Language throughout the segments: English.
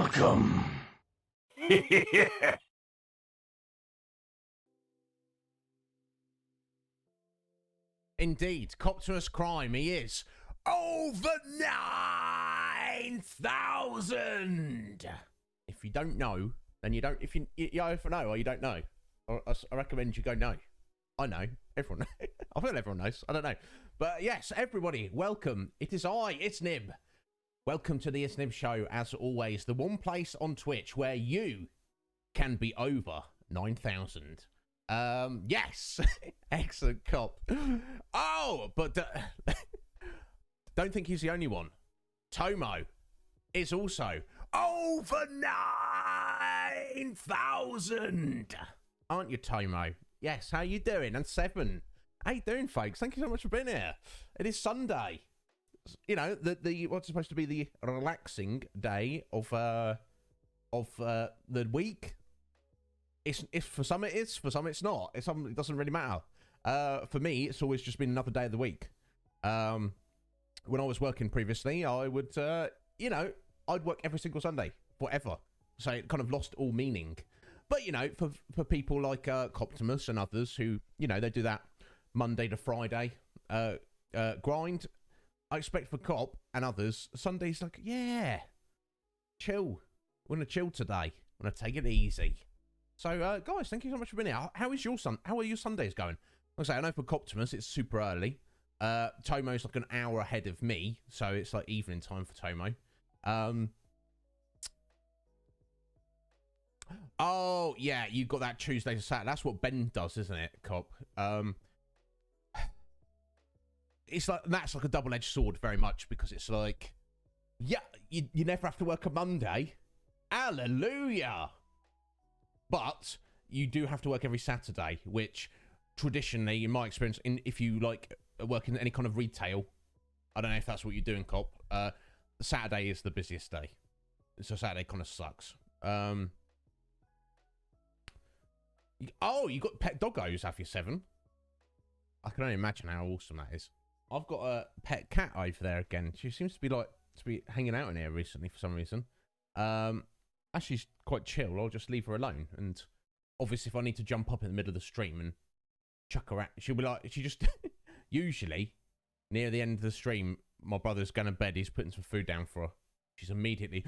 Welcome. Indeed, Copterus Crime, he is over 9,000. If you don't know, then you don't. If you either know or you don't know, or I recommend you go know. I know, everyone. I feel everyone knows. I don't know, but yes, everybody, welcome. It is I, Iznib. Welcome to the Iznib Show, as always, the one place on Twitch where you can be over 9,000. Yes, excellent cop. Oh, but don't think he's the only one. Tomo is also over 9,000. Aren't you, Tomo? Yes, how you doing? And 7. How you doing, folks? Thank you so much for being here. It is Sunday. You know, the what's supposed to be the relaxing day of the week. It's for some it is, for some it's not. It doesn't really matter. For me, it's always just been another day of the week. When I was working previously, I would, you know, I'd work every single Sunday, forever. So it kind of lost all meaning. But, you know, for people like Coptimus and others who, you know, they do that Monday to Friday grind, I expect for Cop and others, Sunday's like, yeah, chill. We're going to chill today. We're going to take it easy. So, guys, thank you so much for being here. How are your Sundays going? Like I say, I know for Coptimus, it's super early. Tomo's like an hour ahead of me, so it's like evening time for Tomo. Oh, yeah, you got that Tuesday to Saturday. That's what Ben does, isn't it, Cop? It's like, that's like a double-edged sword very much, because it's like, yeah, you never have to work a Monday. Hallelujah! But you do have to work every Saturday, which traditionally, in my experience, if you like work in any kind of retail, I don't know if that's what you're doing, Cop. Saturday is the busiest day, so Saturday kind of sucks. Oh, you got pet doggos, have you, 7? I can only imagine how awesome that is. I've got a pet cat over there again. She seems to be hanging out in here recently for some reason. Actually, she's quite chill. I'll just leave her alone. And obviously, if I need to jump up in the middle of the stream and chuck her out, she'll be like, she just usually near the end of the stream, my brother's going to bed. He's putting some food down for her. She's immediately,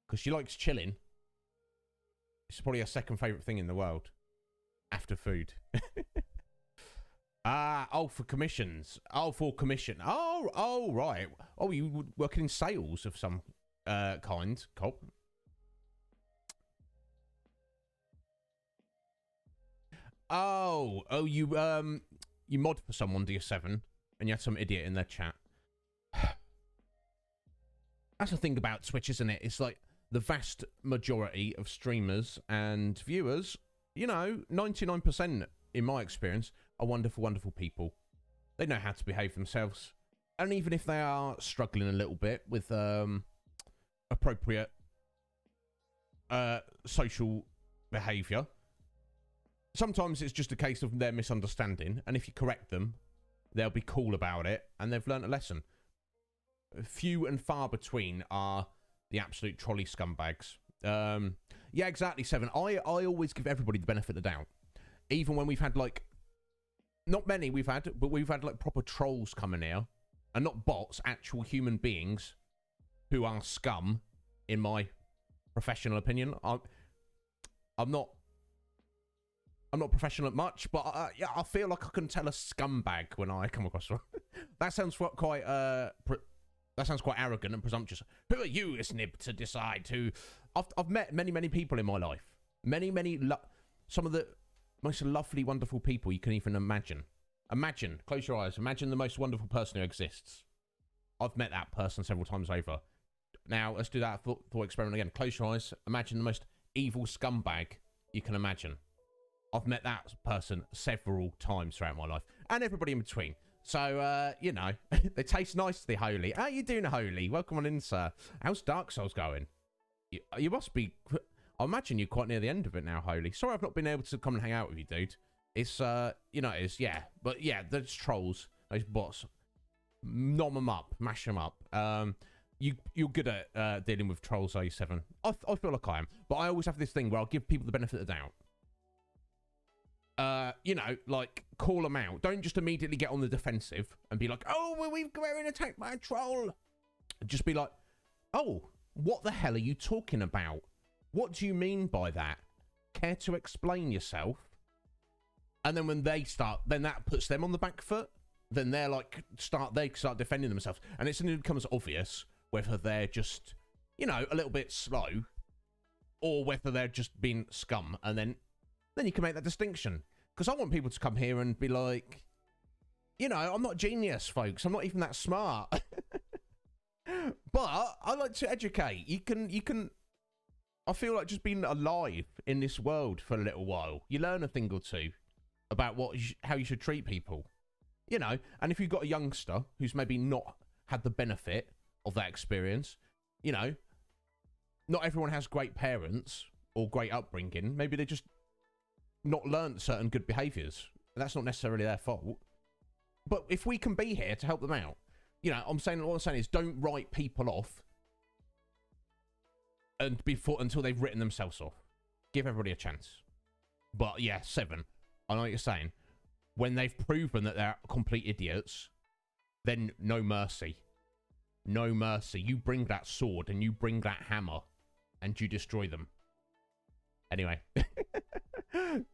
because she likes chilling. It's probably her second favorite thing in the world after food. For commissions. Oh, for commission. Oh, right. Oh, you working in sales of some kind, Cop. Oh, you mod for someone, do you, 7? And you had some idiot in their chat. That's the thing about Twitch, isn't it? It's like the vast majority of streamers and viewers, you know, 99% in my experience, are wonderful, wonderful people. They know how to behave themselves. And even if they are struggling a little bit with appropriate social behaviour, sometimes it's just a case of their misunderstanding. And if you correct them, they'll be cool about it. And they've learnt a lesson. Few and far between are the absolute trolley scumbags. Yeah, exactly, 7. I always give everybody the benefit of the doubt. Even when we've had, like, not many we've had, but we've had, like, proper trolls come in here. And not bots, actual human beings who are scum, in my professional opinion. I'm not professional at much, but yeah, I feel like I can tell a scumbag when I come across one. That sounds quite arrogant and presumptuous. Who are you, Iznib, to decide who? I've met many people in my life. Some of the most lovely, wonderful people you can even imagine. Imagine, close your eyes, imagine the most wonderful person who exists. I've met that person several times over. Now, let's do that thought experiment again. Close your eyes, imagine the most evil scumbag you can imagine. I've met that person several times throughout my life. And everybody in between. So, you know, they taste nice, the Holy. How you doing, Holy? Welcome on in, sir. How's Dark Souls going? You must be... I imagine you're quite near the end of it now, Holy. Sorry I've not been able to come and hang out with you, dude. It's, you know, it's, yeah. But, yeah, those trolls, those bots, nom them up, mash them up. you're good at dealing with trolls, are you, Seven? I feel like I am, but I always have this thing where I'll give people the benefit of the doubt. You know, like, call them out. Don't just immediately get on the defensive and be like, oh, well, we're been attacked by a troll. Just be like, oh, what the hell are you talking about? What do you mean by that? Care to explain yourself? And then when they start, then that puts them on the back foot. Then they're like, they start defending themselves. And it suddenly becomes obvious whether they're just, you know, a little bit slow or whether they're just being scum. And then you can make that distinction. Because I want people to come here and be like, you know, I'm not genius, folks. I'm not even that smart. But I like to educate. You can. I feel like just being alive in this world for a little while, you learn a thing or two about how you should treat people. You know, and if you've got a youngster who's maybe not had the benefit of that experience, you know, not everyone has great parents or great upbringing. Maybe they just not learned certain good behaviours. That's not necessarily their fault. But if we can be here to help them out, you know, what I'm saying is don't write people off and until they've written themselves off. Give everybody a chance. But yeah, 7. I know what you're saying. When they've proven that they're complete idiots, then no mercy. No mercy. You bring that sword and you bring that hammer and you destroy them. Anyway.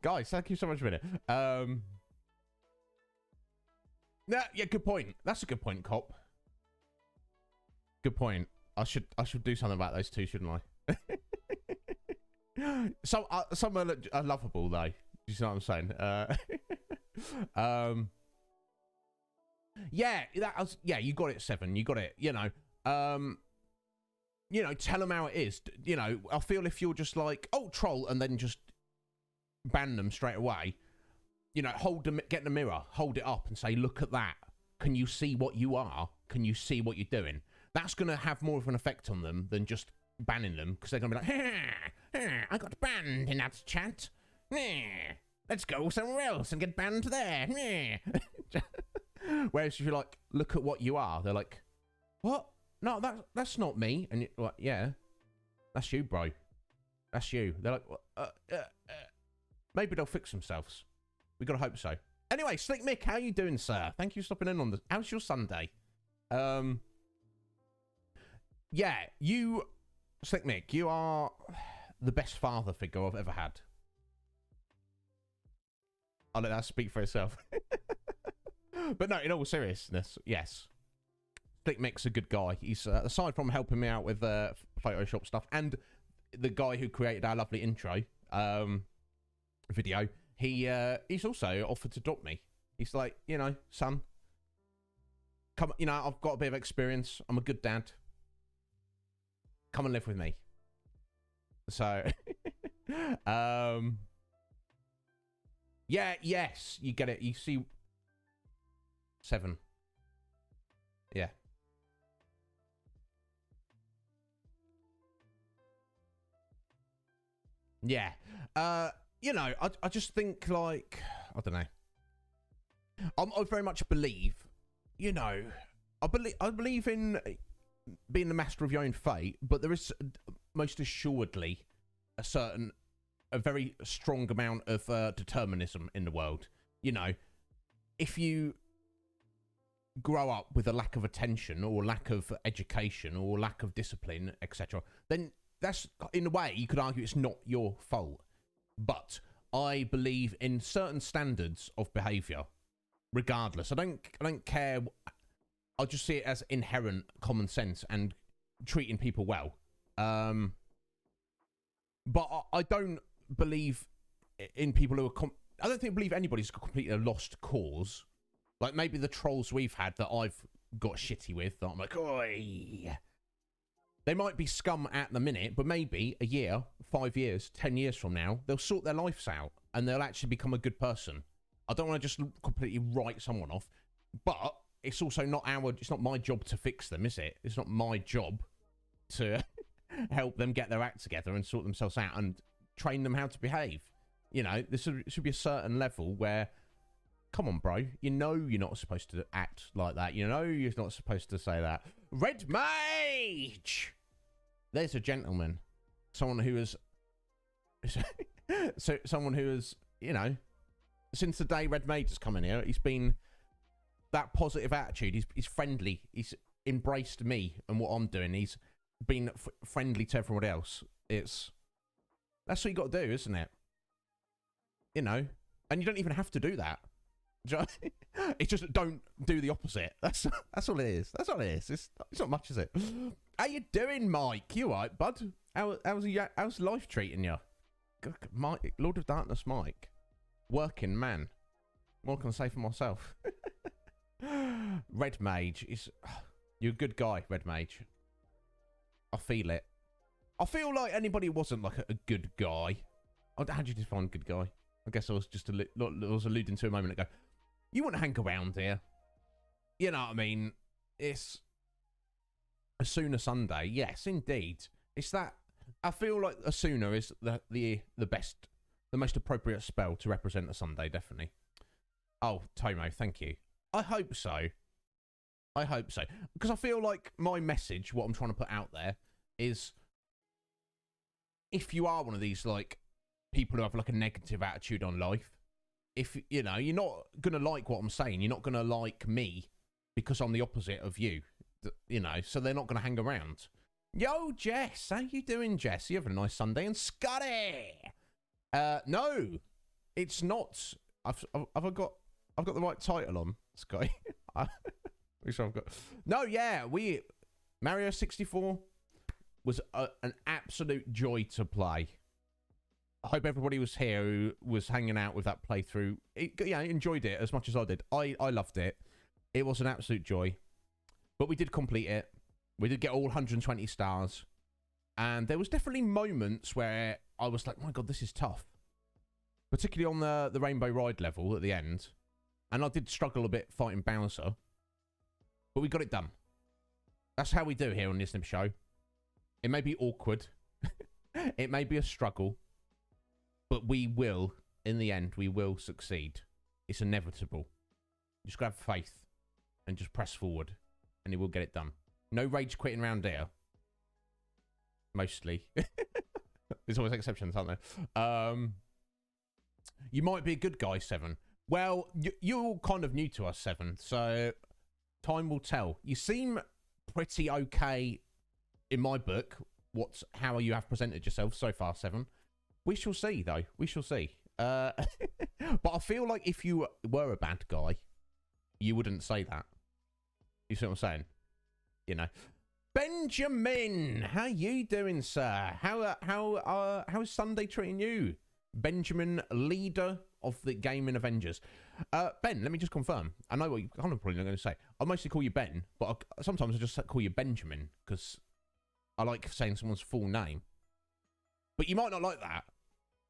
Guys, thank you so much for it. Yeah, good point. That's a good point, Cop. Good point. I should do something about those two, shouldn't I? Some are lovable though. You see what I'm saying? Yeah, you got it, 7. You got it. You know, tell them how it is. You know, I feel if you're just like, oh, troll, and then just ban them straight away. You know, get the mirror, hold it up, and say, look at that. Can you see what you are? Can you see what you're doing? That's going to have more of an effect on them than just banning them, because they're going to be like, I got banned in that chat. Let's go somewhere else and get banned there. Whereas if you're like, look at what you are, they're like, what? No, that's not me. And you're like, yeah, that's you, bro. That's you. They're like, maybe they'll fix themselves. We gotta hope so. Anyway, Slick Mick, how you doing, sir? Thank you for stopping in on this. How's your Sunday? Yeah, Slick Mick, you are the best father figure I've ever had. I'll let that speak for itself. But no, in all seriousness, yes. Slick Mick's a good guy. He's, aside from helping me out with Photoshop stuff, and the guy who created our lovely intro video, he's also offered to adopt me. He's like, you know, son, come, you know, I've got a bit of experience. I'm a good dad. Come and live with me. So, yeah, yes, you get it. You see, 7. Yeah. Yeah. You know, I just think, like, I don't know. I very much believe, you know, I believe in being the master of your own fate, but there is most assuredly a very strong amount of determinism in the world. You know, if you grow up with a lack of attention or lack of education or lack of discipline, etc., then that's, in a way, you could argue it's not your fault. But I believe in certain standards of behaviour, regardless. I don't care. I just see it as inherent common sense and treating people well. But I don't believe in people who are... I don't believe anybody's completely a lost cause. Like, maybe the trolls we've had that I've got shitty with, that I'm like, oi. They might be scum at the minute, but maybe a year, 5 years, 10 years from now, they'll sort their lives out and they'll actually become a good person. I don't want to just completely write someone off, but it's also not it's not my job to fix them, is it? It's not my job to help them get their act together and sort themselves out and train them how to behave. You know, there should be a certain level where come on, bro. You know you're not supposed to act like that. You know you're not supposed to say that. Red Mage! There's a gentleman. Someone who is... so someone who is, you know, since the day Red Mage has come in here, he's been that positive attitude. He's friendly. He's embraced me and what I'm doing. He's been friendly to everyone else. That's what you got to do, isn't it? You know, and you don't even have to do that. It's just don't do the opposite. That's all it is. That's all it is. It's not much, is it? How you doing, Mike? You all right, bud? How's life treating you? Mike, Lord of Darkness, Mike. Working man. What can I say for myself? Red Mage is... You're a good guy, Red Mage. I feel it. I feel like anybody who wasn't like a good guy. How do you define good guy? I guess I was just alluding to a moment ago. You wouldn't hang around here. You know what I mean? It's a sooner Sunday. Yes, indeed. It's that. I feel like a sooner is the best, the most appropriate spell to represent a Sunday. Definitely. Oh, Tomo, thank you. I hope so. I hope so, because I feel like my message, what I'm trying to put out there, is if you are one of these like people who have like a negative attitude on life, if you know you're not gonna like what I'm saying, you're not gonna like me because I'm the opposite of you, you know. So they're not gonna hang around. Yo, Jess, how you doing, Jess? You having a nice Sunday? And Scotty, no, it's not. I've got the right title on, Scotty. Which I've got. No, yeah, Mario 64 was an absolute joy to play. I hope everybody was here who was hanging out with that playthrough. Enjoyed it as much as I did. I loved it. It was an absolute joy. But we did complete it. We did get all 120 stars. And there was definitely moments where I was like, my God, this is tough. Particularly on the Rainbow Ride level at the end. And I did struggle a bit fighting Bowser. But we got it done. That's how we do here on the Iznib Show. It may be awkward. It may be a struggle. But we will, in the end, we will succeed. It's inevitable. Just grab faith and just press forward. And you will get it done. No rage quitting around here. Mostly. There's always exceptions, aren't there? You might be a good guy, Seven. Well, you're kind of new to us, Seven. So... time will tell. You seem pretty okay in my book. How you have presented yourself so far, Seven. We shall see, though. We shall see. But I feel like if you were a bad guy, you wouldn't say that. You see what I'm saying? You know. Benjamin, how you doing, sir? How's Sunday treating you? Benjamin, leader of the Gaming Avengers. Ben, let me just confirm. I know what you're kind of probably not going to say. I mostly call you Ben, but sometimes I just call you Benjamin because I like saying someone's full name. But you might not like that.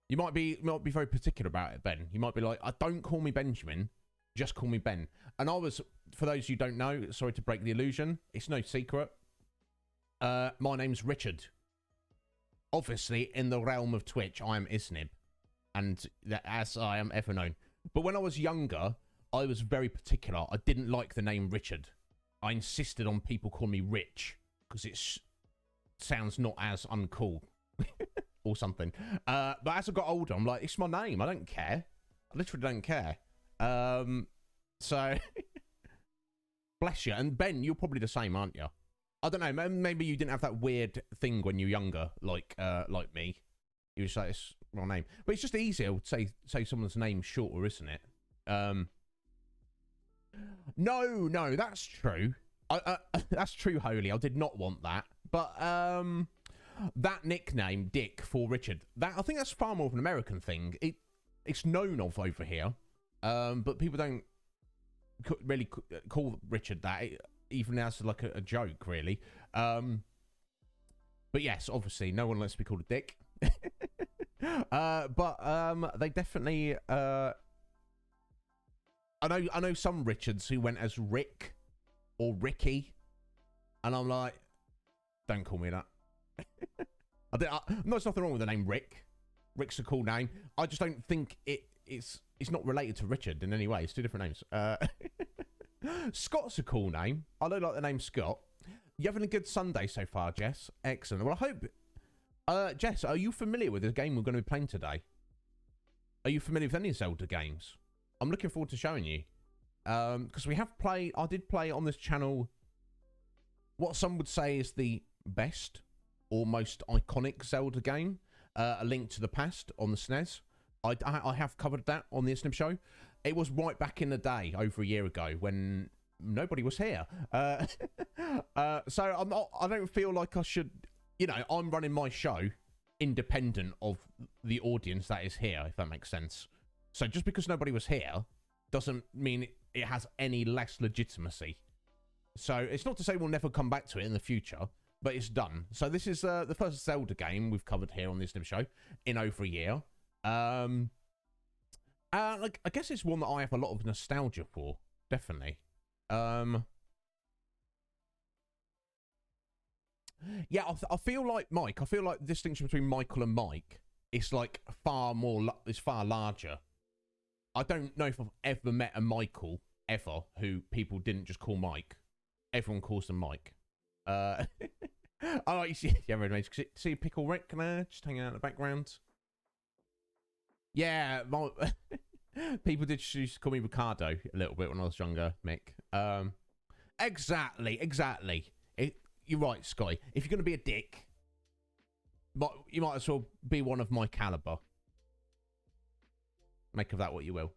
You might be very particular about it, Ben. You might be like, don't call me Benjamin, just call me Ben. And I was, for those who don't know, sorry to break the illusion, it's no secret. My name's Richard. Obviously, in the realm of Twitch, I am Iznib. And as I am ever known. But when I was younger, I was very particular. I didn't like the name Richard. I insisted on people calling me Rich because it sounds not as uncool or something. But as I got older, I'm like, it's my name. I don't care. I literally don't care. So, bless you. And Ben, you're probably the same, aren't you? I don't know. Maybe you didn't have that weird thing when you were younger, like me. You would say it's my name, but it's just easier to say someone's name shorter, isn't it? No, that's true. That's true, Holy. I did not want that, but that nickname, Dick, for Richard, I think that's far more of an American thing. It's known of over here, but people don't really call Richard that, even as like a joke, really. But yes, obviously, no one likes to be called a dick. But they definitely I know some Richards who went as Rick or Ricky, and I'm like, don't call me that. There's nothing wrong with the name Rick. Rick's a cool name. I just don't think it it's not related to Richard in any way. It's two different names. Scott's a cool name. I don't like the name Scott. You having a good Sunday so far, Jess? Excellent. Well, I hope. Jess, are you familiar with the game we're going to be playing today? Are you familiar with any Zelda games? I'm looking forward to showing you. Because we have played. I did play on this channel what some would say is the best or most iconic Zelda game, A Link to the Past on the SNES. I have covered that on the Iznib Show. It was right back in the day, over a year ago, when nobody was here. So I don't feel like I should, you know, I'm running my show independent of the audience that is here, if that makes sense. So just because nobody was here doesn't mean it has any less legitimacy. So it's not to say we'll never come back to it in the future, but it's done. So this is the first Zelda game we've covered here on the Iznib Show in over a year. Like, I guess it's one that I have a lot of nostalgia for, definitely. Yeah, I feel like Mike. I feel like the distinction between Michael and Mike is like far larger. I don't know if I've ever met a Michael ever who people didn't just call Mike. Everyone calls them Mike. Oh, you see Pickle Rick just hanging out in the background. Yeah, people did used to call me Ricardo a little bit when I was younger, Mick. Exactly. You're right, Scotty. If you're going to be a dick, you might as well be one of my caliber. Make of that what you will.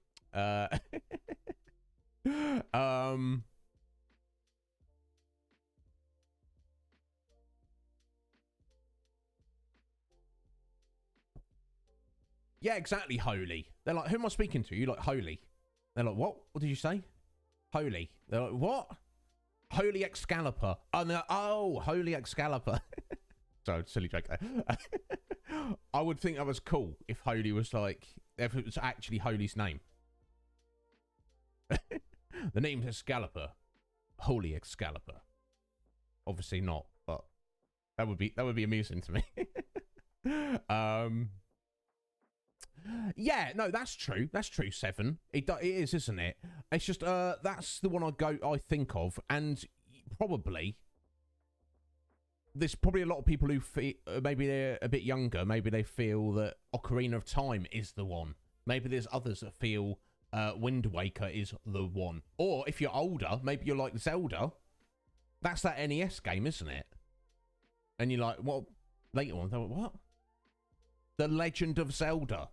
Yeah, exactly, Holy. They're like, who am I speaking to? You're like, Holy. They're like, what? What did you say? Holy. They're like, what? Holy Excalibur. Oh, Holy Excalibur. So, silly joke there. I would think that was cool if Holy was like, if it was actually Holy's name. The name's Excalibur. Holy Excalibur. Obviously not, but that would be amusing to me. Yeah, no, that's true. That's true, Seven. It is, isn't it? It's just, that's the one I think of, and probably, there's probably a lot of people who feel, maybe they're a bit younger, maybe they feel that Ocarina of Time is the one. Maybe there's others that feel Wind Waker is the one. Or, if you're older, maybe you're like Zelda. That's that NES game, isn't it? And you're like, what? Later on, they're like, what? The Legend of Zelda.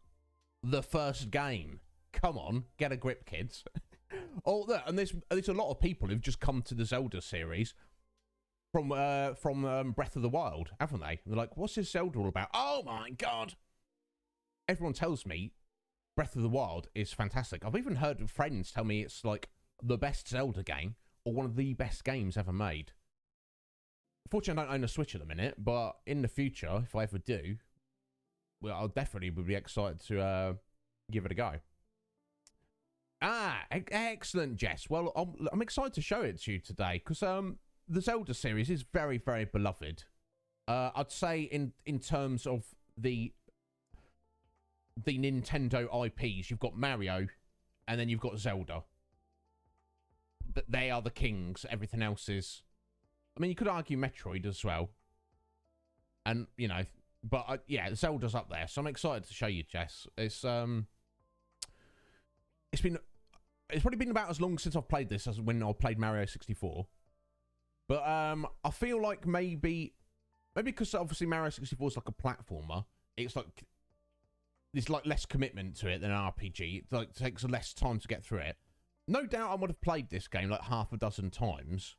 The first game. Come on, get a grip, kids. Oh, and there's a lot of people who've just come to the Zelda series from Breath of the Wild, haven't they? They're like, what's this Zelda all about? Oh my god! Everyone tells me Breath of the Wild is fantastic. I've even heard friends tell me it's like the best Zelda game or one of the best games ever made. Fortunately, I don't own a Switch at the minute, but in the future, if I ever do, well, I'll definitely be excited to give it a go. Excellent, Jess. Well, I'm excited to show it to you today because the Zelda series is very, very beloved. I'd say in terms of the Nintendo IPs, you've got Mario, and then you've got Zelda. But they are the kings. Everything else is. I mean, you could argue Metroid as well, and you know. But yeah, Zelda's up there, so I'm excited to show you, Jess. It's probably been about as long since I've played this as when I played Mario 64. But I feel like maybe because obviously Mario 64 is like a platformer, it's like there's like less commitment to it than an RPG. It like takes less time to get through it. No doubt I would have played this game like half a dozen times.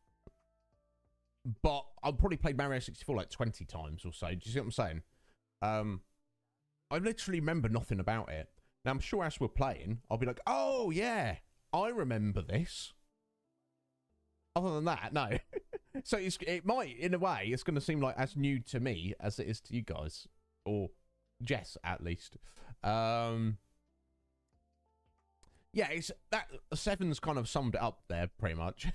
But I've probably played Mario 64 like 20 times or so. Do you see what I'm saying? I literally remember nothing about it. Now, I'm sure as we're playing, I'll be like, oh, yeah, I remember this. Other than that, no. So it might, in a way, it's going to seem like as new to me as it is to you guys. Or Jess, at least. Yeah, it's that Seven's kind of summed it up there, pretty much.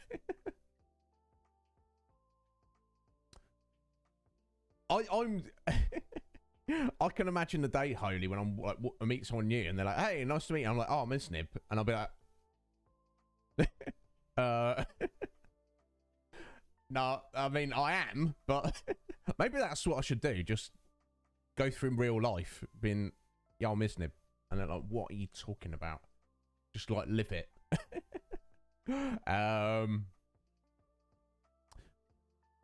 I can imagine the day, Holy, when I'm like, I meet someone new and they're like, "Hey, nice to meet you." I'm like, "Oh, I'm Iznib," and I'll be like, "Uh, no, I mean I am, but maybe that's what I should do. Just go through real life, being, yeah, I'm Iznib," and they're like, "What are you talking about?" Just like live it.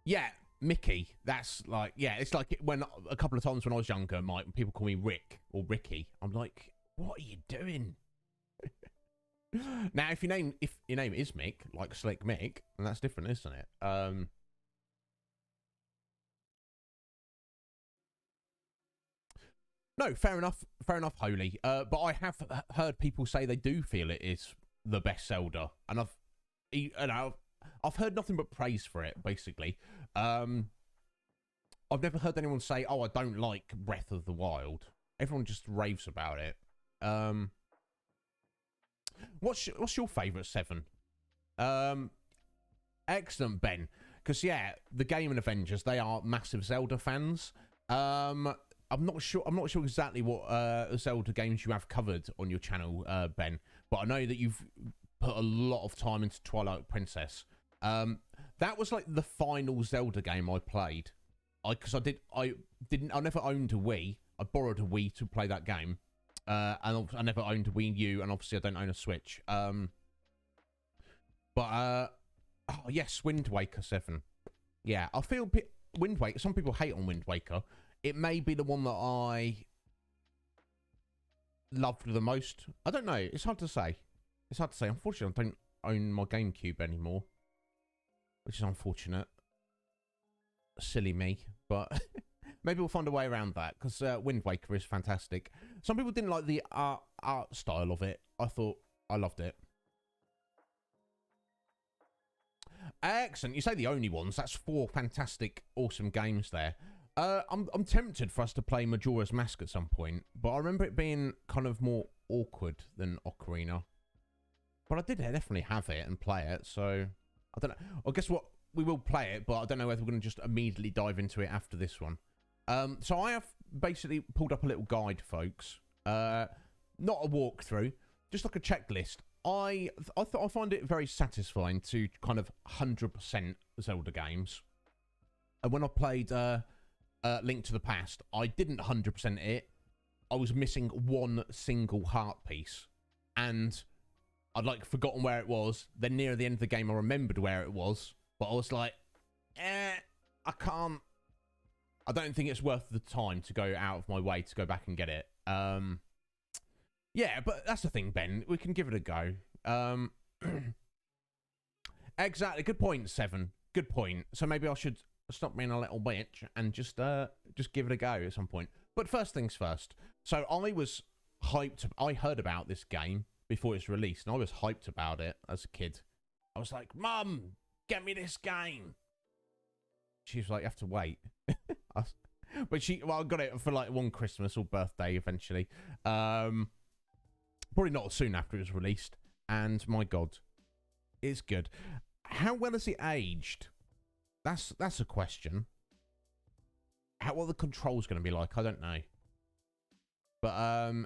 Yeah, Mickey. That's like, yeah, it's like when a couple of times when I was younger, people call me Rick or Ricky. I'm like, what are you doing? Now, if your name is Mick, like Slick Mick, then that's different, isn't it? No, fair enough, Holy. But I have heard people say they do feel it is the best Zelda, and I've heard nothing but praise for it. Basically, I've never heard anyone say, "Oh, I don't like Breath of the Wild." Everyone just raves about it. What's your favourite 7? Excellent, Ben. Because yeah, the Game and Avengers, they are massive Zelda fans. I'm not sure exactly what Zelda games you have covered on your channel, Ben. But I know that you've put a lot of time into Twilight Princess. That was like the final Zelda game I played. I never owned a Wii. I borrowed a Wii to play that game. And I never owned a Wii U, and obviously I don't own a Switch. Oh yes, Wind Waker 7. Yeah, I feel Wind Waker. Some people hate on Wind Waker. It may be the one that I loved the most. I don't know. It's hard to say. Unfortunately, I don't own my GameCube anymore, which is unfortunate. Silly me, but maybe we'll find a way around that, because Wind Waker is fantastic. Some people didn't like the art style of it. I thought I loved it. Excellent. You say the only ones. That's 4 fantastic, awesome games there. I'm tempted for us to play Majora's Mask at some point, but I remember it being kind of more awkward than Ocarina. But I did definitely have it and play it, so I don't know. Well, guess what? We will play it, but I don't know whether we're going to just immediately dive into it after this one. So I have basically pulled up a little guide, folks. Not a walkthrough, just like a checklist. I find it very satisfying to kind of 100% Zelda games. And when I played Link to the Past, I didn't 100% it. I was missing one single heart piece, and I'd like forgotten where it was. Then near the end of the game, I remembered where it was, but I was like, I can't. I don't think it's worth the time to go out of my way to go back and get it. Yeah, but that's the thing, Ben. We can give it a go. Exactly. Good point, 7. Good point. So maybe I should stop being a little bitch and just give it a go at some point. But first things first. So I was hyped. I heard about this game before it's released, and I was hyped about it as a kid. I was like, "Mum, get me this game." She was like, "You have to wait." But I got it for like one Christmas or birthday eventually. Probably not soon after it was released. And my God, it's good. How well has it aged? That's a question. What are the controls going to be like? I don't know. But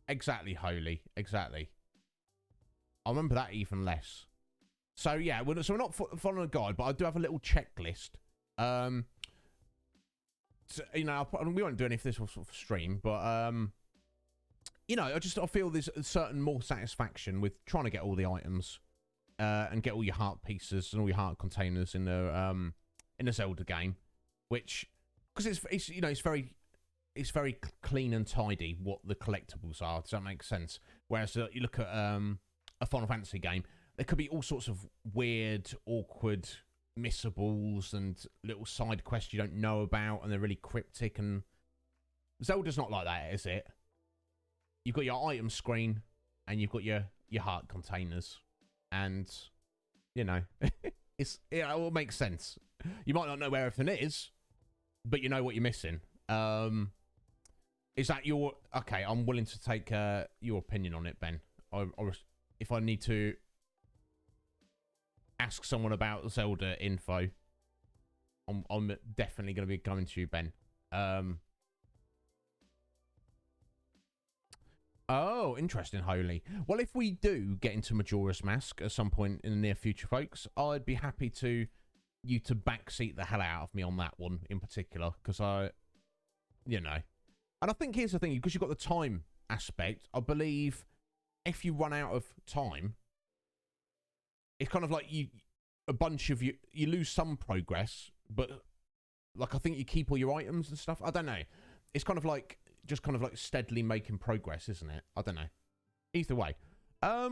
exactly, Holy, exactly. I remember that even less. So yeah, we're not following a guide, but I do have a little checklist. So, you know, we won't do any of this for stream, but you know, I feel there's a certain more satisfaction with trying to get all the items and get all your heart pieces and all your heart containers in a Zelda game, which, because it's you know, it's very clean and tidy what the collectibles are. Does that make sense? Whereas you look at a Final Fantasy game, there could be all sorts of weird, awkward missables and little side quests you don't know about, and they're really cryptic. And Zelda's not like that, is it? You've got your item screen, and you've got your heart containers, and you know, it all makes sense. You might not know where everything is, but you know what you're missing. Is that your okay? I'm willing to take your opinion on it, Ben. If I need to ask someone about Zelda info, I'm definitely going to be coming to you, Ben. Oh, interesting, Holy. Well, if we do get into Majora's Mask at some point in the near future, folks, I'd be happy to you to backseat the hell out of me on that one in particular, because you know. And I think here's the thing, because you've got the time aspect, I believe if you run out of time, it's kind of like you lose some progress, but like I think you keep all your items and stuff. I don't know. It's kind of like just kind of like steadily making progress, isn't it? I don't know. Either way, I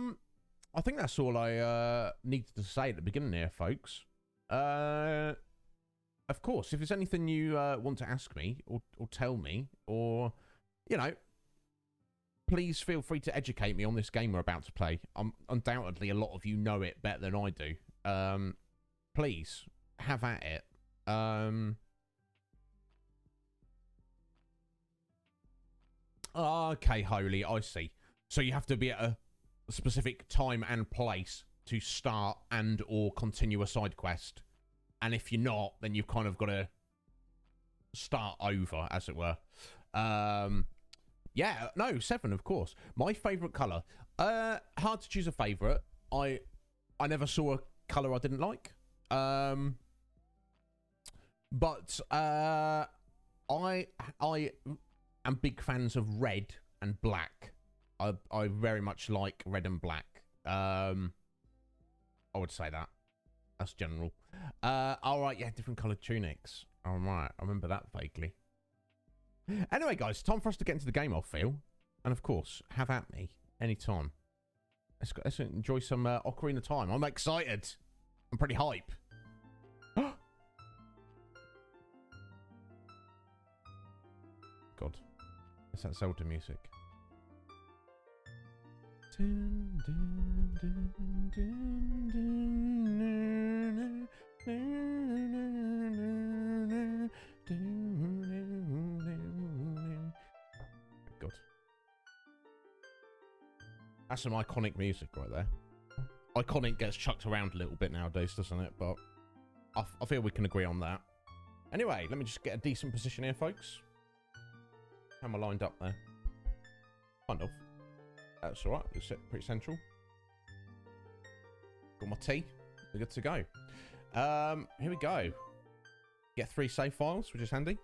think that's all I needed to say at the beginning here, folks. Of course, if there's anything you want to ask me or tell me, or you know, please feel free to educate me on this game we're about to play. Undoubtedly, a lot of you know it better than I do. Please have at it. Okay, Holy, I see. So you have to be at a specific time and place to start and or continue a side quest. And if you're not, then you've kind of got to start over, as it were. Yeah, no, 7, of course. My favourite colour. Hard to choose a favourite. I never saw a colour I didn't like. But I am big fans of red and black. I very much like red and black. I would say that. That's general. All right, yeah, different coloured tunics. All right, I remember that vaguely. Anyway, guys, time for us to get into the game, I feel. And of course, have at me anytime. Let's enjoy some Ocarina of Time. I'm excited. I'm pretty hype. God. It's that Zelda music. God. That's some iconic music right there. Iconic gets chucked around a little bit nowadays, doesn't it? But I feel we can agree on that. Anyway, let me just get a decent position here, folks. How am I lined up there? Kind of. That's alright. It's pretty central. Got my tea. We're good to go. Here we go. Get 3 save files, which is handy.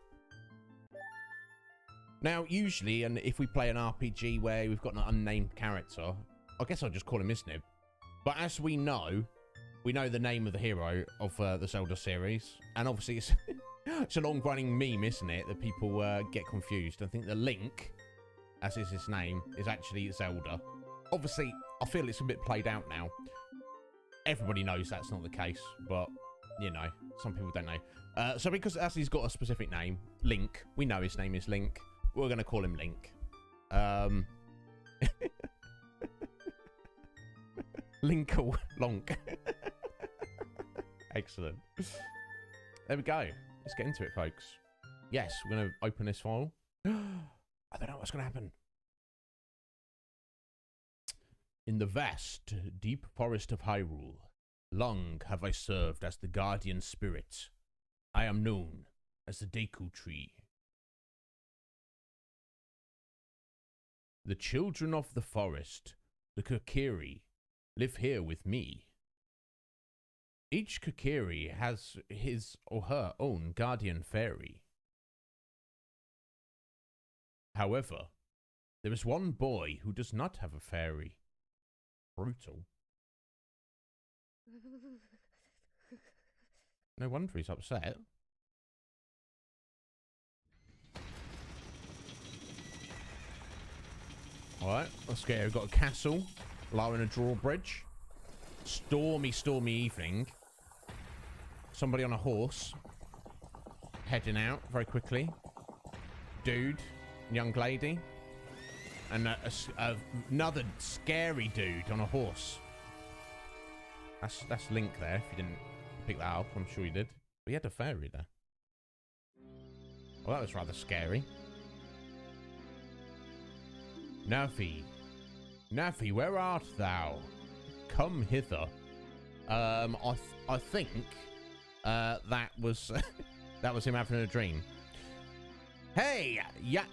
Now, usually, and if we play an RPG where we've got an unnamed character, I guess I'll just call him Iznib. But as we know the name of the hero of the Zelda series, and obviously it's it's a long-running meme, isn't it, that people get confused. I think the Link, as is his name, is actually Zelda. Obviously, I feel it's a bit played out now. Everybody knows that's not the case, but, you know, some people don't know. So because as he's got a specific name, Link, we know his name is Link, we're going to call him Link. Linkle Lonk. Excellent. There we go. Let's get into it, folks. Yes, we're going to open this file. I don't know what's going to happen. In the vast, deep forest of Hyrule, long have I served as the guardian spirit. I am known as the Deku Tree. The children of the forest, the Kokiri, live here with me. Each Kokiri has his or her own guardian fairy. However, there is one boy who does not have a fairy. Brutal. No wonder he's upset. Alright, let's get here. We've got a castle, lowering a drawbridge. Stormy, stormy evening. Somebody on a horse. Heading out very quickly. Dude, young lady. And another scary dude on a horse. That's Link there, if you didn't pick that up. I'm sure you did. But he had a fairy there. Well, that was rather scary. Navi. Navi, where art thou? Come hither. I think that was that was him having a dream. Hey, yeah,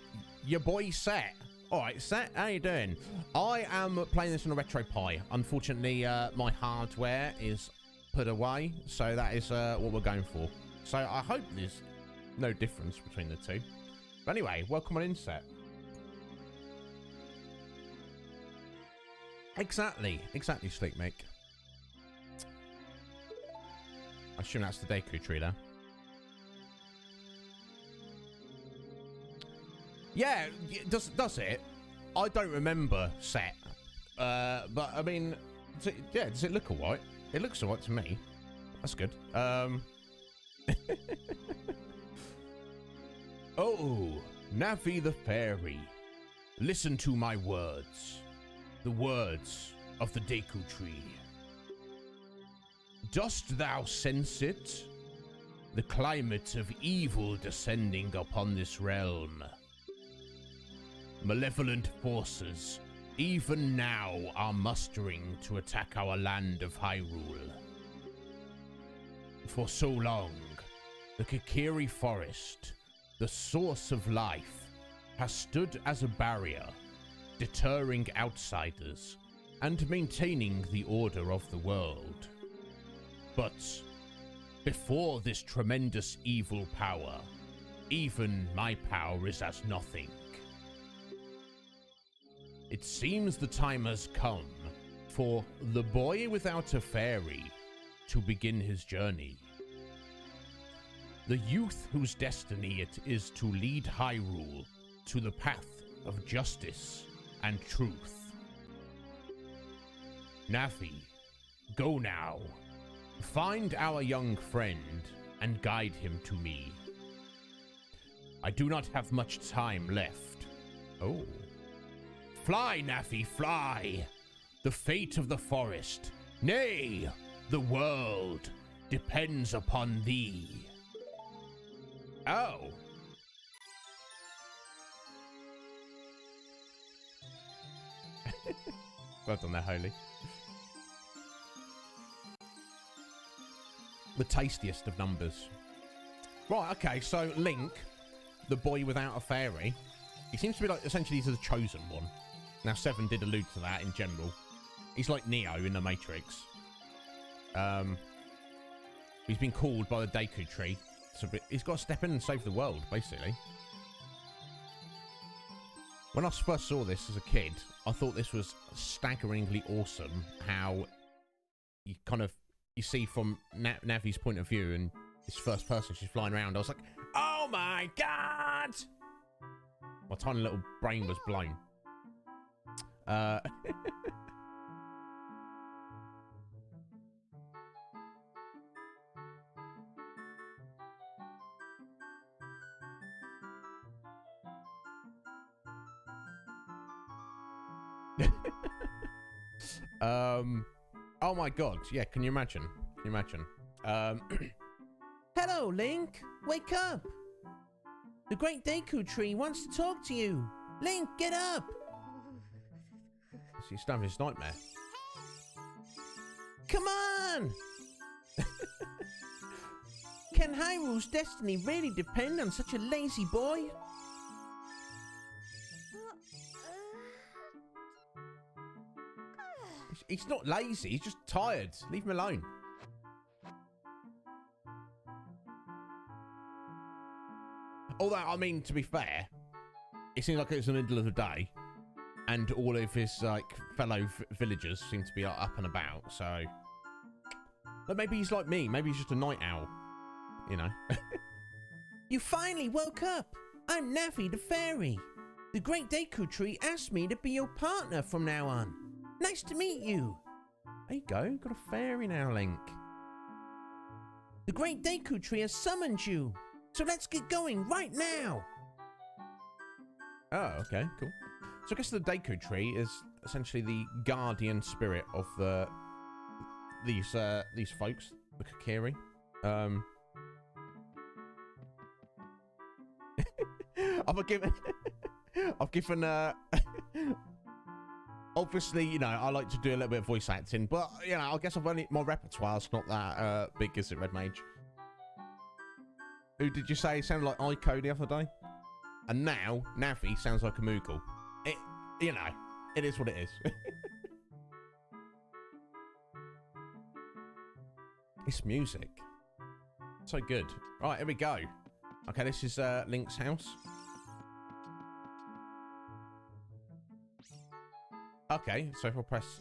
your boy Set. All right, Set, how you doing? I am playing this on a Retro Pi. Unfortunately, my hardware is put away, so that is what we're going for. So I hope there's no difference between the two. But anyway, welcome on in, Set. Exactly, Sleep Mick. I assume that's the Deku tree there. Yeah, does it? I don't remember Set. But I mean, yeah, does it look alright? It looks alright to me. That's good. Oh, Navi the Fairy. Listen to my words. The words of the Deku tree. Dost thou sense it? The climate of evil descending upon this realm. Malevolent forces, even now, are mustering to attack our land of Hyrule. For so long, the Kokiri Forest, the source of life, has stood as a barrier, deterring outsiders and maintaining the order of the world. But before this tremendous evil power, even my power is as nothing. It seems the time has come for the boy without a fairy to begin his journey. The youth whose destiny it is to lead Hyrule to the path of justice and truth. Navi, go now. Find our young friend and guide him to me. I do not have much time left. Oh. Fly, Navi, fly! The fate of the forest, nay, the world, depends upon thee. Oh. Well done there, Holy. The tastiest of numbers. Right, okay, so Link, the boy without a fairy, he seems to be like, essentially, he's the chosen one. Now, 7 did allude to that in general. He's like Neo in the Matrix. He's been called by the Deku tree. So he's got to step in and save the world, basically. When I first saw this as a kid, I thought this was staggeringly awesome. How you kind of, you see from Navi's point of view and it's first person, she's flying around. I was like, oh my God! My tiny little brain was blown. Oh my God, yeah, can you imagine? Can you imagine? Hello, Link! Wake up! The great Deku tree wants to talk to you! Link, get up! He's having his nightmare. Come on! Can Hyrule's destiny really depend on such a lazy boy? He's not lazy, he's just tired. Leave him alone. Although, I mean, to be fair, it seems like it's the middle of the day, and all of his like fellow villagers seem to be up and about. So, but maybe he's like me. Maybe he's just a night owl. You know. You finally woke up. I'm Navi the fairy. The great Deku tree asked me to be your partner from now on. Nice to meet you. There you go. Got a fairy now, Link. The great Deku tree has summoned you. So let's get going right now. Oh, okay, cool. So I guess the Deku tree is essentially the guardian spirit of these folks, the Kokiri. I've given obviously, you know, I like to do a little bit of voice acting, but you know, I guess my repertoire's not that big, is it, Red Mage? Who did you say sounded like Ico the other day? And now, Navi sounds like a Moogle. It, you know, it is what it is. It's music. So good. Right, here we go. Okay, this is Link's house. Okay, so if I press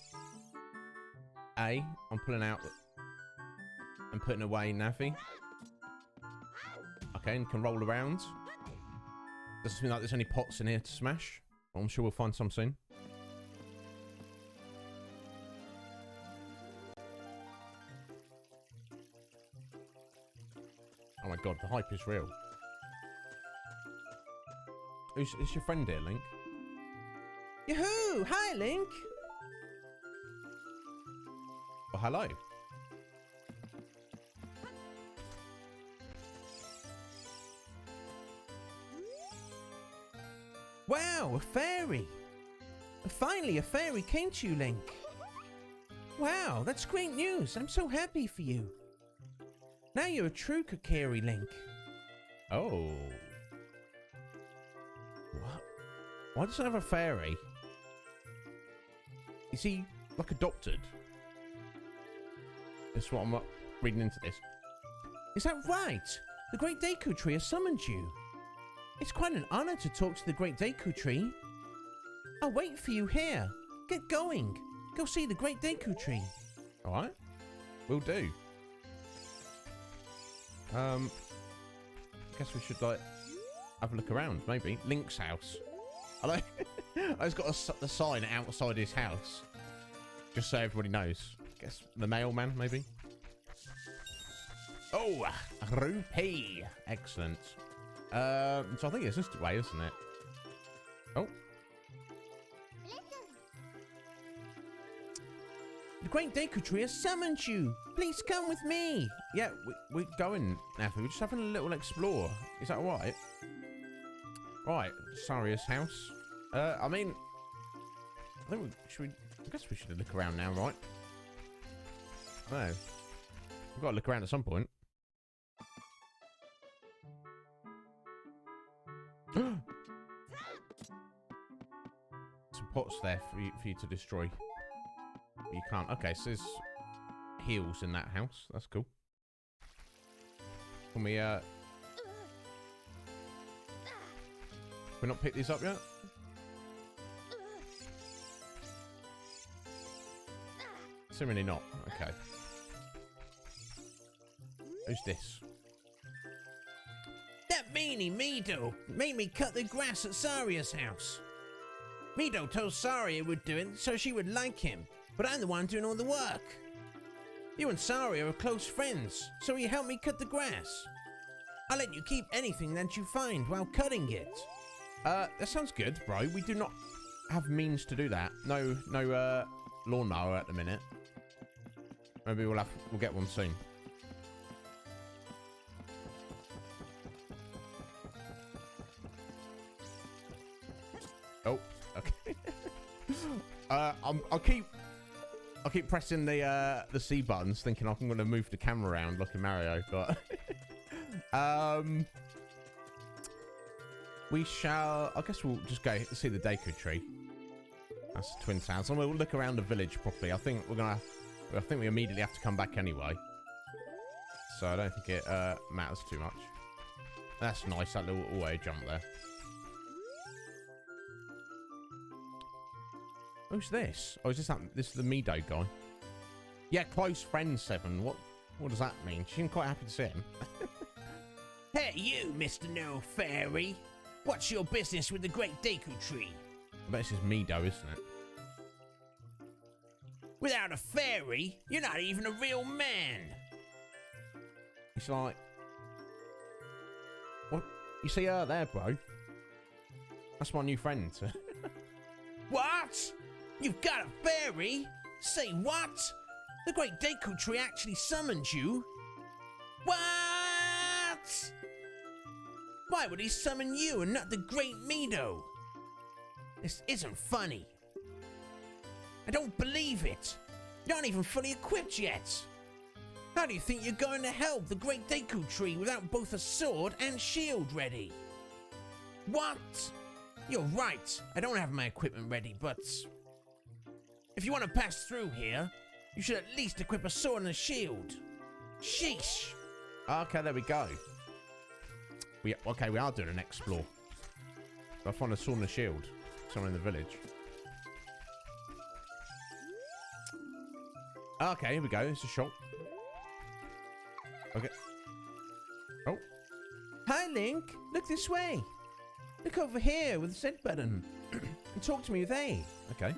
A, I'm pulling out and putting away Navi. Okay, and can roll around. Doesn't seem like there's any pots in here to smash. But I'm sure we'll find some soon. Oh my god, the hype is real. Is your friend here, Link? Yoo-hoo! Hi, Link! Oh, hello. Wow, a fairy! Finally, a fairy came to you, Link. Wow, that's great news. I'm so happy for you. Now you're a true Kokiri, Link. Oh. What? Why does it have a fairy? Is he, like, adopted? That's what I'm reading into this. Is that right? The Great Deku Tree has summoned you. It's quite an honor to talk to the Great Deku Tree. I'll wait for you here. Get going. Go see the Great Deku Tree. Alright. Will do. I guess we should, like, have a look around, maybe. Link's house. I like I've got the sign outside his house. Just so everybody knows. Guess the mailman, maybe. Oh, a rupee. Excellent. So I think it's this way, isn't it? Oh. The Great Deku Tree has summoned you. Please come with me. Yeah, we're going, Nafi. We're just having a little explore. Is that alright? Right, Saria's house. I mean, I think I guess we should look around now, right? No. We've got to look around at some point. Some pots there for you to destroy. But you can't. Okay, so there's heals in that house. That's cool. Can we not pick these up yet? Seemingly not. Okay. Who's this? That meanie Mido made me cut the grass at Saria's house. Mido told Saria would do it so she would like him, but I'm the one doing all the work. You and Saria are close friends, so he helped me cut the grass. I'll let you keep anything that you find while cutting it. That sounds good, bro. We do not have means to do that. No, lawnmower at the minute. Maybe we'll get one soon. Oh, okay. I'll keep pressing the C buttons, thinking I'm going to move the camera around like in Mario, but we shall. I guess we'll just go see the Deku Tree. That's the Twin Towers, and we'll look around the village properly. I think we immediately have to come back anyway, so I don't think it matters too much. That's nice, that little away jump there. Who's this? Oh, is this this is the Mido guy? Yeah, close friend 7. What does that mean? She seemed quite happy to see him. Hey, you, Mr. No Fairy. What's your business with the Great Deku Tree? I bet this is Mido, isn't it? Without a fairy, you're not even a real man. It's like... What? You see her there, bro? That's my new friend. What? You've got a fairy? Say what? The Great Deku Tree actually summoned you? What? Why would he summon you and not the Great Mido? This isn't funny. I don't believe it. You're not even fully equipped yet. How do you think you're going to help the Great Deku Tree without both a sword and shield ready? What? You're right. I don't have my equipment ready, but if you want to pass through here, you should at least equip a sword and a shield. Sheesh. Okay, there we go. We are doing an explore. I find a sword and a shield somewhere in the village. Okay, here we go. It's a shop. Okay. Oh. Hi, Link. Look this way. Look over here with the Z button. And talk to me with A. Okay.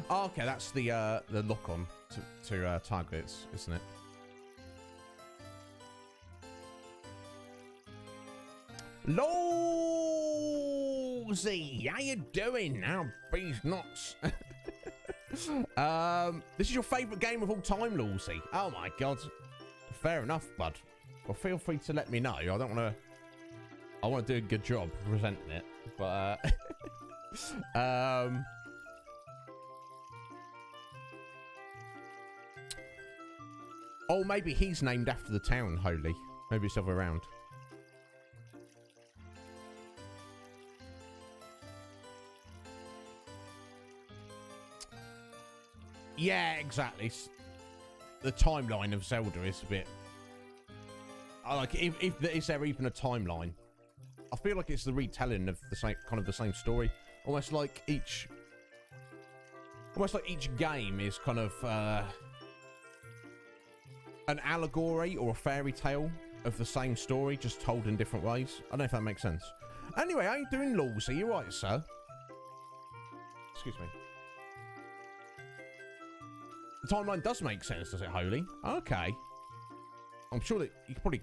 Oh, okay, that's the lock on to targets, isn't it? Lolzy, how you doing now, bees nuts? This is your favourite game of all time, Lawsy. Oh my god. Fair enough, bud. Well, feel free to let me know. I want to do a good job presenting it, but oh, maybe he's named after the town, Holy. Maybe it's the other way around. Yeah, exactly. The timeline of Zelda is a bit. I like. Is there even a timeline? I feel like it's the retelling of the same story. Almost like each game is kind of an allegory or a fairy tale of the same story, just told in different ways. I don't know if that makes sense. Anyway, how you doing, Laws? Are you right, sir? Excuse me. The timeline does make sense, does it, Holy? Okay. I'm sure that you could probably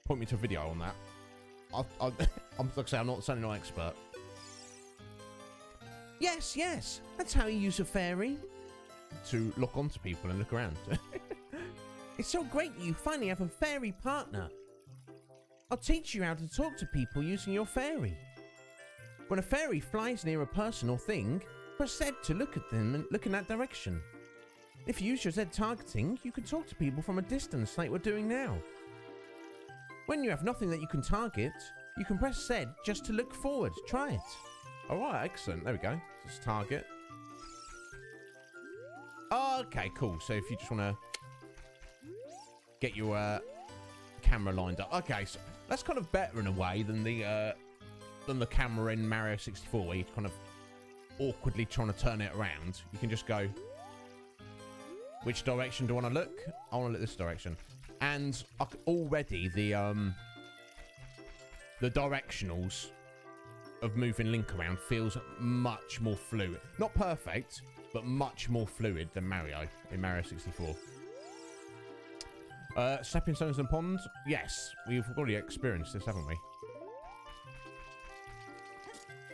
point me to a video on that. I'm like I say, I'm not certainly not an expert. Yes, yes. That's how you use a fairy. To lock onto people and look around. It's so great you finally have a fairy partner. I'll teach you how to talk to people using your fairy. When a fairy flies near a person or thing, press Z to look at them and look in that direction. If you use your Z targeting, you can talk to people from a distance like we're doing now. When you have nothing that you can target, you can press Z just to look forward. Try it. Alright, excellent. There we go. Just target. Okay, cool. So if you just want to get your camera lined up. Okay, so that's kind of better in a way than the camera in Mario 64 where you're kind of awkwardly trying to turn it around. You can just go, which direction do I want to look? I want to look this direction. And already the directionals of moving Link around feels much more fluid. Not perfect, but much more fluid than Mario in Mario 64. Stepping stones and ponds? Yes, we've already experienced this, haven't we?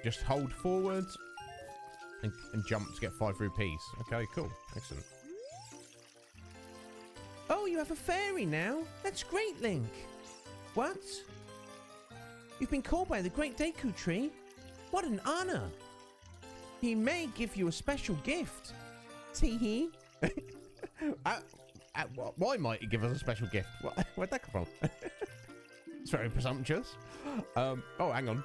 Just hold forward and jump to get 5 rupees. Okay, cool. Excellent. Oh, you have a fairy now? That's great, Link. What? You've been called by the Great Deku Tree? What an honor. He may give you a special gift. Tee-hee. Why might he give us a special gift? Where'd that come from? It's very presumptuous. Oh, hang on.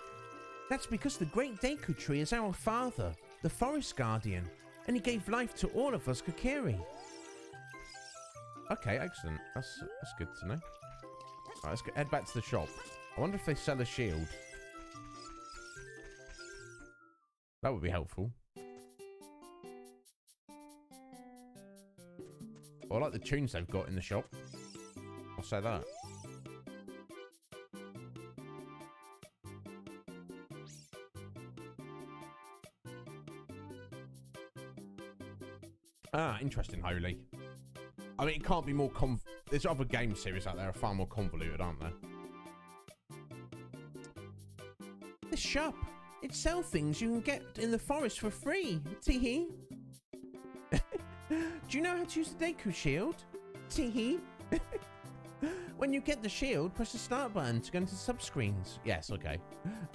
That's because the Great Deku Tree is our father, the Forest Guardian, and he gave life to all of us Kokiri. Okay, excellent. That's good to know. Alright, let's head back to the shop. I wonder if they sell a shield. That would be helpful. Well, I like the tunes they've got in the shop. I'll say that. Ah, interesting, Holy. I mean, it can't be more there's other game series out there are far more convoluted, aren't there? The shop. It sells things you can get in the forest for free. Tee-hee. Do you know how to use the Deku Shield? Tee-hee. When you get the shield, press the start button to go into sub-screens. Yes, okay.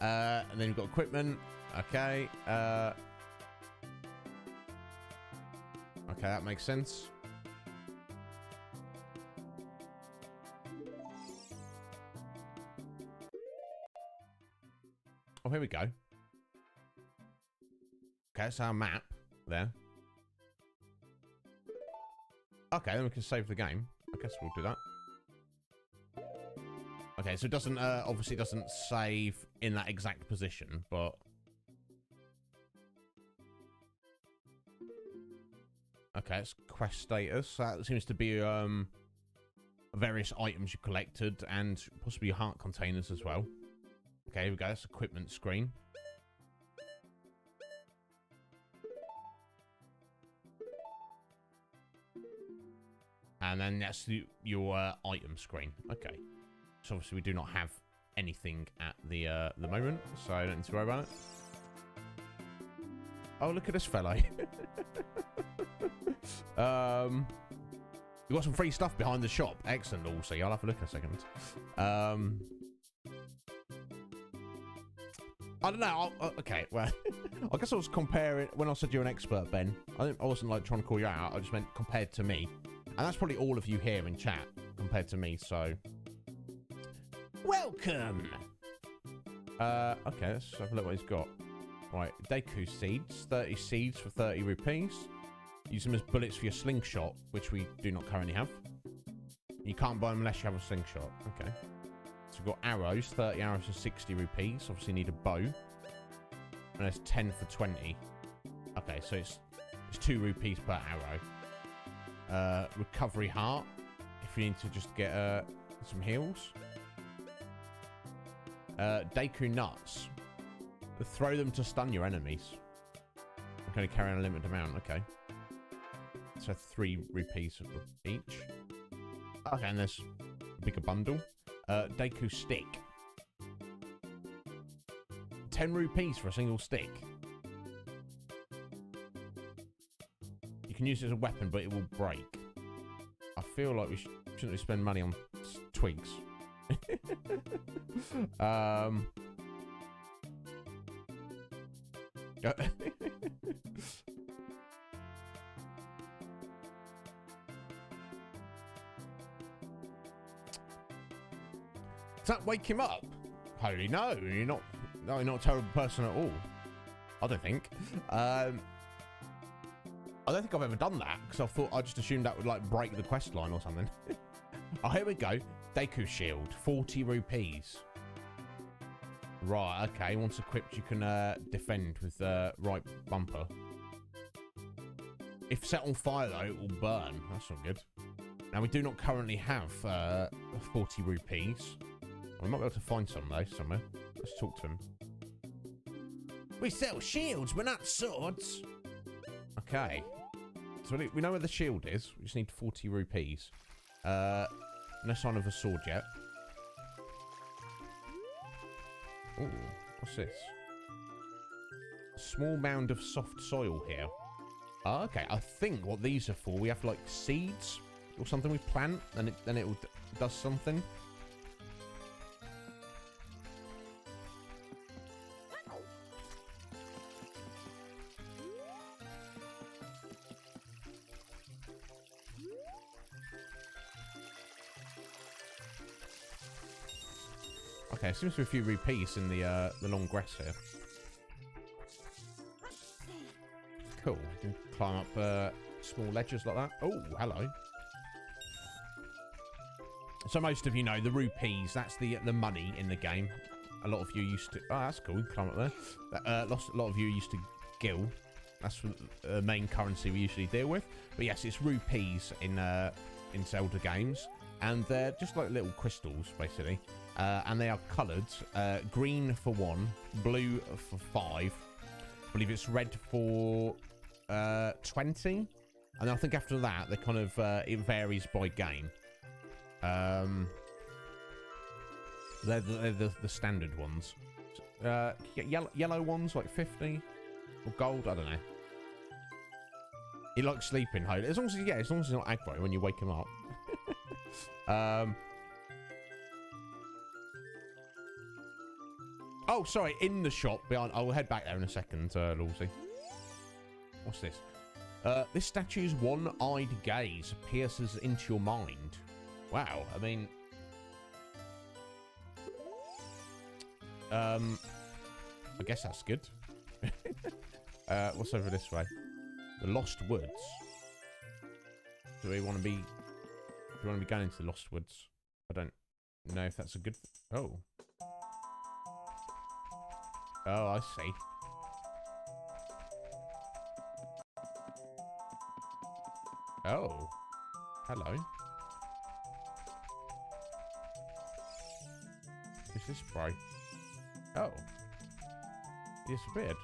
And then you've got equipment. Okay. Okay, that makes sense. here we go. Okay, that's our map there. Okay, then we can save the game. I guess we'll do that. Okay, so it doesn't, obviously doesn't save in that exact position, but... Okay, it's quest status. That seems to be, various items you collected and possibly heart containers as well. Okay, here we go. That's equipment screen. And then that's your item screen. Okay. So obviously we do not have anything at the moment, so I don't need to worry about it. Oh, look at this fellow. We've got some free stuff behind the shop. Excellent, also. I'll have a look in a second. I don't know. Okay, well, I guess I was comparing... When I said you're an expert, Ben, I wasn't like trying to call you out. I just meant compared to me. And that's probably all of you here in chat compared to me, so... Welcome! Okay, let's have a look what he's got. Right, Deku seeds. 30 seeds for 30 rupees. Use them as bullets for your slingshot, which we do not currently have. You can't buy them unless you have a slingshot. Okay. So we've got arrows. 30 arrows for 60 rupees. Obviously need a bow. And there's 10 for 20. Okay, so it's 2 rupees per arrow. Recovery heart. If you need to just get some heals. Deku nuts. Throw them to stun your enemies. I'm going to carry on a limited amount. Okay. So 3 rupees each. Okay, and there's a bigger bundle. Deku stick. 10 rupees for a single stick. You can use it as a weapon, but it will break. I feel like we shouldn't spend money on twigs. Does that wake him up? Holy no, you're not a terrible person at all. I don't think. I don't think I've ever done that, because I just assumed that would like break the quest line or something. Oh, here we go. Deku shield, 40 rupees. Right, okay. Once equipped, you can defend with the right bumper. If set on fire, though, it will burn. That's not good. Now, we do not currently have 40 rupees. We might be able to find some, though, somewhere. Let's talk to him. We sell shields, but not swords. Okay. So we know where the shield is. We just need 40 rupees. No sign of a sword yet. Ooh, what's this? A small mound of soft soil here. Oh, okay, I think what these are for, we have like seeds or something we plant, and then it does something. Okay, seems to be a few rupees in the long grass here. Cool. You can climb up small ledges like that. Oh, hello. So most of you know the rupees. That's the money in the game. A lot of you used to. Oh, that's cool. You can climb up there. A lot of you used to gil. That's the main currency we usually deal with. But yes, it's rupees in Zelda games, and they're just like little crystals, basically. And they are coloured. Green for 1, blue for 5. I believe it's red for 20. And then I think after that, they kind of it varies by game. They're the standard ones. Yellow ones like 50 or gold. I don't know. He likes sleeping, Holy. As long as he's not aggro when you wake him up. Oh, sorry, in the shop behind. I will head back there in a second, Lawsy. What's this? This statue's one-eyed gaze pierces into your mind. Wow, I mean... I guess that's good. What's over this way? The Lost Woods. Do we want to be going into the Lost Woods? I don't know if that's a good... Oh. Oh, I see. Oh. Hello. Who's this bro? Oh. He disappeared.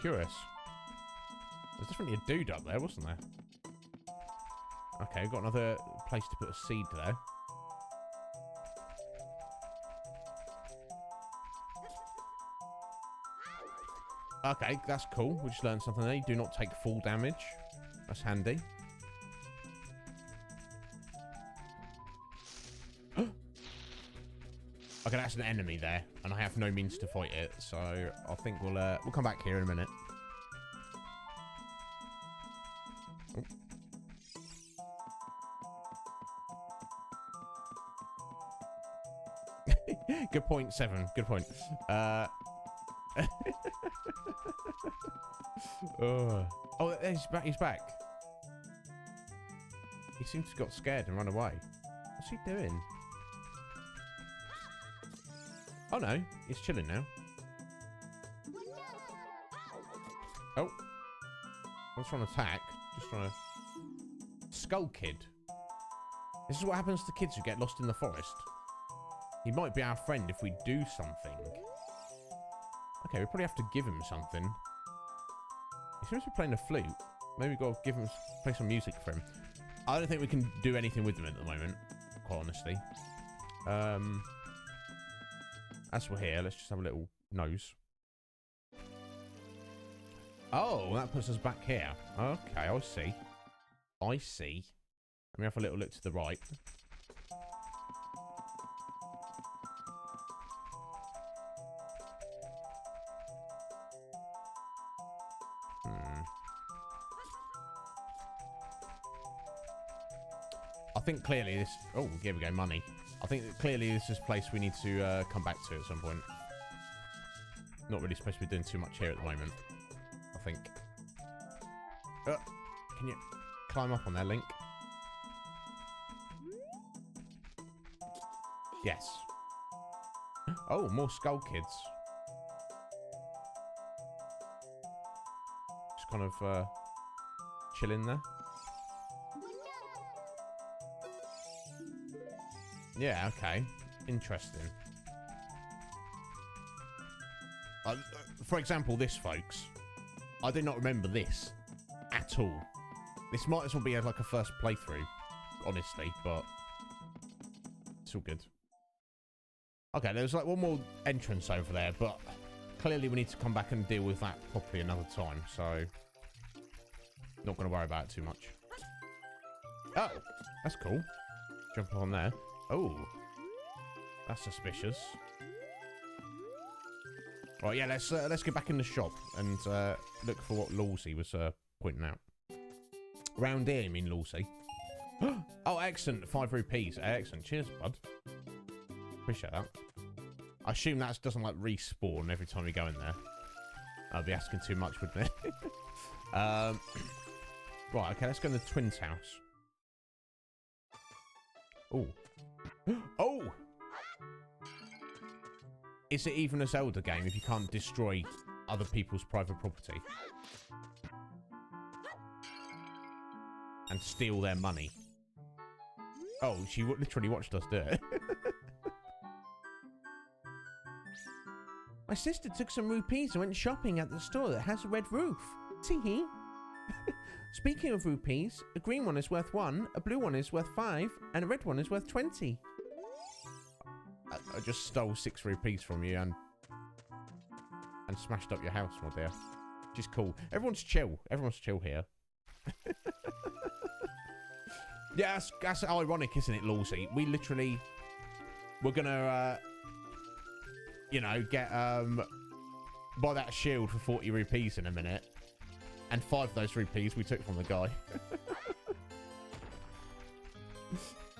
Curious. There's definitely a dude up there, wasn't there? Okay, we've got another place to put a seed there. Okay, that's cool. We just learned something there. You do not take full damage. That's handy. Okay, that's an enemy there, and I have no means to fight it, so I think we'll come back here in a minute. Oh. Good point, 7. Good point. Oh, he's back. He's back. He seems to have got scared and run away. What's he doing? Oh no, he's chilling now. Oh. I'm trying to attack. Just trying to... Skull Kid. This is what happens to kids who get lost in the forest. He might be our friend if we do something. Okay, we probably have to give him something. He seems to be playing a flute. Maybe we've got to give him, play some music for him. I don't think we can do anything with him at the moment, quite honestly. As we're here, let's just have a little nose. Oh, that puts us back here. Okay, I see. I see. Let me have a little look to the right. I think clearly this... Oh, here we go, money. I think that clearly this is a place we need to come back to at some point. Not really supposed to be doing too much here at the moment, I think. Can you climb up on there, Link? Yes. Oh, more Skull Kids. Just kind of chilling there. Yeah, okay. Interesting. For example, this, folks. I do not remember this at all. This might as well be like a first playthrough, honestly, but it's all good. Okay, there's like one more entrance over there, but clearly we need to come back and deal with that properly another time, so not going to worry about it too much. Oh, that's cool. Jump on there. Oh, that's suspicious. Right, yeah, let's get back in the shop and look for what Lawsy was pointing out. Round here, you mean, Lawsy? Oh, excellent. 5 rupees. Excellent. Cheers, bud. Appreciate that. I assume that doesn't like respawn every time we go in there. I'd be asking too much, wouldn't it? Right, okay, let's go to the twins' house. Oh. Oh! Is it even a Zelda game if you can't destroy other people's private property? And steal their money? Oh, she literally watched us do it. My sister took some rupees and went shopping at the store that has a red roof. Tee-hee. Speaking of rupees, a green one is worth 1, a blue one is worth 5, and a red one is worth 20. I just stole 6 rupees from you and smashed up your house, my dear. Which is cool. Everyone's chill. Everyone's chill here. Yeah, that's ironic, isn't it, Lawsy? We literally... We're gonna, you know, get, buy that shield for 40 rupees in a minute. And 5 of those rupees we took from the guy.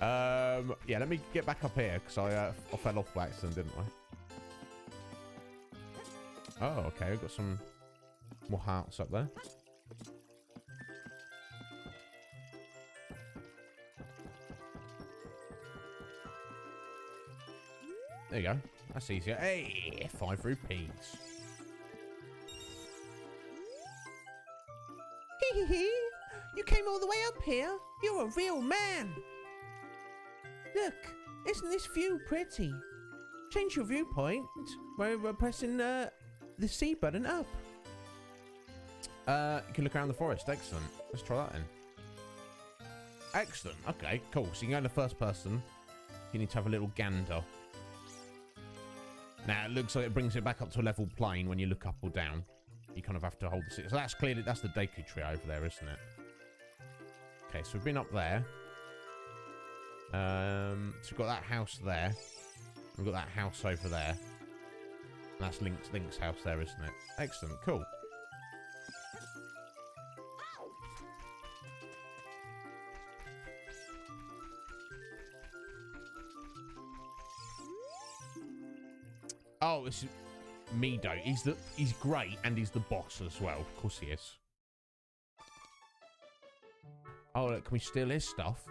Yeah, let me get back up here because I fell off by accident, didn't I? Oh, okay. We've got some more hearts up there. There you go. That's easier. Hey, 5 rupees. Hee hee hee! You came all the way up here. You're a real man. Look, isn't this view pretty? Change your viewpoint by pressing the C button up. You can look around the forest. Excellent. Let's try that in. Excellent. Okay, cool. So you can go in the first person. You need to have a little gander. Now, it looks like it brings it back up to a level plane when you look up or down. You kind of have to hold the stick. So that's clearly, that's the Deku tree over there, isn't it? Okay, so we've been up there. So we've got that house there. We've got that house over there. And that's Link's house there, isn't it? Excellent, cool. Oh, this is Mido. He's great and he's the boss as well. Of course he is. Oh, look, can we steal his stuff?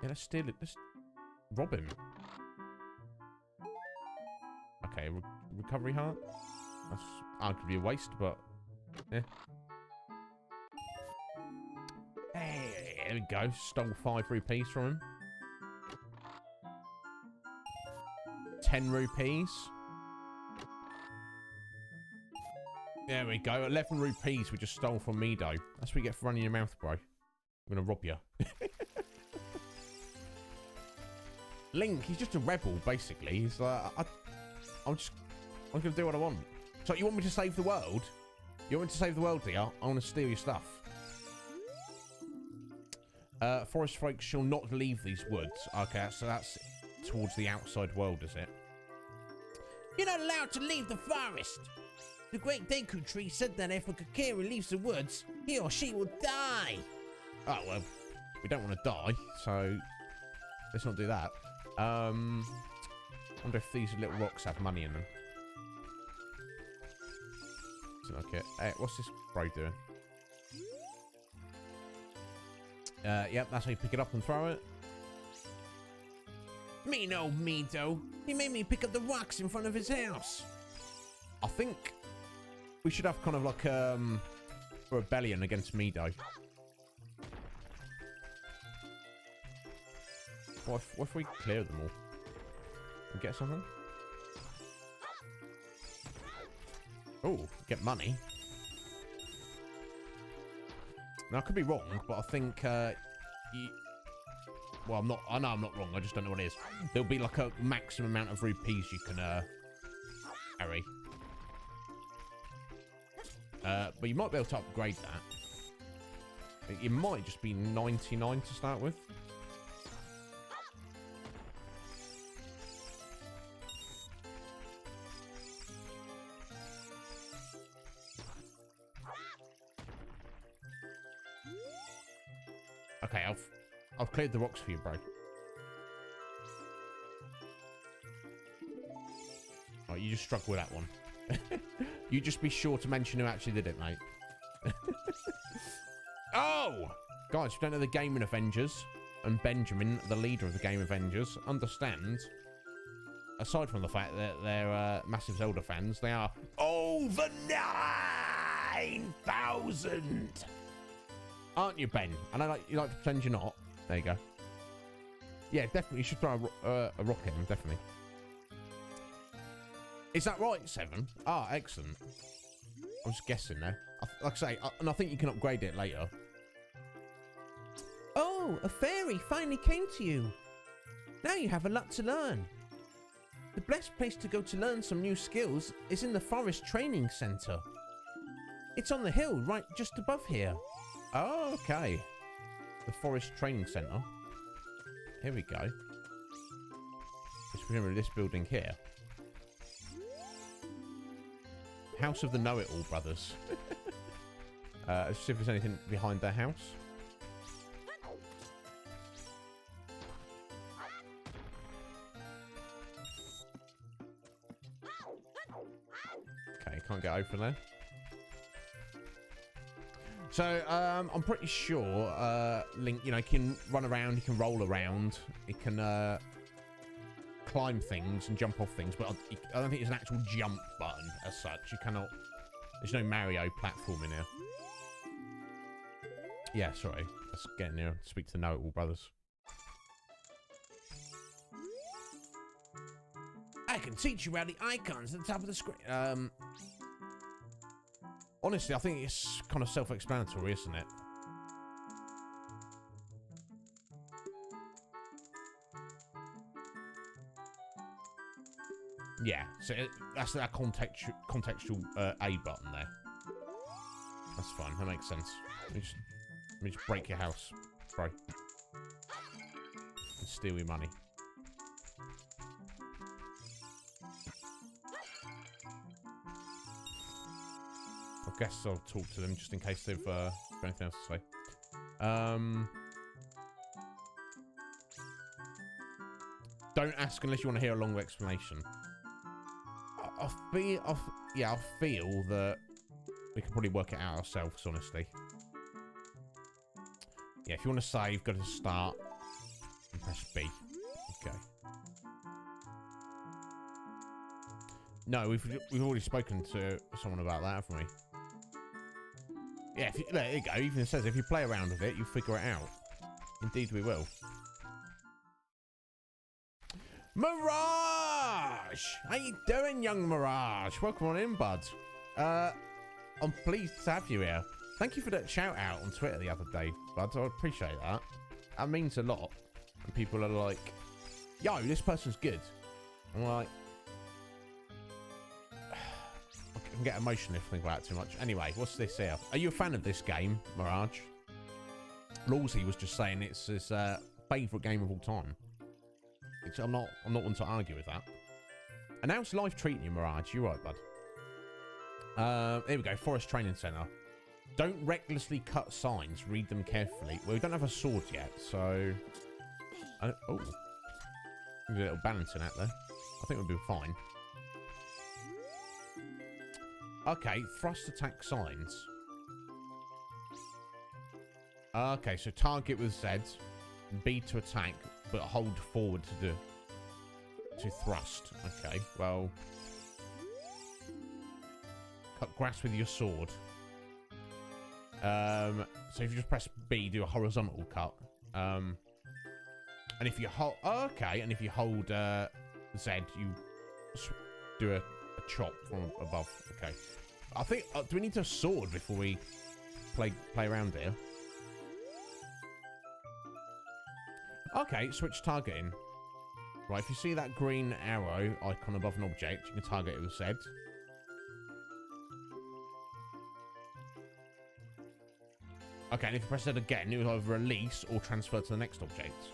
Yeah, let's steal it. Let's rob him. Okay, recovery heart. That's arguably a waste, but yeah. Hey, there we go. Stole 5 rupees from him. 10 rupees. There we go. 11 rupees we just stole from Mido. That's what you get for running your mouth, bro. I'm gonna rob you. Link, he's just a rebel, basically. He's like, I'm gonna do what I want. So you want me to save the world? You want me to save the world, do you? I want to steal your stuff. Forest folks shall not leave these woods. Okay, so that's towards the outside world, is it? You're not allowed to leave the forest. The great Deku tree said that if a Kakiri leaves the woods, he or she will die. Oh, well, we don't want to die, so let's not do that. Wonder if these little rocks have money in them. Okay. Hey, what's this bro doing? Yep, that's how you pick it up and throw it. Mean old Mido. He made me pick up the rocks in front of his house. I think we should have kind of like a rebellion against Mido. What if we clear them all? And get something? Oh, get money. Now I could be wrong, but I think well, I know I'm not wrong, I just don't know what it is. There'll be like a maximum amount of rupees you can carry. But you might be able to upgrade that. It might just be 99 to start with. Okay, I've cleared the rocks for you, bro. Oh, you just struggle with that one. You just be sure to mention who actually did it, mate. Oh! Guys, if you don't know the Gaming Avengers, and Benjamin, the leader of the Game Avengers, understand, aside from the fact that they're massive Zelda fans, they are over 9,000! Aren't you, Ben? And you like to pretend you're not. There you go. Yeah, definitely. You should throw a rock at him, definitely. Is that right, 7? Ah, excellent. I was guessing there. Like I say, and I think you can upgrade it later. Oh, a fairy finally came to you. Now you have a lot to learn. The best place to go to learn some new skills is in the Forest Training Center. It's on the hill right just above here. Oh, okay. The Forest Training Center. Here we go. It's presumably this building here. House of the Know-It-All Brothers. Let's see if there's anything behind their house. can't get open there. So, I'm pretty sure Link, you know, can run around, he can roll around, he can climb things and jump off things, but I don't think there's an actual jump button as such. You cannot... There's no Mario platform in here. Yeah, sorry. Let's get in here and speak to the Know-It-All brothers. I can teach you about the icons at the top of the screen. Honestly, I think it's kind of self-explanatory, isn't it? Yeah, so that's that contextual A button there. That's fine. That makes sense. Let me just break your house, bro, and steal your money. I guess I'll talk to them just in case they've got anything else to say. Don't ask unless you want to hear a long explanation. I feel that we can probably work it out ourselves, honestly. Yeah, if you want to save, go to start and press B. Okay. No, we've already spoken to someone about that, haven't we? Yeah, there you go. Even it says if you play around with it, you'll figure it out. Indeed, we will. Mirage! How you doing, young Mirage? Welcome on in, bud. I'm pleased to have you here. Thank you for that shout out on Twitter the other day, bud. I appreciate that. That means a lot. And people are like, yo, this person's good. I'm like, I can get emotional if I think about it too much. Anyway, what's this here? Are you a fan of this game, Mirage? Lawsy was just saying it's his favourite game of all time. I'm not one to argue with that. And how's life treating you, Mirage? You're right, bud. Here we go. Forest Training Centre. Don't recklessly cut signs. Read them carefully. Well, we don't have a sword yet, so... oh. A little balancing act there. I think we'll be fine. Okay, thrust attack signs. Okay, so target with Z. B to attack, but hold forward to thrust. Okay, well... Cut grass with your sword. So if you just press B, do a horizontal cut. And if you hold... okay, and if you hold Z, you do a chop from above. Okay. I think... do we need a sword before we play around here? Okay, switch targeting. Right, if you see that green arrow icon above an object, you can target it with Z. Okay, and if you press Z again, it will either release or transfer to the next object.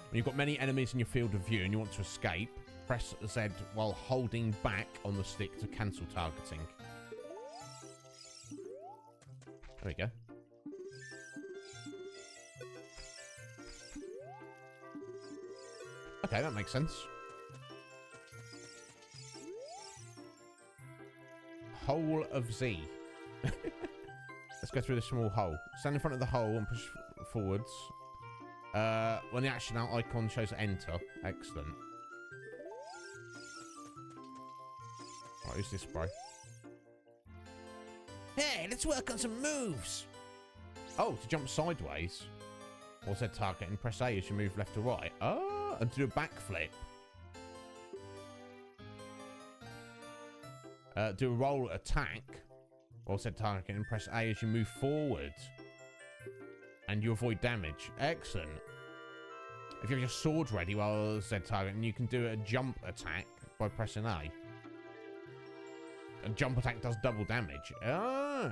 When you've got many enemies in your field of view and you want to escape, press Z while holding back on the stick to cancel targeting. There we go. Okay, that makes sense. Hole of Z. Let's go through the small hole. Stand in front of the hole and push forwards. When the action out icon shows enter. Excellent. Right, who's this, bro? Hey, let's work on some moves. Oh, to jump sideways. Or Z target and press A as you move left or right. Oh, and do a backflip. Do a roll attack. Or Z target and press A as you move forward. And you avoid damage. Excellent. If you have your sword ready while Z target, and you can do a jump attack by pressing A. A jump attack does double damage. Ah.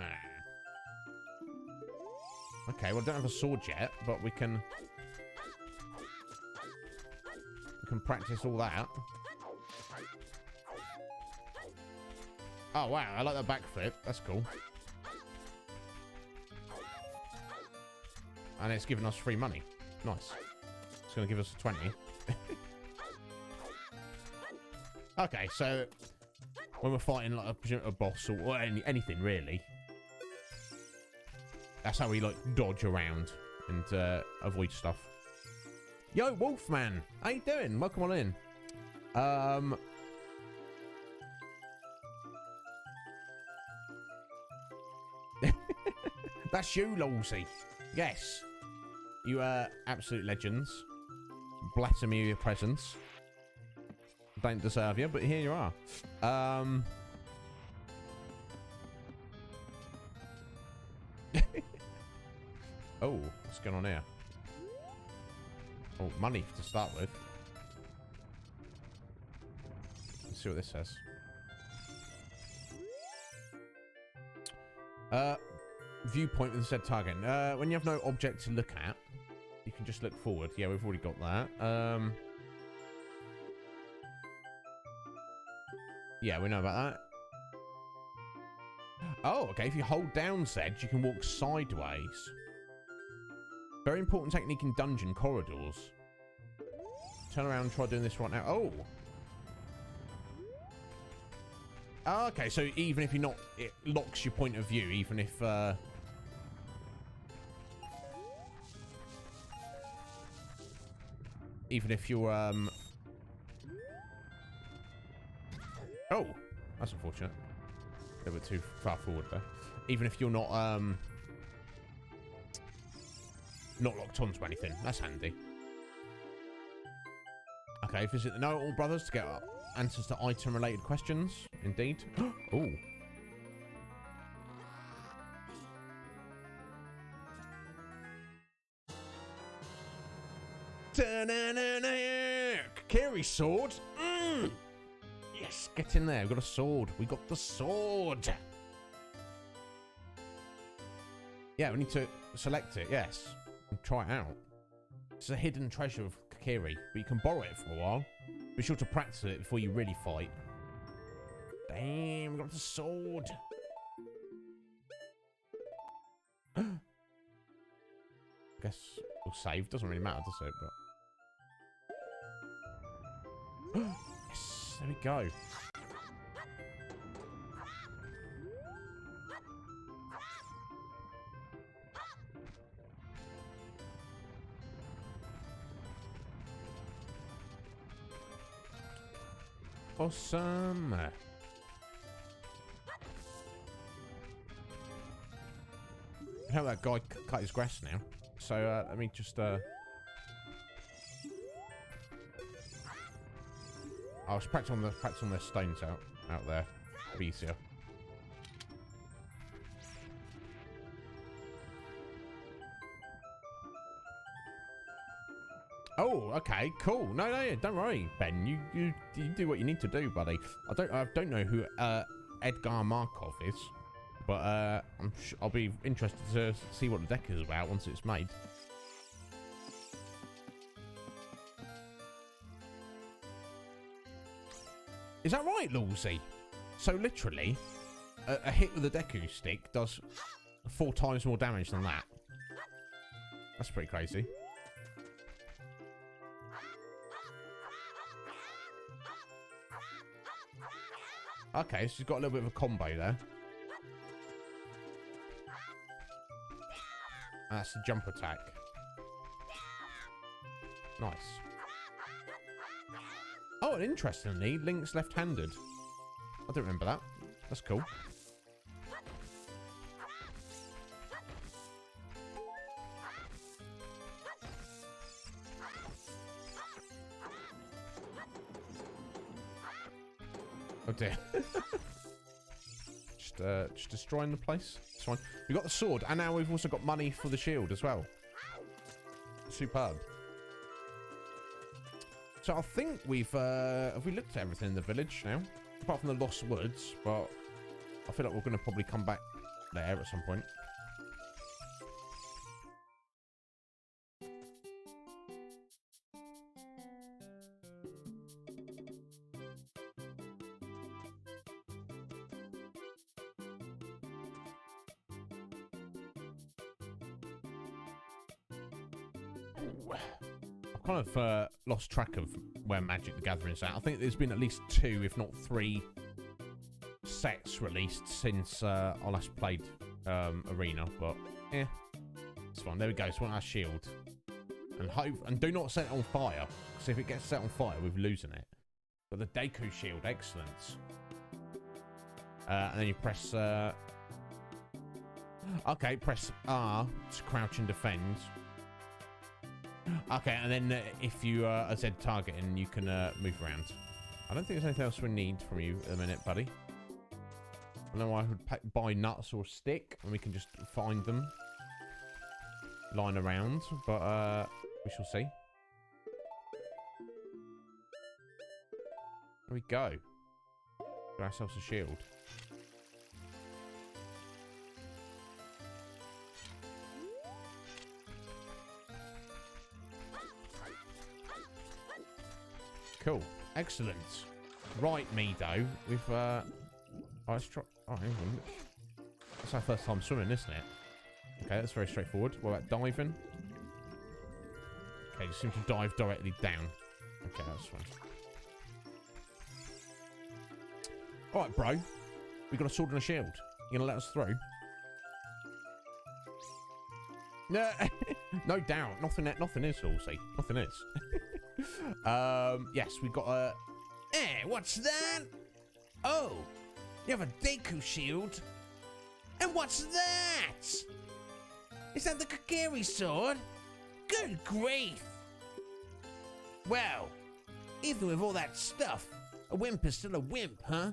Okay, well I don't have a sword yet, but we can practice all that. Oh wow, I like that backflip. That's cool. And it's giving us free money. Nice. It's going to give us a 20. Okay, so When we're fighting like a boss or anything really. That's how we like dodge around and avoid stuff. Yo, Wolfman, how you doing? Welcome on in. That's you, Lolsey. Yes. You absolute legends. Blatter me with your presence. Don't deserve you, but here you are. Oh, what's going on here? Oh, money to start with. Let's see what this says. Viewpoint with the said target. When you have no object to look at, you can just look forward. Yeah, we've already got that. Yeah, we know about that. Oh, okay. If you hold down Z, you can walk sideways. Very important technique in dungeon corridors. Turn around and try doing this right now. Oh. Oh, okay, so even if you're not, it locks your point of view, even if, you're, oh, that's unfortunate. A little bit too far forward there. Even if you're not locked onto anything. That's handy. Okay, visit the Know-It-All Brothers to get answers to item-related questions. Indeed. Oh. Carry sword. Yes, get in there. We've got a sword. We got the sword. Yeah, we need to select it. Yes. And try it out. It's a hidden treasure of Kakiri, but you can borrow it for a while. Be sure to practice it before you really fight. Damn, we got the sword. Guess we'll save. Doesn't really matter, does it? But yes, there we go. Awesome. How that guy cut his grass now. So let me just I was practicing the stones out there. It'll be easier. Oh, okay, cool. No, don't worry, Ben. You do what you need to do, buddy. I don't know who Edgar Markov is, but I'll be interested to see what the deck is about once it's made. Is that right, Lawsy? So literally, a hit with a Deku stick does 4 times more damage than that. That's pretty crazy. Okay, so she's got a little bit of a combo there. And that's the jump attack. Nice. Oh, and interestingly, Link's left-handed. I don't remember that. That's cool. Oh dear. Just destroying the place. It's fine. We got the sword, and now we've also got money for the shield as well. Superb. So I think we've have we looked at everything in the village now, apart from the Lost Woods. But I feel like we're going to probably come back there at some point. I've kind of lost track of where Magic the Gathering's at. I think there's been at least 2, if not 3, sets released since I last played Arena, but yeah, it's fine. There we go. So our shield, and do not set it on fire, because if it gets set on fire, we're losing it. But the Deku shield, excellent. And then you press. Okay, press R to crouch and defend. Okay, and then if you are Z targeting, you can move around. I don't think there's anything else we need from you at the minute, buddy. I don't know why I would buy nuts or a stick, and we can just find them lying around, but we shall see. There we go. Got ourselves a shield. Cool. Excellent. Right, Mido. We've, oh, let's try... Oh, hang on. That's our first time swimming, isn't it? Okay, that's very straightforward. What about diving? Okay, you seem to dive directly down. Okay, that's fine. Alright, bro. We got a sword and a shield. You gonna let us through? No, no doubt. Nothing is, Halsey. Nothing is. Yes, we got a... Eh, what's that? Oh, you have a Deku shield? And what's that? Is that the Kakiri sword? Good grief! Well, even with all that stuff, a wimp is still a wimp, huh?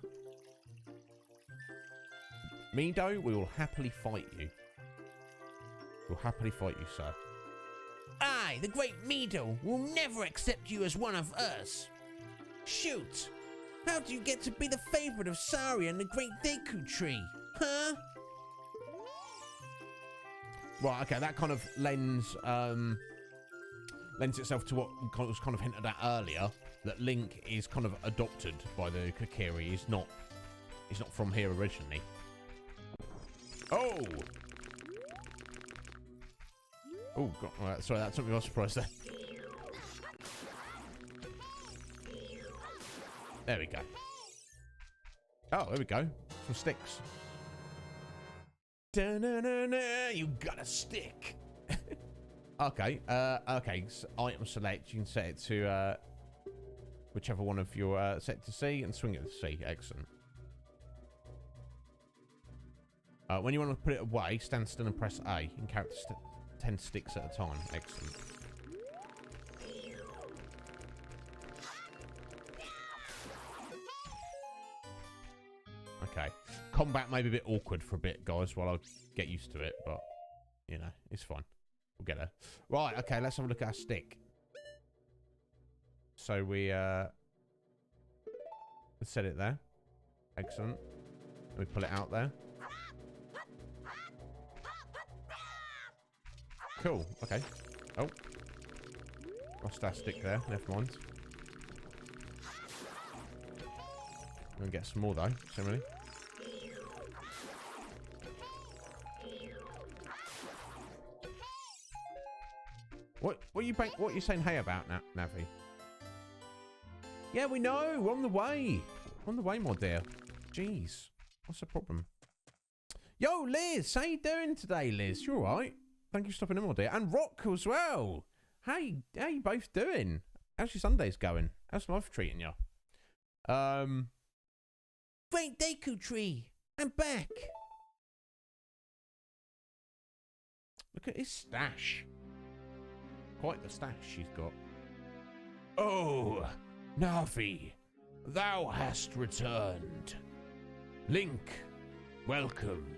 Mido, we will happily fight you. We'll happily fight you, sir. I, the great Mido, will never accept you as one of us. Shoot! How do you get to be the favorite of Saria and the great Deku tree? Huh? Right, okay, that kind of lends itself to what was kind of hinted at earlier, that Link is kind of adopted by the Kakiri. He's not from here originally. Oh! Oh, God. Right, sorry, that took me by surprise there. There we go. Oh, there we go. Some sticks. Da-na-na-na, you got a stick. Okay, okay. So item select, you can set it to whichever one of your set to C and swing it to C. Excellent. When you want to put it away, stand still and press A. You can carry 10 sticks at a time. Excellent. Okay. Combat may be a bit awkward for a bit, guys, while I get used to it, but, you know, it's fine. We'll get there. Right, okay, let's have a look at our stick. So we, let's set it there. Excellent. We pull it out there. Cool, okay. Oh. Lost our stick there, never mind. I'm gonna get some more though, similarly. What are you saying hey about, Navi? Yeah, we know. We're on the way. We're on the way, my dear. Jeez. What's the problem? Yo, Liz. How you doing today, Liz? You alright? Thank you for stopping in, my dear. And Rock as well. How you both doing? How's your Sundays going? How's life treating you? Great Deku tree. I'm back. Look at his stash. Quite the stash she's got. Oh, Navi, thou hast returned. Link, welcome.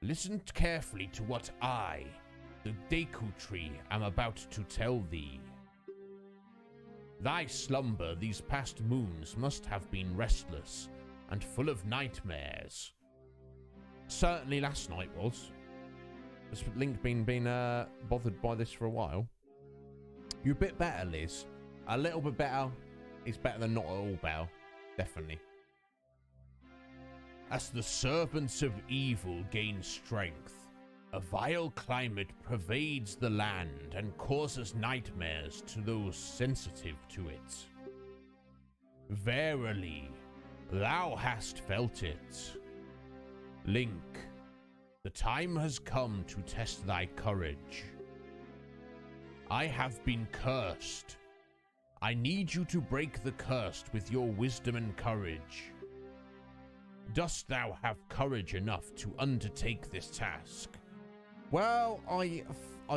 Listen carefully to what I, the Deku tree, am about to tell thee. Thy slumber these past moons must have been restless and full of nightmares. Certainly last night was. Has Link been bothered by this for a while? You're a bit better, Liz. A little bit better is better than not at all better. Definitely. As the serpents of evil gain strength, a vile climate pervades the land and causes nightmares to those sensitive to it. Verily, Thou hast felt it. Link, the time has come to test thy courage. I have been cursed. I need you to break the curse with your wisdom and courage. Dost thou have courage enough to undertake this task? Well, I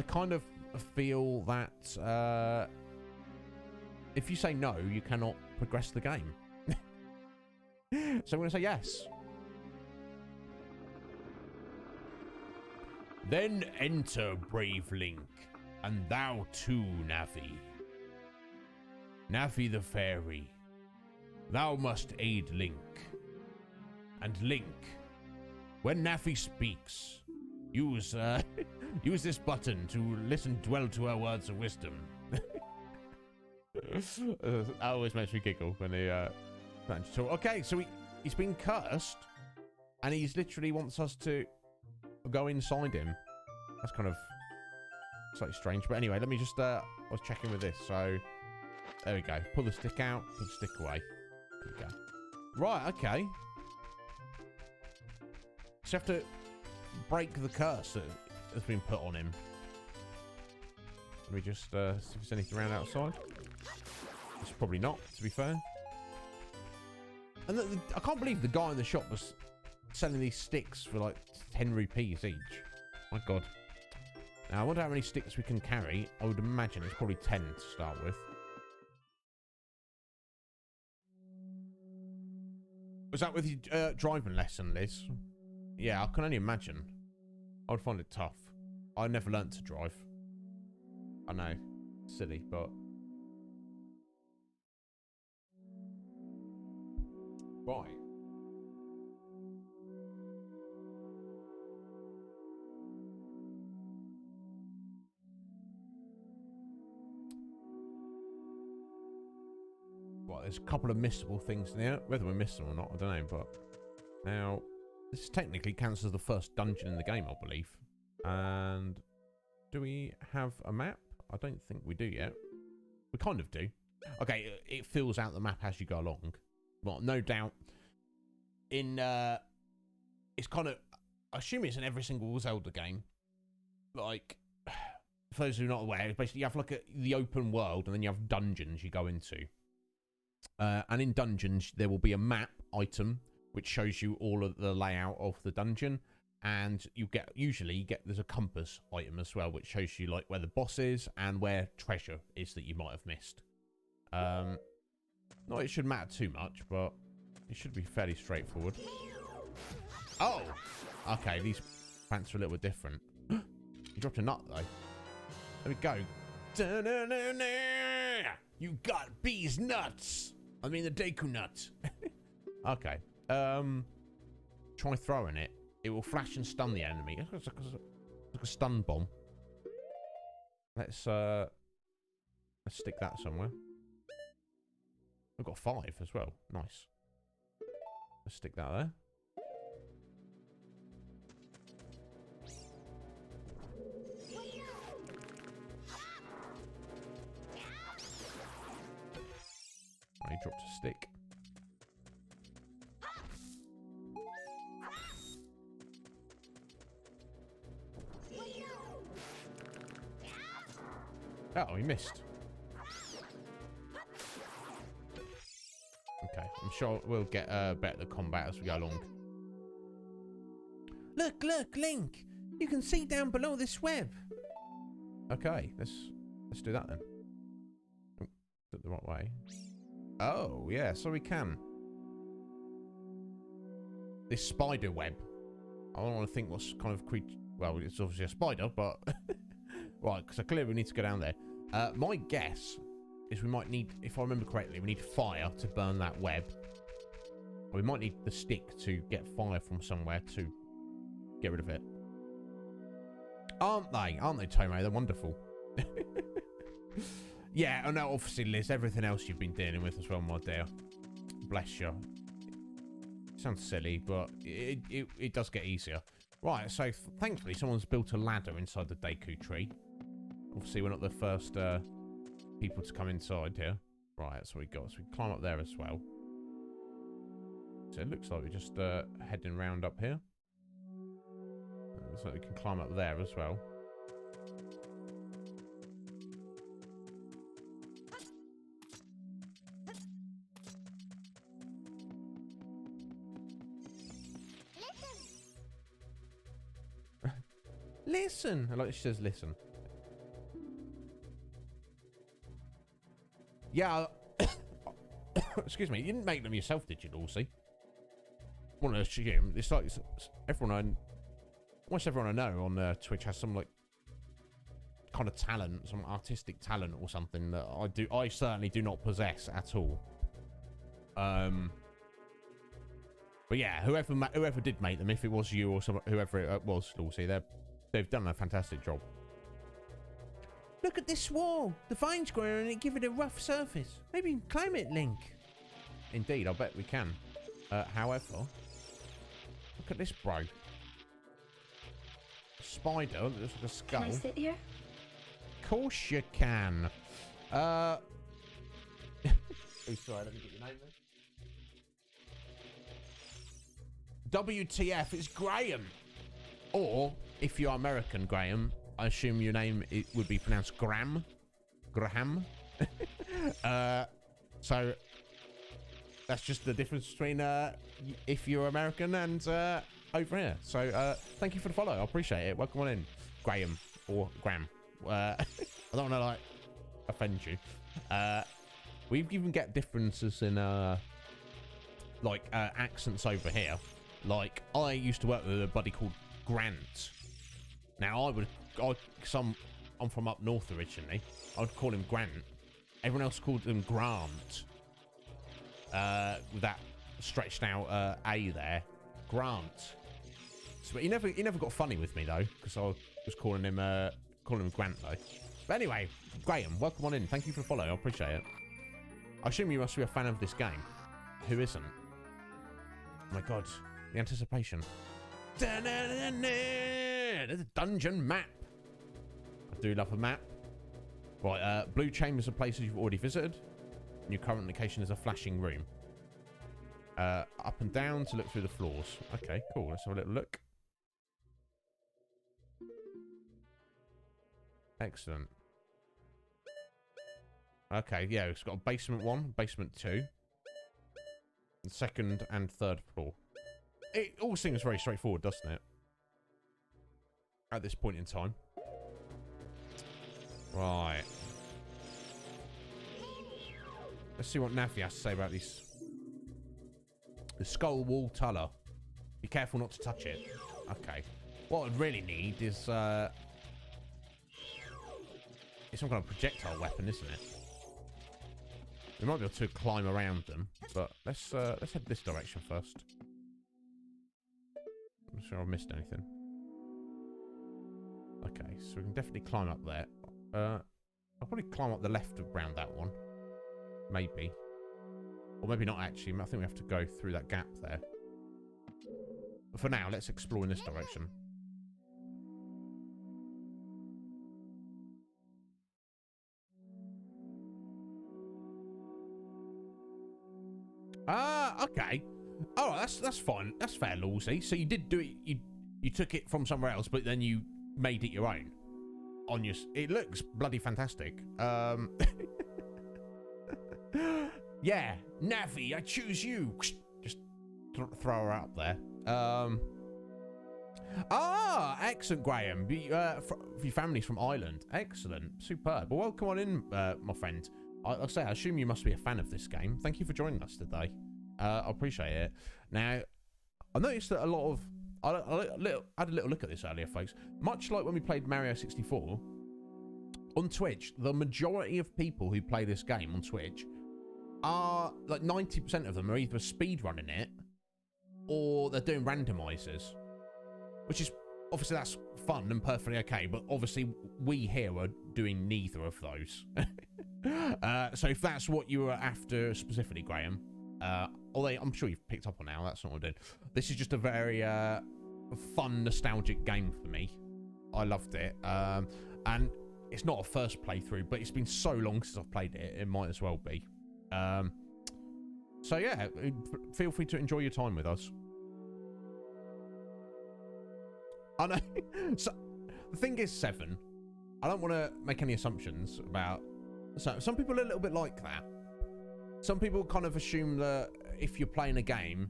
kind of feel that if you say no, you cannot progress the game. So I'm going to say yes. Then enter, brave Link, and thou too, Navi. Navi the fairy, thou must aid Link. And Link, when Navi speaks, use use this button to listen well to her words of wisdom. That always makes me giggle when they so okay, so he's been cursed, and he's literally wants us to go inside him. That's kind of slightly strange, but anyway, let me just I was checking with this. So there we go. Pull the stick out, put the stick away. There we go. Right, okay. So you have to break the curse that has been put on him. Let me just see if there's anything around outside. It's probably not, to be fair. And I can't believe the guy in the shop was selling these sticks for like 10 rupees each. My God. Now, I wonder how many sticks we can carry. I would imagine it's probably 10 to start with. Was that with your driving lesson, Liz? Yeah, I can only imagine. I would find it tough. I never learnt to drive. I know. Silly, but... Right. Well, there's a couple of missable things there. Whether we miss them or not, I don't know, but... Now, this technically counts as the first dungeon in the game, I believe. And... Do we have a map? I don't think we do yet. We kind of do. Okay, it fills out the map as you go along. Well, no doubt. In, it's kind of... I assume it's in every single Zelda game. Like, for those who are not aware, basically you have like the open world, and then you have dungeons you go into. And in dungeons, there will be a map item, which shows you all of the layout of the dungeon. And you usually get there's a compass item as well, which shows you like where the boss is and where treasure is that you might have missed. Not it should matter too much, but it should be fairly straightforward. Oh, okay. These pants are a little bit different. You dropped a nut though. There we go. Da-na-na-na! You got bees nuts. I mean the Deku nut. Okay. Try throwing it. It will flash and stun the enemy. It's like a stun bomb. Let's stick that somewhere. We've got 5 as well. Nice. Let's stick that there. Oh, he dropped a stick. Oh, he missed. Okay, I'm sure we'll get better at combat as we go along. Look, look, Link! You can see down below this web. Okay, let's do that then. Oh, is it the right way? Oh, yeah, so we can. This spider web. I don't want to think what's kind of creature. Well, it's obviously a spider, but right, because clearly we need to go down there. My guess is we might need, if I remember correctly, we need fire to burn that web. Or we might need the stick to get fire from somewhere to get rid of it. Aren't they? Aren't they, Tomo? They're wonderful. Yeah, I know, obviously, Liz, everything else you've been dealing with as well, my dear. Bless you. Sounds silly, but it does get easier. Right, so thankfully someone's built a ladder inside the Deku tree. Obviously, we're not the first people to come inside here. Right, that's what we got. So we climb up there as well. So it looks like we're just heading round up here. Looks like we can climb up there as well. Listen! I like she says listen. Yeah. Excuse me, you didn't make them yourself, did you, Lucy? One of those, it's like everyone almost everyone I know on Twitch has some like kind of talent, some artistic talent or something that I certainly do not possess at all. But yeah, whoever did make them, if it was you or whoever it was, Lucy, they've done a fantastic job. Look at this wall. The vines grow on it, give it a rough surface. Maybe you can climb it, Link. Indeed, I bet we can. However, look at this, bro. A spider that looks like a skull. Can I sit here? Of course you can. Oh, sorry, let me get your name then. WTF, it's Graham. Or, if you're American, Graham, I assume your name would be pronounced Graham. Graham. So, that's just the difference between if you're American and over here. So, thank you for the follow. I appreciate it. Welcome on in, Graham or Graham. I don't want to, like, offend you. We even get differences in, accents over here. Like, I used to work with a buddy called Grant. Now, I'm from up north originally. I would call him Grant. Everyone else called him Grant. With that stretched out A there. Grant. So, but he never got funny with me though, because I was calling him Grant though. But anyway, Graham, welcome on in. Thank you for the follow. I appreciate it. I assume you must be a fan of this game. Who isn't? Oh my god, the anticipation. There's a dungeon map. I do love a map. Right, blue chambers are places you've already visited. And your current location is a flashing room. Up and down to look through the floors. Okay, cool. Let's have a little look. Excellent. Okay, yeah, it's got a basement 1, basement 2. The second and third floor. It all seems very straightforward, doesn't it? At this point in time. Right. Let's see what Navi has to say about these. The skull wall tuller. Be careful not to touch it. Okay. What I'd really need is some kind of projectile weapon, isn't it? We might be able to climb around them, but let's head this direction first. I'm not sure I've missed anything. Okay, so we can definitely climb up there. I'll probably climb up the left around that one. Maybe. Or maybe not actually. I think we have to go through that gap there. But for now, let's explore in this direction. Okay. Oh, that's fine. That's fair, Lawsy. So you did do it. You took it from somewhere else, but then you made it your own. On your. It looks bloody fantastic. Yeah, Navi, I choose you. Just throw her up there. Excellent, Graham. Your family's from Ireland. Excellent, superb. Well, welcome on in, my friend. I assume you must be a fan of this game. Thank you for joining us today. I appreciate it. Now, I noticed that a lot of... I had a little look at this earlier, folks. Much like when we played Mario 64, on Twitch, the majority of people who play this game on Twitch are, like 90% of them are either speedrunning it or they're doing randomizers. Which is, obviously that's fun and perfectly okay, but obviously we here are doing neither of those. So if that's what you were after specifically, Graham, although I'm sure you've picked up on now, that's not what I did. This is just a very fun, nostalgic game for me. I loved it. And it's not a first playthrough, but it's been so long since I've played it, it might as well be. So yeah, feel free to enjoy your time with us. I know. So the thing is, 7. I don't want to make any assumptions about. So some people are a little bit like that. Some people kind of assume that if you're playing a game,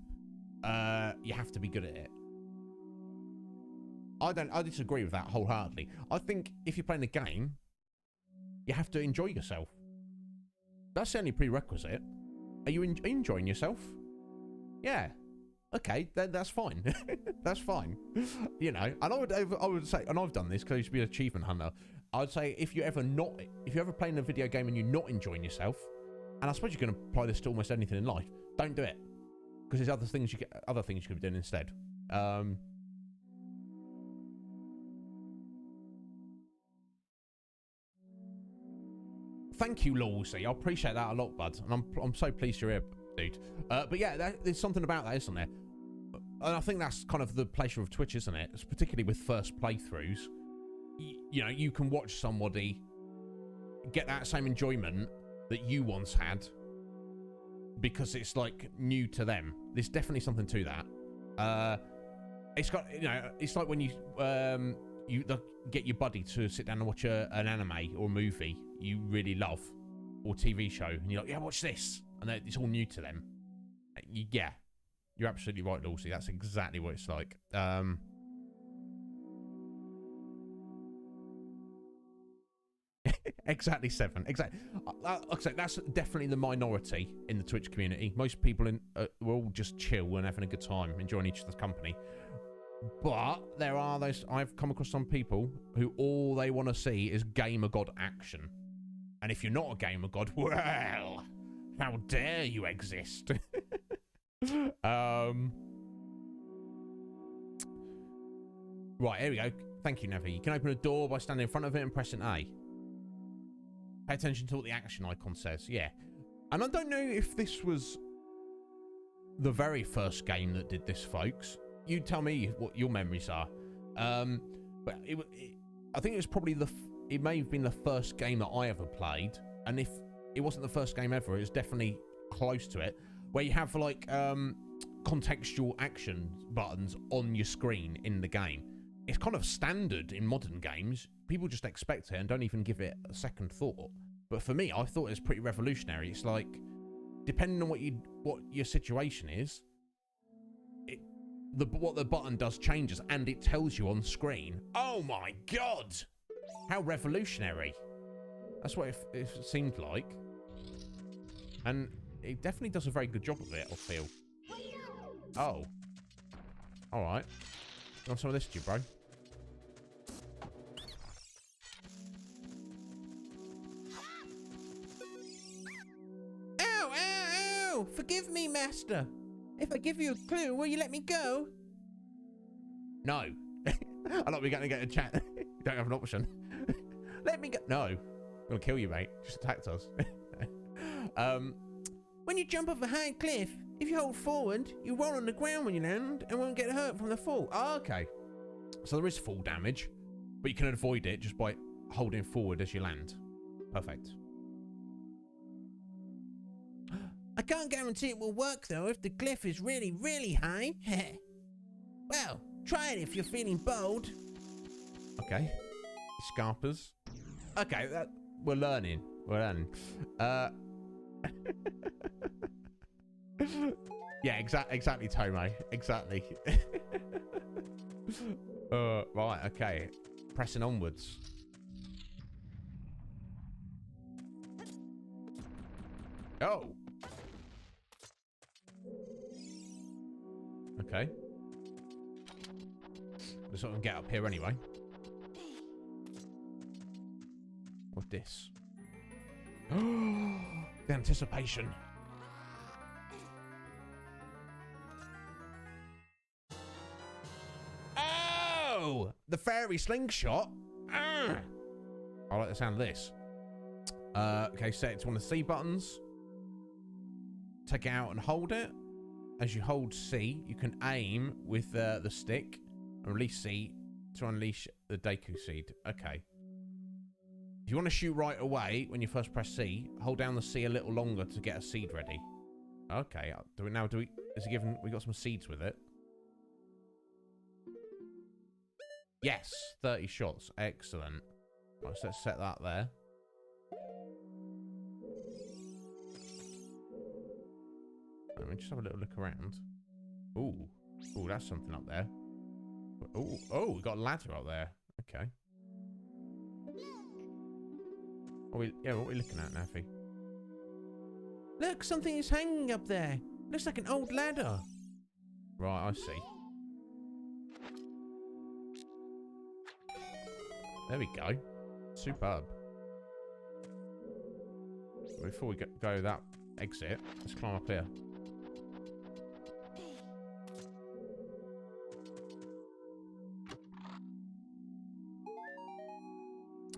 you have to be good at it. I disagree with that wholeheartedly. I think if you're playing a game, you have to enjoy yourself. That's the only prerequisite. Are you enjoying yourself? Yeah. Okay, then that's fine. That's fine. You know, and I would say, and I've done this because I used to be an achievement hunter. I'd say if you're ever playing a video game and you're not enjoying yourself, and I suppose you're going to apply this to almost anything in life, don't do it, because there's other things you could be doing instead. Thank you, Lawsy. I appreciate that a lot, bud, and I'm so pleased you're here, dude. But yeah, there's something about that, isn't there? And I think that's kind of the pleasure of Twitch, isn't it? It's particularly with first playthroughs. You know, you can watch somebody get that same enjoyment that you once had because it's like new to them. There's definitely something to that. It's got, you know, it's like when you get your buddy to sit down and watch an anime or a movie you really love or TV show, and you're like, yeah, watch this, and it's all new to them. Yeah, you're absolutely right, Lucy. That's exactly what it's like. Exactly, 7. Exactly. That's definitely the minority in the Twitch community. Most people we're all just chill and having a good time, enjoying each other's company. But there are those. I've come across some people who all they want to see is gamer god action. And if you're not a gamer god, well, how dare you exist? Right, here we go. Thank you, Nevi. You can open a door by standing in front of it and pressing A. Pay attention to what the action icon says. Yeah. And I don't know if this was the very first game that did this, folks. You tell me what your memories are. But I think it was probably it may have been the first game that I ever played. And if it wasn't the first game ever, it was definitely close to it. Where you have like contextual action buttons on your screen in the game. It's kind of standard in modern games. People just expect it and don't even give it a second thought. But for me, I thought it was pretty revolutionary. It's like, depending on what your situation is, what the button does changes, and it tells you on screen. Oh my god! How revolutionary. That's what it seemed like. And it definitely does a very good job of it, I feel. Oh. Alright. You want some of this, bro? Ow, ow, ow! Forgive me, master. If I give you a clue, will you let me go? No. I thought we were going to get a chat. You don't have an option. Let me go. No. I'm going to kill you, mate. Just attacked us. When you jump off a high cliff, if you hold forward, you roll on the ground when you land and won't get hurt from the fall. Oh, okay. So there is fall damage, but you can avoid it just by holding forward as you land. Perfect. I can't guarantee it will work, though, if the cliff is really, really high. Well, try it if you're feeling bold. Okay. Scarpers. Okay, we're learning. We're learning. Yeah, exactly, Tomo. Exactly. Right, okay. Pressing onwards. Oh. Okay. Let's sort of get up here anyway. What's this? The anticipation. Oh! The fairy slingshot. I like the sound of this. Okay, set it to one of the C buttons. Take it out and hold it. As you hold C, you can aim with the stick and release C to unleash the Deku Seed. Okay. If you want to shoot right away when you first press C, hold down the C a little longer to get a seed ready. Okay, is it given, we got some seeds with it? Yes, 30 shots, excellent. Right, so let's set that there. Let me just have a little look around. Ooh, that's something up there. Oh, we got a ladder up there. Okay. What are we looking at, Naffy? Look, something is hanging up there. Looks like an old ladder. Right, I see. There we go. Superb. Before we go that exit, let's climb up here.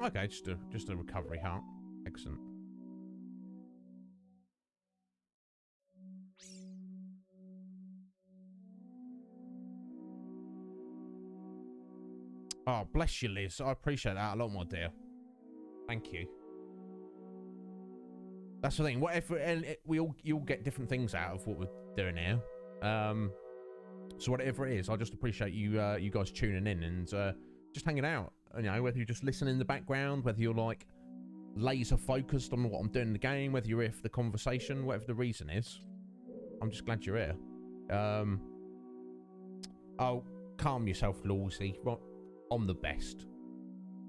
Okay, just a recovery heart. Excellent. Oh, bless you, Liz. I appreciate that a lot, my dear. Thank you. That's the thing. Whatever, and you'll get different things out of what we're doing here. So whatever it is, I just appreciate you guys tuning in and just hanging out. You know, whether you just listen in the background, whether you're like laser focused on what I'm doing in the game, whether you're here for the conversation, whatever the reason is, I'm just glad you're here. Oh, calm yourself, Lawsy. I'm the best.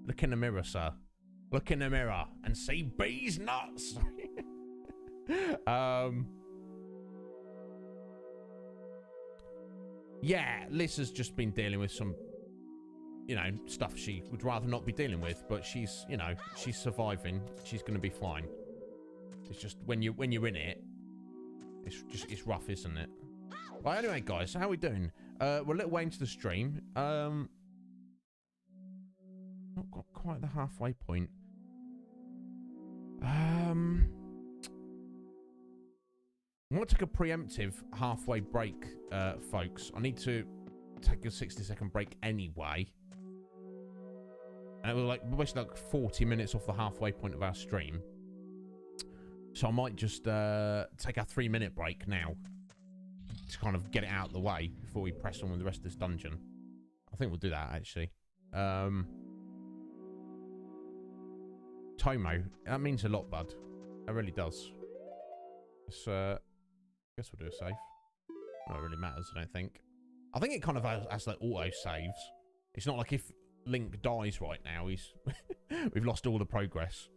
Look in the mirror, sir. Look in the mirror and see bees nuts. Yeah, Liz has just been dealing with some, you know, stuff she would rather not be dealing with, but she's, you know, she's surviving. She's going to be fine. It's just when you're in it, it's rough, isn't it? Well, anyway, guys, how are we doing? We're a little way into the stream. Not got quite the halfway point. I want to take a preemptive halfway break, folks. I need to take a 60-second break anyway. And we're basically like 40 minutes off the halfway point of our stream. So I might just take a 3-minute break now to kind of get it out of the way before we press on with the rest of this dungeon. I think we'll do that, actually. Tomo, that means a lot, bud. It really does. It's, guess we'll do a save. Not really matters, I don't think. I think it kind of has like auto saves. It's not like if Link dies right now, we've lost all the progress.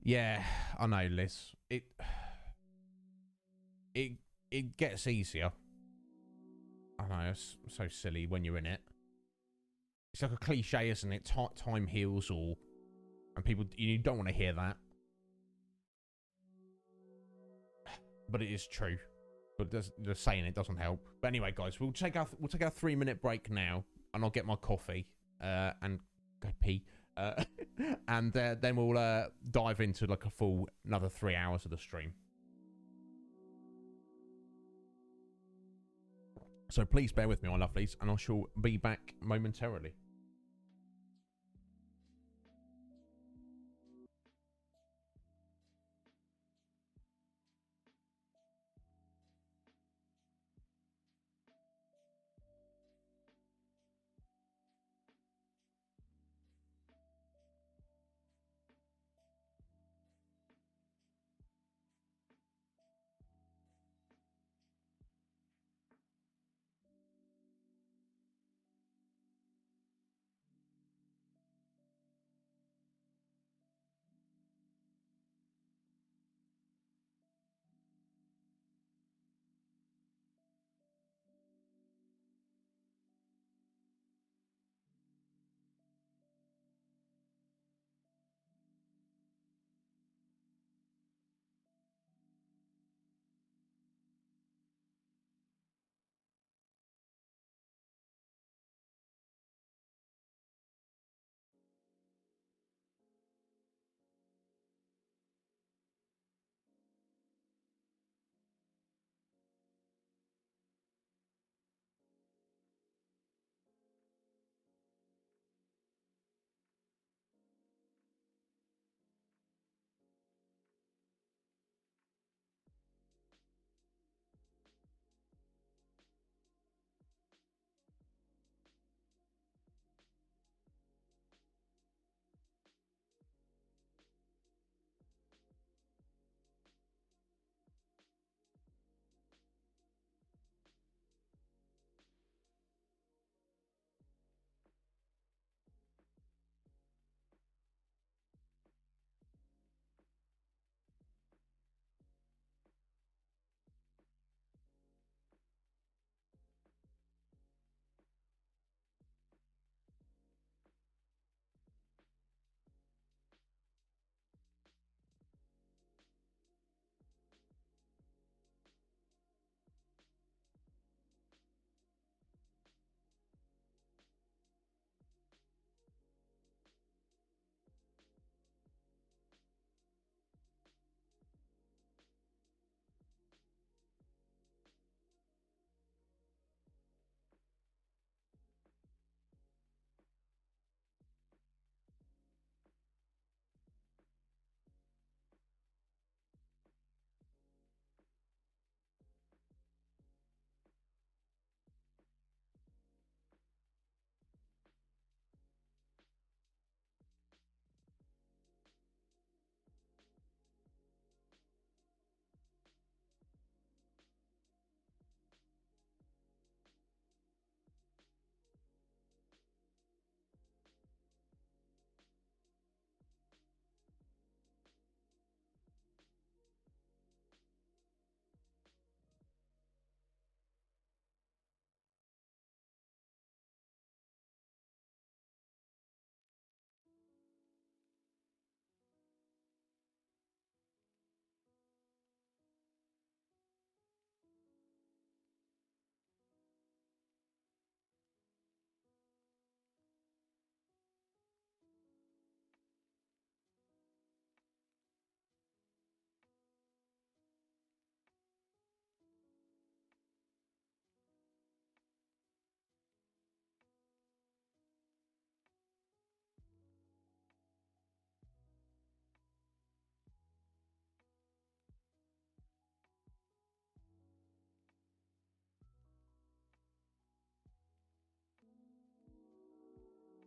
Yeah, I know, Liz. It gets easier. I know, it's so silly when you're in it. It's like a cliche, isn't it? Time heals all. And people, you don't want to hear that. But it is true. But just saying it doesn't help. But anyway, guys, we'll take our 3-minute break now. And I'll get my coffee. And go pee. And then we'll dive into like a full another 3 hours of the stream. So please bear with me, my lovelies, and I shall be back momentarily.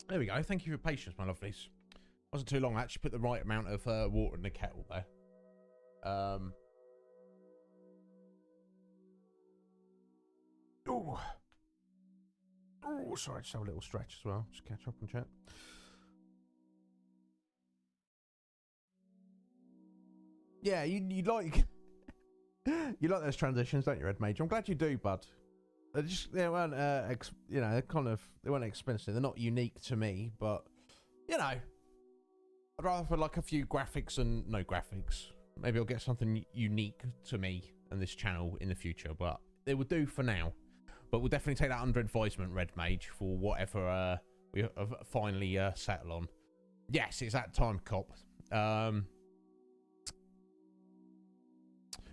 There we go. Thank you for your patience, my lovelies. Wasn't too long. I actually put the right amount of water in the kettle there. Oh, sorry. Just have a little stretch as well. Just catch up and chat. Yeah, you like you like those transitions, don't you, Red Mage? I'm glad you do, bud. They weren't they weren't expensive. They're not unique to me, but you know, I'd rather for like a few graphics and no graphics. Maybe I'll get something unique to me and this channel in the future, but they will do for now. But we'll definitely take that under advisement, Red Mage, for whatever we have finally settle on. Yes, it's that time, cop.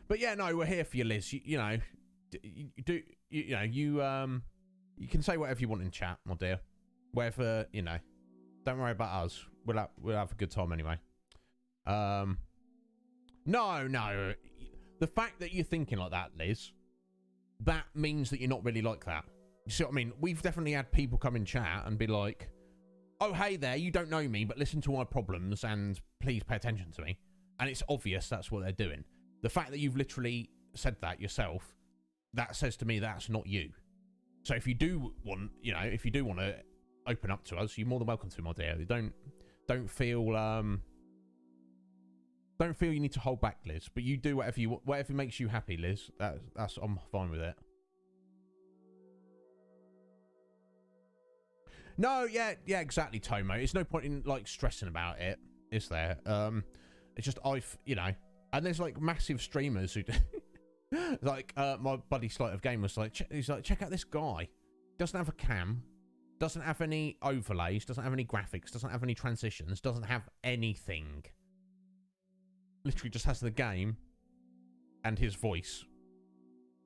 But yeah, no, we're here for you, Liz. You can say whatever you want in chat, my dear. Whatever, you know. Don't worry about us. We'll have a good time anyway. No. The fact that you're thinking like that, Liz, that means that you're not really like that. You see what I mean? We've definitely had people come in chat and be like, oh, hey there, you don't know me, but listen to my problems and please pay attention to me. And it's obvious that's what they're doing. The fact that you've literally said that yourself, that says to me that's not you. So if you do want, if you do want to open up to us, you're more than welcome to, my dear. Don't feel you need to hold back, Liz. But you do whatever makes you happy, Liz. That's I'm fine with it. No, yeah, exactly, Tomo. It's no point in like stressing about it, is there? It's just and there's like massive streamers who do like my buddy Sleight of Game was like, he's like, check out this guy. Doesn't have a cam, doesn't have any overlays, doesn't have any graphics, doesn't have any transitions, doesn't have anything. Literally just has the game and his voice,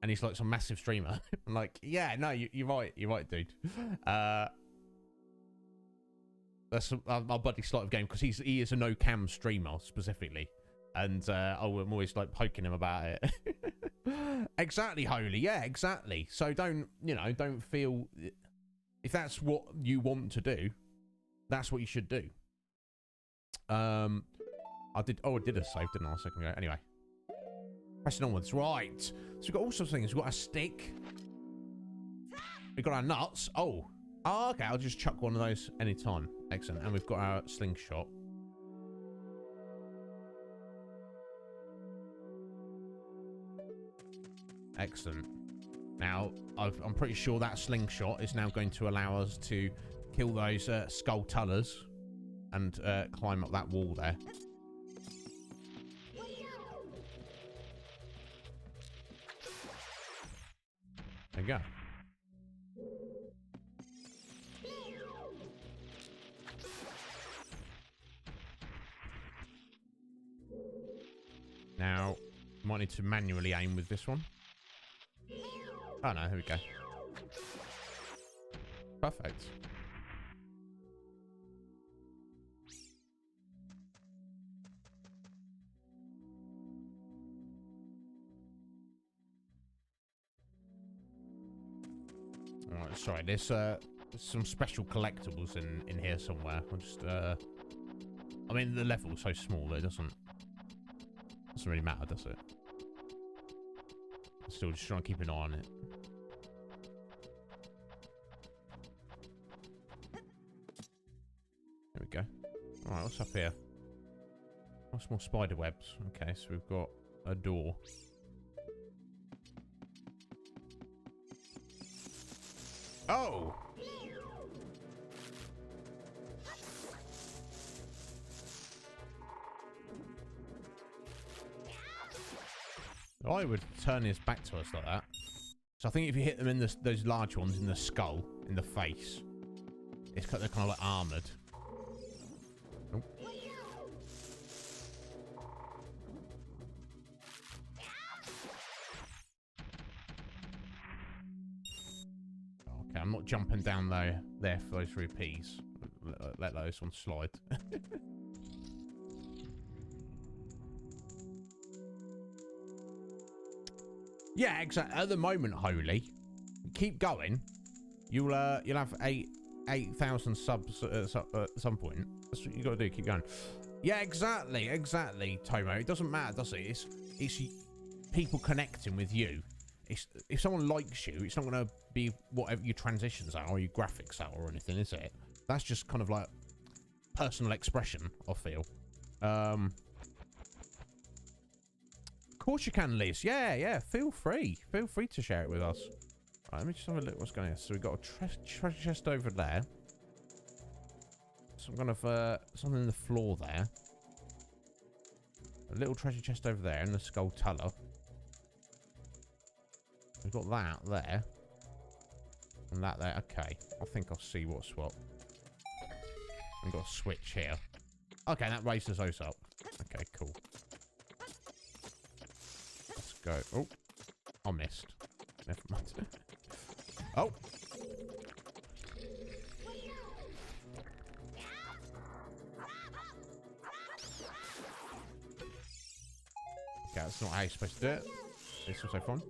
and he's like some massive streamer. I'm like, yeah, no, you're right, dude. That's my buddy Sleight of Game, because he is a no cam streamer specifically. And I'm always like poking him about it. Exactly, Holy. Yeah, exactly. So don't feel, if that's what you want to do, that's what you should do. I did a save, didn't I, a second ago? Anyway, pressing onwards. Right. So we've got all sorts of things. We've got a stick. We've got our nuts. Oh, okay. I'll just chuck one of those anytime. Excellent. And we've got our slingshot. Excellent. Now, I'm pretty sure that slingshot is now going to allow us to kill those skull tullers and climb up that wall there. There you go. Now, might need to manually aim with this one. Oh no, here we go. Perfect. Alright, sorry, there's some special collectibles in here somewhere. I'll just I mean, the level's so small that it doesn't really matter, does it? Still just trying to keep an eye on it. There we go. Alright, what's up here? What's more spider webs? Okay, so we've got a door. Oh! I would turn his back to us like that. So I think if you hit them in those large ones in the skull, in the face, they're kind of like armored. Oh. Okay, I'm not jumping down there for those rupees. Let those ones slide. Yeah, exactly. At the moment, Holy, keep going. You'll have a 8,000 subs at some point. That's what you got to do. Keep going. Yeah, exactly, Tomo. It doesn't matter, does it? It's people connecting with you. If someone likes you, it's not going to be whatever your transitions are or your graphics are or anything, is it? That's just kind of like personal expression, I feel. Of course you can, Liz. Yeah. Feel free to share it with us. Right, let me just have a look what's going on. So we've got a treasure chest over there. Some kind of something in the floor there. A little treasure chest over there in the skull tuller. We've got that there. And that there. Okay. I think I'll see what's what. We've got a switch here. Okay, that raises those up. Okay, cool. Let's go. Oh. I missed. Never mind. Oh. Okay, that's not how you're supposed to do it. This was so fun.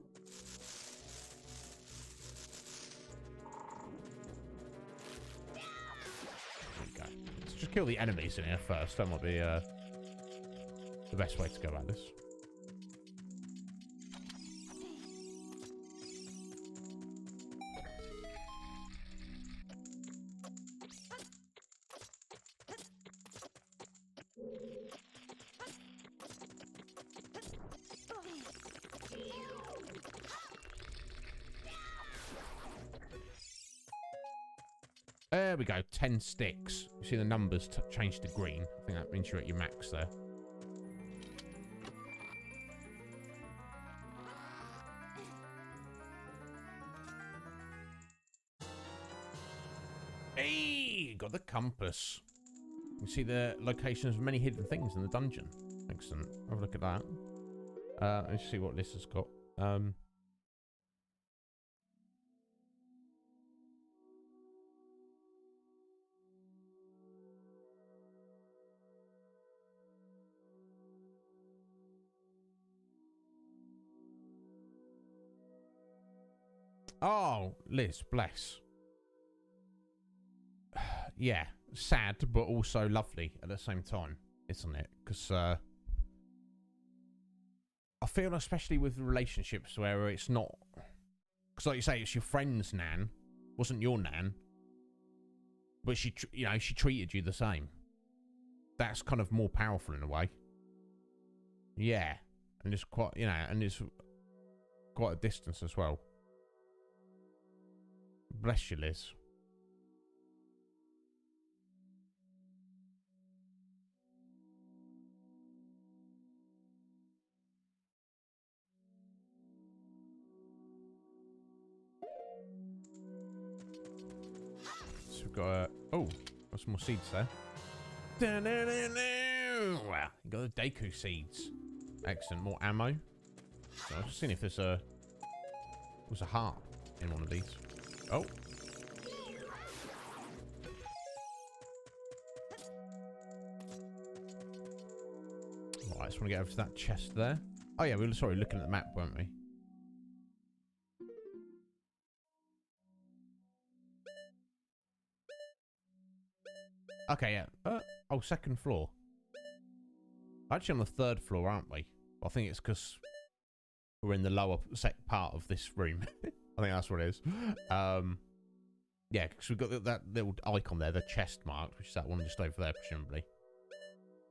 There we go. Let's just kill the enemies in here first. That might be the best way to go about this. There we go, 10 sticks. You see the numbers change to green. I think that means you're at your max there. Hey, got the compass. You can see the locations of many hidden things in the dungeon. Excellent. Have a look at that. Let's see what this has got. Oh, Liz, bless. Yeah, sad, but also lovely at the same time, isn't it? Because I feel, especially with relationships where it's not... Because like you say, it's your friend's nan. Wasn't your nan. But she, you know, she treated you the same. That's kind of more powerful in a way. Yeah. And it's quite, you know, and it's quite a distance as well. Bless you, Liz. So we've got oh, got some more seeds there. Wow, you got the Deku seeds. Excellent, more ammo. So I was just seeing if there's a heart in one of these. Oh. Right, I just want to get over to that chest there. Oh yeah, we were sorry looking at the map, weren't we? Okay, yeah. Oh, second floor. Actually on the third floor, aren't we? I think it's because we're in the lower part of this room. I think that's what it is. Yeah, because we've got that little icon there, the chest marked, which is that one just over there, presumably.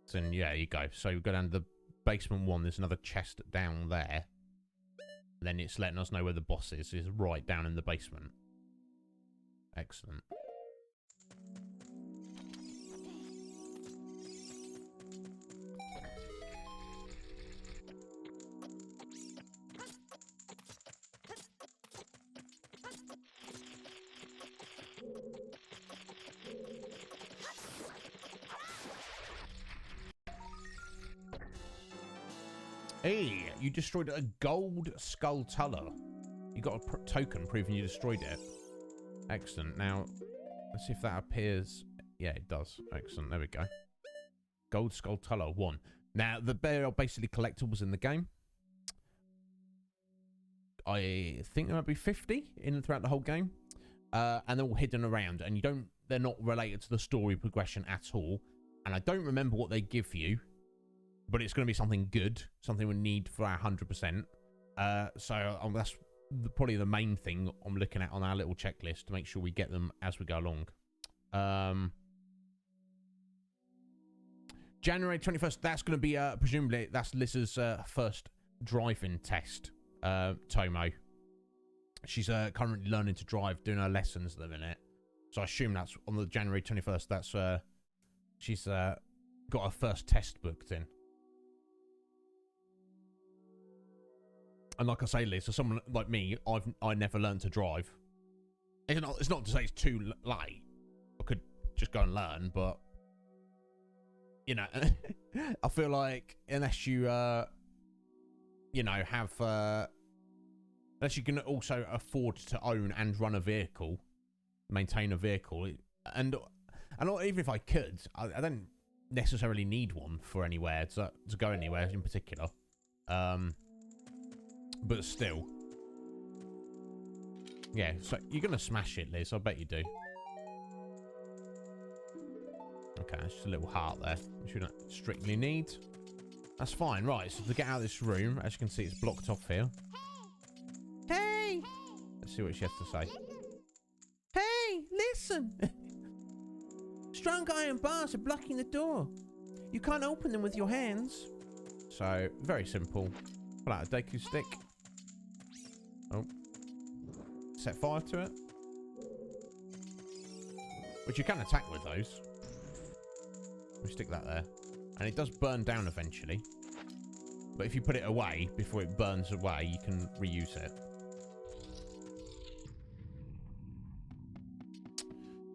So, yeah, you go. So we go down to the basement one. There's another chest down there. Then it's letting us know where the boss is right down in the basement. Excellent. Hey, you destroyed a gold skull tuller. You got a token proving you destroyed it. Excellent. Now, let's see if that appears. Yeah, it does. Excellent. There we go. Gold skull tuller 1. Now, there are basically collectibles in the game. I think there might be 50 throughout the whole game. and they're all hidden around, and they're not related to the story progression at all. And I don't remember what they give you, but it's going to be something good, something we need for our 100%. So that's probably the main thing I'm looking at on our little checklist to make sure we get them as we go along. January 21st, that's going to be, presumably, that's Liz's first driving test, Tomo. She's currently learning to drive, doing her lessons at the minute. So I assume that's on the January 21st, that's she's got her first test booked in. And like I say, Liz, for someone like me, I never learned to drive. It's not to say it's too late. I could just go and learn, but you know, I feel like unless you, you know, have, unless you can also afford to own and run a vehicle, maintain a vehicle, and even if I could, I don't necessarily need one for anywhere to go anywhere in particular. But still, yeah. So you're gonna smash it, Liz. I bet you do. Okay, that's just a little heart there, which we don't strictly need. That's fine, right, so to get out of this room, as you can see, it's blocked off here. Hey! Let's see what she has to say. Hey, listen! Strong iron bars are blocking the door. You can't open them with your hands. So, very simple. Pull out a Deku stick. Oh. Set fire to it. Which you can attack with those. We stick that there. And it does burn down eventually. But if you put it away before it burns away, you can reuse it.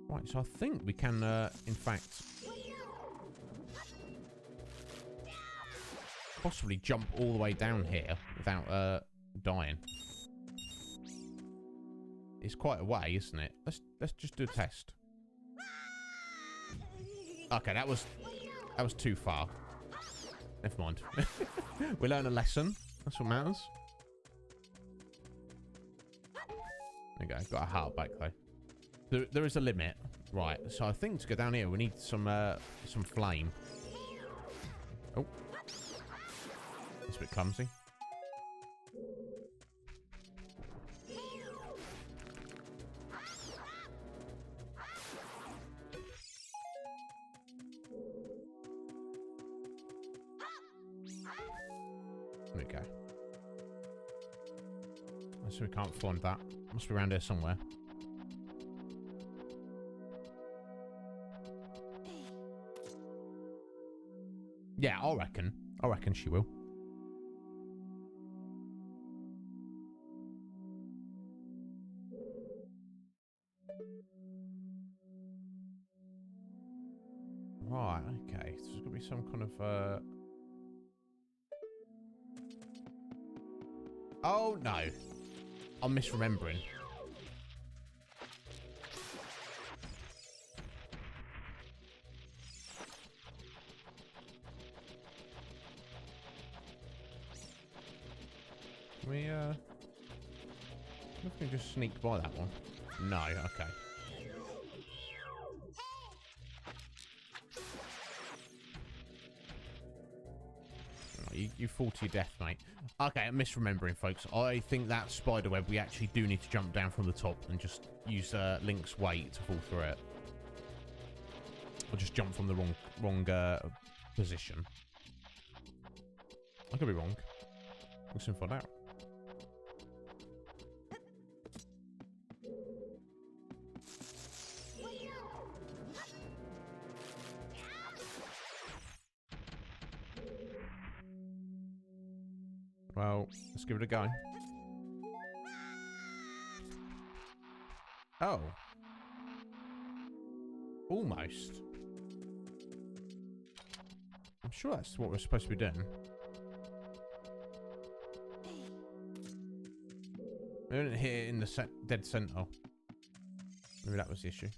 Right, so I think we can, in fact, possibly jump all the way down here without dying. It's quite a way, isn't it? Let's just do a test. Okay, that was too far. Never mind. We learned a lesson. That's what matters. There we go. Got a heart back though. There is a limit, right? So I think to go down here, we need some flame. Oh, it's a bit clumsy. There we go. So we can't find that. Must be around here somewhere. Yeah, I reckon. I reckon she will. Right, okay. So there's gonna be some kind of Oh no. I'm misremembering. We can just sneak by that one. No, okay. You fall to your death, mate. Okay, I'm misremembering, folks. I think that spider web, we actually do need to jump down from the top and just use Link's weight to fall through it. Or just jump from the wrong position. I could be wrong. We'll soon find out. Well, let's give it a go. Oh. Almost. I'm sure that's what we're supposed to be doing. We didn't hit it in the dead center. Maybe that was the issue.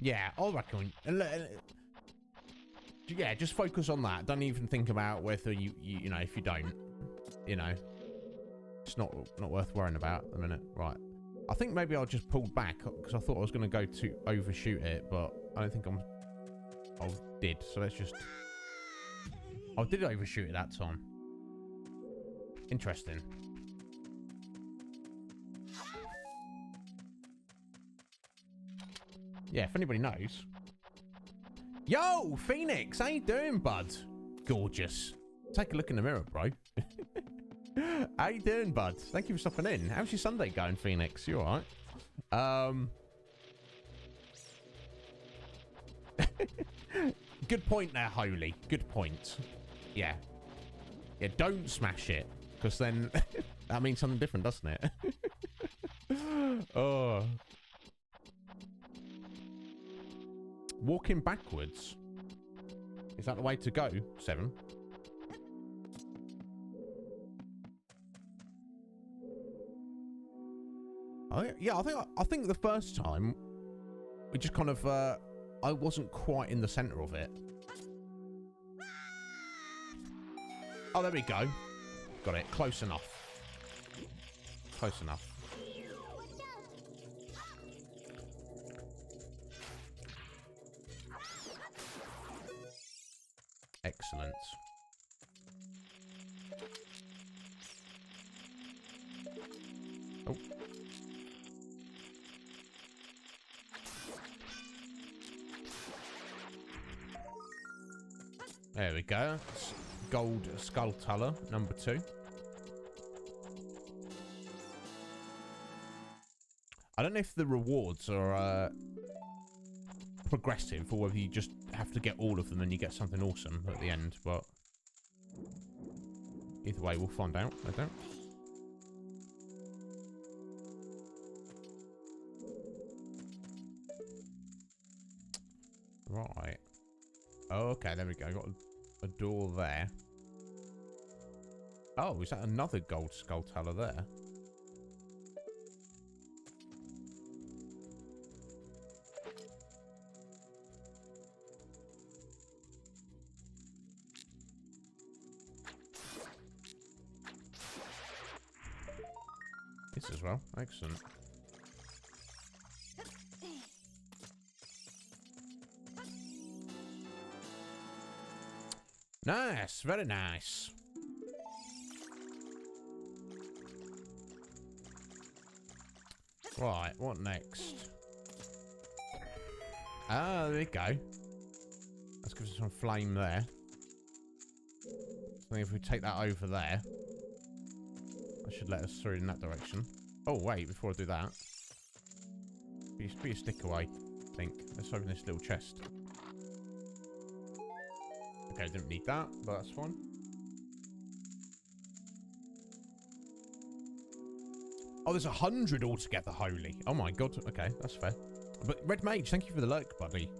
Yeah, I reckon. Yeah, just focus on that. Don't even think about whether you know, if you don't, you know, it's not worth worrying about at the minute. Right. I think maybe I'll just pull back because I thought I was going to go to overshoot it, but I don't think I did. So let's just... I did overshoot it that time. Interesting. Yeah, if anybody knows. Yo, Phoenix, how you doing, bud? Gorgeous. Take a look in the mirror, bro. How you doing, bud? Thank you for stopping in. How's your Sunday going, Phoenix? You all right? Good point there, Holy. Good point. Yeah. Yeah, don't smash it, because then that means something different, doesn't it? Oh. Walking backwards. Is that the way to go, 7? Yeah, I think the first time we just kind of I wasn't quite in the center of it. Oh, there we go. Got it. Close enough. Close enough. Excellent. Oh. There we go. Gold skull tuller, number 2. I don't know if the rewards are progressive or whether you just have to get all of them and you get something awesome at the end, but either way we'll find out, I don't. Right. Oh, okay, there we go. Got a door there. Oh, is that another gold skull tuller there? This as well. Excellent. Nice. Very nice. Right. What next? Ah, there we go. Let's give us some flame there. So if we take that over there, that should let us through in that direction. Oh, wait, before I do that. Put your stick away, I think. Let's open this little chest. Okay, didn't need that, but that's fine. Oh, there's 100 altogether, holy. Oh my god, okay, that's fair. But Red Mage, thank you for the lurk, buddy.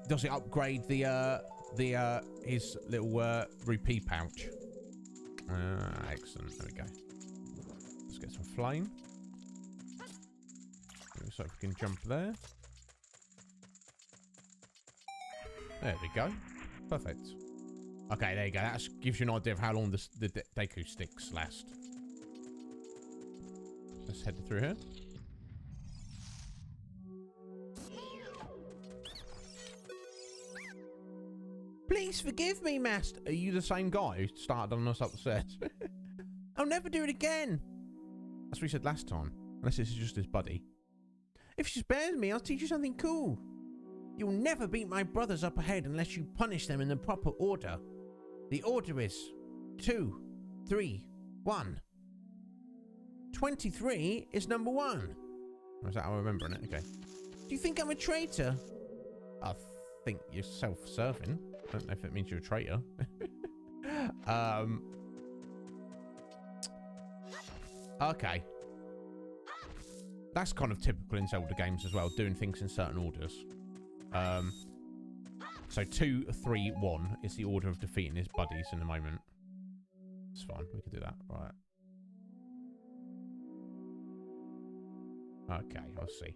Does it upgrade his little rupee pouch? Excellent. There we go. Let's get some flame. So we can jump there. There we go. Perfect. Okay, there you go. That gives you an idea of how long the Deku sticks last. Let's head through here. Please forgive me, Master. Are you the same guy who started on us upstairs? I'll never do it again. That's what he said last time. Unless this is just his buddy. If you spares me, I'll teach you something cool. You'll never beat my brothers up ahead unless you punish them in the proper order. The order is 2, 3, 1. 23 is number 1. Or is that how I'm remembering it? Okay. Do you think I'm a traitor? I think you're self-serving. I don't know if it means you're a traitor. Okay. That's kind of typical in Zelda games as well, doing things in certain orders. So 2, 3, 1 is the order of defeating his buddies in the moment. It's fine, we can do that. Right. Okay, I'll see.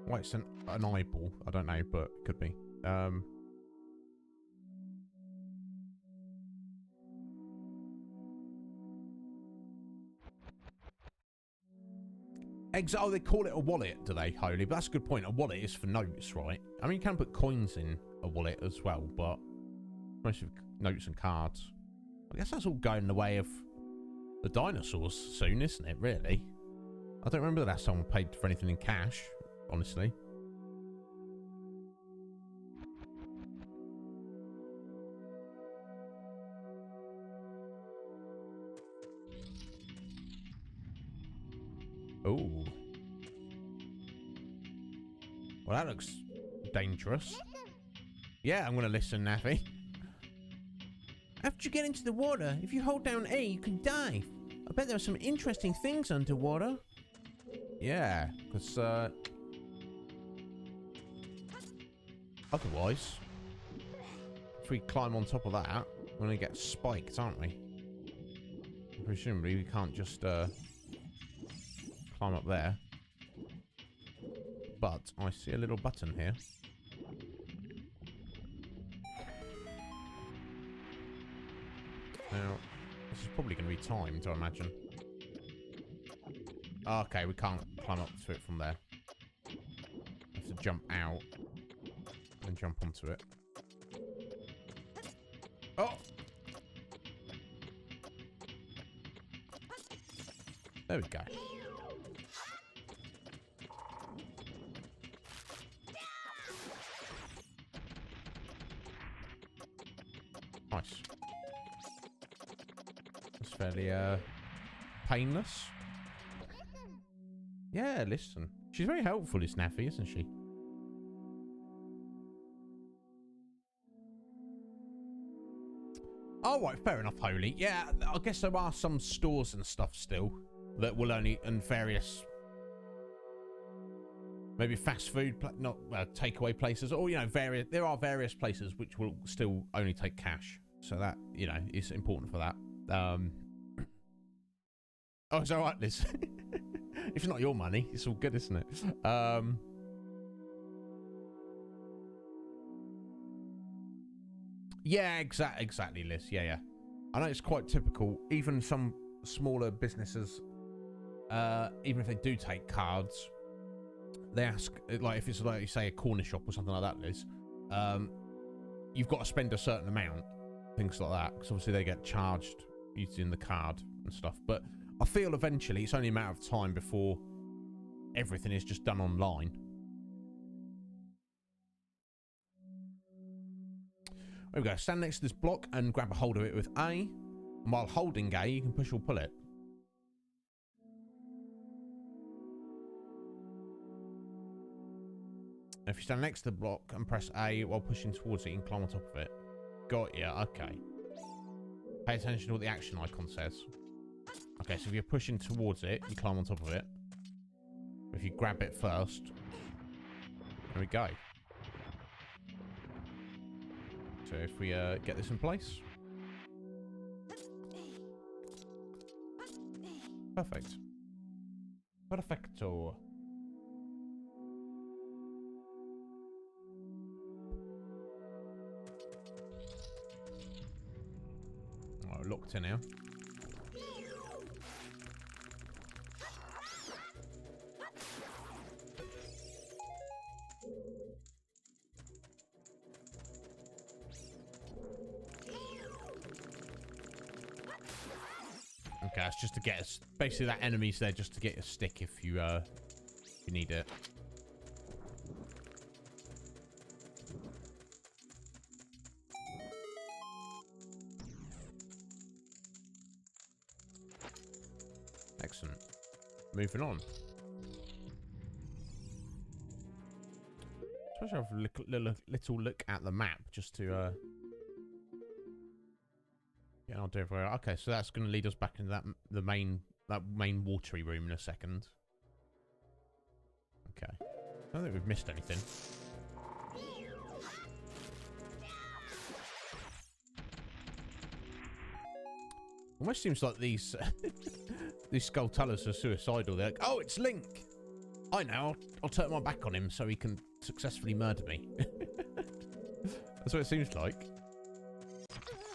Why it's an eyeball? I don't know, but it could be. Oh, they call it a wallet, do they, Holy? But that's a good point. A wallet is for notes, right? I mean, you can put coins in a wallet as well, but mostly notes and cards. I guess that's all going the way of the dinosaurs soon, isn't it, really? I don't remember the last time I paid for anything in cash, honestly. Ooh. Well, that looks dangerous. Yeah, I'm gonna listen, Naffy. After you get into the water, if you hold down A, you can dive. I bet there are some interesting things underwater. Yeah, because otherwise, if we climb on top of that, we're gonna get spiked, aren't we? Presumably, we can't just climb up there. But I see a little button here. Now, this is probably going to be timed, I imagine. Okay, we can't climb up to it from there. We have to jump out and jump onto it. Oh! There we go. Nice. It's fairly painless. Yeah, listen. She's very helpful, this Naffy, isn't she? Oh, right, fair enough, Holy. Yeah, I guess there are some stores and stuff still that will only, and various, maybe fast food, not takeaway places, or, you know, there are various places which will still only take cash. So that, you know, is important for that. Oh, it's all right, Liz. If it's not your money, it's all good, isn't it? Yeah, exactly, Liz. Yeah, yeah. I know it's quite typical. Even some smaller businesses, even if they do take cards, they ask, like, if it's like you say a corner shop or something like that, Liz, you've got to spend a certain amount, things like that, because obviously they get charged using the card and stuff. But I feel eventually it's only a matter of time before everything is just done online. There we go. Stand next to this block and grab a hold of it with A. And while holding A, you can push or pull it. If you stand next to the block and press A while pushing towards it, you can climb on top of it. Got ya. Okay. Pay attention to what the action icon says. Okay, so if you're pushing towards it, you climb on top of it. If you grab it first, there we go. So if we get this in place. Perfect. Perfecto. Oh, locked in now. Okay, that's just to get us. Basically, that enemy's there just to get a stick if you need it. Excellent. Moving on. Suppose I have a little look at the map just to. Yeah, I'll do it for you. Okay, so that's going to lead us back into that main watery room in a second. Okay. I don't think we've missed anything. Almost seems like these these Skulltulas are suicidal. They're like, oh, it's Link. I know. I'll turn my back on him so he can successfully murder me. That's what it seems like.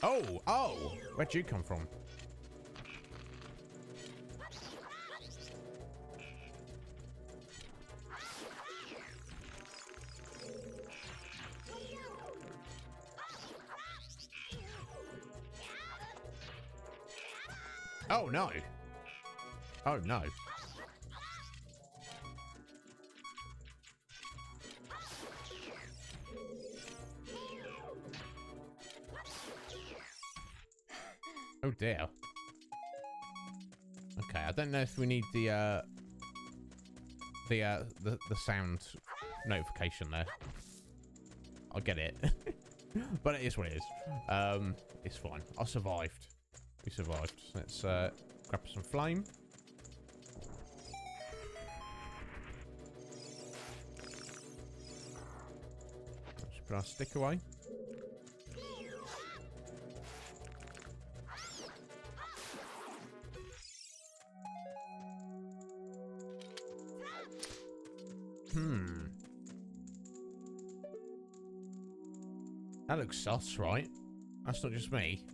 Oh, where'd you come from? Oh no. Oh no. Oh dear. Okay, I don't know if we need the sound notification there. I get it. But it is what it is. It's fine. I survived. We survived. Let's grab some flame. Let's put our stick away. That looks sus, right? That's not just me.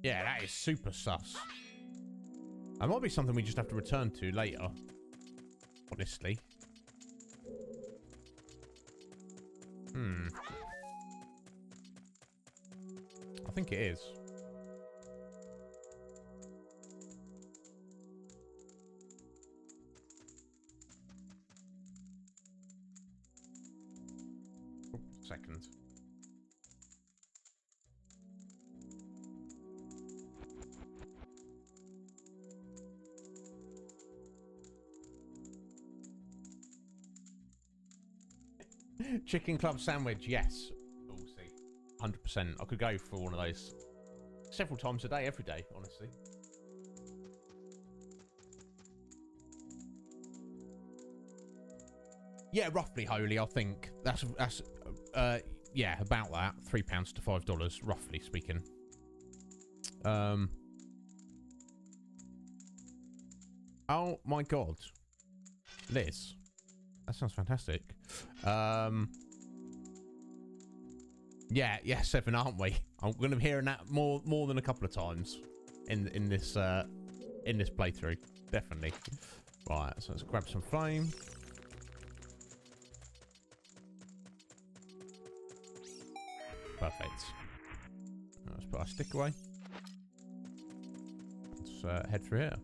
Yeah, that is super sus. That might be something we just have to return to later. Honestly. I think it is. Second. Chicken club sandwich, yes. We'll see. 100%. I could go for one of those several times a day, every day, honestly. Yeah, roughly, Holy, I think. That's yeah, about that. £3 to $5, roughly speaking. Oh my god. Liz. That sounds fantastic. Yeah, 7, aren't we? I'm gonna be hearing that more than a couple of times in this playthrough. Definitely. Right, so let's grab some flame. Perfect. Let's put our stick away. Let's head through here.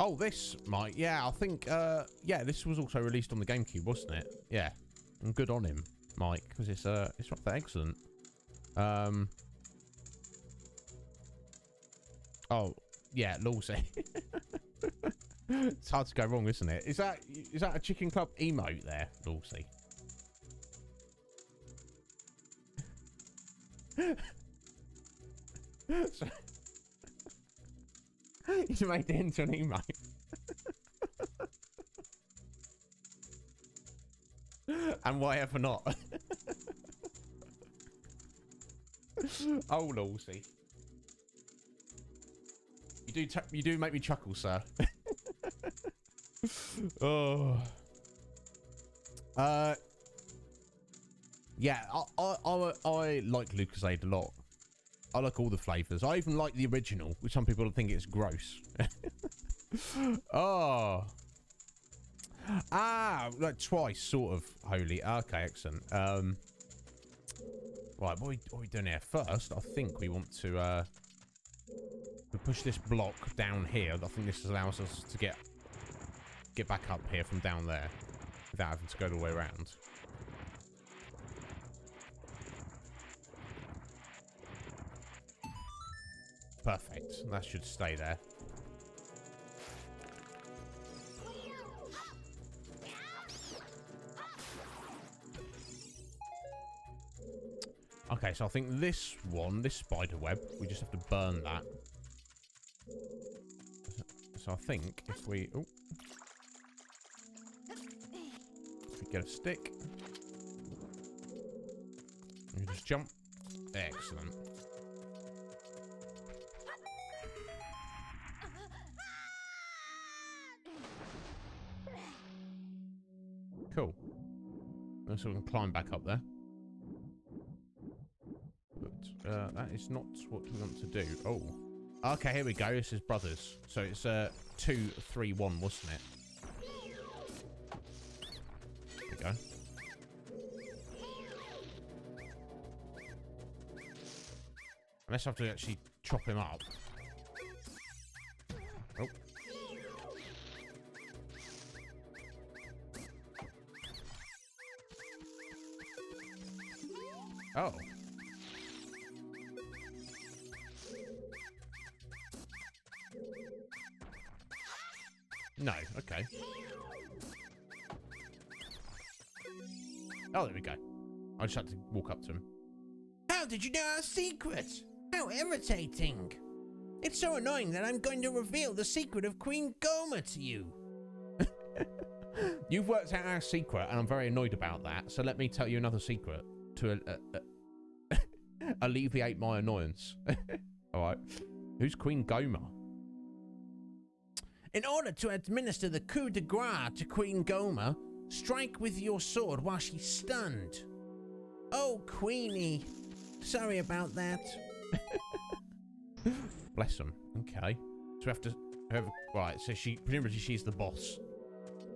Oh, this might. Yeah, I think. Yeah, this was also released on the GameCube, wasn't it? Yeah, and good on him, Mike, because it's not that excellent. Oh, yeah, Lawsy. It's hard to go wrong, isn't it? Is that a Chicken Club emote there, Lawsy? So, you made it into an emote. And why ever not? Oh, Lawsy. You do make me chuckle, sir. Oh. Yeah, I like Lucozade a lot. I like all the flavors. I even like the original, which some people think it's gross. Oh. Ah, like twice, sort of, Holy. Okay, excellent. Right, what are we doing here? First, I think we want to push this block down here. I think this allows us to get back up here from down there without having to go all the way around. Perfect. That should stay there. Okay, so I think this spider web, we just have to burn that. So I think if we... Oh. Get a stick. You just jump. Excellent. Cool. So we can climb back up there. But that is not what we want to do. Oh. Okay, here we go. This is brothers. So it's 2, 3, 1, wasn't it? There we go. Unless I have to actually chop him up. Oh. Oh. No, okay. Oh, there we go. I just had to walk up to him. How did you know our secret? How irritating. It's so annoying that I'm going to reveal the secret of Queen Goma to you. You've worked out our secret, and I'm very annoyed about that. So let me tell you another secret to alleviate my annoyance. All right. Who's Queen Goma? In order to administer the coup de grace to Queen Goma, strike with your sword while she's stunned. Oh, Queenie. Sorry about that. Bless them. Okay. So we have to... right, so presumably she's the boss.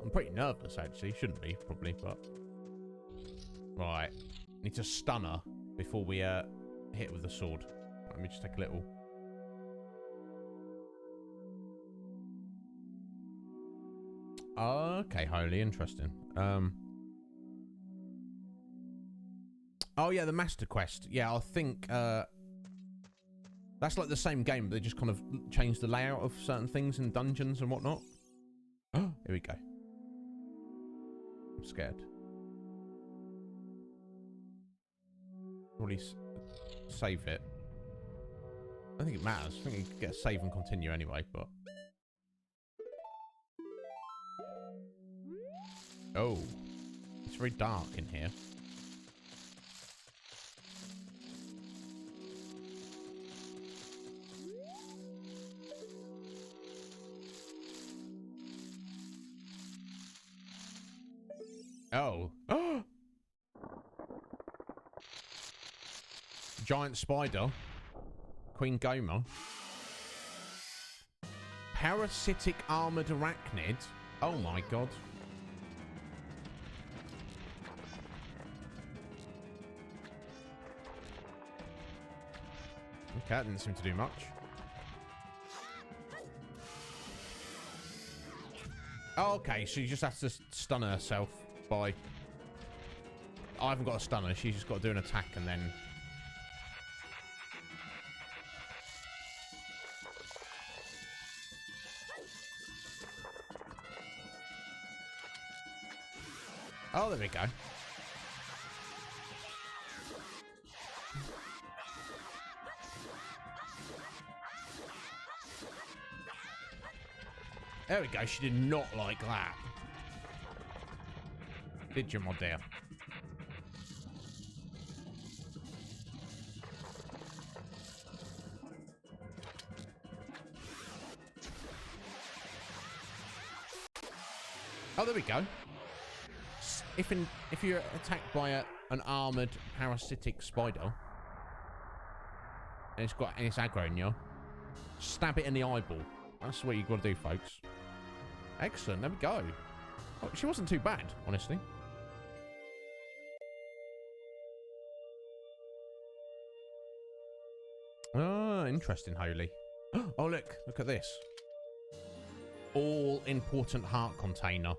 I'm pretty nervous, actually. Shouldn't be, probably, but... Right. Need to stun her before we hit with the sword. Let me just take a little... Okay, Holy, interesting. Oh yeah, the Master Quest. Yeah, I think that's like the same game, but they just kind of changed the layout of certain things in dungeons and whatnot. Oh, here we go. I'm scared. Probably save it. I don't think it matters. I think you can get a save and continue anyway, but... Oh, it's very dark in here. Oh. Giant spider. Queen Goma. Parasitic armored arachnid. Oh my god. Okay, that didn't seem to do much. Oh, okay, she just has to stun herself by... I haven't got a stunner, she's just got to do an attack and then... Oh, there we go. There we go. She did not like that. Did you, my dear? Oh, there we go. If you're attacked by an armored parasitic spider, and it's aggroing you, stab it in the eyeball. That's what you got to do, folks. Excellent. There we go. Oh, she wasn't too bad, honestly. Ah, interesting, Holy. Oh, look at this. All important heart container.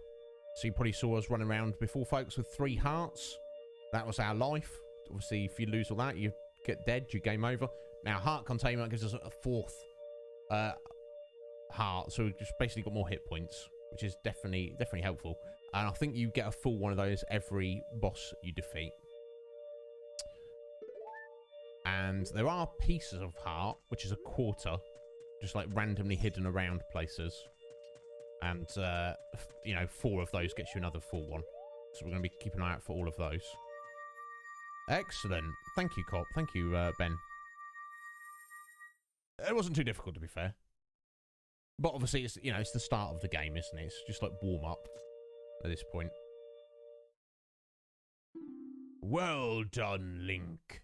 So you probably saw us running around before, folks, with 3 hearts. That was our life. Obviously, if you lose all that, you get dead, you game over. Now, heart container gives us a 4th heart, so we've just basically got more hit points, which is definitely helpful. And I think you get a full one of those every boss you defeat. And there are pieces of heart, which is a 1/4, just like randomly hidden around places. And, you know, 4 of those gets you another full one. So we're going to be keeping an eye out for all of those. Excellent. Thank you, Cop. Thank you, Ben. It wasn't too difficult, to be fair. But obviously, it's, you know, it's the start of the game, isn't it? It's just like warm up at this point. Well done, Link.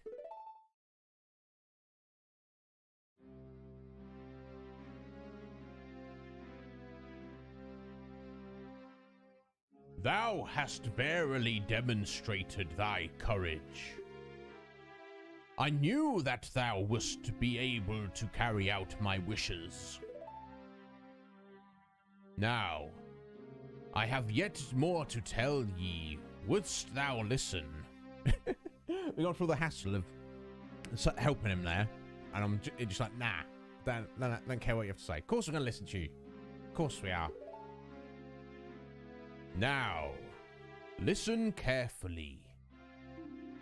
Thou hast verily demonstrated thy courage. I knew that thou wouldst be able to carry out my wishes. Now, I have yet more to tell ye. Wouldst thou listen? We gone through the hassle of helping him there, and I'm just like, nah, don't care what you have to say. Of course we're going to listen to you. Of course we are. Now, listen carefully.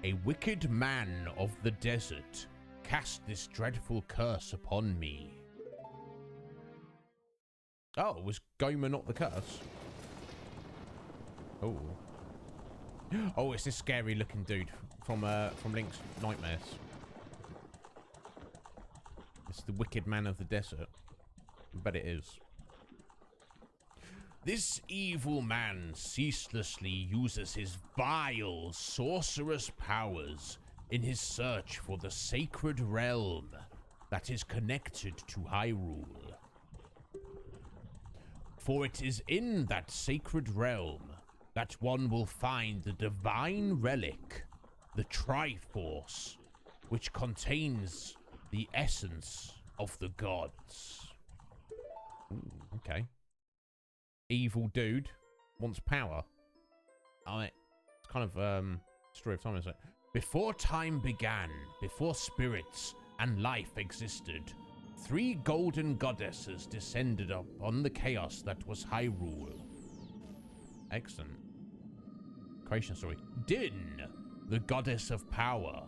A wicked man of the desert cast this dreadful curse upon me. Oh, was Goma not the curse? Oh. Oh, it's this scary looking dude from Link's Nightmares. It's the wicked man of the desert. I bet it is. This evil man ceaselessly uses his vile, sorcerous powers in his search for the sacred realm that is connected to Hyrule. For it is in that sacred realm that one will find the divine relic, the Triforce, which contains the essence of the gods. Ooh, okay. Evil dude wants power. It's kind of story of time, isn't it? Before time began, before spirits and life existed, 3 golden goddesses descended upon the chaos that was Hyrule. Excellent. Creation story. Din, the goddess of power.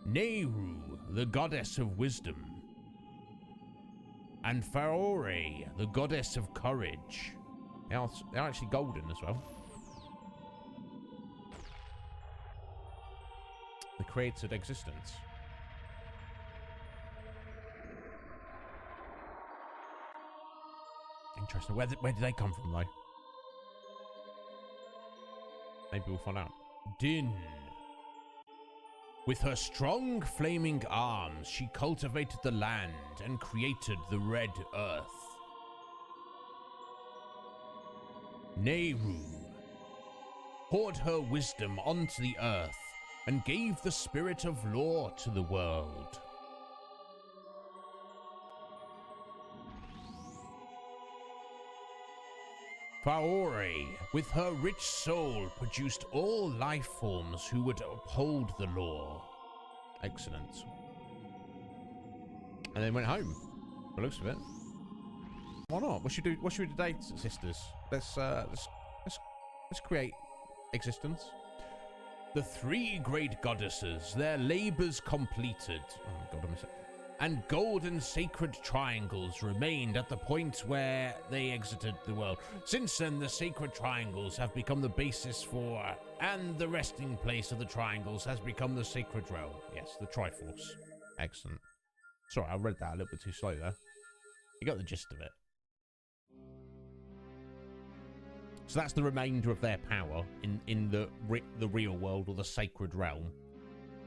Nehru, the goddess of wisdom. And Faore, the goddess of courage. They're actually golden as well. The created existence. Interesting. Where did they come from, though? Maybe we'll find out. Din. With her strong, flaming arms, she cultivated the land and created the Red Earth. Nehru poured her wisdom onto the earth and gave the spirit of law to the world. Faore, with her rich soul, produced all life forms who would uphold the law. Excellent. And then went home. By the looks of it. Why not? What should we do today, sisters? Let's create existence. The 3 great goddesses, their labors completed. Oh God, I miss it. And golden sacred triangles remained at the point where they exited the world. Since then, the sacred triangles have become the basis for, and the resting place of the triangles has become the sacred realm. Yes, the Triforce. Excellent. Sorry, I read that a little bit too slow there. You got the gist of it. So that's the remainder of their power in the real world, or the sacred realm.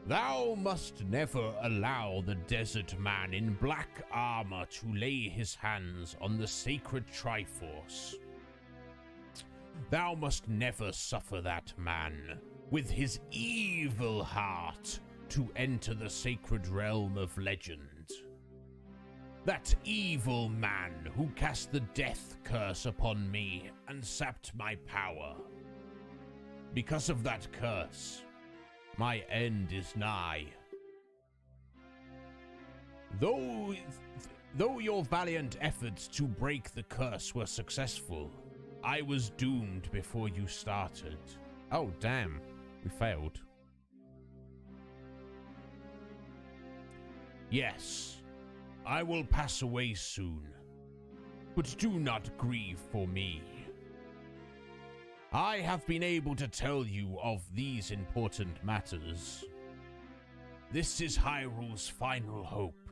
Thou must never allow the desert man in black armor to lay his hands on the sacred Triforce. Thou must never suffer that man, with his evil heart, to enter the sacred realm of legend. That evil man who cast the death curse upon me and sapped my power. Because of that curse, my end is nigh. Though your valiant efforts to break the curse were successful, I was doomed before you started. Oh, damn. We failed. Yes, I will pass away soon, but do not grieve for me. I have been able to tell you of these important matters. This is Hyrule's final hope.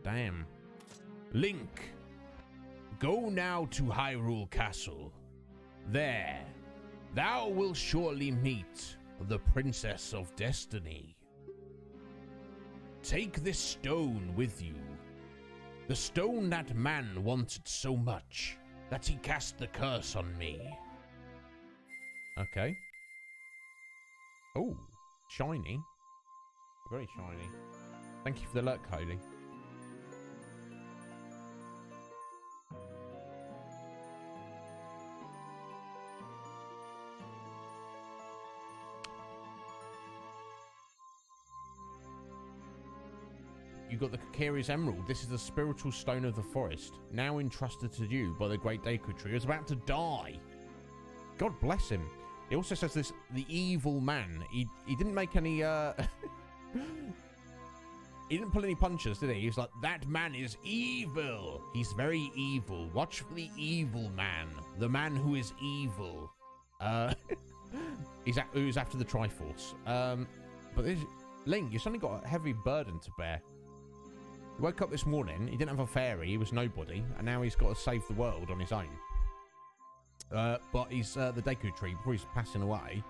Damn. Link, go now to Hyrule Castle. There, thou wilt surely meet the Princess of Destiny. Take this stone with you. The stone that man wanted so much that he cast the curse on me. Okay. Oh, shiny. Very shiny. Thank you for the alert, Cody. You got the Kokiri's Emerald. This is the spiritual stone of the forest, now entrusted to you by the great Deku Tree. He was about to die. God bless him. He also says this, the evil man. He didn't make any, he didn't pull any punches, did he? He was like, that man is evil. He's very evil. Watch for the evil man. The man who is evil. Who's after the Triforce. But this, Link, you suddenly got a heavy burden to bear. He woke up this morning, he didn't have a fairy, he was nobody, and now he's got to save the world on his own. But he's the Deku Tree, before he's passing away,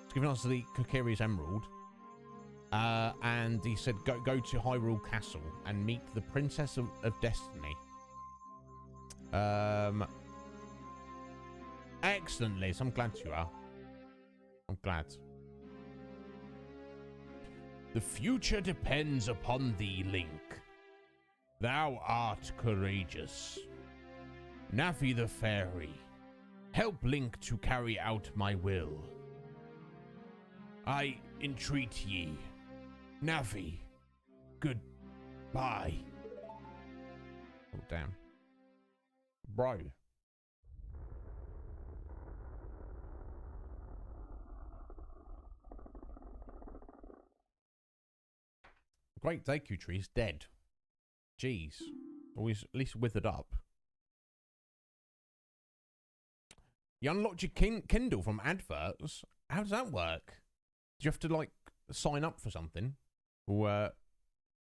he's given us the Kokiri's Emerald, and he said go to Hyrule Castle and meet the Princess of Destiny. Excellent, Liz, I'm glad you are. I'm glad. The future depends upon thee, Link. Thou art courageous. Navi the Fairy, help Link to carry out my will. I entreat ye. Navi, goodbye. Oh, damn. Bro. Great Deku Tree is dead. Jeez. Always at least withered up. You unlocked your Kindle from adverts? How does that work? Do you have to, like, sign up for something? Or,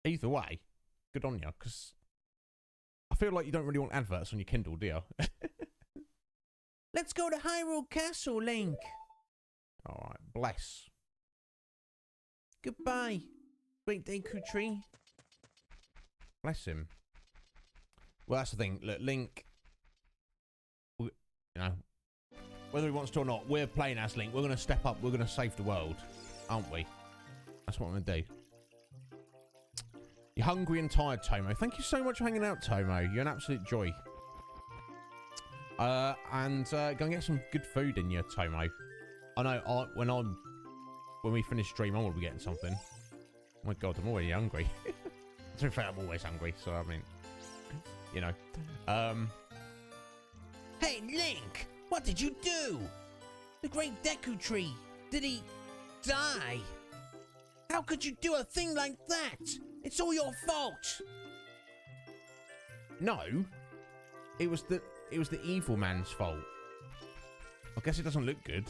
either way, good on you, because I feel like you don't really want adverts on your Kindle, do you? Let's go to Hyrule Castle, Link. Alright, bless. Goodbye, great Deku Tree. Bless him. Well, that's the thing. Look, Link, you know, whether he wants to or not, we're playing as Link. We're going to step up. We're going to save the world, aren't we? That's what I'm going to do. You're hungry and tired, Tomo. Thank you so much for hanging out, Tomo. You're an absolute joy. Go and get some good food in you, Tomo. I know when we finish stream, I will be getting something. Oh my God, I'm already hungry. To be fair, I'm always hungry, so I mean, you know. Hey, Link! What did you do? The great Deku Tree, did he die? How could you do a thing like that? It's all your fault. No, it was the evil man's fault. I guess it doesn't look good.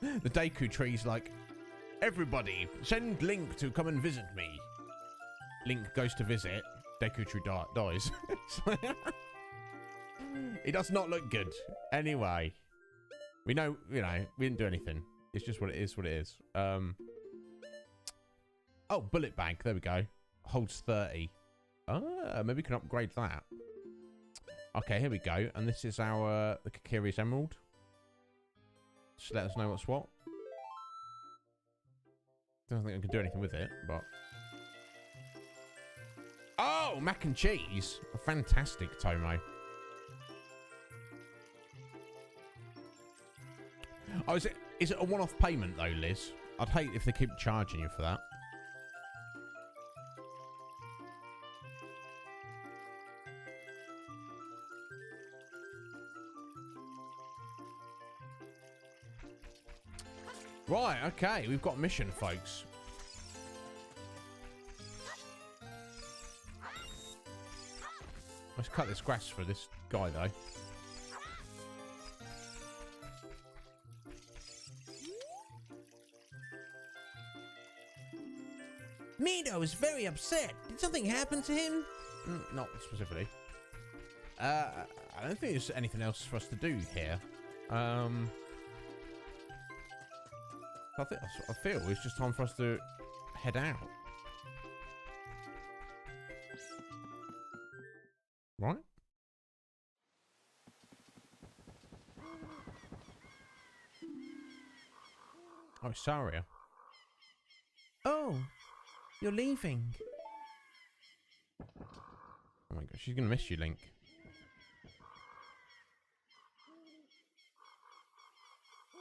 The Deku Tree's like, everybody, send Link to come and visit me. Link goes to visit. Deku Tree dies. It does not look good. Anyway, we know, you know, we didn't do anything. It's just what it is. What it is. Oh, bullet bag. There we go. Holds 30. Maybe we can upgrade that. Okay, here we go. And this is our the Kokiri's Emerald. Just let us know what's what. Don't think I can do anything with it, but. Oh, mac and cheese. Fantastic, Tomo. Oh, is it a one-off payment though, Liz? I'd hate if they keep charging you for that. Right, okay, we've got a mission, folks. Let's cut this grass for this guy, though. Mido is very upset. Did something happen to him? Not specifically. I don't think there's anything else for us to do here. I feel it's just time for us to head out. Right? Oh, Saria. Oh, you're leaving. Oh my god, she's gonna miss you, Link.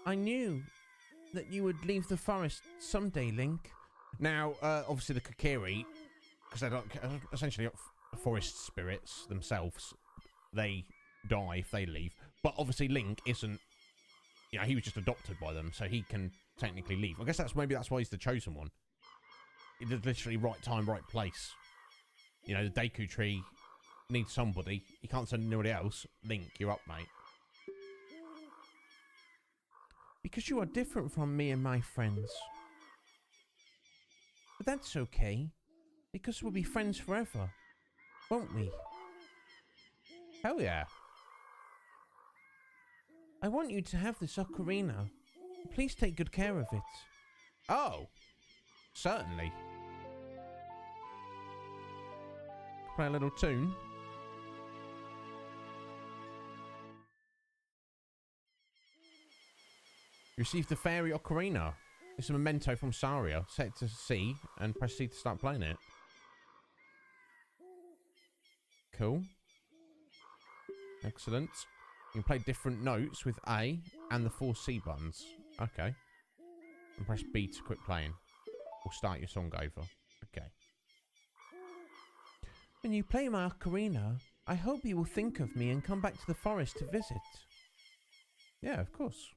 I knew that you would leave the forest someday, Link. Now, obviously the Kokiri, because they're essentially forest spirits themselves, they die if they leave. But obviously Link isn't, you know, he was just adopted by them, so he can technically leave. I guess maybe that's why he's the chosen one. It's literally right time, right place. You know, the Deku tree needs somebody. He can't send anybody else. Link, you're up, mate. Because you are different from me and my friends. But that's okay. Because we'll be friends forever. Won't we? Hell yeah. I want you to have this ocarina. Please take good care of it. Oh. Certainly. Play a little tune. You received the fairy ocarina. It's a memento from Saria. Set it to C and press C to start playing it. Cool. Excellent. You can play different notes with A and the 4 C buttons. Okay. And press B to quit playing. Or start your song over. Okay. When you play my ocarina, I hope you will think of me and come back to the forest to visit. Yeah, of course.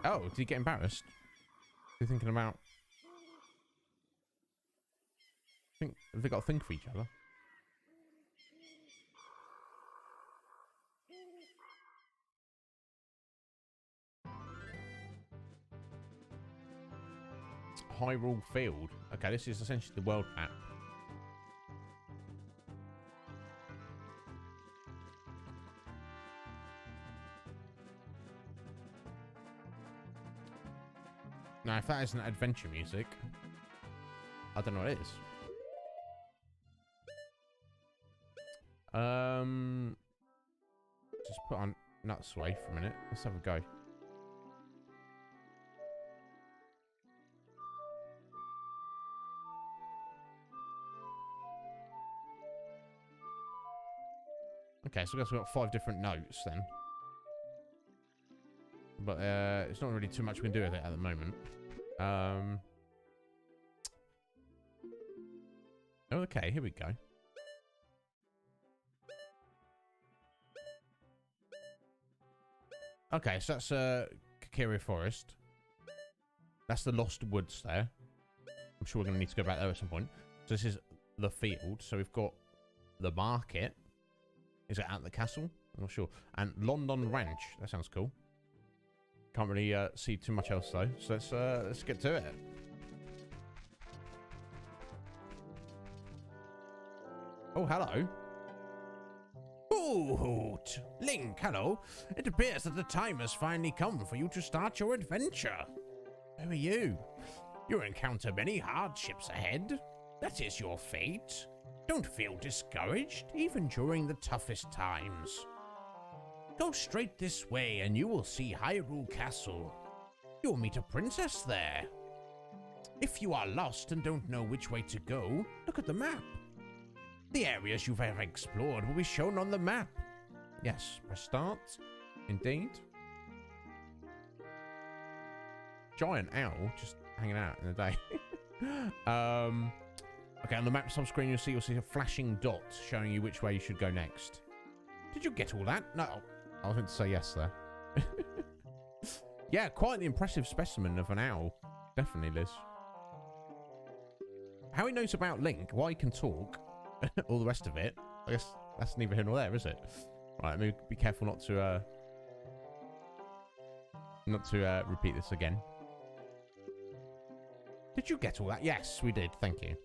Oh, did he get embarrassed? They're thinking about... Have they got to think for each other? Hyrule Field. Okay, this is essentially the world map. Now, if that isn't adventure music, I don't know what it is. Just put on Nuts Way for a minute. Let's have a go. Okay, so I guess we've got 5 different notes then. But it's not really too much we can do with it at the moment. Okay, here we go. Okay, so that's Kokiri Forest. That's the Lost Woods there. I'm sure we're going to need to go back there at some point. So this is the field. So we've got the market. Is it at the castle? I'm not sure. And London Ranch. That sounds cool. Can't really see too much else though. So let's get to it. Oh, hello. Hoot! Link, hello. It appears that the time has finally come for you to start your adventure. Who are you? You'll encounter many hardships ahead. That is your fate. Don't feel discouraged, even during the toughest times. Go straight this way and you will see Hyrule Castle. You'll meet a princess there. If you are lost and don't know which way to go, look at the map. The areas you've ever explored will be shown on the map. Yes, press start. Indeed. Giant owl just hanging out in the day. Okay, on the map subscreen you'll see a flashing dot showing you which way you should go next. Did you get all that? No. I was meant to say yes there. Yeah, quite the impressive specimen of an owl. Definitely, Liz. How he knows about Link, why he can talk, all the rest of it, I guess that's neither here nor there, is it? Right, let me be careful not to not to repeat this again. Did you get all that? Yes, we did. Thank you.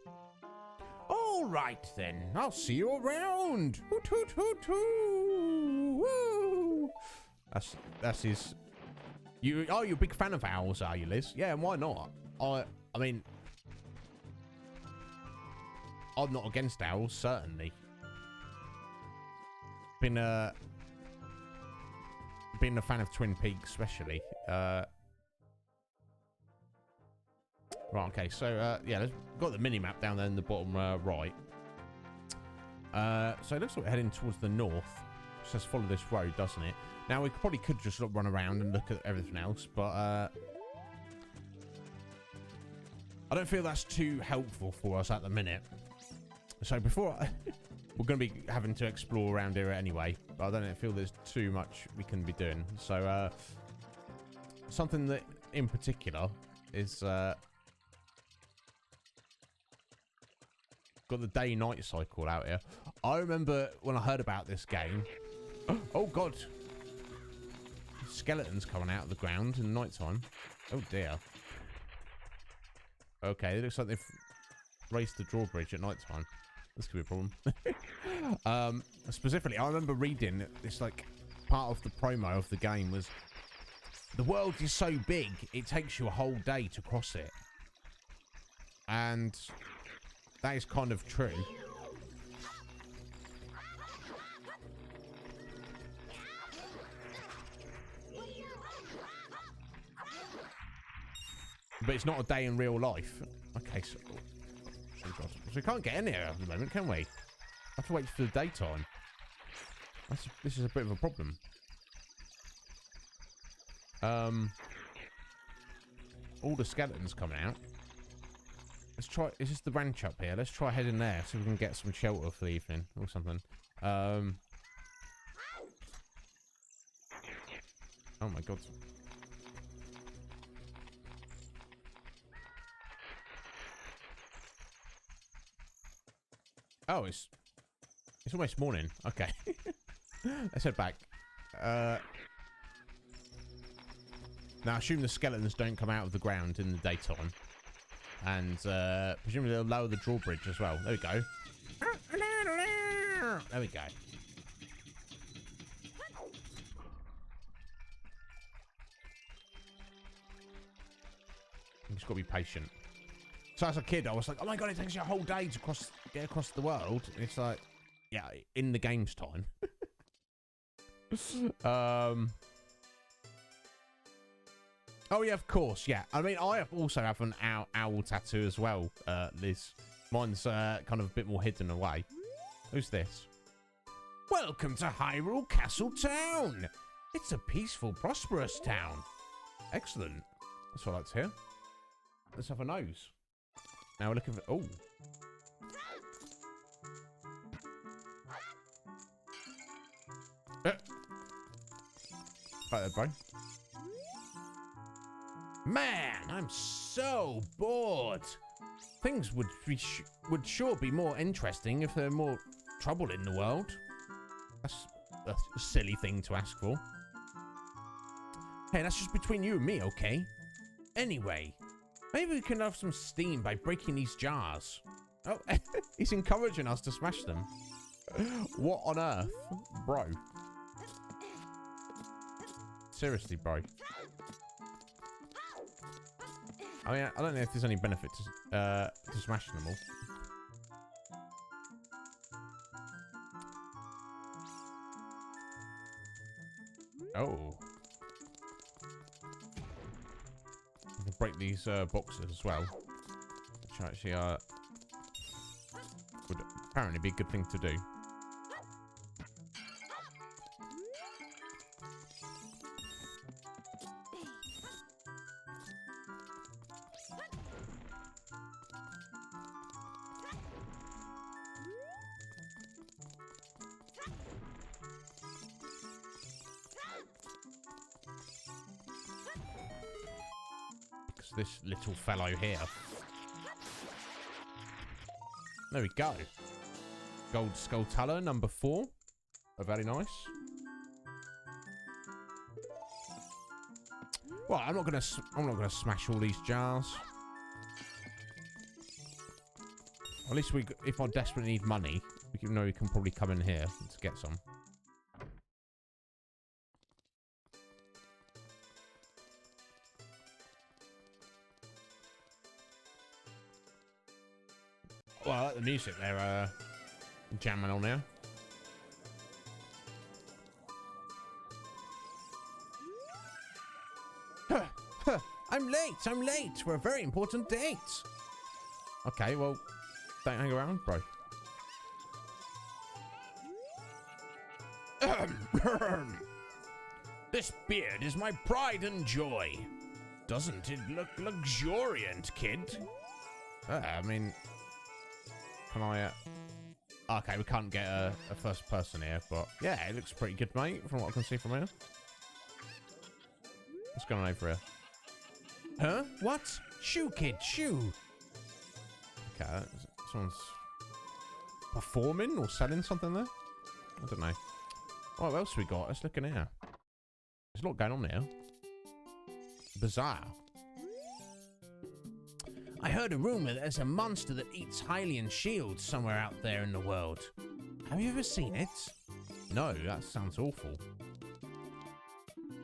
All right, then. I'll see you around. Hoot, hoot, hoot, hoot. Woo. That's his... You're a big fan of owls, are you, Liz? Yeah, and why not? I mean... I'm not against owls, certainly. Been a fan of Twin Peaks, especially. Right, okay, so, yeah, we've got the mini-map down there in the bottom right. So it looks like we're heading towards the north. It says follow this road, doesn't it? Now, we probably could just run around and look at everything else, but I don't feel that's too helpful for us at the minute. So before... we're going to be having to explore around here anyway, but I don't feel there's too much we can be doing. So, something that in particular is... got the day-night cycle out here. I remember when I heard about this game... Oh, God! Skeletons coming out of the ground in the night time. Oh, dear. Okay, it looks like they've raised the drawbridge at night time. This could be a problem. Specifically, I remember reading this, like, part of the promo of the game was... The world is so big, it takes you a whole day to cross it. And... that is kind of true. But it's not a day in real life. Okay, so... oh God. So we can't get in here at the moment, can we? Have to wait for the daytime. This is a bit of a problem. All the skeletons coming out. Let's try... is this the ranch up here? Let's try heading there so we can get some shelter for the evening or something. Oh my God. Oh, it's almost morning. Okay. Let's head back. Now, I assume the skeletons don't come out of the ground in the daytime. And presumably they'll lower the drawbridge as well. There we go. There we go. You just got to be patient. So as a kid, I was like, oh my God, it takes you a whole day to get across the world. And it's like, yeah, in the game's time. Oh, yeah, of course, yeah. I mean, I also have an owl tattoo as well, Liz. Mine's kind of a bit more hidden away. Who's this? Welcome to Hyrule Castle Town. It's a peaceful, prosperous town. Excellent. That's what I like to hear. Let's have a nose. Now we're looking for... oh. Right there, bro. Man, I'm so bored. Things would sure be more interesting if there were more trouble in the world. That's a silly thing to ask for. Hey, that's just between you and me, okay? Anyway, maybe we can have some steam by breaking these jars. Oh, he's encouraging us to smash them. What on earth? Bro. Seriously, bro. I mean, I don't know if there's any benefit to smashing them all. Oh. We can break these boxes as well. Which actually would apparently be a good thing to do. This little fellow here. There we go. Gold Skull Tallow, number 4. Oh, very nice. Well, I'm not gonna smash all these jars. At least if I desperately need money, we can probably come in here to get some. Well, I like the music they're jamming on there. I'm late for a very important date. Okay, well, don't hang around, bro. This beard is my pride and joy. Doesn't it look luxuriant, kid? I mean, can I... Okay, we can't get a first person here, but yeah, it looks pretty good, mate, from what I can see from here. What's going on over here? Huh? What? Shoo, kid, shoo. Okay, someone's performing or selling something there? I don't know. Oh, what else we got? Let's look in here. There's a lot going on there. Bizarre. I heard a rumor that there's a monster that eats Hylian shields somewhere out there in the world. Have you ever seen it? No, that sounds awful.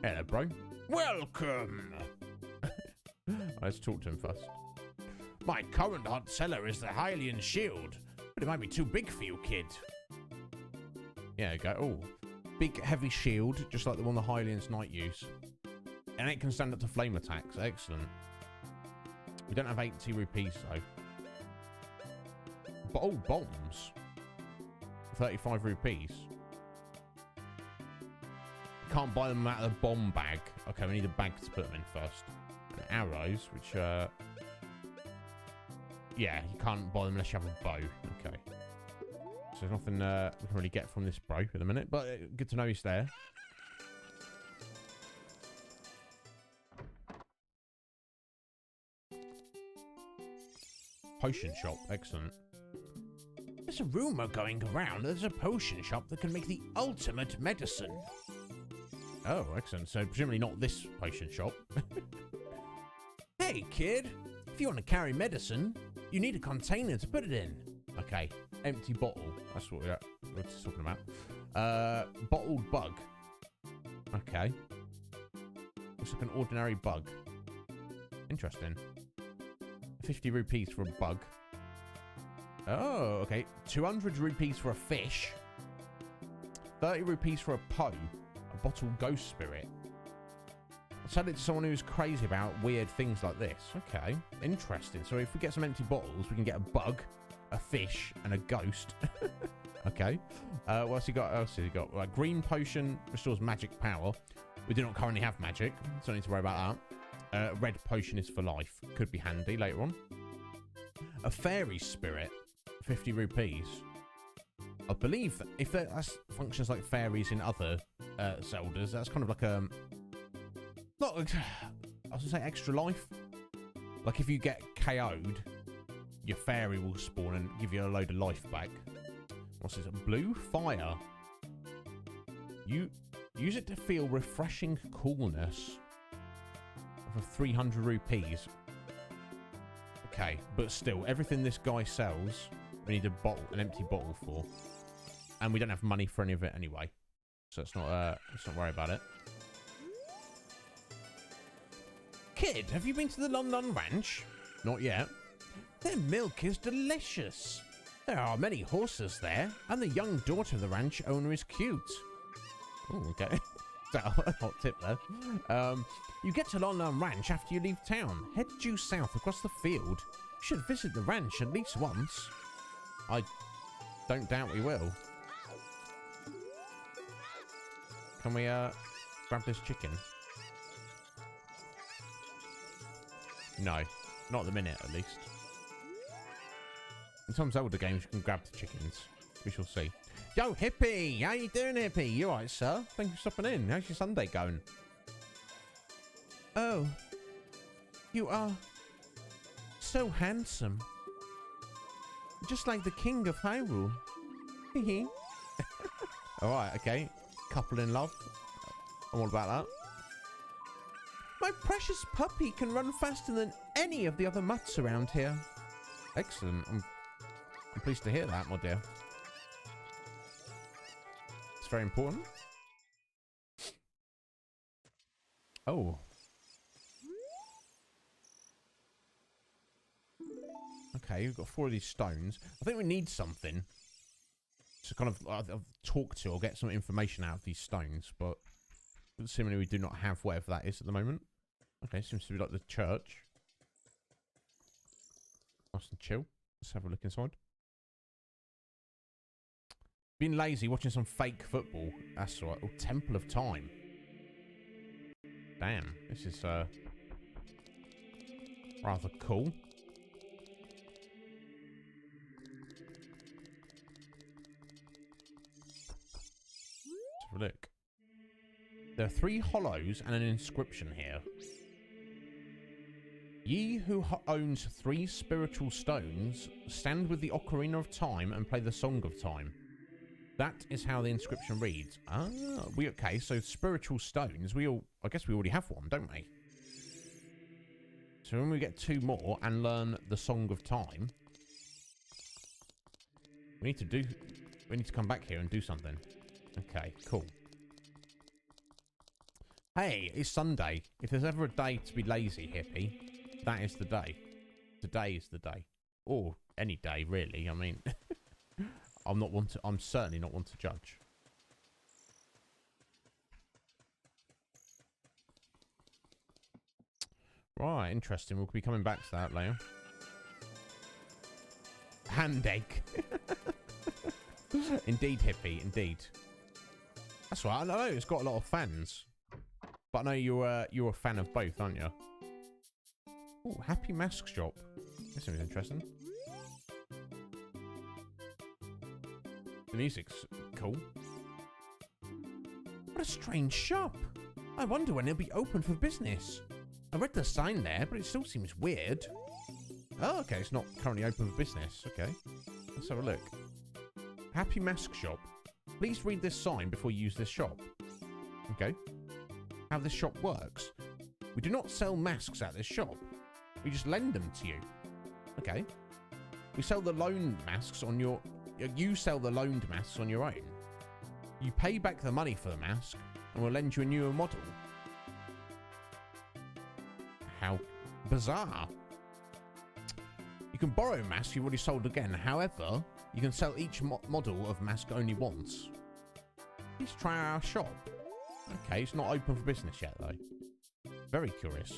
Hello, bro. Welcome. Let's talk to him first. My current hot seller is the Hylian shield, but it might be too big for you, kid. Yeah, go. Oh, big heavy shield, just like the one the Hylians Knight use. And it can stand up to flame attacks. Excellent. We don't have 80 rupees, though. But, oh, bombs. 35 rupees. Can't buy them out of the bomb bag. Okay, we need a bag to put them in first. And arrows, which, yeah, you can't buy them unless you have a bow. Okay. So there's nothing we can really get from this bro in a minute, but good to know he's there. Potion shop, excellent. There's a rumor going around there's a potion shop that can make the ultimate medicine. Oh, excellent. So presumably not this potion shop. Hey, kid. If you want to carry medicine, you need a container to put it in. Okay, empty bottle. That's what we're talking about. Bottled bug. Okay. Looks like an ordinary bug. Interesting. 50 rupees for a bug. Oh, okay. 200 rupees for a fish. 30 rupees for a Poe. A bottled ghost spirit. Sell it to someone who's crazy about weird things like this. Okay, interesting. So if we get some empty bottles, we can get a bug, a fish, and a ghost. Okay. What else he got? Like, green potion restores magic power. We do not currently have magic, so don't need to worry about that. Red potion is for life. Could be handy later on. A fairy spirit, 50 rupees. I believe that if that functions like fairies in other Zeldas, that's kind of like a... Not, I was gonna say extra life. Like if you get KO'd, your fairy will spawn and give you a load of life back. What's this? Blue fire. You use it to feel refreshing coolness. For 300 rupees. Okay, but still, everything this guy sells, we need an empty bottle for, and we don't have money for any of it anyway. So let's not worry about it. Kid, have you been to the London Ranch? Not yet. Their milk is delicious. There are many horses there, and the young daughter of the ranch owner is cute. Oh, okay. A hot tip there. You get to London Ranch after you leave town. Head due south across the field. You should visit the ranch at least once. I don't doubt we will. Can we grab this chicken? No, not at the minute at least. In some Zelda games you can grab the chickens. We shall see. Yo, Hippie! How you doing, Hippie? You alright, sir? Thank you for stopping in. How's your Sunday going? Oh, you are so handsome. Just like the king of Hyrule. Hehe. Alright, okay. Couple in love. I'm all about that. My puppy can run faster than any of the other mutts around here. Excellent. I'm pleased to hear that, my dear. It's very important. Oh. Okay, we've got 4 of these stones. I think we need something to kind of talk to or get some information out of these stones, but seemingly we do not have whatever that is at the moment. Okay, seems to be like the church. Nice and chill. Let's have a look inside. Being lazy, watching some fake football. That's right. Oh, Temple of Time. Damn, this is rather cool. Let's have a look. There are 3 hollows and an inscription here. Ye who owns 3 spiritual stones, stand with the Ocarina of Time and play the Song of Time. That is how the inscription reads. Ah, okay, so spiritual stones, I guess we already have one, don't we? So when we get 2 more and learn the Song of Time, we need to come back here and do something. Okay, cool. Hey, it's Sunday. If there's ever a day to be lazy, hippie, that is the day. Today is the day. Or any day, really. I mean, I'm certainly not one to judge. Right, interesting. We'll be coming back to that later. Handache. Indeed, hippie. Indeed. That's right. I know it's got a lot of fans. But I know you're a fan of both, aren't you? Oh, Happy Mask Shop. This seems interesting. The music's cool. What a strange shop. I wonder when it'll be open for business. I read the sign there, but it still seems weird. Oh, okay. It's not currently open for business. Okay. Let's have a look. Happy Mask Shop. Please read this sign before you use this shop. Okay. How this shop works. We do not sell masks at this shop. We just lend them to you. Okay. We sell the loaned masks on your... You sell the loaned masks on your own. You pay back the money for the mask, and we'll lend you a newer model. How bizarre. You can borrow masks you've already sold again. However, you can sell each model of mask only once. Please try our shop. Okay, it's not open for business yet, though. Very curious.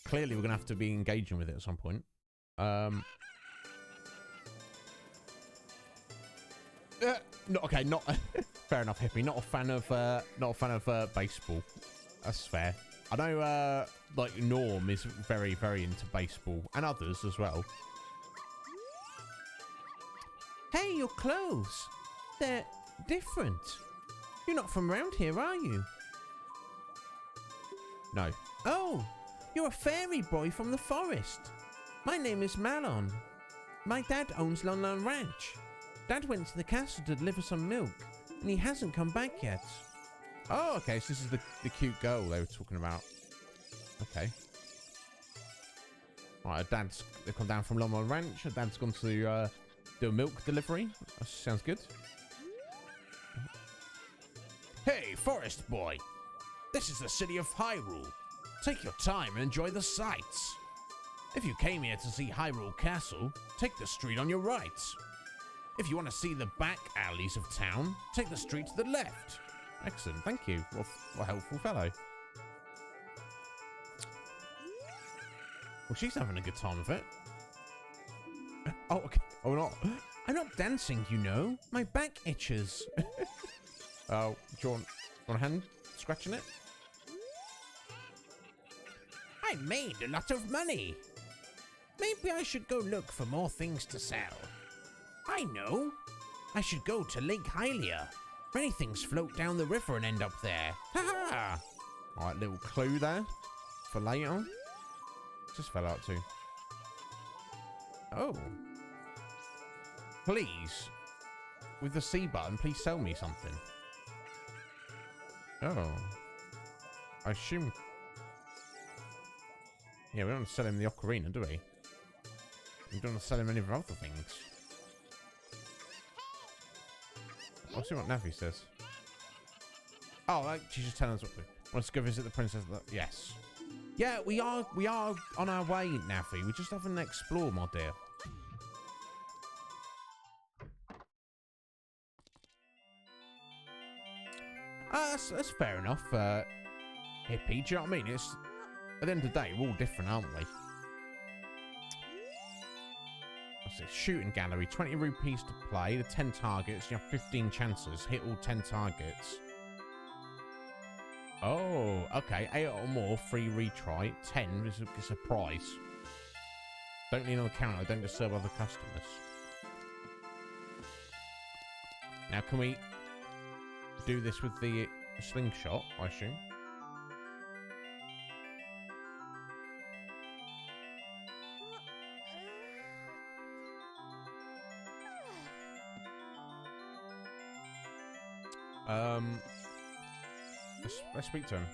Clearly, we're going to have to be engaging with it at some point. Okay, not fair enough, hippie. Not a fan of baseball. That's fair. I know, like Norm is very, very into baseball, and others as well. Hey, your clothes. They're different. You're not from around here, are you? No. Oh, you're a fairy boy from the forest. My name is Malon. My dad owns Lon Lon Ranch. Dad went to the castle to deliver some milk, and he hasn't come back yet. Oh, okay, so this is the cute girl they were talking about. Okay. Right, they've come down from Lon Lon Ranch. Her dad's gone to do a milk delivery. That sounds good. Hey, forest boy. This is the city of Hyrule. Take your time and enjoy the sights. If you came here to see Hyrule Castle, take the street on your right. If you want to see the back alleys of town, take the street to the left. Excellent, thank you. What a helpful fellow. Well, she's having a good time of it. Oh, okay. Oh, not. I'm not dancing, you know. My back itches. Oh, do you want a hand scratching it? I made a lot of money. Maybe I should go look for more things to sell. I know. I should go to Lake Hylia. Many things float down the river and end up there. Ha ha! Alright, little clue there for later. What's this fella up to? Oh. Please. With the C button, please sell me something. Oh. I assume... Yeah, we don't sell him the ocarina, do we? We don't sell him any of our other things. I'll see what Navi says. Oh, like, she's just telling us what to do. Let's go visit the princess. Yes. Yeah, we are on our way, Navi. We just haven't explored, my dear. That's fair enough, hippie. Do you know what I mean? It's at the end of the day, we're all different, aren't we? What's this? Shooting gallery, 20 rupees to play. The 10 targets. You have 15 chances. Hit all 10 targets. Oh, okay. 8 or more, free retry. 10 is a prize. Don't lean on the counter. Don't disturb other customers. Now, can we do this with the slingshot, I assume? Let's speak to him.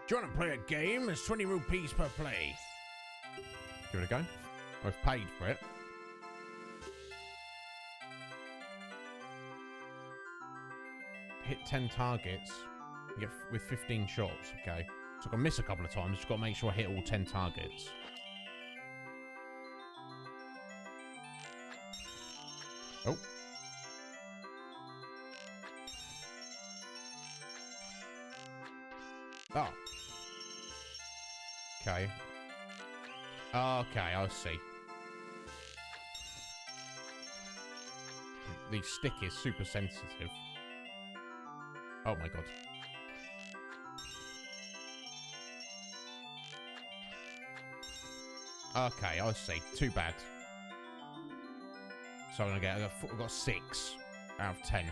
Do you want to play a game? There's 20 rupees per play. Give it a go. I've paid for it. Hit 10 targets. You get with 15 shots. Okay. So I can miss a couple of times. Just got to make sure I hit all 10 targets. Oh. Oh. Okay. Okay, I see. The stick is super sensitive. Oh my god. Okay, I see. Too bad. So I'm gonna get. I've got 6 out of 10.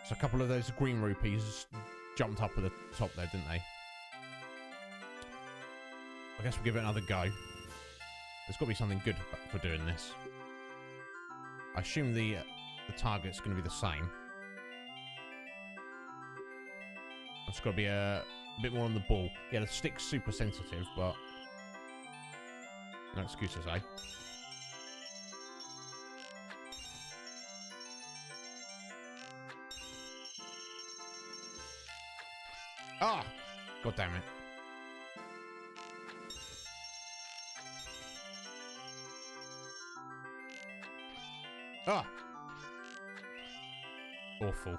So a couple of those green rupees jumped up at the top there, didn't they? I guess we'll give it another go. There's got to be something good for doing this. I assume the target's going to be the same. It's got to be a bit more on the ball. Yeah, the stick's super sensitive, but no excuses, eh? Ah! God damn it. Ah! Awful.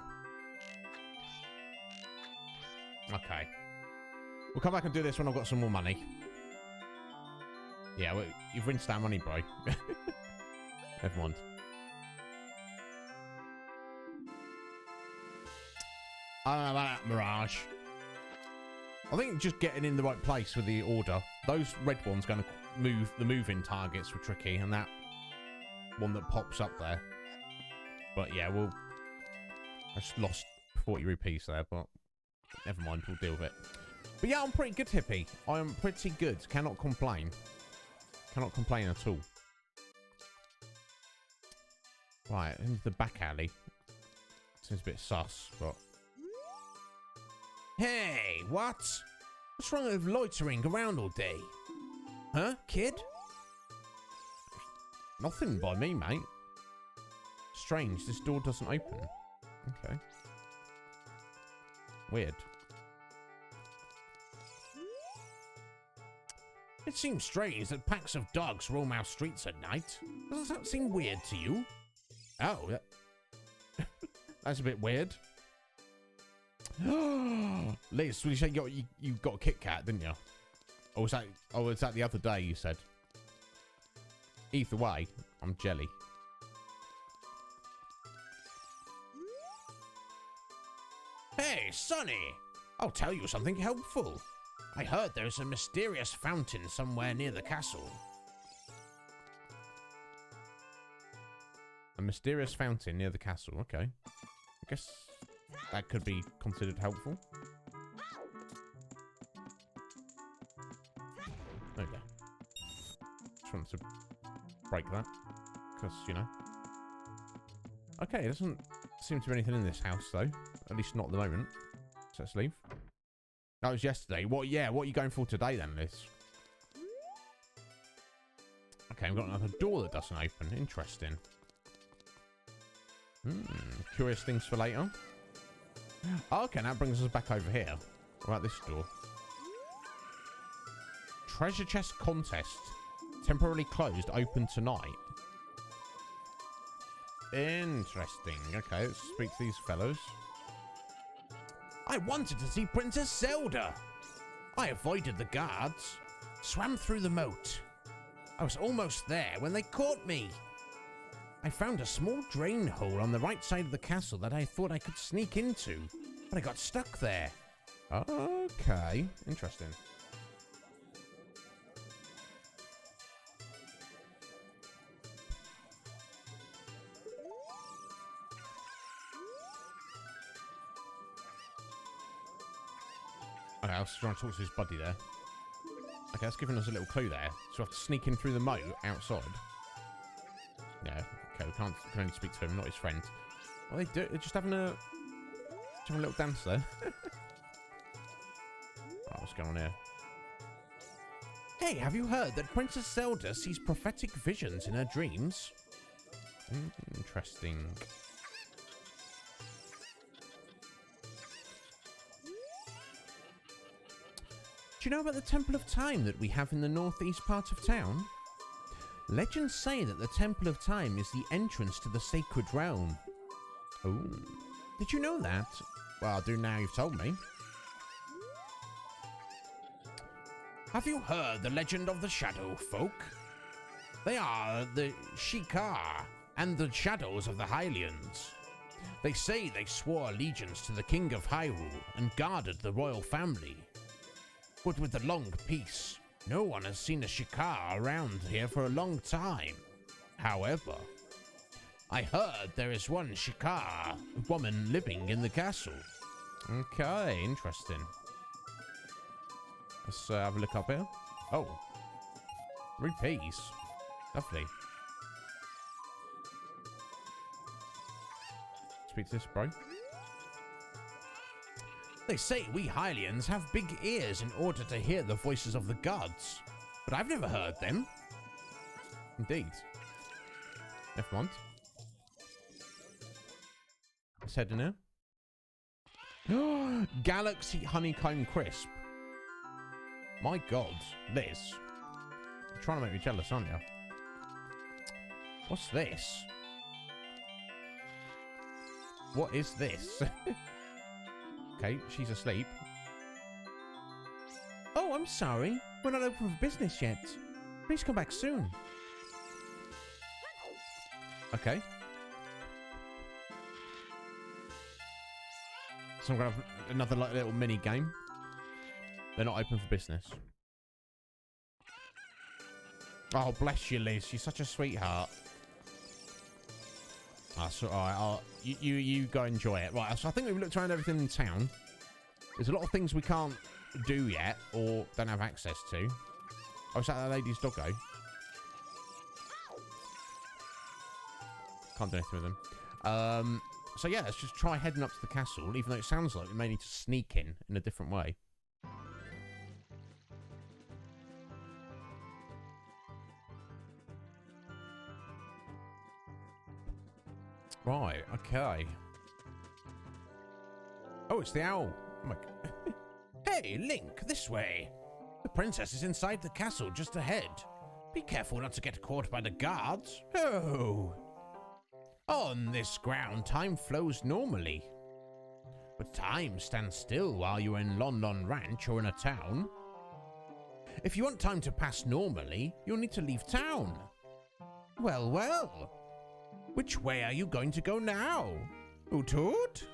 Okay. We'll come back and do this when I've got some more money. Yeah, well, you've rinsed our money, bro. Never mind. I don't know about that, Mirage. I think just getting in the right place with the order. Those red ones going to move. The moving targets were tricky, and that one that pops up there. But yeah, I just lost 40 rupees there, but never mind. We'll deal with it. But yeah, I'm pretty good, Hippie. I am pretty good. Cannot complain. Cannot complain at all. Right, into the back alley. Seems a bit sus, but... Hey, what? What's wrong with loitering around all day? Huh, kid? Nothing by me, mate. Strange, this door doesn't open. Okay. Weird. It seems strange that packs of dogs roam our streets at night. Does that seem weird to you? Oh, that's a bit weird. Liz, you say you got a Kit Kat, didn't you? Or was that the other day you said? Either way, I'm jelly. Hey, Sonny! I'll tell you something helpful. I heard there's a mysterious fountain somewhere near the castle. A mysterious fountain near the castle. Okay. I guess that could be considered helpful. There we go. Just wanted to break that. Because, you know. Okay, there doesn't seem to be anything in this house, though. At least not at the moment. So let's leave. That was yesterday. What? Yeah, what are you going for today then, Liz? Okay, we've got another door that doesn't open. Interesting. Curious things for later. Oh, okay, that brings us back over here. What about this door? Treasure chest contest. Temporarily closed, open tonight. Interesting. Okay, let's speak to these fellows. I wanted to see Princess Zelda. I avoided the guards, swam through the moat. I was almost there when they caught me. I found a small drain hole on the right side of the castle that I thought I could sneak into, but I got stuck there. Okay, interesting. Okay, I was trying to talk to his buddy there. Okay, that's giving us a little clue there. So we have to sneak in through the moat outside. Yeah, okay, we can only speak to him, not his friend. Well, they do. They're just having a little dance there. Right, what's going on here? Hey, have you heard that Princess Zelda sees prophetic visions in her dreams? Interesting. Do you know about the Temple of Time that we have in the northeast part of town? Legends say that the Temple of Time is the entrance to the sacred realm. Oh, did you know that? Well, I do now you've told me. Have you heard the legend of the Shadow Folk? They are the Shikar and the shadows of the Hylians. They say they swore allegiance to the King of Hyrule and guarded the royal family. But with the long peace, no one has seen a Shikar around here for a long time. However, I heard there is one Shikar woman living in the castle. Okay, interesting. Let's have a look up here. Oh, rupees. Lovely. Speak to this, bro. They say we Hylians have big ears in order to hear the voices of the gods, but I've never heard them. Indeed. Never mind. Let's head in here. Galaxy Honeycomb Crisp. My God, Liz. You're trying to make me jealous, aren't you? What's this? What is this? Okay, she's asleep. Oh, I'm sorry. We're not open for business yet. Please come back soon. Okay. So I'm going to have another little mini game. They're not open for business. Oh, bless you, Liz. She's such a sweetheart. So, all right, you go enjoy it. Right, so I think we've looked around everything in town. There's a lot of things we can't do yet or don't have access to. Oh, is that lady's doggo? Can't do anything with them. So yeah, let's just try heading up to the castle, even though it sounds like we may need to sneak in a different way. Right, okay. Oh, it's the owl. Oh my God. Hey, Link, this way. The princess is inside the castle just ahead. Be careful not to get caught by the guards. Oh. On this ground, time flows normally. But time stands still while you're in Lon Lon Ranch or in a town. If you want time to pass normally, you'll need to leave town. Well, well. Which way are you going to go now? Utoot? Do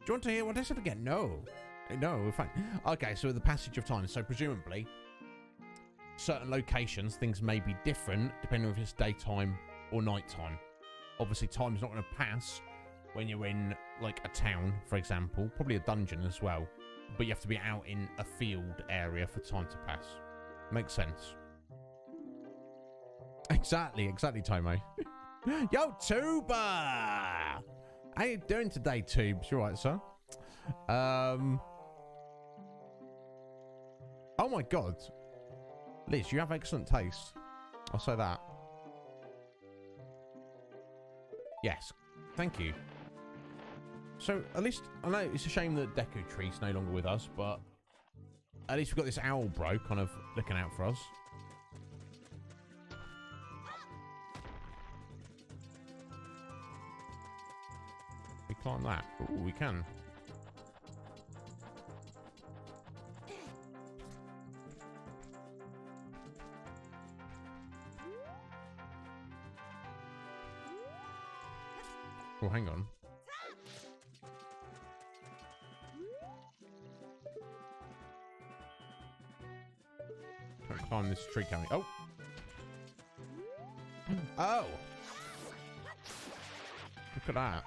you want to hear what I said again? No. No, we're fine. Okay, so the passage of time. So presumably, certain locations, things may be different depending on if it's daytime or nighttime. Obviously, time's not going to pass when you're in, like, a town, for example. Probably a dungeon as well. But you have to be out in a field area for time to pass. Makes sense. Exactly, Tomo. Yo, Tuba! How you doing today, Tubes? You alright, sir? Oh my god. Liz, you have excellent taste. I'll say that. Yes. Thank you. So, at least, I know it's a shame that Deku Tree's no longer with us, but at least we've got this owl bro kind of looking out for us. We climb that. Ooh, we can. Oh, hang on. Can't climb this tree, can we? Oh! Oh! Look at that.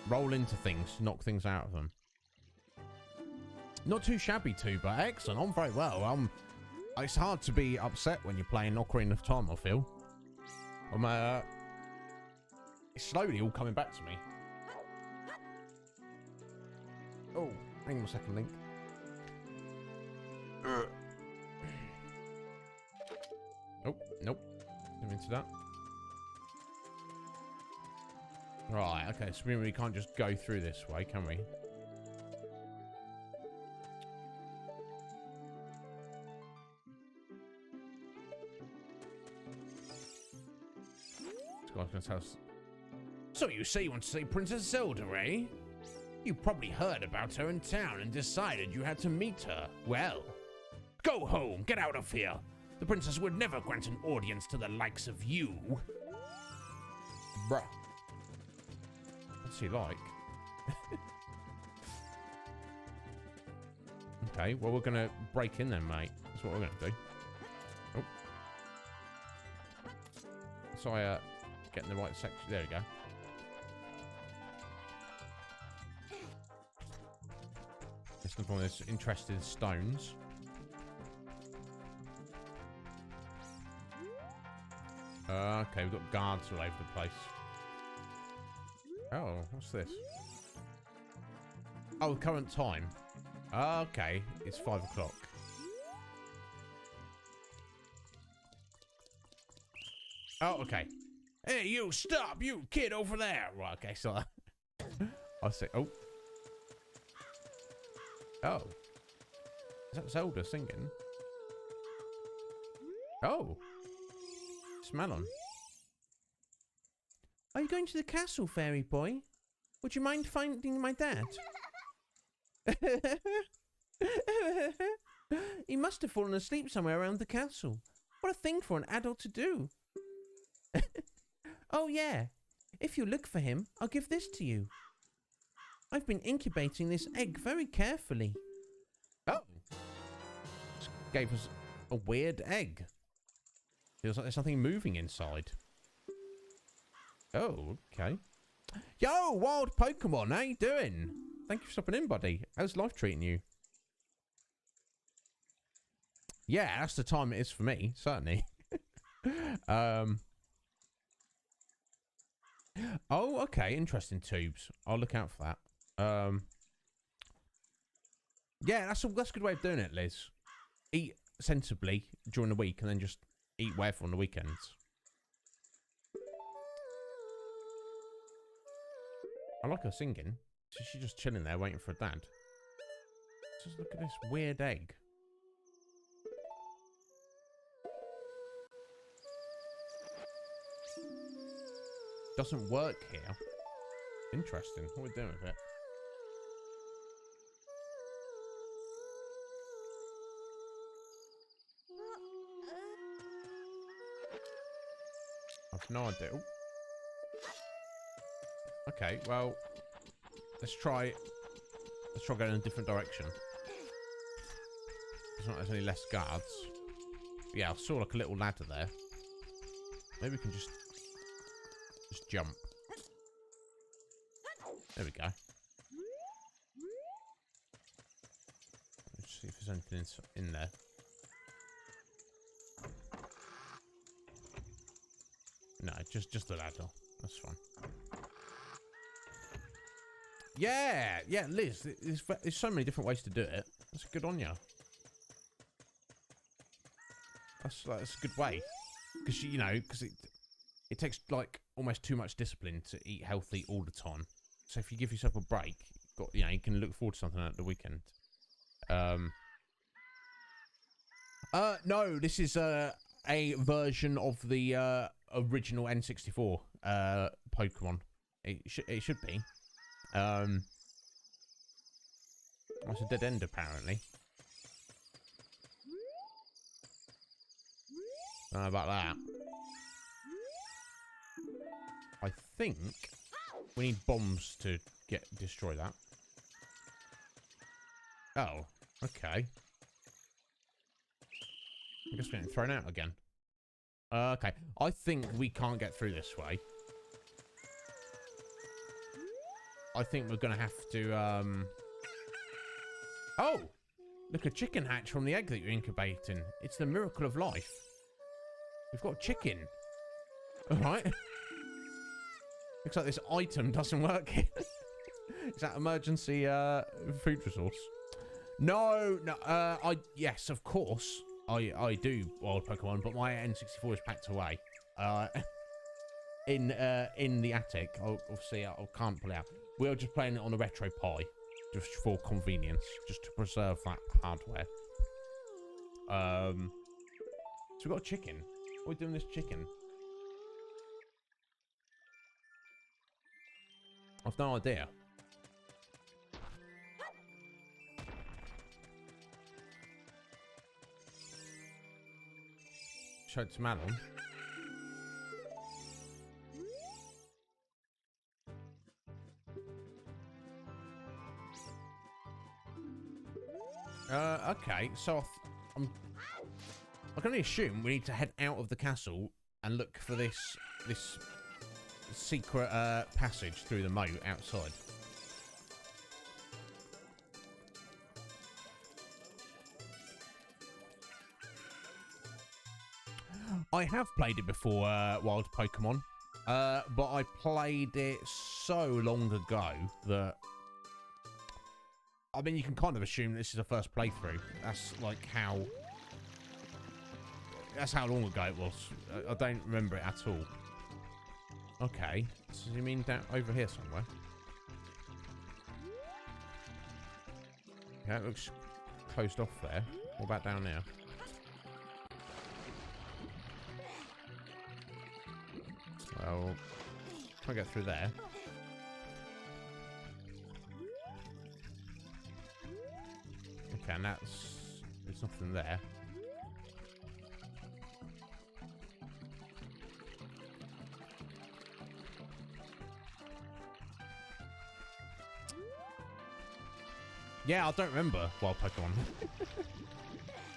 Roll into things, knock things out of them. Not too shabby too, but excellent. I'm very well. It's hard to be upset when you're playing Ocarina of Time, I feel. It's slowly all coming back to me. Oh, hang on a second, Link. Oh, nope. Didn't into that. Right, okay, so we can't just go through this way, can we? This guy's gonna tell us. So you say you want to see Princess Zelda, eh? You probably heard about her in town and decided you had to meet her. Well, go home, get out of here. The princess would never grant an audience to the likes of you. Bruh. What's he like? Okay, well, we're gonna break in then, mate. That's what we're gonna do. Oh. So I, get in the right section. There we go. Let's look on this interested stones. Okay, we've got guards all over the place. Oh, what's this? Oh, current time. Okay, it's 5 o'clock. Oh, okay. Hey, you, stop, you kid over there. Right, okay, so I'll say, oh. Oh. Is that Zelda singing? Oh. Smell on. Are you going to the castle, fairy boy? Would you mind finding my dad? He must have fallen asleep somewhere around the castle. What a thing for an adult to do. Oh, yeah. If you look for him, I'll give this to you. I've been incubating this egg very carefully. Oh. Just gave us a weird egg. Feels like there's something moving inside. Oh, okay. Yo, wild Pokemon, how you doing? Thank you for stopping in, buddy. How's life treating you? Yeah, that's the time it is for me, certainly. Oh, okay, interesting tubes. I'll look out for that. Yeah, that's a good way of doing it, Liz. Eat sensibly during the week and then just eat whatever on the weekends. I like her singing. So she's just chilling there waiting for her dad. Just look at this weird egg. Doesn't work here. Interesting. What are we doing with it? I've no idea. Ooh. Okay, well, let's try going in a different direction. It's not there's any less guards. But yeah, I saw like a little ladder there. Maybe we can just jump. There we go. Let's see if there's anything in there. No, just the ladder. That's fine. Yeah, Liz. There's so many different ways to do it. That's good on you. That's a good way. Because, you know, because it takes, like, almost too much discipline to eat healthy all the time. So if you give yourself a break, you know, you can look forward to something at the weekend. No, this is a version of the original N64 Pokemon. It should be. It's a dead end apparently. Don't know about that. I think we need bombs to destroy that. Oh, okay. I guess we're getting thrown out again. Okay, I think we can't get through this way. I think we're gonna have to, Oh! Look, a chicken hatch from the egg that you're incubating. It's the miracle of life. We've got a chicken. Alright. Looks like this item doesn't work here. Is that emergency, food resource? No, yes, of course. I do wild Pokemon, but my N64 is packed away. In the attic. Obviously, I can't pull it out. We are just playing it on a Retro Pi, just for convenience, just to preserve that hardware. So we've got a chicken. What are we doing with this chicken? I've no idea. Show it to Malon. Okay, so I can only assume we need to head out of the castle and look for this secret passage through the moat outside. I have played it before, Wild Pokemon, but I played it so long ago that, I mean, you can kind of assume this is a first playthrough. That's like how long ago it was. I don't remember it at all. Okay, so you mean down over here somewhere? Yeah, it looks closed off there. What about down there? Well, try to get through there. Okay, and there's nothing there. Yeah, I don't remember Wild Pokemon.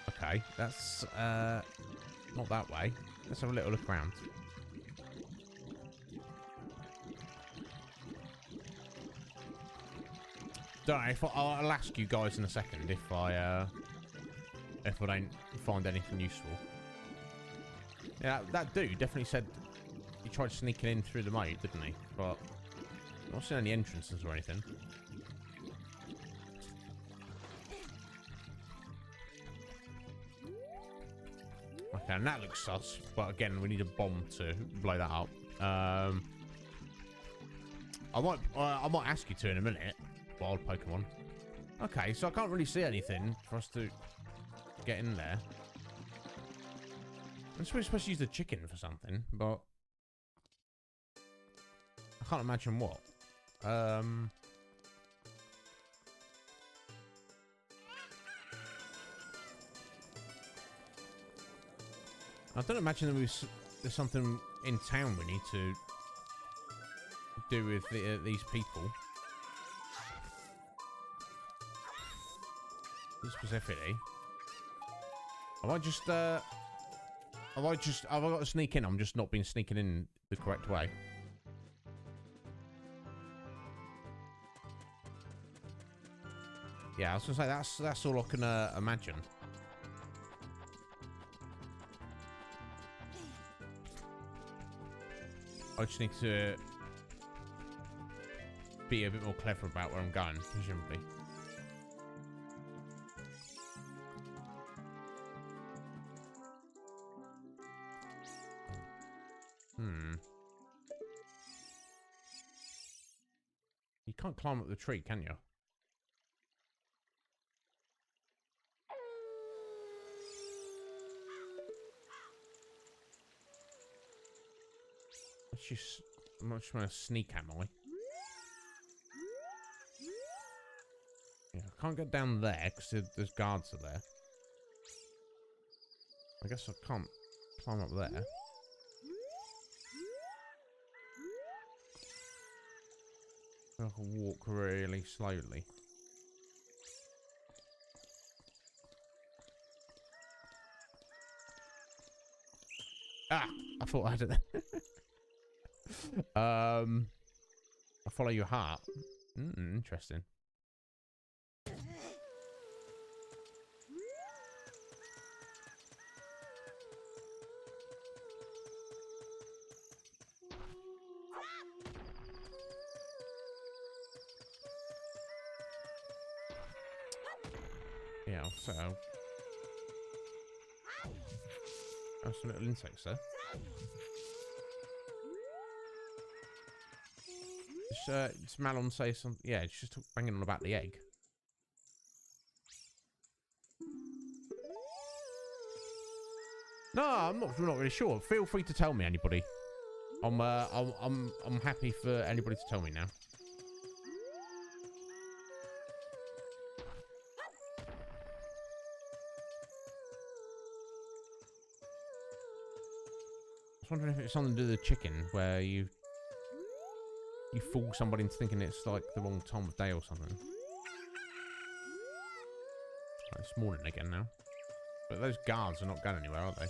Okay, that's not that way. Let's have a little look around. Don't know if I'll ask you guys in a second if I don't find anything useful. Yeah, that dude definitely said he tried sneaking in through the moat, didn't he? But I'm not seeing any entrances or anything. Okay, and that looks sus, but again, we need a bomb to blow that up. I might ask you to in a minute. Wild Pokemon. Okay, so I can't really see anything for us to get in there. I'm supposed to use the chicken for something, but I can't imagine what. I don't imagine there's something in town we need to do with these people. Specifically, have I got to sneak in? I'm just not been sneaking in the correct way. Yeah, I was gonna say that's all I can imagine. I just need to be a bit more clever about where I'm going, presumably. You can't climb up the tree, can you? I'm not trying to sneak, am I? Yeah, I can't get down there because there's guards are there. I guess I can't climb up there. I can walk really slowly. Ah! I thought I had it. I follow your heart. Interesting. Yeah, so oh, some little insects there. Does Malon say something? Yeah, it's just banging on about the egg. No, I'm not really sure. Feel free to tell me, anybody. I'm happy for anybody to tell me now. I was wondering if it's something to do with the chicken, where you fool somebody into thinking it's like the wrong time of day or something. Right, it's morning again now. But those guards are not going anywhere, are they?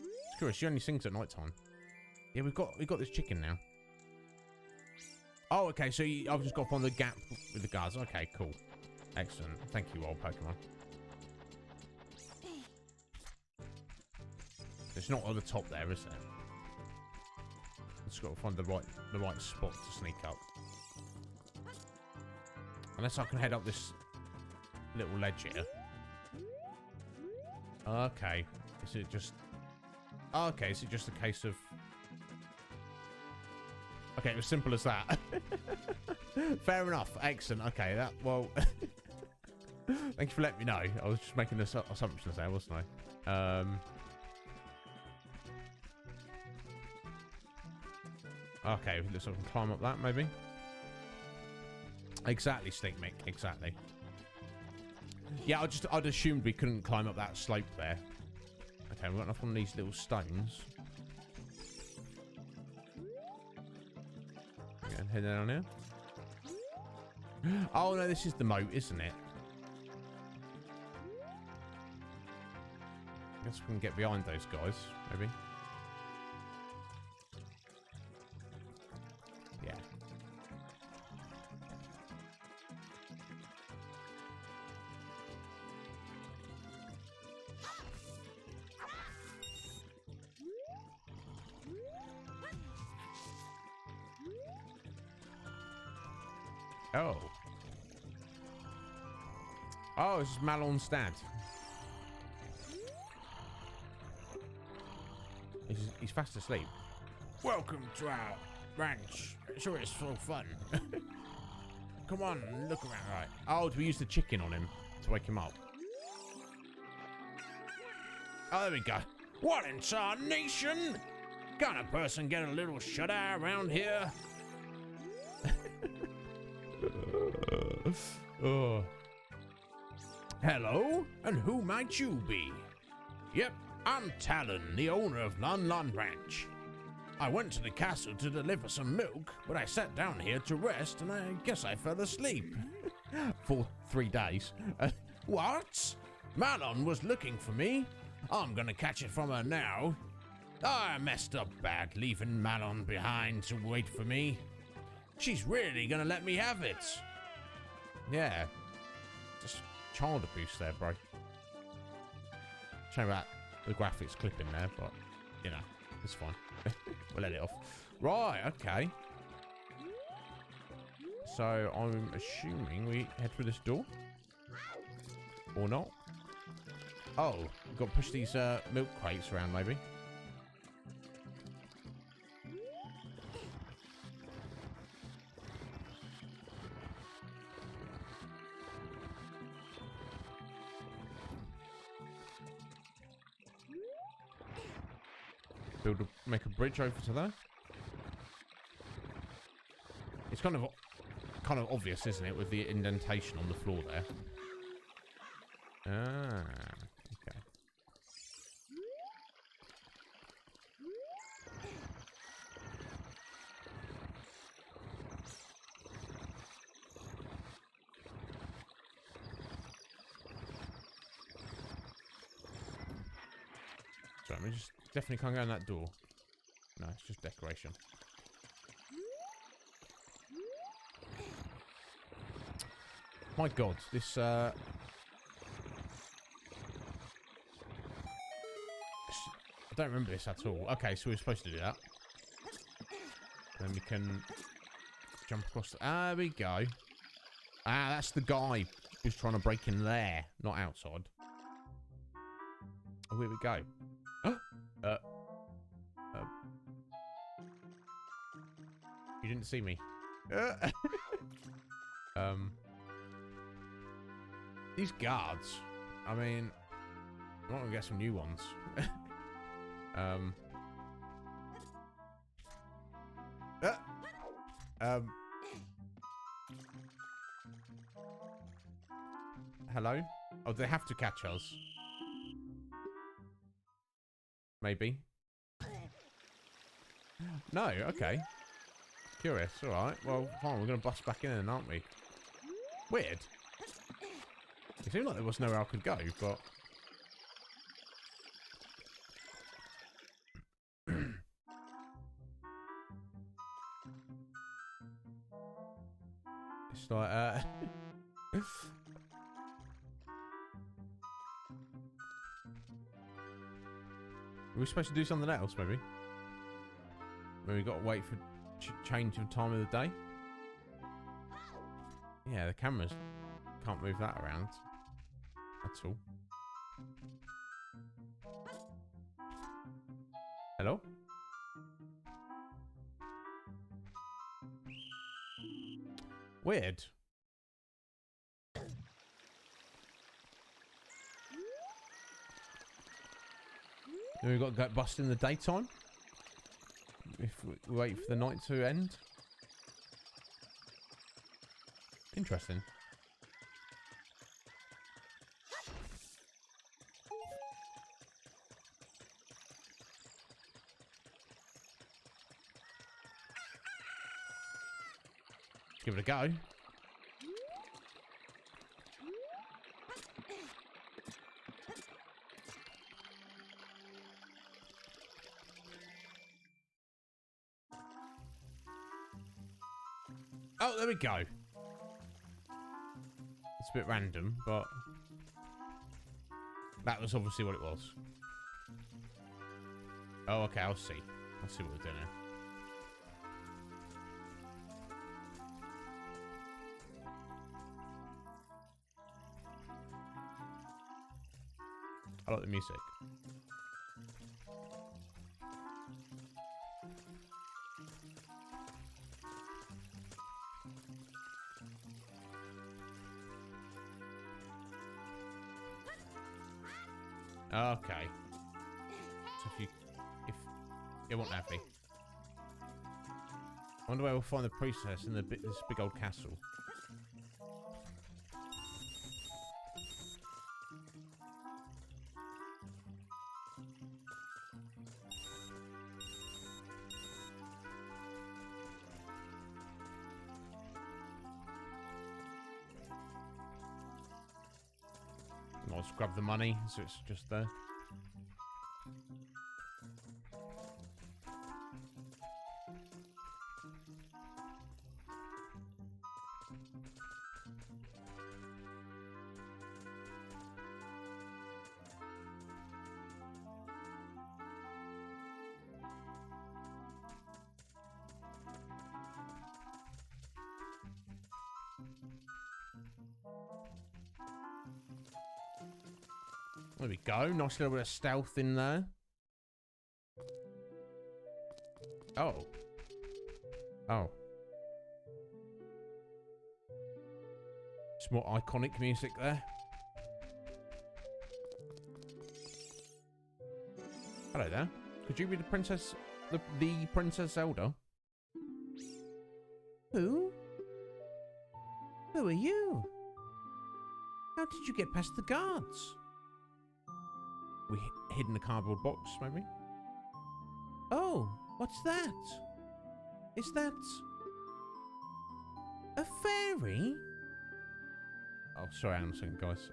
It's curious, she only sings at night time. Yeah, we've got this chicken now. Oh, okay, so I've just got to find the gap with the guards. Okay, cool. Excellent. Thank you, old Pokemon. It's not on the top there, is there? Just got to find the right spot to sneak up. Unless I can head up this little ledge here. Okay. Is it just... Okay, is it just a case of... Okay, it was simple as that. Fair enough. Excellent. Okay, that... Well... Thank you for letting me know. I was just making assumptions there, wasn't I? Okay, looks like I can climb up that, maybe. Exactly, Sneak Mick. Exactly. Yeah, I'd assumed we couldn't climb up that slope there. Okay, we've got enough on these little stones. Okay, and head down here. Oh no, this is the moat, isn't it? I guess we can get behind those guys, maybe. Yeah. Oh. Oh, it's Malon's dad. He's fast asleep. Welcome to our ranch. Sure, it's so fun. Come on, look around. Right. Oh, do we use the chicken on him to wake him up? Oh, there we go. What in tarnation? Kind of person get a little shut-eye around here? Oh. Hello, and who might you be? Yep, I'm Talon, the owner of Lon Lon Ranch. I went to the castle to deliver some milk, but I sat down here to rest, and I guess I fell asleep. For 3 days. What? Malon was looking for me. I'm gonna catch it from her now. I messed up bad, leaving Malon behind to wait for me. She's really gonna let me have it. Yeah. Just child abuse there, bro. Shame about the graphics clipping there, but, you know, it's fine. We'll let it off. Right, okay. So, I'm assuming we head through this door. Or not. Oh, we've got to push these milk crates around, maybe. Make a bridge over to there. It's kind of obvious, isn't it, with the indentation on the floor there? Ah, okay. So we just definitely can't go in that door. No, it's just decoration. My God, this I don't remember this at all. Okay, so we're supposed to do that. Then we can jump across. There we go. Ah, that's the guy who's trying to break in there, not outside. Oh, here we go. You didn't see me. These guards. I mean, I'm not gonna get some new ones. Hello? Oh, they have to catch us. Maybe. No, okay. Curious, alright. Well, fine, we're gonna bust back in, aren't we? Weird. It seemed like there was nowhere I could go, but... It's like, Are we supposed to do something else, maybe? Maybe we got to wait for change of time of the day? Yeah, the cameras can't move that around. That's all. Hello? Weird. Then we've got to go bust in the daytime? If we wait for the night to end? Interesting. Let's give it a go. Oh, there we go. It's a bit random, but that was obviously what it was. Oh, okay, I'll see. I'll see what we're doing now. I like the music. Okay. So if it won't have me. I wonder where we'll find the princess in this big old castle. I'll just grab the money, so it's just there. There we go. Nice little bit of stealth in there. Oh. Oh. Some more iconic music there. Hello there. Could you be the princess, the Princess Zelda? Who? Who are you? How did you get past the guards? We hid in a cardboard box, maybe? Oh, what's that? Is that a fairy? Oh, sorry, hang on a second, guys.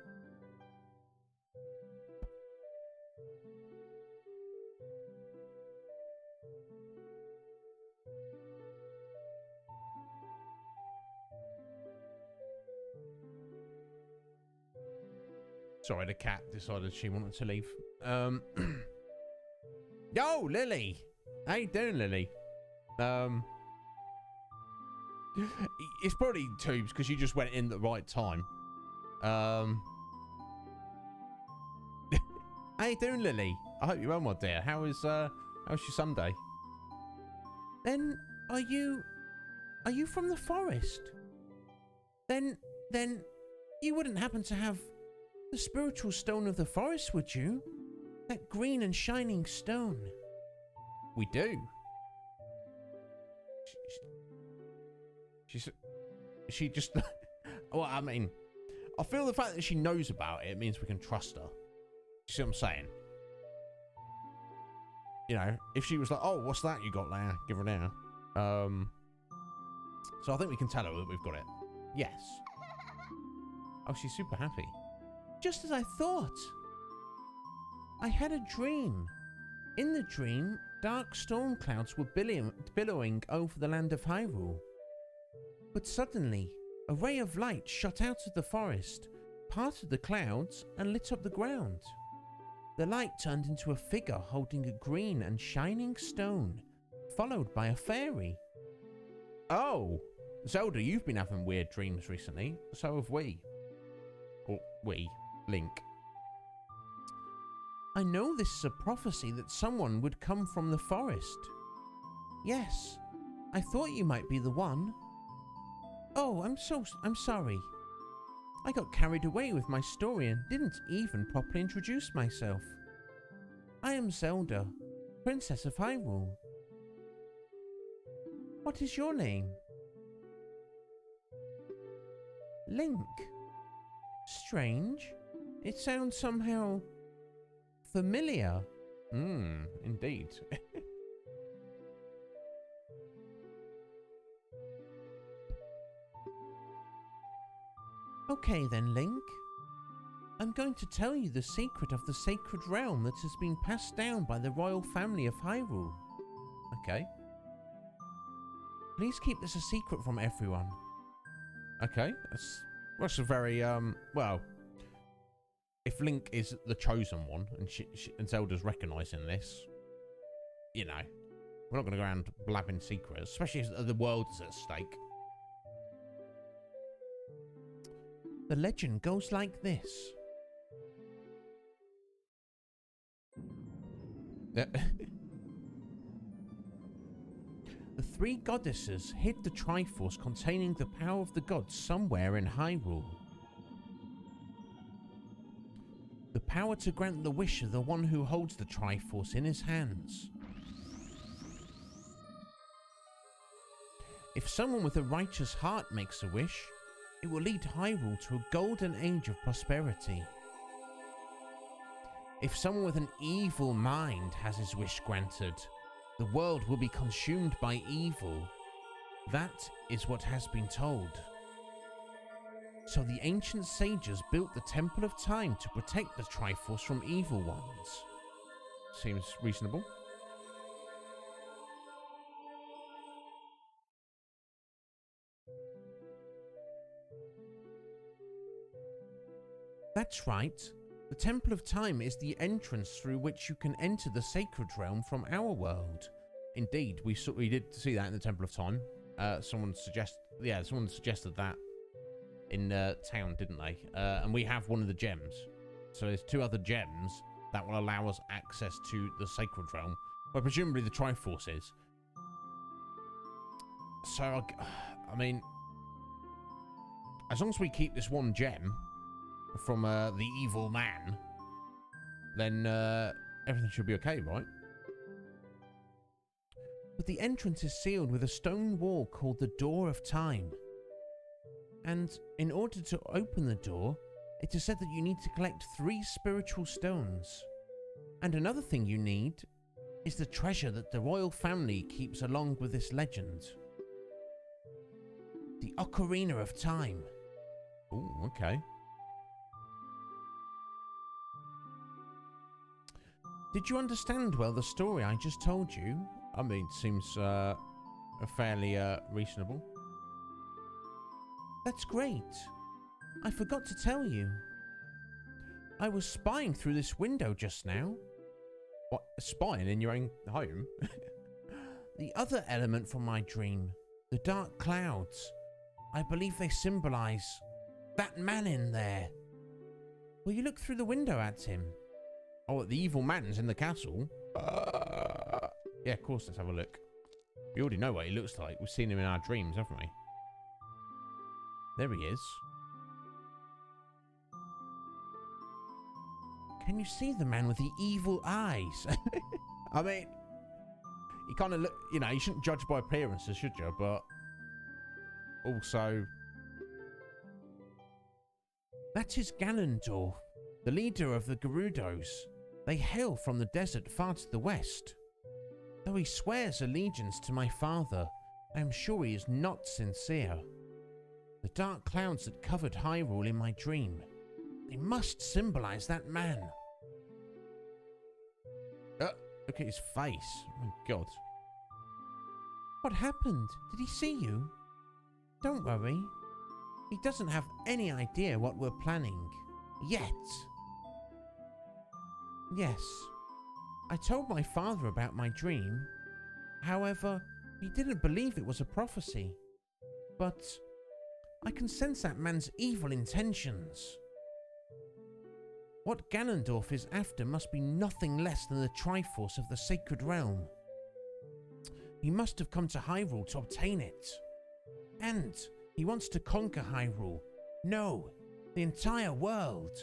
Sorry, the cat decided she wanted to leave. Yo, Lily! How you doing, Lily? It's probably Tubes, because you just went in at the right time. How you doing, Lily? I hope you're well, my dear. How's your Sunday? Then are you from the forest? Then you wouldn't happen to have the spiritual stone of the forest, would you? That green and shining stone. We do. She just... Well, I mean, I feel the fact that she knows about it means we can trust her. You see what I'm saying? You know, if she was like, oh, what's that you got there? Give her now. So I think we can tell her that we've got it. Yes. Oh, she's super happy. Just as I thought. I had a dream. In the dream, dark storm clouds were billowing over the land of Hyrule. But suddenly, a ray of light shot out of the forest, parted the clouds, and lit up the ground. The light turned into a figure holding a green and shining stone, followed by a fairy. Oh, Zelda, you've been having weird dreams recently. So have we. Or we, Link. I know this is a prophecy that someone would come from the forest. Yes, I thought you might be the one. Oh, I'm sorry. I got carried away with my story and didn't even properly introduce myself. I am Zelda, Princess of Hyrule. What is your name? Link. Strange. It sounds somehow familiar. Indeed. Okay then, Link. I'm going to tell you the secret of the sacred realm that has been passed down by the royal family of Hyrule. Okay. Please keep this a secret from everyone. Okay. That's a very, well, if Link is the chosen one and Zelda's recognising this, you know, we're not going to go around blabbing secrets, especially if the world is at stake. The legend goes like this. The three goddesses hid the Triforce containing the power of the gods somewhere in Hyrule. The power to grant the wish of the one who holds the Triforce in his hands. If someone with a righteous heart makes a wish, it will lead Hyrule to a golden age of prosperity. If someone with an evil mind has his wish granted, the world will be consumed by evil. That is what has been told. So the ancient sages built the Temple of Time to protect the Triforce from evil ones. Seems reasonable. That's right. The Temple of Time is the entrance through which you can enter the sacred realm from our world. Indeed, we did see that in the Temple of Time. Someone suggested that in town, didn't they? And we have one of the gems. So there's 2 other gems that will allow us access to the Sacred Realm, where presumably the Triforce is. So, I mean, as long as we keep this 1 gem from the evil man, then everything should be okay, right? But the entrance is sealed with a stone wall called the Door of Time. And in order to open the door, it is said that you need to collect 3 spiritual stones. And another thing you need is the treasure that the royal family keeps along with this legend. The Ocarina of Time. Ooh, okay. Did you understand well the story I just told you? I mean, it seems fairly reasonable. That's great. I forgot to tell you. I was spying through this window just now. What? Spying in your own home? The other element from my dream, the dark clouds, I believe they symbolize that man in there. Will you look through the window at him? Oh, the evil man's in the castle? Yeah, of course, let's have a look. We already know what he looks like. We've seen him in our dreams, haven't we? There he is. Can you see the man with the evil eyes? I mean, you kind of look, you know, you shouldn't judge by appearances, should you? But also, that is Ganondorf, the leader of the Gerudos. They hail from the desert far to the west. Though he swears allegiance to my father, I am sure he is not sincere. The dark clouds that covered Hyrule in my dream, they must symbolize that man. look at his face. Oh my god. What happened? Did he see you? Don't worry. He doesn't have any idea what we're planning. Yet. Yes. I told my father about my dream. However, he didn't believe it was a prophecy. But I can sense that man's evil intentions. What Ganondorf is after must be nothing less than the Triforce of the Sacred Realm. He must have come to Hyrule to obtain it. And he wants to conquer Hyrule. No, the entire world.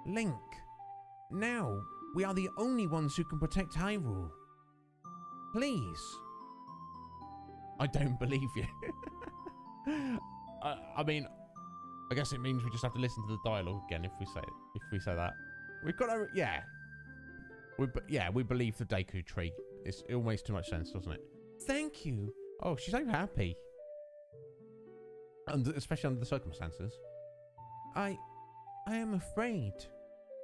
Link, now we are the only ones who can protect Hyrule. Please. I don't believe you. I mean, I guess it means we just have to listen to the dialogue again if we say that. We've got to, yeah. We believe the Deku tree. It all makes too much sense, doesn't it? Thank you. Oh, she's so happy. Especially under the circumstances. I am afraid.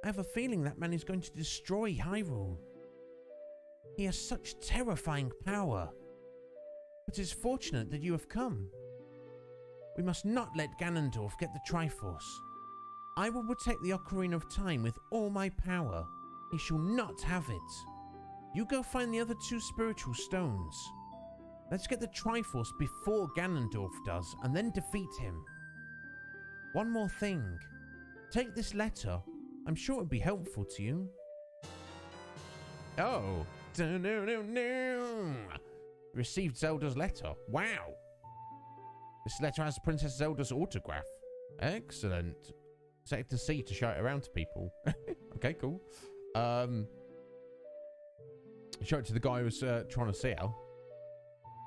I have a feeling that man is going to destroy Hyrule. He has such terrifying power. But it's fortunate that you have come. We must not let Ganondorf get the Triforce. I will protect the Ocarina of Time with all my power. He shall not have it. You go find the other 2 spiritual stones. Let's get the Triforce before Ganondorf does, and then defeat him. One more thing. Take this letter. I'm sure it would be helpful to you. Oh. Received Zelda's letter. Wow. This letter has Princess Zelda's autograph. Excellent. Set it to C to show it around to people. Okay, cool. Show it to the guy who was trying to see her.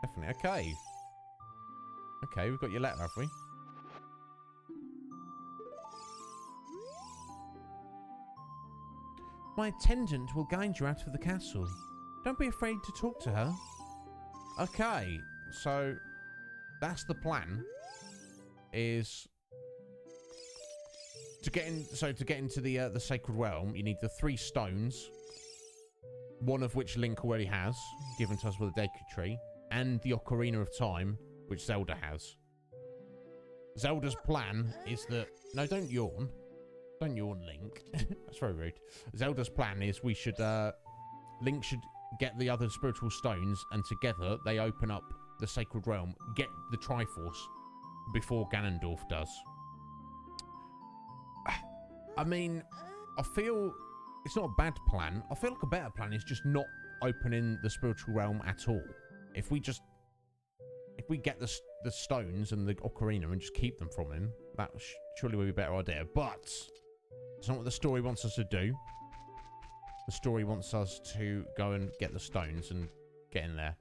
Definitely. Okay. Okay, we've got your letter, have we? My attendant will guide you out of the castle. Don't be afraid to talk to her. Okay, so that's the plan. Is to get in. So to get into the Sacred Realm, you need the 3 stones. One of which Link already has, given to us with a Deku Tree, and the Ocarina of Time, which Zelda has. Zelda's plan is that... No, don't yawn. Don't yawn, Link. That's very rude. Zelda's plan is we should... Link should get the other spiritual stones, and together they open up the Sacred Realm, get the Triforce before Ganondorf does. I mean, I feel it's not a bad plan. I feel like a better plan is just not opening the spiritual realm at all. If we get the stones and the ocarina and just keep them from him, that surely would be a better idea. But it's not what the story wants us to do. The story wants us to go and get the stones and get in there.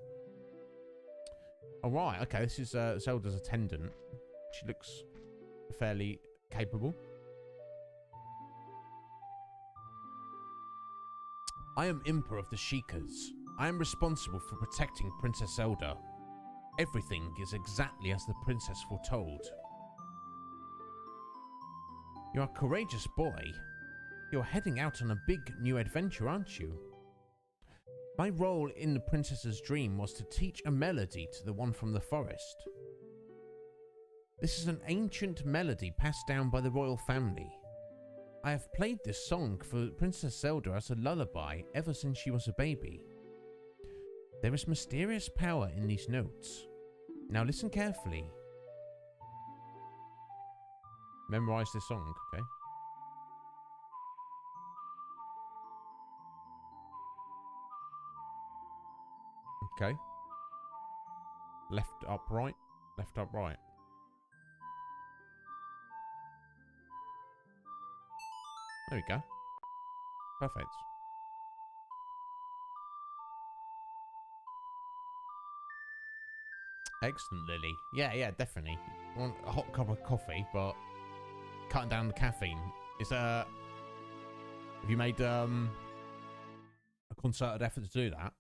All right, okay, this is Zelda's attendant. She looks fairly capable. I am Imper of the Sheikahs. I am responsible for protecting Princess Zelda. Everything is exactly as the princess foretold. You are a courageous boy. You're heading out on a big new adventure, aren't you? My role in the princess's dream was to teach a melody to the one from the forest. This is an ancient melody passed down by the royal family. I have played this song for Princess Zelda as a lullaby ever since she was a baby. There is mysterious power in these notes. Now listen carefully. Memorize this song, okay? Okay. Left up, right. Left up, right. There we go. Perfect. Excellent, Lily. Yeah, definitely. I want a hot cup of coffee, but cutting down the caffeine. Have you made a concerted effort to do that?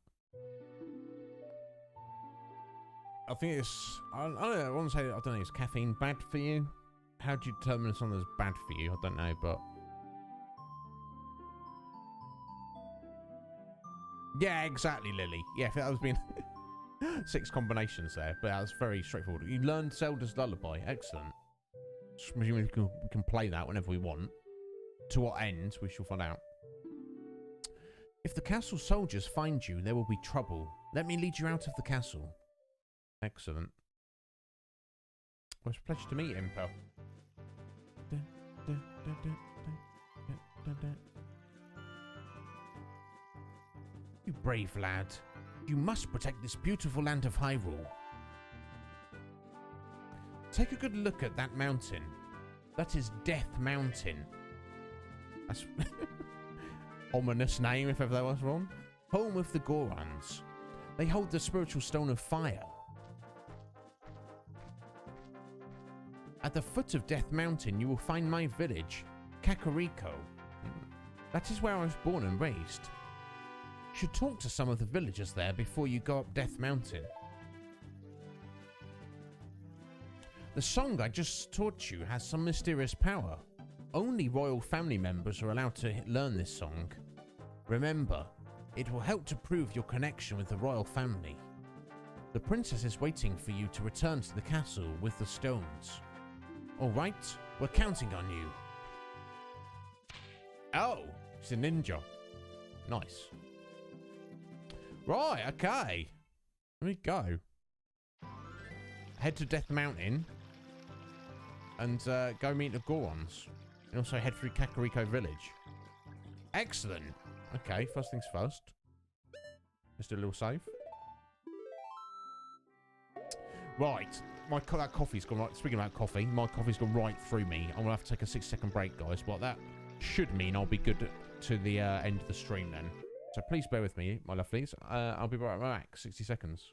I think it's. I don't know. I want to say. I don't know. Is caffeine bad for you? How do you determine something that's bad for you? I don't know, but yeah, exactly, Lily. Yeah, if that was being 6 combinations there, but that was very straightforward. You learned Zelda's Lullaby. Excellent. Presumably we can play that whenever we want. To what end? We shall find out. If the castle soldiers find you, there will be trouble. Let me lead you out of the castle. Excellent. Well, it's a pleasure to meet him, pal. You brave lad. You must protect this beautiful land of Hyrule. Take a good look at that mountain. That is Death Mountain. That's ominous name if ever that was wrong. Home of the Gorons. They hold the spiritual stone of fire. At the foot of Death Mountain, you will find my village, Kakariko. That is where I was born and raised. You should talk to some of the villagers there before you go up Death Mountain. The song I just taught you has some mysterious power. Only royal family members are allowed to learn this song. Remember, it will help to prove your connection with the royal family. The princess is waiting for you to return to the castle with the stones. Alright, we're counting on you. Oh, it's a ninja. Nice. Right, okay. Here we go. Head to Death Mountain. And go meet the Gorons. And also head through Kakariko Village. Excellent. Okay, first things first. Let's do a little save. Right. That coffee's gone right. Speaking about coffee, my coffee's gone right through me. I'm going to have to take a 6-second break, guys. But that should mean I'll be good to the end of the stream then. So please bear with me, my lovelies. I'll be right back. 60 seconds.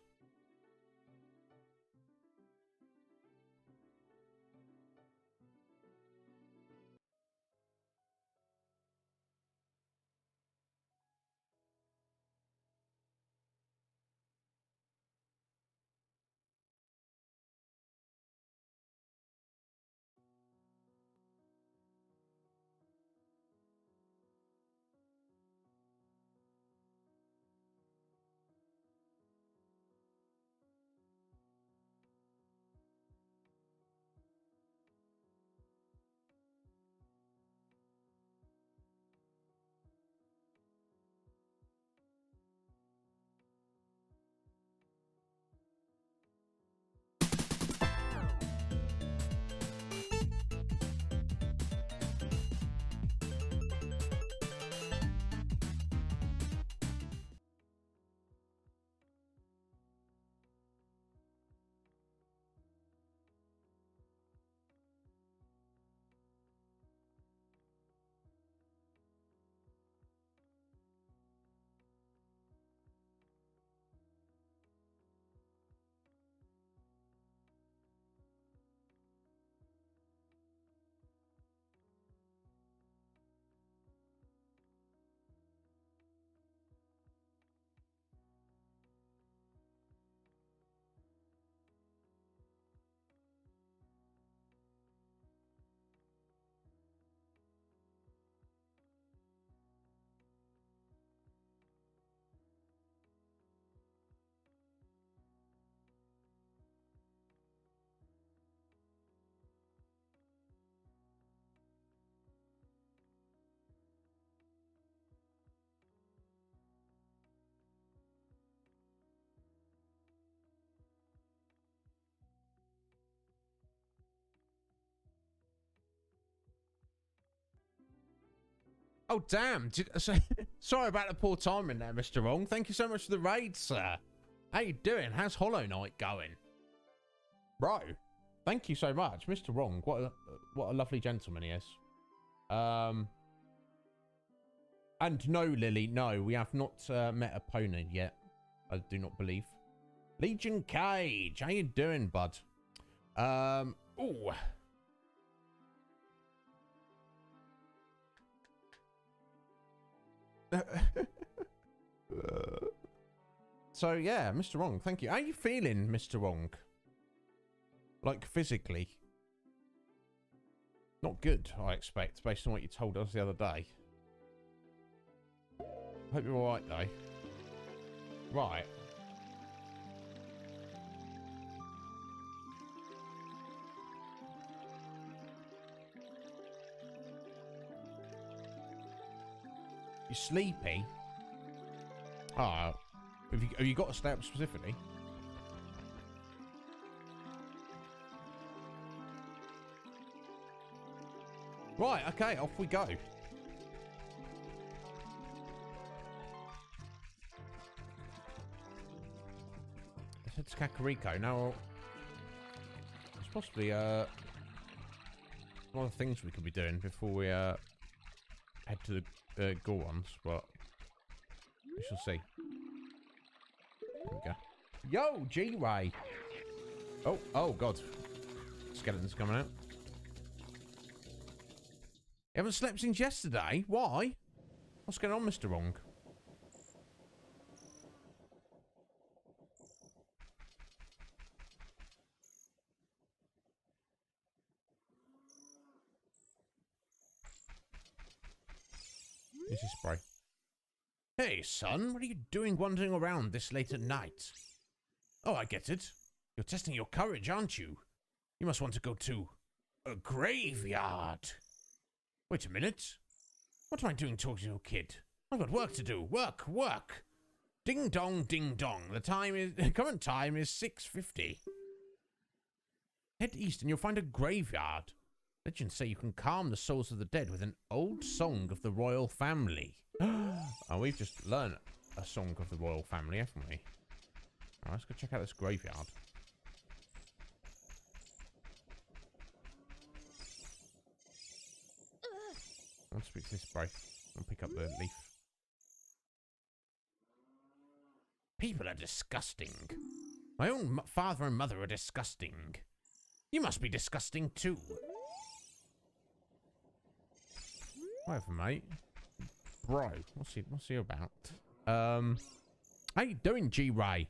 Oh, damn. Sorry about the poor timing there, Mr. Wrong. Thank you so much for the raid, sir. How you doing? How's Hollow Knight going? Bro, thank you so much. Mr. Wrong, what a lovely gentleman he is. And no, Lily, no, we have not met a pony yet. I do not believe. Legion Cage, how you doing, bud? Ooh. So yeah, Mr. Wrong, thank you. How you feeling, Mr. Wrong? Like physically? Not good, I expect, based on what you told us the other day. Hope you're alright though. Right. You sleepy? Ah, have you got to stay up specifically? Right, okay, off we go. Let's head to Kakariko. Now, it's possibly one of the things we could be doing before we head to the Gorons, but we shall see. There we go. Yo, G-Ray! Oh god. Skeletons coming out. You haven't slept since yesterday? Why? What's going on, Mr. Wrong? This is spray. Hey, son, what are you doing wandering around this late at night? Oh, I get it. You're testing your courage, aren't you? You must want to go to a graveyard. Wait a minute. What am I doing talking to a kid? I've got work to do. Work. Ding dong, ding dong. The current time is 6:50. Head east and you'll find a graveyard. Legends say you can calm the souls of the dead with an old song of the royal family. Oh, we've just learned a song of the royal family, haven't we? Alright, let's go check out this graveyard. I'll speak to this spray. I'll pick up the leaf. People are disgusting. My own father and mother are disgusting. You must be disgusting too. Whatever, mate. Bro, what's he about? How you doing, G-Ray?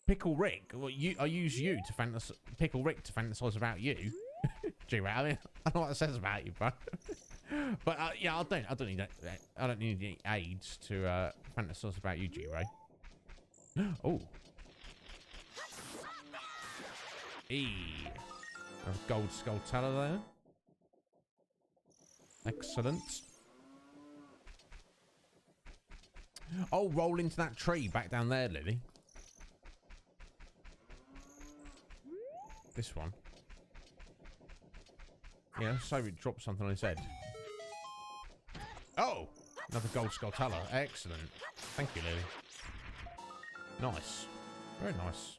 Pickle Rick? Well, I use you to Pickle Rick to fantasize about you. G-Ray, I mean, I don't know what it says about you, bro. But yeah, I don't need any aids to fantasize about you, G-Ray. Oh. A gold skull teller there. Excellent. Oh, roll into that tree back down there, Lily. This one. Yeah, so it dropped something on his head. Oh! Another gold skull teller. Excellent. Thank you, Lily. Nice. Very nice.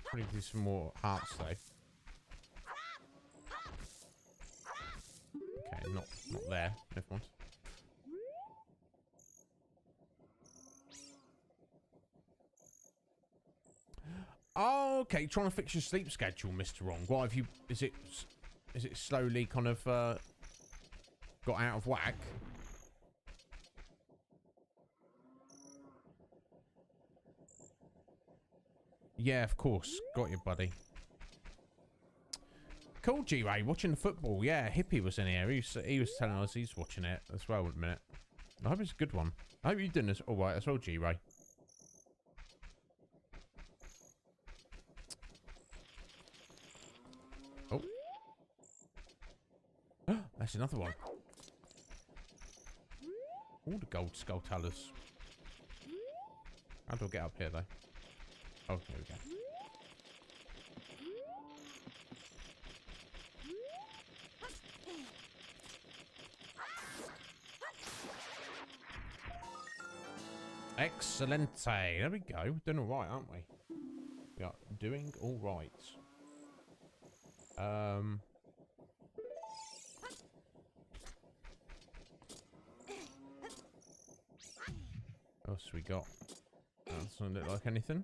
Probably do some more hearts though. Okay, not there. Never mind. Oh, okay. Trying to fix your sleep schedule, Mr. Wrong. What have you? Is it slowly kind of got out of whack? Yeah, of course. Got you, buddy. Cool, G-Ray. Watching the football. Yeah, Hippie was in here. He was telling us he's watching it as well in a minute. I hope it's a good one. I hope you're doing this all right as well, G-Ray. Oh. That's another one. All the gold skull tellers. How do I get up here, though? Oh, there we go. Excellente. There we go. We're doing all right, aren't we? We are doing all right. What else we got? That doesn't look like anything.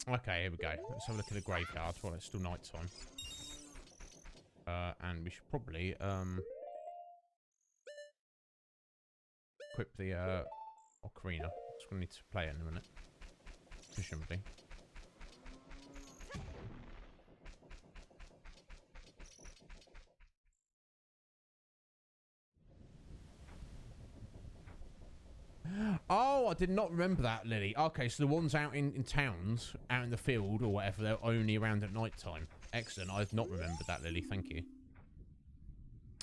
Okay, here we go. Let's have a look at the graveyard while it's still night time. And we should probably equip the ocarina. It's going to need to play it in a minute. Presumably. Oh, I did not remember that, Lily. Okay, so the ones out in towns, out in the field or whatever, they're only around at night time. Excellent. I've not remembered that, Lily. Thank you.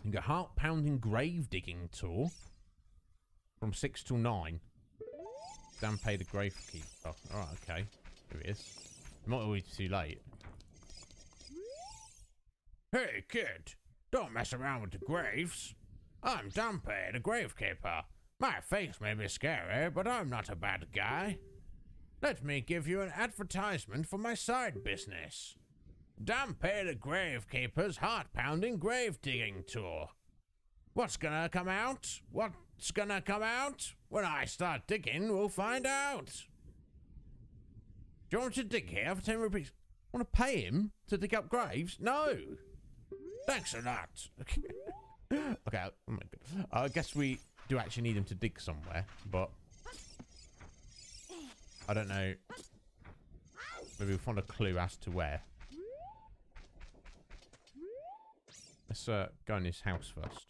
You got heart-pounding grave digging tour from 6 till 9. Dan pay the gravekeeper. Oh, all right, okay. Here it is. It might always be too late. Hey, kid. Don't mess around with the graves. I'm Dumpy, the gravekeeper. My face may be scary, but I'm not a bad guy. Let me give you an advertisement for my side business. Dumpy the Gravekeeper's heart-pounding grave-digging tour. What's gonna come out? What's gonna come out? When I start digging, we'll find out. Do you want to dig here for 10 rupees? Want to pay him to dig up graves? No. Thanks a lot. Okay, oh my God. I guess we do actually need him to dig somewhere, but I don't know. Maybe we'll find a clue as to where. Let's go in his house first.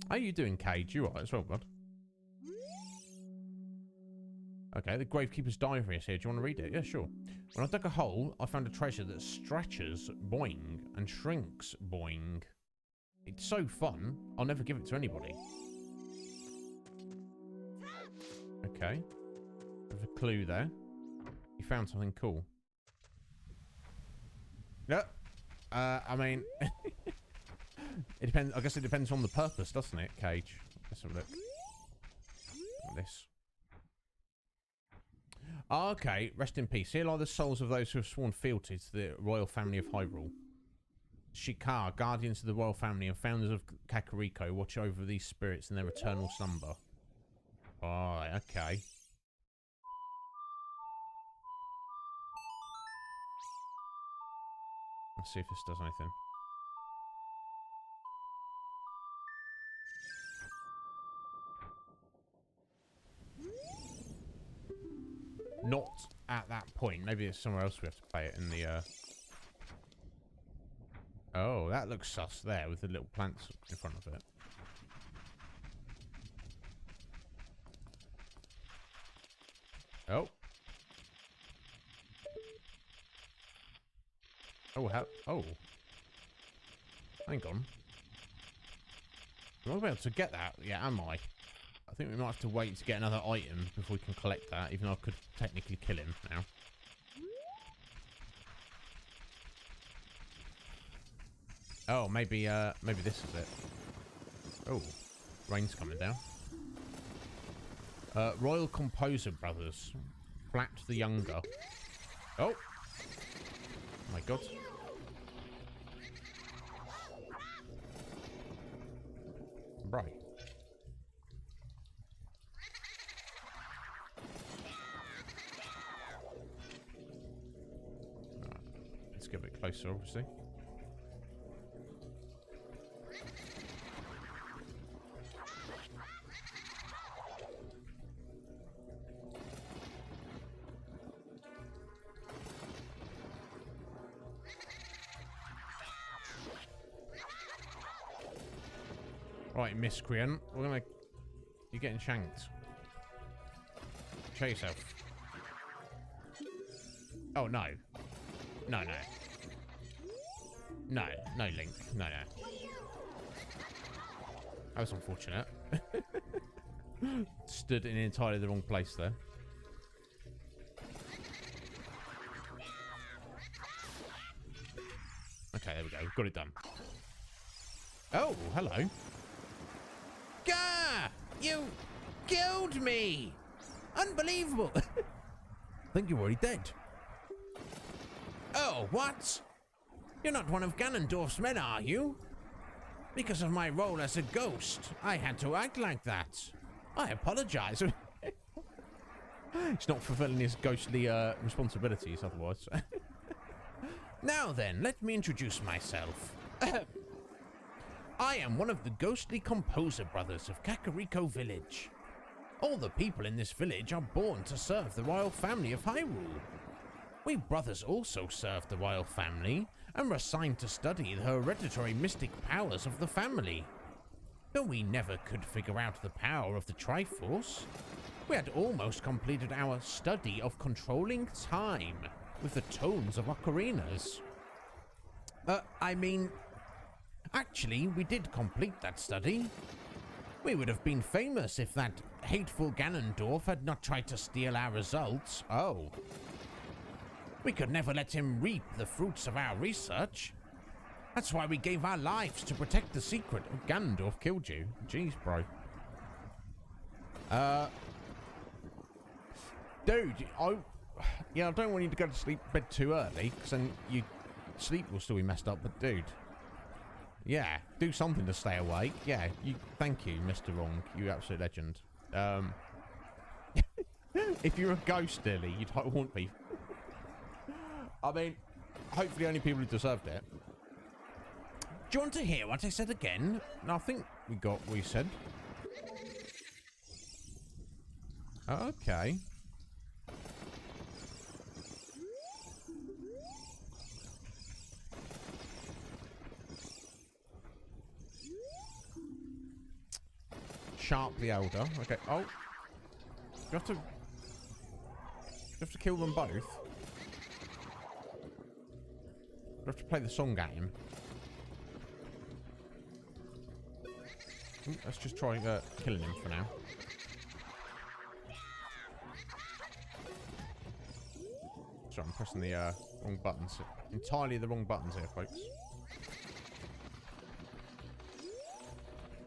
How are you doing, Cage? You alright as well, bud? Okay, the Gravekeeper's Diary is here. Do you want to read it? Yeah, sure. When I dug a hole, I found a treasure that stretches, boing, and shrinks, boing. It's so fun, I'll never give it to anybody. Okay. There's a clue there. You found something cool. Yep. I mean... it depends. I guess it depends on the purpose, doesn't it, Cage? Let's have a look. Look at this. Oh, okay, rest in peace. Here lie the souls of those who have sworn fealty to the royal family of Hyrule. Shikar, guardians of the royal family and founders of Kakariko, watch over these spirits in their eternal slumber. Alright, okay. Let's see if this does anything. Not at that point. Maybe it's somewhere else we have to play it in the... Oh, that looks sus there with the little plants in front of it. Oh. Oh, how... Oh. Hang on. I'm not able to get that yet, am I? I think we might have to wait to get another item before we can collect that, even though I could technically kill him now. Oh, maybe this is it. Oh, rain's coming down. Royal Composer Brothers. Flat the Younger. Oh! My God. Right. Let's get a bit closer, obviously. Right, miscreant. We're gonna... You're getting shanked. Show yourself. Oh, no. No, no. No, no, Link. No, no. That was unfortunate. Stood in entirely the wrong place there. we go. We've got it done. Oh, hello. Gah! You killed me! Unbelievable! I think you're already dead. Oh, what? You're not one of Ganondorf's men, are you? Because of my role as a ghost, I had to act like that. I apologize. He's not fulfilling his ghostly responsibilities otherwise. Now then, let me introduce myself. I am one of the ghostly composer brothers of Kakariko Village. All the people in this village are born to serve the royal family of Hyrule. We brothers also serve the royal family and were assigned to study the hereditary mystic powers of the family. Though we never could figure out the power of the Triforce, we had almost completed our study of controlling time with the tones of ocarinas. Actually, we did complete that study. We would have been famous if that hateful Ganondorf had not tried to steal our results. Oh. We could never let him reap the fruits of our research. That's why we gave our lives to protect the secret. Ganondorf killed you? Jeez, bro. Dude, I don't want you to go to sleep bed too early, because then your sleep will still be messed up, but dude. Yeah, do something to stay awake. Yeah, thank you, Mr. Wrong. You absolute legend. If you're a ghost, Dilly, you don't want me. I mean, hopefully only people who deserved it. Do you want to hear what I said again? No, I think we got what you said. Okay. Sharply older. Okay. Oh. You have to kill them both. You have to play the song game. Let's just try killing him for now. Sorry, I'm pressing the wrong buttons. Entirely the wrong buttons here, folks.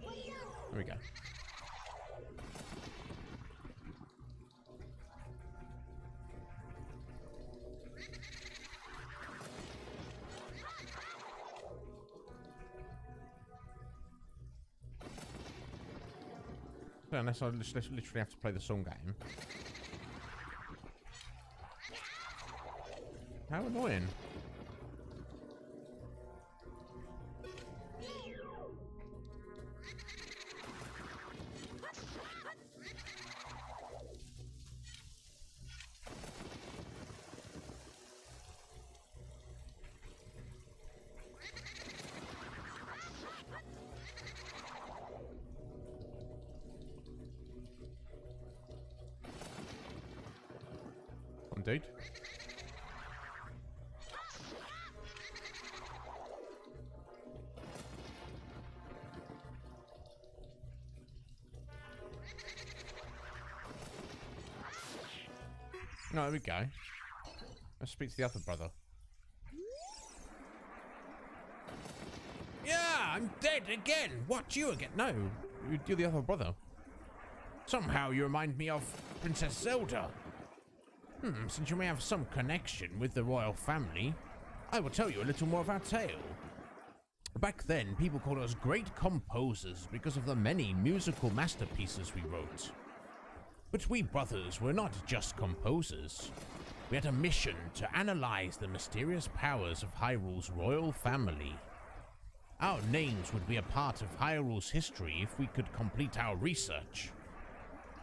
There we go. Unless I literally have to play the song game. How annoying. Dude. No, there we go. Let's speak to the other brother. Yeah, I'm dead again. What, you again? No, you're the other brother. Somehow you remind me of Princess Zelda. Since you may have some connection with the royal family, I will tell you a little more of our tale. Back then, people called us great composers because of the many musical masterpieces we wrote. But we brothers were not just composers. We had a mission to analyze the mysterious powers of Hyrule's royal family. Our names would be a part of Hyrule's history if we could complete our research.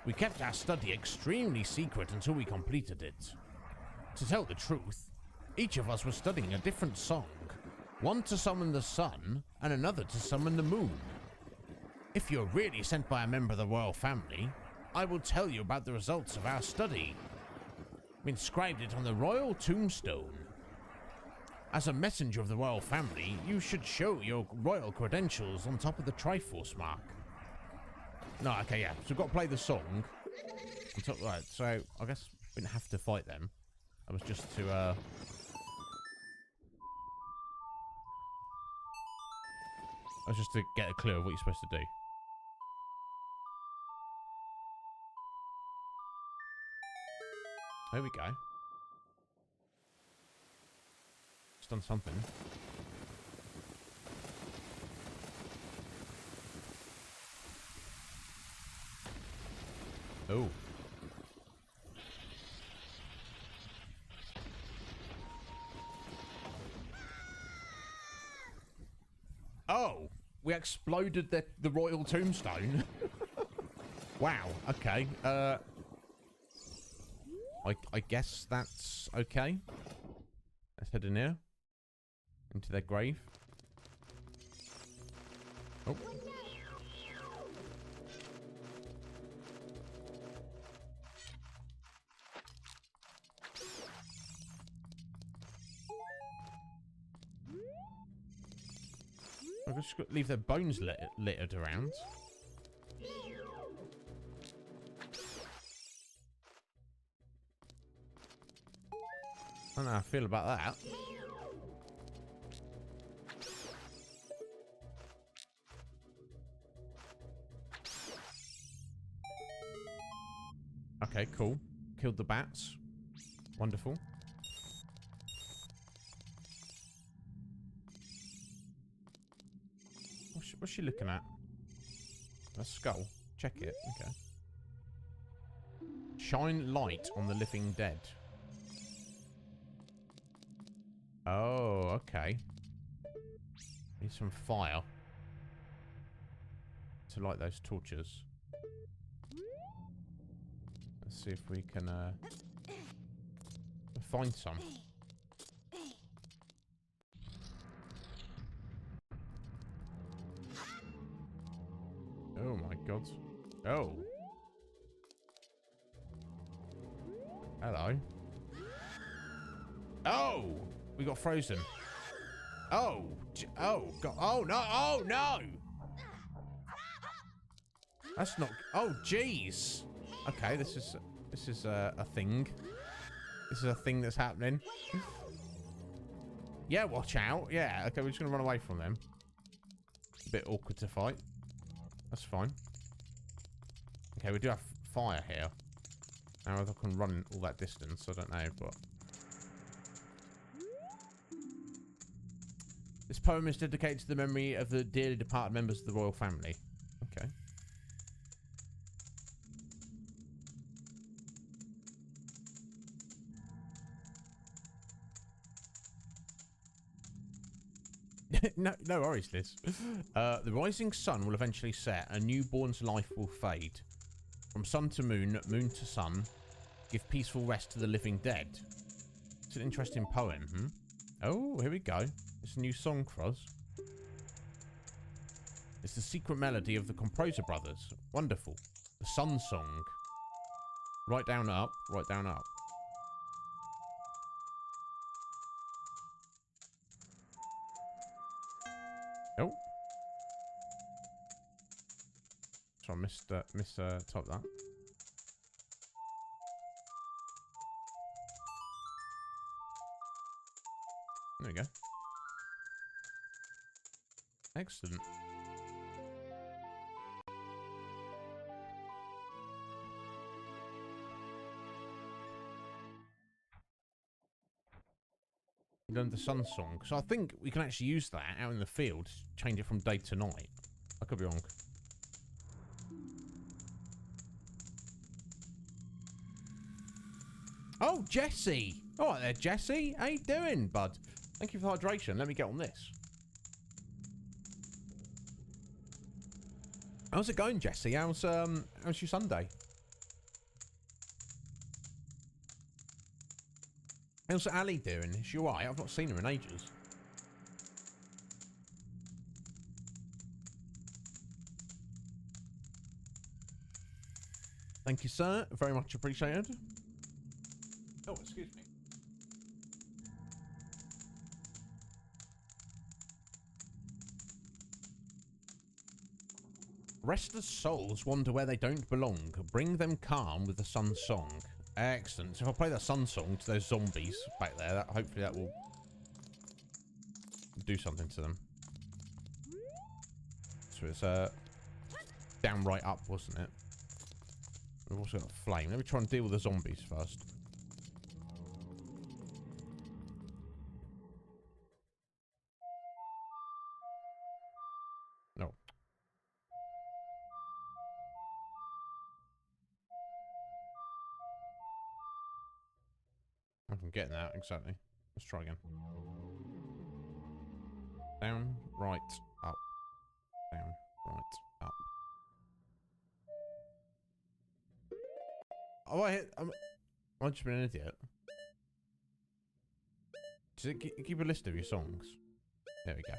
We kept our study extremely secret until we completed it. To tell the truth, each of us was studying a different song, one to summon the sun and another to summon the moon. If you're really sent by a member of the royal family, I will tell you about the results of our study. We inscribed it on the royal tombstone. As a messenger of the royal family, you should show your royal credentials on top of the Triforce mark. No, okay, yeah. So we've got to play the song. Right, so I guess we didn't have to fight them. That was just to, That's just to get a clue of what you're supposed to do. There we go. It's done something. Oh. Oh, we exploded the royal tombstone. Wow. Okay. I guess that's okay. Let's head in here into their grave. Oh. I've just got to leave their bones littered around. I don't know how I feel about that. Okay, cool. Killed the bats. Wonderful. What's she looking at? A skull. Check it. Okay. Shine light on the living dead. Oh, okay. Need some fire to light those torches. Let's see if we can find some. Oh my god. Oh. Hello. Oh! We got frozen. Oh! Oh god. Oh no! Oh no! That's not. Oh jeez. Okay, this is a thing. This is a thing that's happening. Yeah, watch out. Yeah. Okay, we're just gonna run away from them. A bit awkward to fight. That's fine. Okay, we do have fire here. Now if I can run all that distance, I don't know, but... This poem is dedicated to the memory of the dearly departed members of the royal family. Okay. No worries, Liz. The rising sun will eventually set. A newborn's life will fade. From sun to moon, moon to sun. Give peaceful rest to the living dead. It's an interesting poem, hmm? Oh, here we go. It's a new song for us. It's the secret melody of the Composer Brothers. Wonderful. The Sun Song. Right down up, right down up. Oh. So I missed top that. There we go. Excellent. Learned the Sun Song. So I think we can actually use that out in the field, change it from day to night. I could be wrong. Oh, Jesse! Alright there, Jesse. How you doing, bud? Thank you for hydration. Let me get on this. How's it going, Jesse? How's your Sunday? How's Ali doing? Is she alright? I've not seen her in ages. Thank you, sir. Very much appreciated. Oh, excuse me. Restless souls wander where they don't belong. Bring them calm with the Sun Song. Excellent. So if I play the Sun Song to those zombies back there, hopefully that will do something to them. So it's down right up, wasn't it? We've also got a flame. Let me try and deal with the zombies first. No. I'm getting that, exactly. Let's try again. Down, right, up. Down, right, up. Oh, I hit... I've just been an idiot. Does it keep a list of your songs? There we go.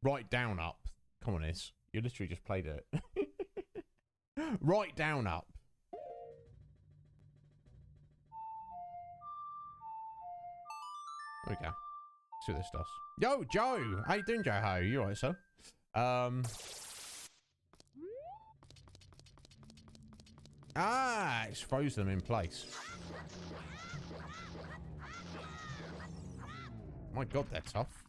Right, down, up. Come on, Iz. You literally just played it. Right, down, up. There we go. See what this does. Yo, Joe! How you doing, Joe? How you alright, sir? It's frozen them in place. My god, they're tough.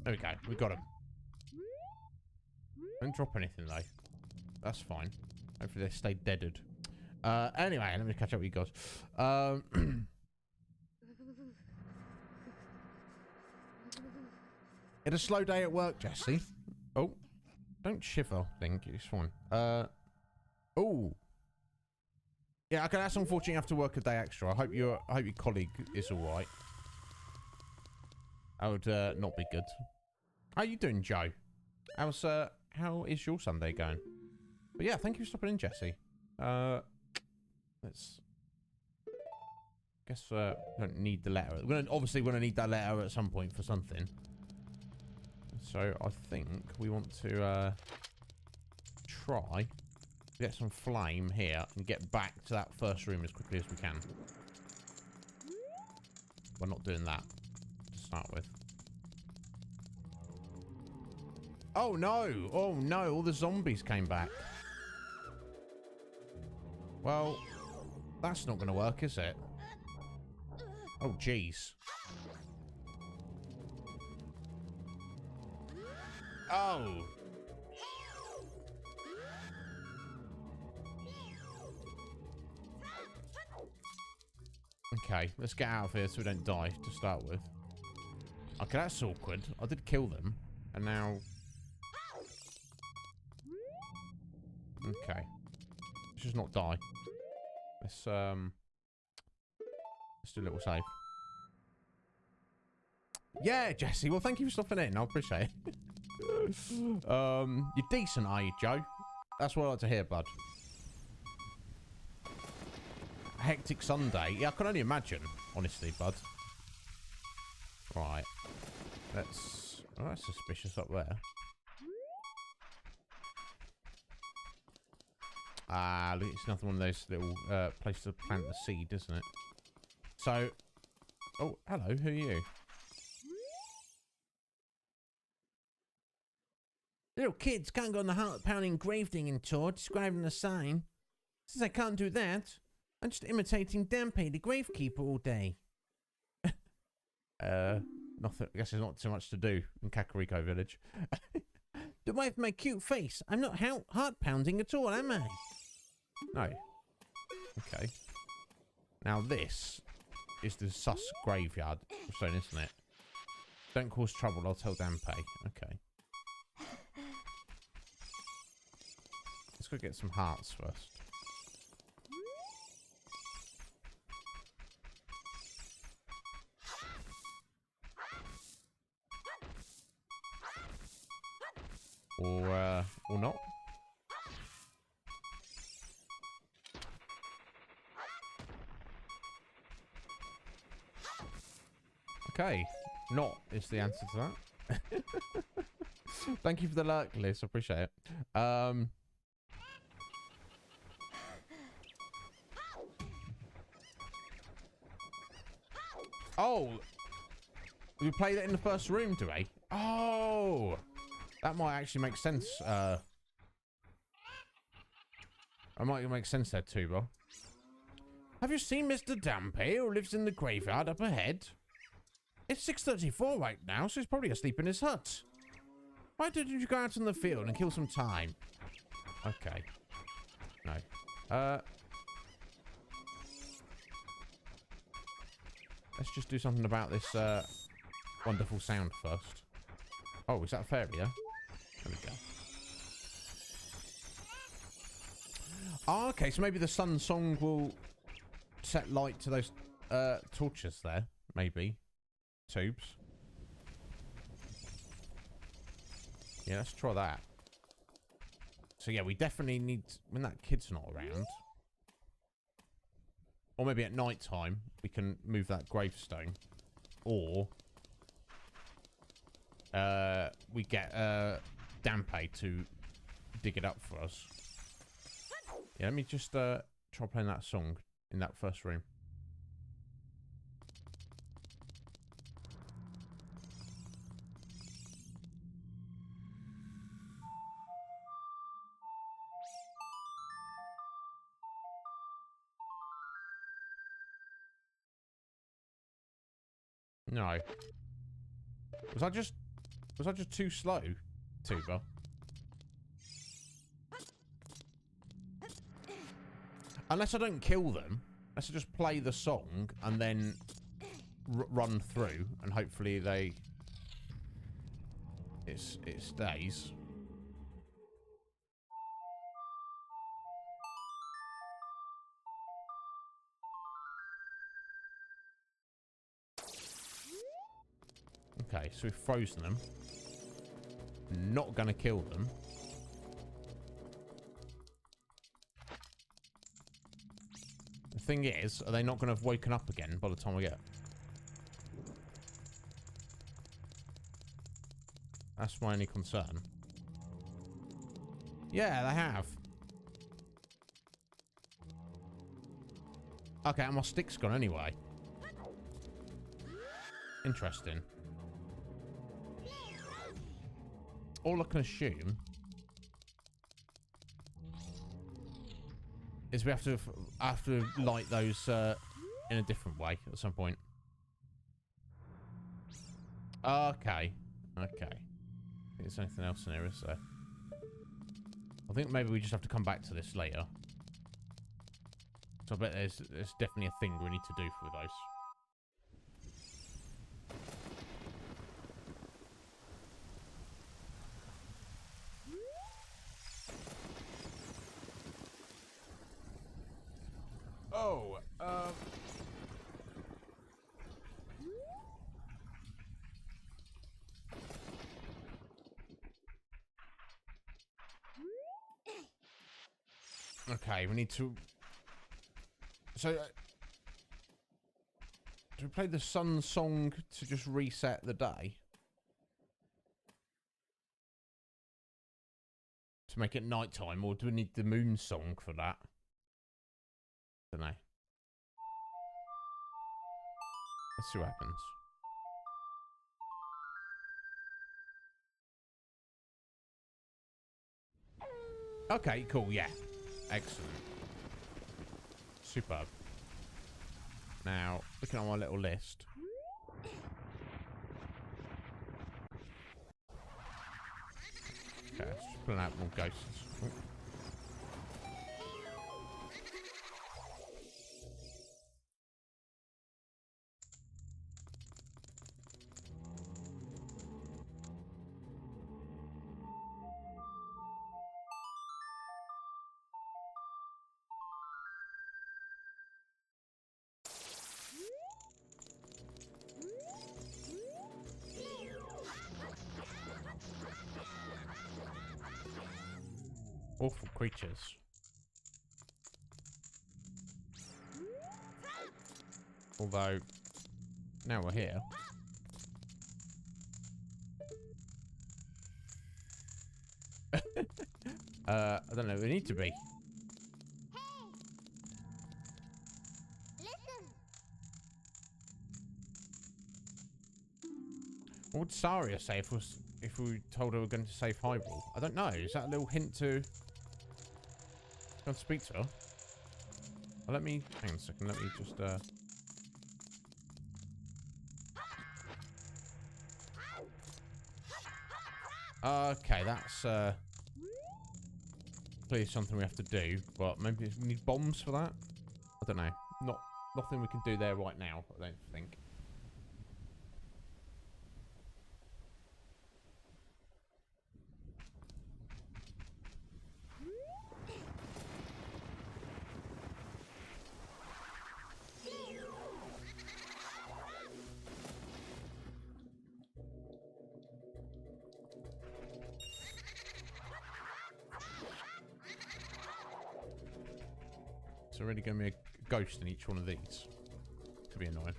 There we go. We got him. Don't drop anything, though. That's fine. Hopefully they stay deaded. Anyway, let me catch up with you guys. It's a slow day at work, Jesse. Oh. Don't shiver. Thank you. It's fine. Oh. Yeah, okay, that's unfortunate you have to work a day extra. I hope your colleague is alright. That would not be good. How you doing, Joe? How is your Sunday going? But yeah, thank you for stopping in, Jesse. Let's guess we don't need the letter. Obviously we're gonna need that letter at some point for something. So I think we want to try to get some flame here and get back to that first room as quickly as we can. We're not doing that to start with. Oh no! Oh no! All the zombies came back. Well, that's not going to work, is it? Oh, jeez. Oh. Okay, let's get out of here so we don't die to start with. Okay, that's awkward. I did kill them, and now... Okay. Let's just not die. Let's do a little save. Yeah, Jesse. Well, thank you for stopping in. I appreciate it. You're decent, are you, Joe? That's what I like to hear, bud. A hectic Sunday. Yeah, I can only imagine, honestly, bud. Right. Let's... Oh, that's suspicious up there. Ah, look, it's another one of those little places to plant the seed, isn't it? So... Oh, hello. Who are you? Little kids can't go on the heart-pounding grave digging tour describing the sign. Since I can't do that, I'm just imitating Dampé, the gravekeeper, all day. Nothing. I guess there's not too much to do in Kakariko Village. Don't mind my cute face. I'm not heart-pounding at all, am I? No. Okay. Now this is the sus graveyard stone, isn't it? Don't cause trouble, I'll tell Dampé. Okay. Let's go get some hearts first. Or not. Okay, not is the answer to that. Thank you for the lurk, Liz. I appreciate it. Oh, We played it in the first room, do we? Oh! That might actually make sense. That might make sense there too, bro. Have you seen Mr. Dampé, who lives in the graveyard up ahead? It's 6:34 right now, so he's probably asleep in his hut. Why didn't you go out in the field and kill some time? Okay. No. Let's just do something about this wonderful sound first. Oh, is that a fairy, yeah? There we go. Oh, okay, so maybe the sun song will set light to those torches there. Maybe. Tubes. Yeah, let's try that. So yeah, we definitely need, when that kid's not around, or maybe at night time, we can move that gravestone, or we get Dampé to dig it up for us. Yeah, let me just try playing that song in that first room. No. Was I just too slow, Tuba? Unless I don't kill them. Unless I just play the song and then run through and hopefully it stays. Okay, so we've frozen them. Not gonna kill them. The thing is, are they not gonna have woken up again by the time I get? That's my only concern. Yeah, they have. Okay, and my stick's gone anyway. Interesting. All I can assume is we have to light those in a different way at some point. Okay. Okay. There's anything else in here, is there? I think maybe we just have to come back to this later. So I bet there's definitely a thing we need to do with those. Oh, okay, we need to... So, do we play the sun song to just reset the day? To make it nighttime, or do we need the moon song for that? Don't know. Let's see what happens. Okay, cool, yeah. Excellent. Superb. Now, looking at my little list. Okay, let's just pull out more ghosts. Oh. Awful creatures. Although, now we're here. I don't know, we need to be. What would Saria say if we told her we're going to save Hyrule? I don't know. Is that a little hint to go and speak to her? Well, let me hang on a second. Let me just okay, that's clearly something we have to do, but maybe we need bombs for that. I don't know. Nothing we can do there right now, I don't think. It's already going to be a ghost in each one of these. To be annoying.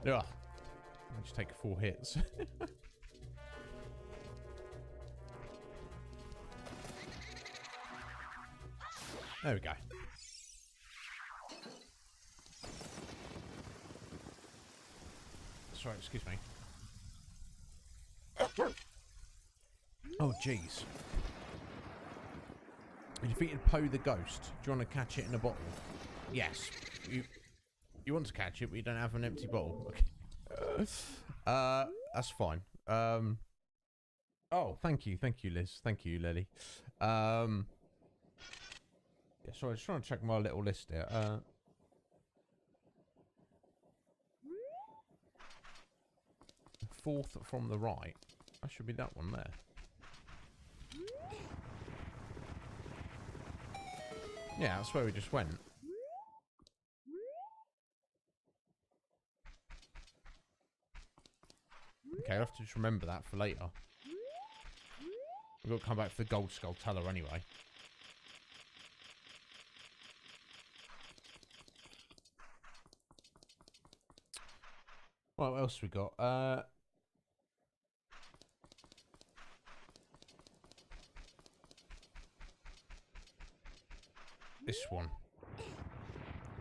Ugh. I'll just take 4 hits. There we go. Sorry, excuse me. Oh, jeez. You defeated Poe the ghost. Do you want to catch it in a bottle? Yes. You want to catch it, but you don't have an empty bottle. Okay. That's fine. Oh, thank you, Liz. Thank you, Lily. Yeah, sorry, I was trying to check my little list here. Fourth from the right. That should be that one there. Yeah, that's where we just went. Okay, I'll have to just remember that for later. We've got to come back for the Gold Skull Teller anyway. What else we got? This one.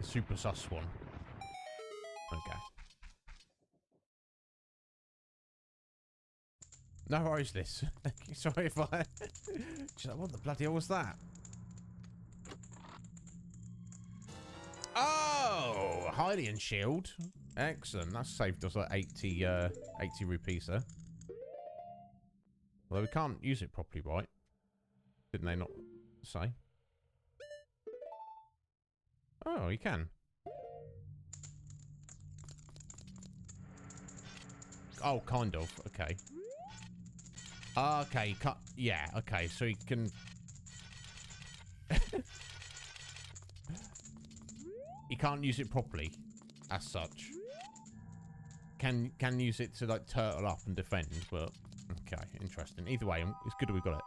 The super sus one. Okay. No worries, Liz. Sorry if I... She's like, what the bloody hell was that? Oh! Hylian shield. Excellent. That saved us like 80 rupees there. Although we can't use it properly, right? Didn't they not say? Oh, you can. Oh, kind of. Okay. Okay, yeah, okay, so you can... You can't use it properly, as such. Can use it to, like, turtle up and defend, but... Okay, interesting. Either way, it's good that we got it.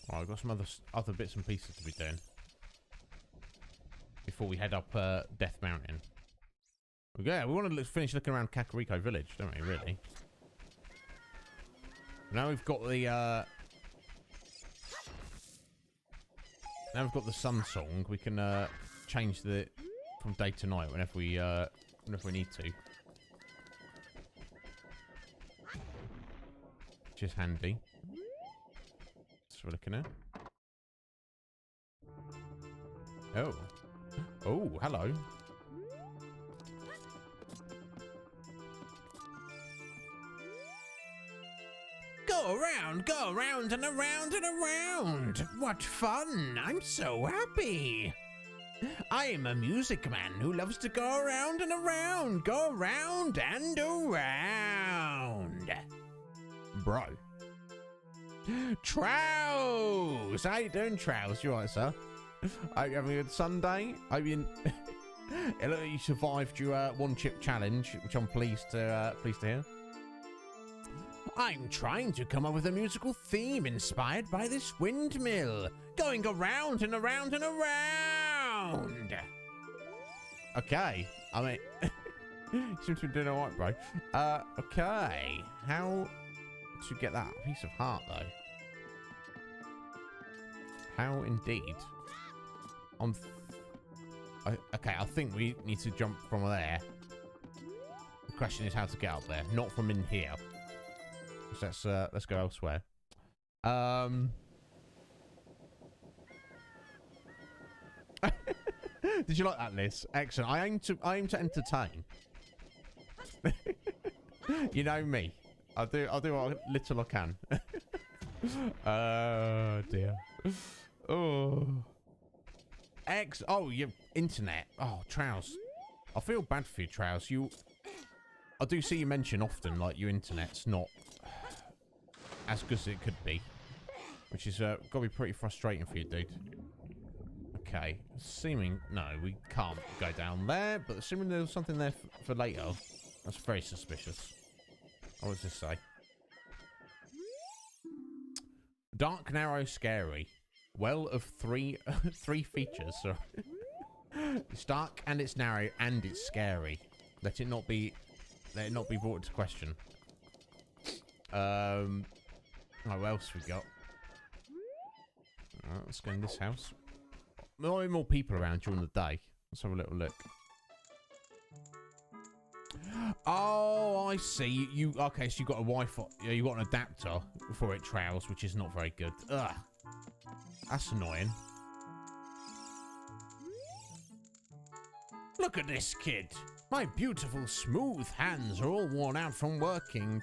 Alright, I've got some other bits and pieces to be doing. Before we head up Death Mountain. Yeah, we want to finish looking around Kakariko Village, don't we, really? Now we've got the now we've got the sun song, we can change the from day to night whenever we need to. Which is handy. That's what we're looking at. Oh. Oh, hello. Go around and around and around. What fun. I'm so happy. I am a music man who loves to go around and around. Go around and around. Bro. Trows. How you doing, Trows? You alright, sir? Are you having a good Sunday? I mean, it looked like you survived your one chip challenge, which I'm pleased to hear. I'm trying to come up with a musical theme inspired by this windmill. Going around and around and around. Okay. I mean, you seem to be doing all right, bro. Okay. How to get that piece of heart, though? How indeed? Okay, I think we need to jump from there. The question is how to get up there, not from in here. So let's go elsewhere. Did you like that, Liz? Excellent. I aim to entertain. You know me. I'll do what little I can. Oh dear. Oh. Oh, your internet. Oh, Trows. I feel bad for you, Trows. I do see you mention often like your internet's not as good as it could be, which is gotta be pretty frustrating for you, dude. Okay, no, we can't go down there, but assuming there's something there for later, that's very suspicious. What does this say? Dark, narrow, scary. Well of three features. So it's dark and it's narrow and it's scary. Let it not be brought into question. Oh, what else we got? Let's go in this house. More people around during the day. Let's have a little look. Oh, I see. Okay, so you got a Wi-Fi. You got an adapter for it, Trows, which is not very good. Ugh, that's annoying. Look at this kid. My beautiful, smooth hands are all worn out from working.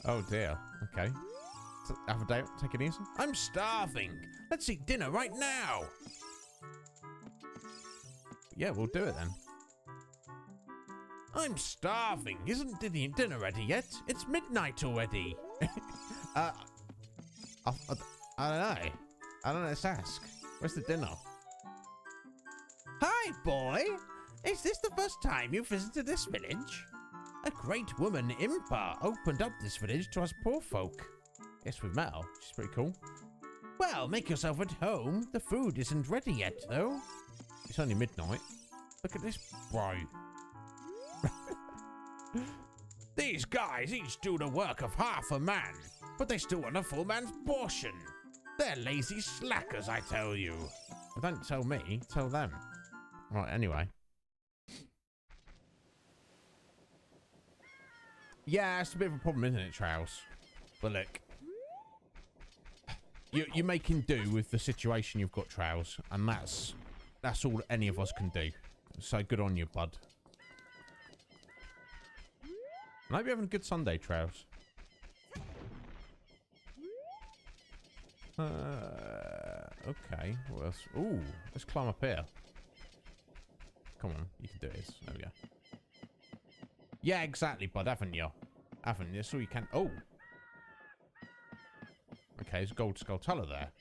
Oh dear. Okay. Have a day. Take it easy. I'm starving. Let's eat dinner right now. Yeah, we'll do it then. I'm starving. Isn't dinner ready yet? It's midnight already. I don't know. Let's ask. Where's the dinner? Hi, boy. Is this the first time you visited this village? A great woman, Impa, opened up this village to us poor folk. Yes, we've met her. She's pretty cool. Well, make yourself at home. The food isn't ready yet, though. It's only midnight. Look at this, bro. These guys each do the work of half a man, but they still want a full man's portion. They're lazy slackers, I tell you. Well, don't tell me, tell them. Right, anyway. Yeah, it's a bit of a problem, isn't it, Trows? But look. You're making do with the situation you've got, Trows, and that's all any of us can do. So good on you, bud. I hope you're having a good Sunday, Trows. Okay. What else? Ooh, let's climb up here. Come on, you can do this. There we go. Yeah, exactly, bud, haven't you? Haven't you? That's all you can. Oh. Okay, there's Gold Skulltula there.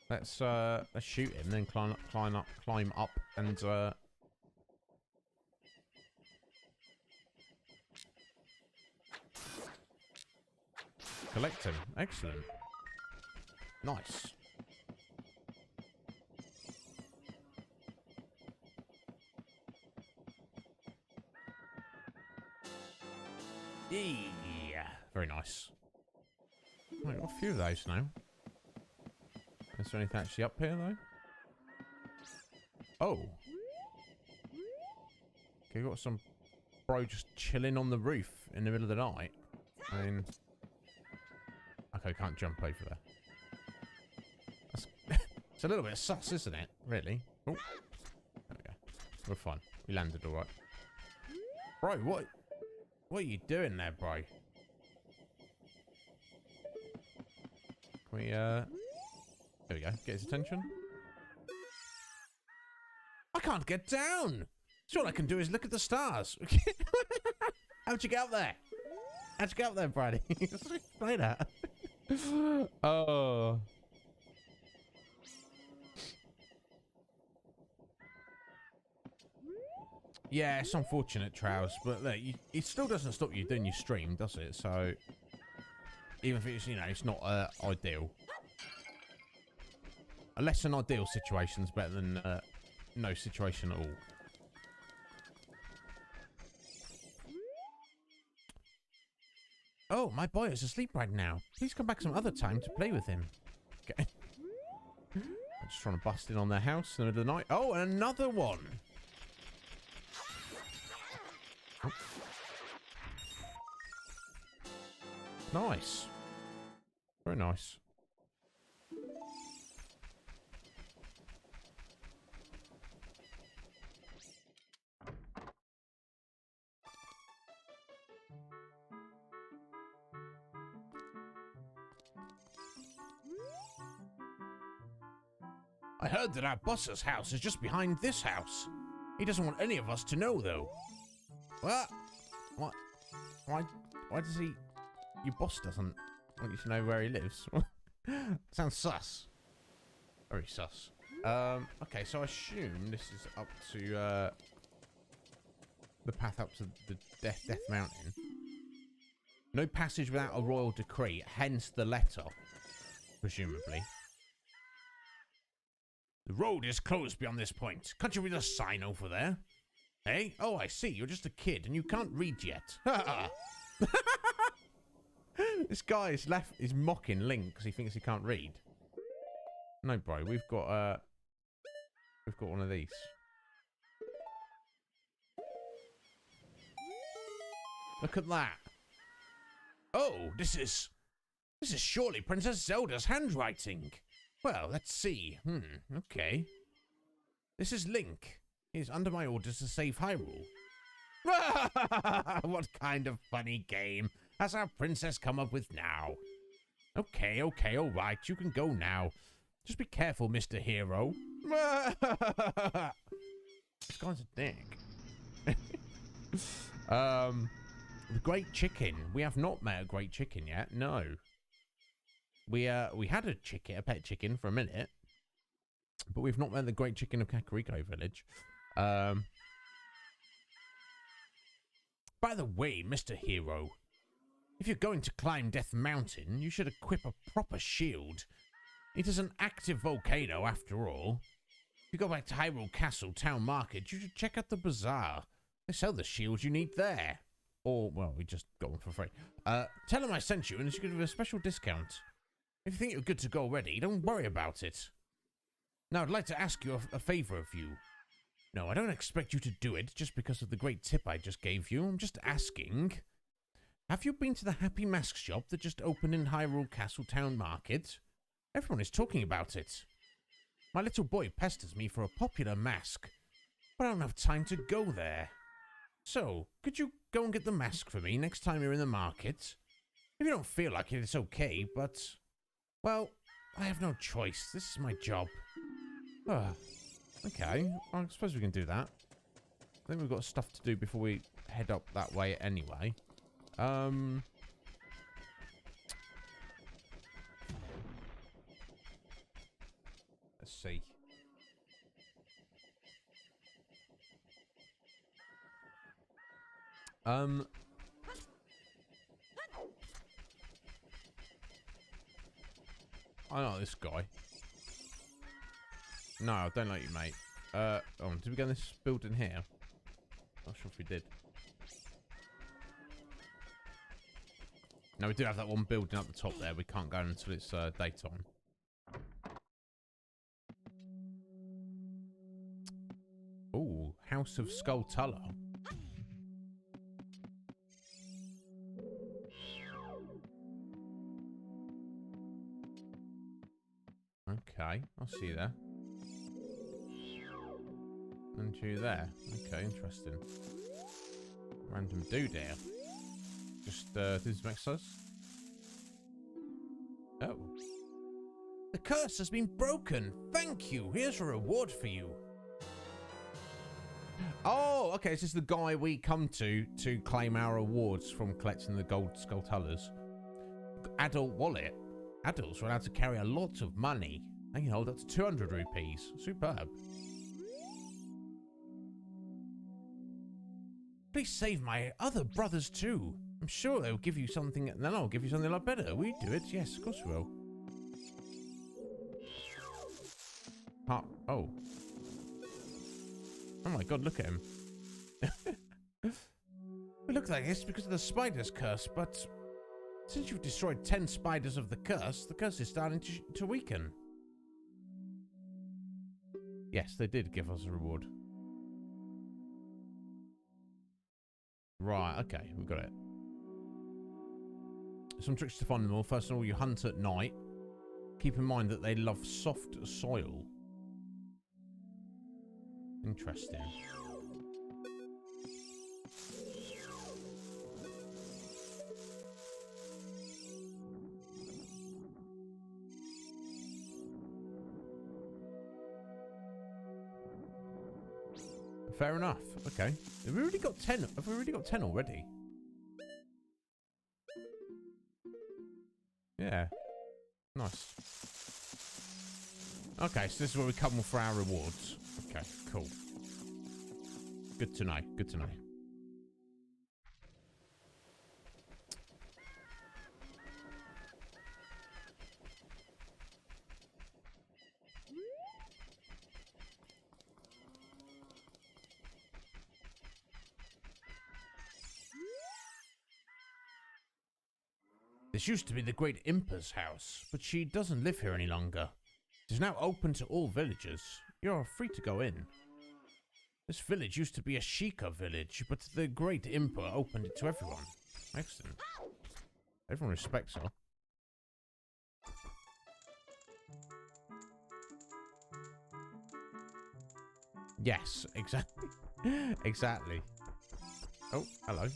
Let's shoot him, then climb up, and collect him. Excellent. Nice. Yeah. Very nice. Right, got a few of those now. Is there anything actually up here, though? Oh. Okay, got some bro just chilling on the roof in the middle of the night. I mean... Okay, can't jump over there. That's it's a little bit sus, isn't it? Really? Oh. There we go. We're fine. We landed alright. Bro, what are you doing there, bro? Can we, there we go. Get his attention. I can't get down. So all I can do is look at the stars. How'd you get up there? How'd you get up there, Brady? Explain that. Oh. Yeah, it's unfortunate, Trows, but look, it still doesn't stop you doing your stream, does it? So, Even if it's, you know, it's not ideal. A less than ideal situation's better than no situation at all. Oh, my boy is asleep right now. Please come back some other time to play with him. Okay. I'm just trying to bust in on their house in the middle of the night. Oh, and another one. Oh. Nice. Very nice. I heard that our boss's house is just behind this house. He doesn't want any of us to know, though. What? What? Why does he... Your boss doesn't want you to know where he lives? Sounds sus. Very sus. Okay, so I assume this is up to, the path up to the Death Mountain. No passage without a royal decree, hence the letter, presumably. The road is closed beyond this point. Can't you read a sign over there? Hey? Oh, I see. You're just a kid and you can't read yet. This guy is mocking Link because he thinks he can't read. No, bro. We've got one of these. Look at that. Oh, this is surely Princess Zelda's handwriting. Well, let's see. Okay. This is Link. He's under my orders to save Hyrule. What kind of funny game has our princess come up with now? Okay, all right. You can go now. Just be careful, Mr. Hero. This guy's a dick. The Great Chicken. We have not met a Great Chicken yet. No. We had a pet chicken for a minute, but we've not met the Great Chicken of Kakariko Village. By the way, Mr. Hero, if you're going to climb Death Mountain, you should equip a proper shield. It is an active volcano, after all. If you go back to Hyrule Castle Town Market, you should check out the bazaar. They sell the shields you need there. Or, well, we just got one for free. Tell them I sent you, and you should give a special discount. If you think you're good to go already, don't worry about it. Now, I'd like to ask you a favor of you. No, I don't expect you to do it just because of the great tip I just gave you. I'm just asking. Have you been to the Happy Mask shop that just opened in Hyrule Castle Town Market? Everyone is talking about it. My little boy pesters me for a popular mask, but I don't have time to go there. So, could you go and get the mask for me next time you're in the market? If you don't feel like it, it's okay, but... Well, I have no choice. This is my job. Okay, I suppose we can do that. I think we've got stuff to do before we head up that way anyway. Let's see. I know this guy. No, I don't like you, mate. Did we go in this building here? Not sure if we did. No, we do have that one building up the top there. We can't go in until it's daytime. Ooh, House of Skulltula. Okay, I'll see you there. And you there. Okay, interesting. Random dude there. Just do some exercise. Oh. The curse has been broken. Thank you. Here's a reward for you. Oh, okay. This is the guy we come to claim our rewards from collecting the gold Skulltulas. Adult wallet. Adults are allowed to carry a lot of money. They can hold up to 200 rupees. Superb. Please save my other brothers too. I'm sure they'll give you something. Then I'll give you something a lot better. Will you do it? Yes, of course we will. Oh. Oh my god, look at him. We look like this because of the spider's curse, but since you've destroyed 10 spiders of the curse is starting to weaken. Yes, they did give us a reward. Right, okay, we got it. Some tricks to find them all. First of all, you hunt at night. Keep in mind that they love soft soil. Interesting. Fair enough. Okay. Have we already got 10? Have we already got 10 already? Yeah. Nice. Okay, so this is where we come for our rewards. Okay, cool. Good to know. Good to know. This used to be the Great Impa's house, but she doesn't live here any longer. It is now open to all villagers. You are free to go in. This village used to be a Sheikah village, but the Great Impa opened it to everyone. Excellent. Everyone respects her. Yes, exactly. Exactly. Oh, hello.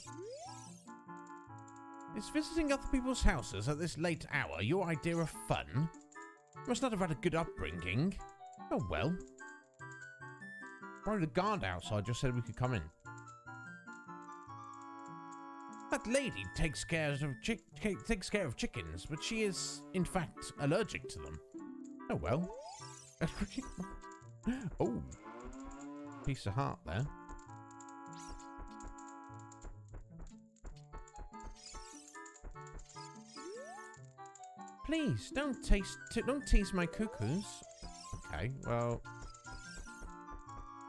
Is visiting other people's houses at this late hour your idea of fun? You must not have had a good upbringing. Oh well. Probably the guard outside just said we could come in. That lady takes care of chickens, but she is, in fact, allergic to them. Oh well. Oh. Piece of heart there. Please, don't tease my cuckoos. Okay, well,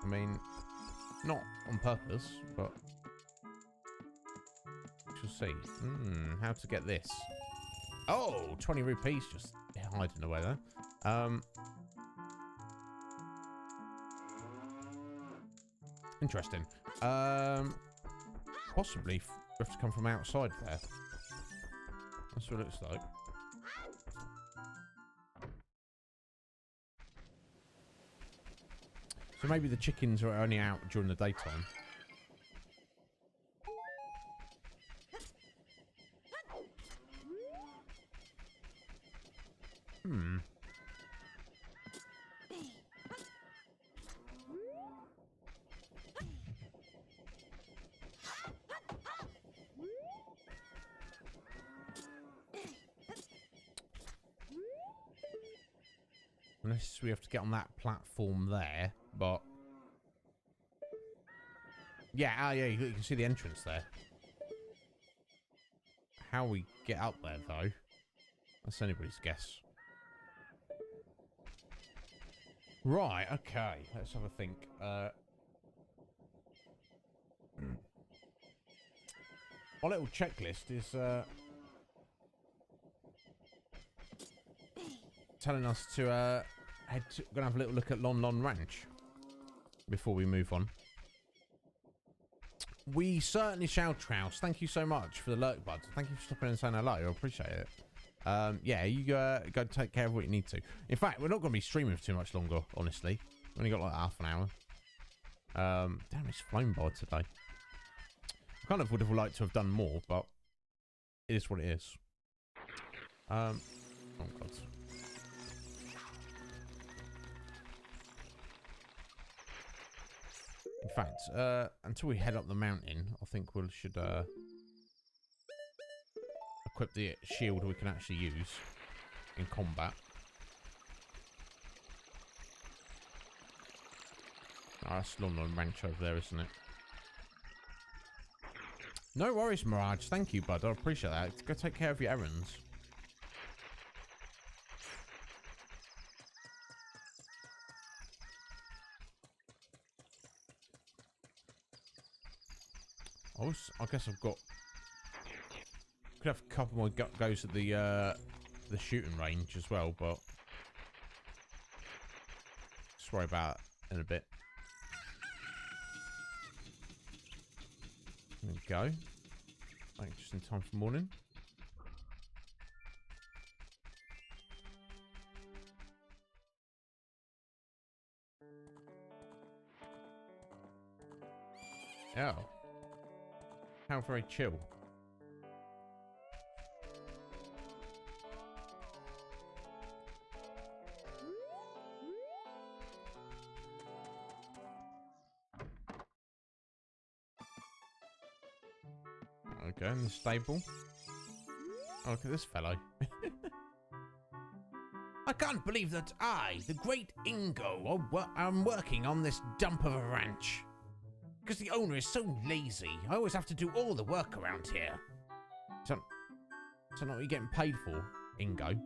I mean, not on purpose, but we shall see. How to get this? Oh, 20 rupees just hiding away there. Interesting. Possibly we have to come from outside there. That's what it looks like. So maybe the chickens are only out during the daytime. Unless we have to get on that platform there, but... Yeah, yeah, you can see the entrance there. How we get up there, though, that's anybody's guess. Right, okay, let's have a think. Our little checklist is telling us to gonna have a little look at Lon Lon Ranch before we move on. We certainly shall, Trouse. Thank you so much for the lurk, bud. Thank you for stopping and saying hello. I appreciate it. Yeah, you go take care of what you need to. In fact, we're not going to be streaming for too much longer, honestly. We only got like half an hour. Damn, it's flown by today. I kind of would have liked to have done more, but it is what it is. Oh, God. In fact, until we head up the mountain, I think we should equip the shield we can actually use in combat. Oh, that's London Ranch over there, isn't it? No worries, Mirage. Thank you, bud. I appreciate that. Go take care of your errands. I guess I've got... Could have a couple more goes at the shooting range as well, but... Just worry about it in a bit. There we go. Right, just in time for morning. Oh. How very chill. Okay, in the stable. Oh, look at this fellow. I can't believe that I, the great Ingo, am working on this dump of a ranch. Because the owner is so lazy, I always have to do all the work around here. So not what you're getting paid for, Ingo.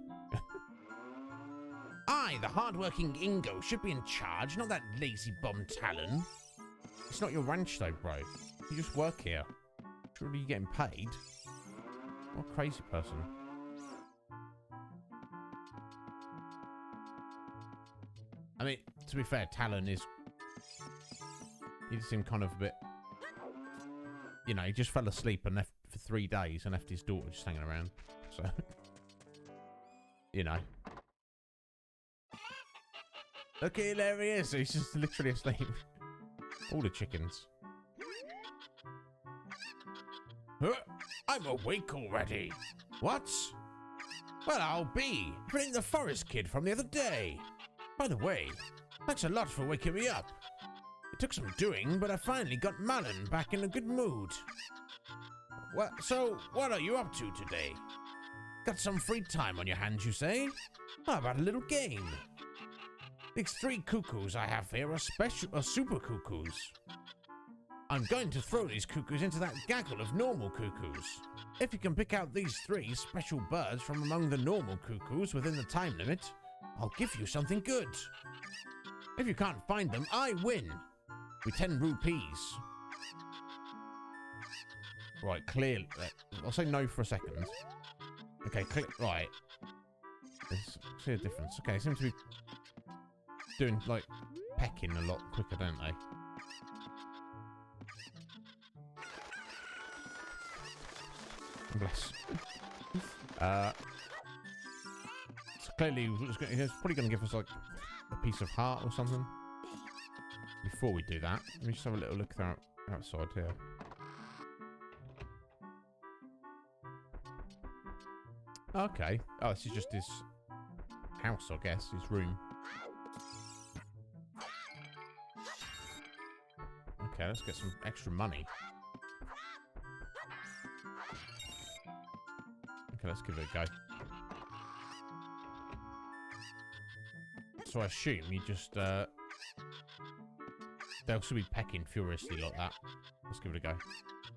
I, the hard-working Ingo, should be in charge, not that lazy bum Talon. It's not your ranch though, bro. You just work here. Surely you're getting paid. What a crazy person. I mean, to be fair, Talon is... He just seemed kind of a bit... You know, he just fell asleep and left for 3 days and left his daughter just hanging around. So... You know. Okay, there he is. He's just literally asleep. All the chickens. I'm awake already. What? Well, I'll be. Bring the forest kid from the other day. By the way, thanks a lot for waking me up. It took some doing, but I finally got Malin back in a good mood. So, what are you up to today? Got some free time on your hands, you say? How about a little game? These 3 cuckoos I have here are super cuckoos. I'm going to throw these cuckoos into that gaggle of normal cuckoos. If you can pick out these 3 special birds from among the normal cuckoos within the time limit, I'll give you something good. If you can't find them, I win. With 10 rupees. Right, clearly. I'll say no for a second. Okay, right. There's clear difference. Okay, they seem to be doing, like, pecking a lot quicker, don't they? Bless. So clearly, he's probably going to give us, like, a piece of heart or something. Before we do that, let me just have a little look outside here. Okay. Oh, this is just his house, I guess. His room. Okay, let's get some extra money. Okay, let's give it a go. So I assume you just, they'll still be pecking furiously like that. Let's give it a go.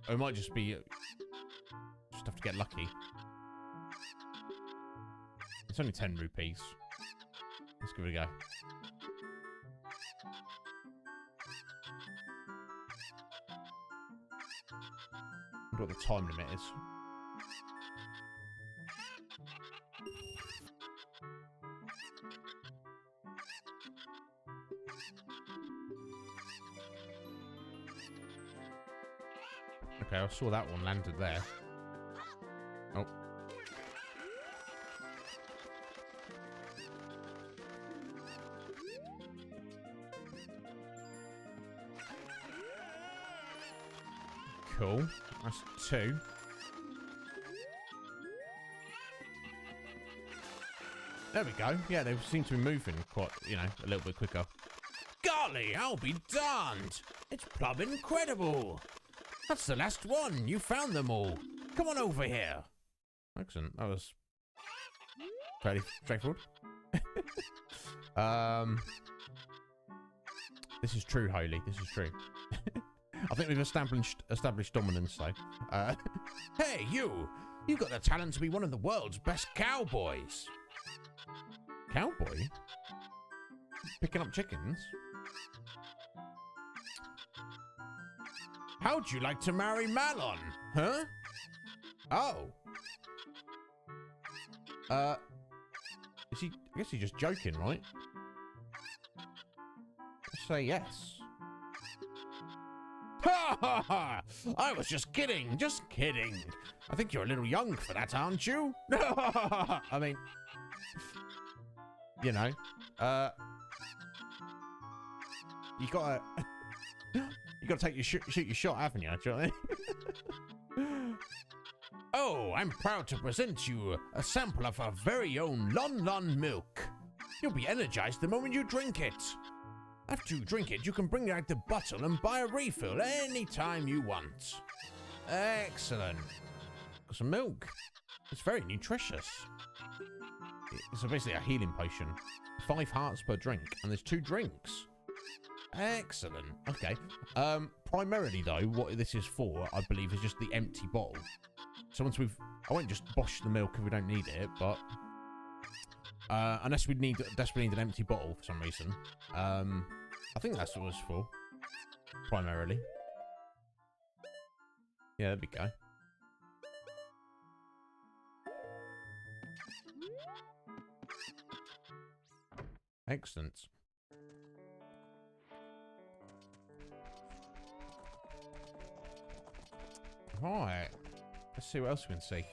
Or it might just be, just have to get lucky. It's only 10 rupees. Let's give it a go. I wonder what the time limit is. Okay, I saw that one landed there. Oh. Cool. That's 2. There we go. Yeah, they seem to be moving quite, you know, a little bit quicker. Golly, I'll be darned. It's plumb incredible. That's the last one. You found them all. Come on over here. Excellent. That was fairly straightforward. This is true, Holy. This is true. I think we've established dominance, though. Hey, you! You've got the talent to be one of the world's best cowboys. Cowboy? Picking up chickens? How'd you like to marry Malon? Huh? Oh. Is he? I guess he's just joking, right? Let's say yes. Ha ha ha! I was just kidding, just kidding. I think you're a little young for that, aren't you? I mean, you know, you gotta take your shoot your shot, haven't you? Do you know what I mean? Oh, I'm proud to present you a sample of our very own Lon Lon milk. You'll be energized the moment you drink it. After you drink it, you can bring out the bottle and buy a refill anytime you want. Excellent. Got some milk. It's very nutritious. It's basically a healing potion. 5 hearts per drink, and there's 2 drinks. Excellent. Okay. Primarily though, what this is for, I believe, is just the empty bottle. So once I won't just bosh the milk if we don't need it, but unless we desperately need an empty bottle for some reason. I think that's what it's for, primarily. Yeah, there we go. Excellent. Right. Let's see what else we can see.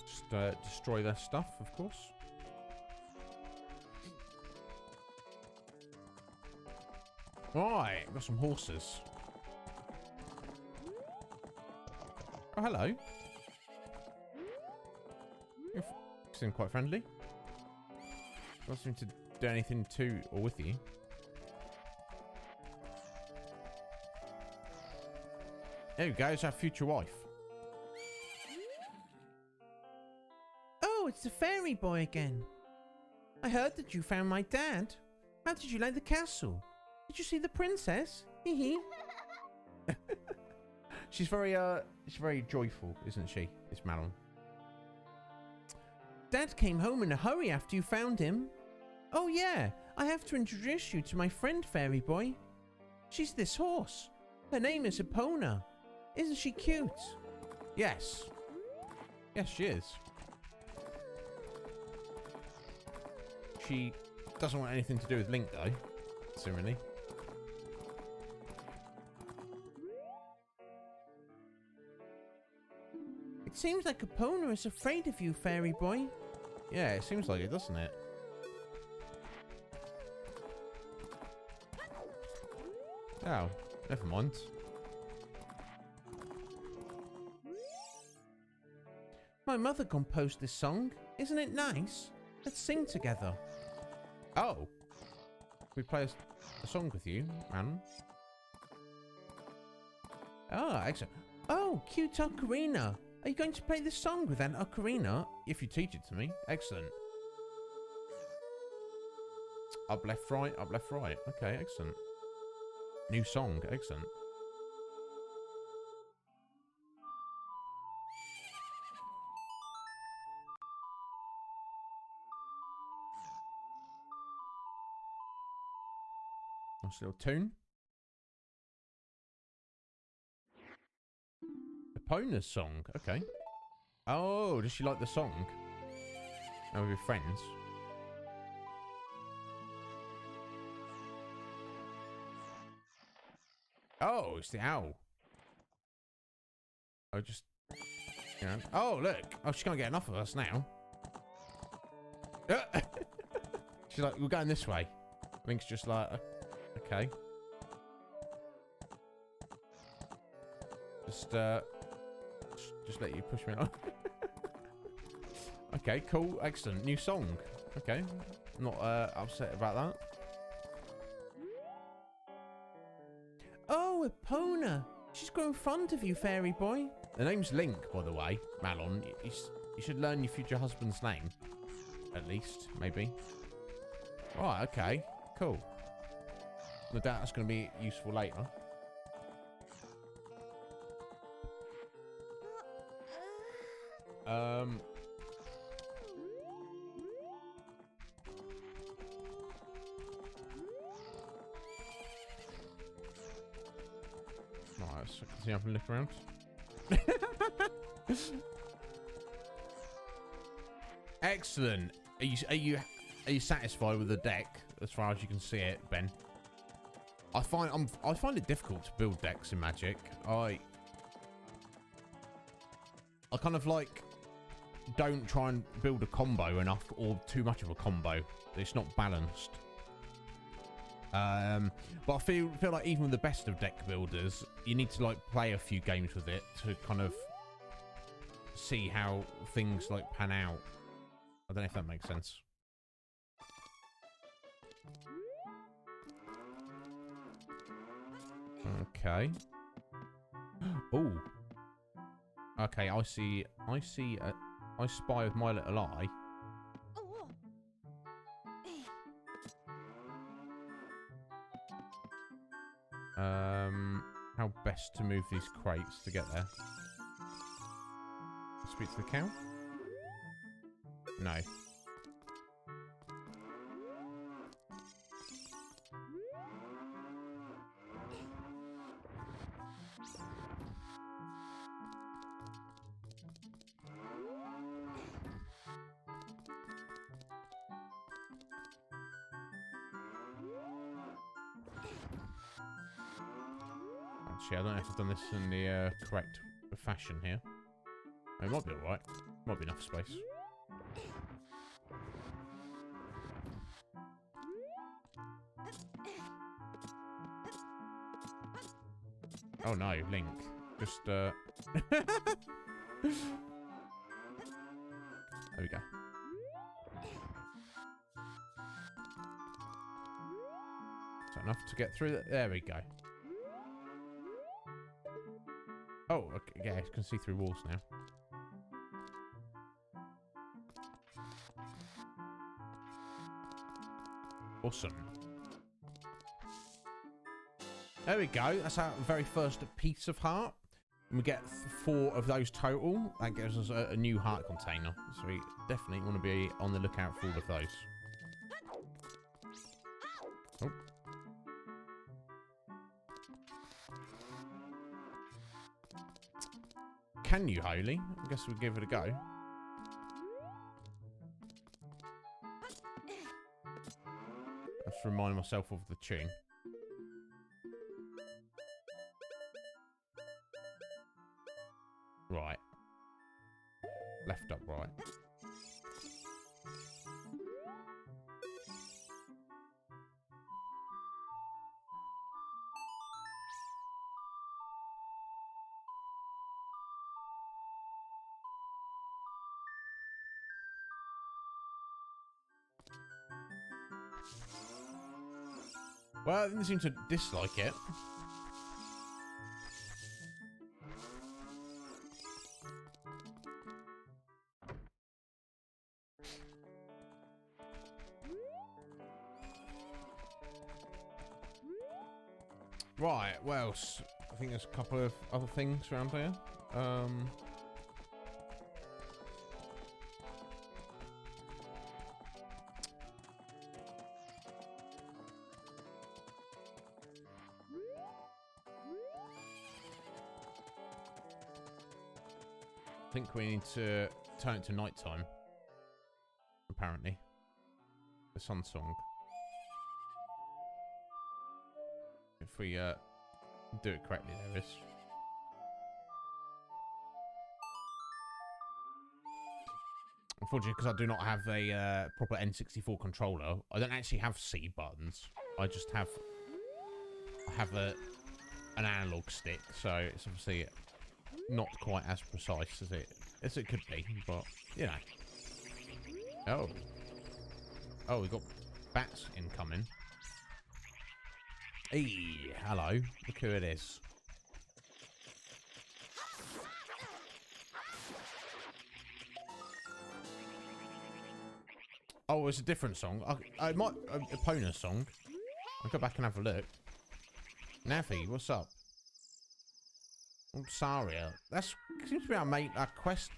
Just destroy their stuff, of course. Right, got some horses. Oh, hello. You seem quite friendly. Don't seem to do anything to or with you. There you go, it's our future wife. Oh, it's the fairy boy again. I heard that you found my dad. How did you like the castle? Did you see the princess? Hee hee. She's very joyful, isn't she? It's Malon. Dad came home in a hurry after you found him. Oh yeah, I have to introduce you to my friend fairy boy. She's this horse. Her name is Epona. Isn't she cute? Yes. Yes, she is. She doesn't want anything to do with Link, though. Seemingly. It seems like Epona is afraid of you, fairy boy. Yeah, it seems like it, doesn't it? Oh, never mind. My mother composed this song. Isn't it nice? Let's sing together. Oh. We play a song with you, man. Oh, excellent. Oh, cute ocarina. Are you going to play this song with an ocarina? If you teach it to me. Excellent. Up, left, right, up, left, right. Okay, excellent. New song. Excellent. Nice little tune. Epona's song. Okay. Oh, does she like the song? Oh, with your friends. Oh, it's the owl. Oh, just... You know. Oh, look. Oh, she can't get enough of us now. She's like, we're going this way. Link's just like, okay. Just let you push me along. Okay, cool. Excellent. New song. Okay. Not upset about that. Oh, Epona. She's grown fond of you, fairy boy. The name's Link, by the way. Malon. You should learn your future husband's name. At least, maybe. Right, okay. Cool. No doubt that's going to be useful later. Right, so I can see I can look around. Excellent. Are you satisfied with the deck as far as you can see it, Ben? I find it difficult to build decks in Magic. I kind of like don't try and build a combo enough or too much of a combo. It's not balanced. But I feel like even with the best of deck builders, you need to like play a few games with it to kind of see how things like pan out. I don't know if that makes sense. Okay. Oh. Okay, I spy with my little eye. How best to move these crates to get there? Speak to the cow? No. Actually, I don't know if I've done this in the correct fashion here. It might be alright. Might be enough space. Oh no, Link. Just, there we go. Is that enough to get through that? There we go. Oh, okay, yeah, you can see through walls now. Awesome. There we go. That's our very first piece of heart. And we get 4 of those total. That gives us a new heart container. So we definitely want to be on the lookout for all of those. Oh. Can you, Holy? I guess we'll give it a go. Let's remind myself of the tune. Right. Left, up, right. Well, I didn't seem to dislike it. Right, well, I think there's a couple of other things around here. I think we need to turn it to nighttime. Apparently. The sun song. If we do it correctly, there is. Unfortunately, because I do not have a proper N64 controller, I don't actually have C buttons. I just have an analog stick, so it's obviously not quite as precise as it could be, but you know. Oh, we got bats incoming. Hey, hello. Look who it is. Oh, it's a different song. I might a Epona song. I'll go back and have a look. Navi, what's up? Oh, Saria. That seems to be our quest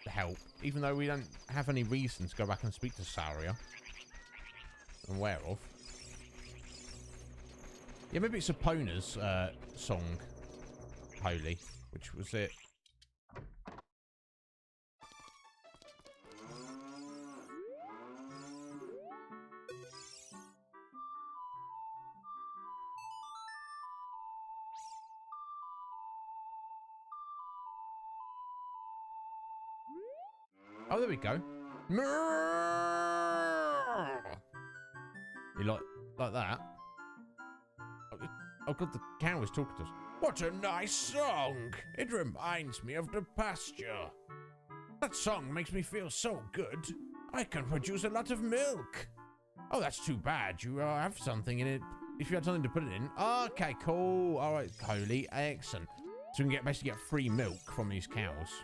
help, even though we don't have any reason to go back and speak to Saria. I'm aware of. Yeah, maybe it's Epona's song, Holy, which was it. Oh, there we go. You like that? Oh god, the cow is talking to us. What a nice song! It reminds me of the pasture. That song makes me feel so good. I can produce a lot of milk. Oh, that's too bad. You have something in it. If you had something to put it in. Okay, cool. All right, Holy. Excellent. So we can basically get free milk from these cows.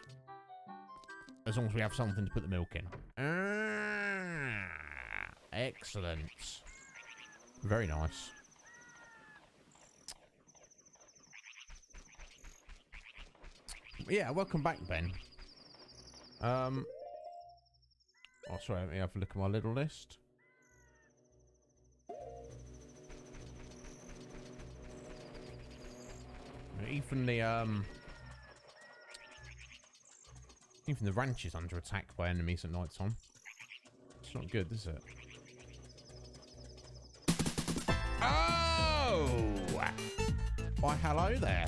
As long as we have something to put the milk in. Excellent. Very nice. Yeah, welcome back, Ben. Oh, sorry, let me have a look at my little list. Even the ranch is under attack by enemies at night time. It's not good, is it? Oh! Why, hello there.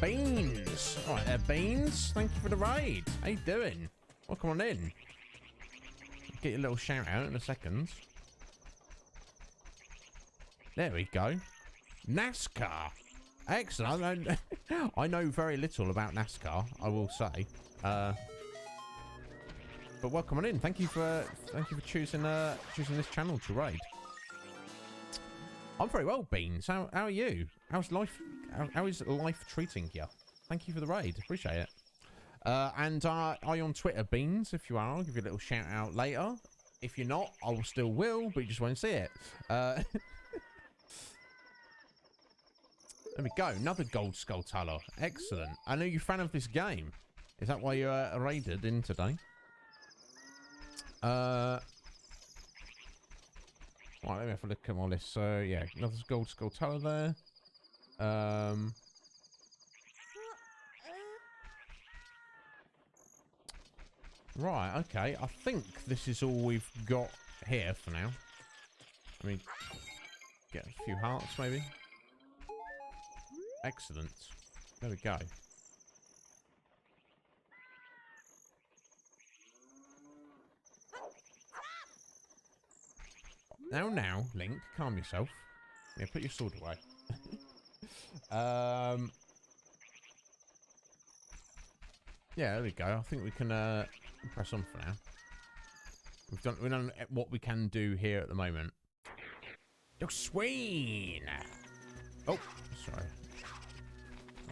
Beans! Alright there, Beans. Thank you for the raid. How you doing? Welcome on in. Get your little shout out in a second. There we go. NASCAR. Excellent. I know very little about NASCAR, I will say. But welcome on in. Thank you for choosing this channel to raid. I'm very well, Beans. How are you? How's life? How is life treating you? Thank you for the raid. Appreciate it. And are you on Twitter, Beans? If you are, I'll give you a little shout out later. If you're not, I will still will, but you just won't see it. There we go. Another gold skull Tuller. Excellent. I know you're a fan of this game. Is that why you raided in today? Right, let me have a look at my list. So yeah, another gold skull Tuller there. Right, okay. I think this is all we've got here for now. I mean, get a few hearts maybe. Excellent. There we go. Now, Link, calm yourself. Yeah, put your sword away. Yeah, there we go. I think we can press on for now. We've done what we can do here at the moment. Yo, Swain! Oh, sorry.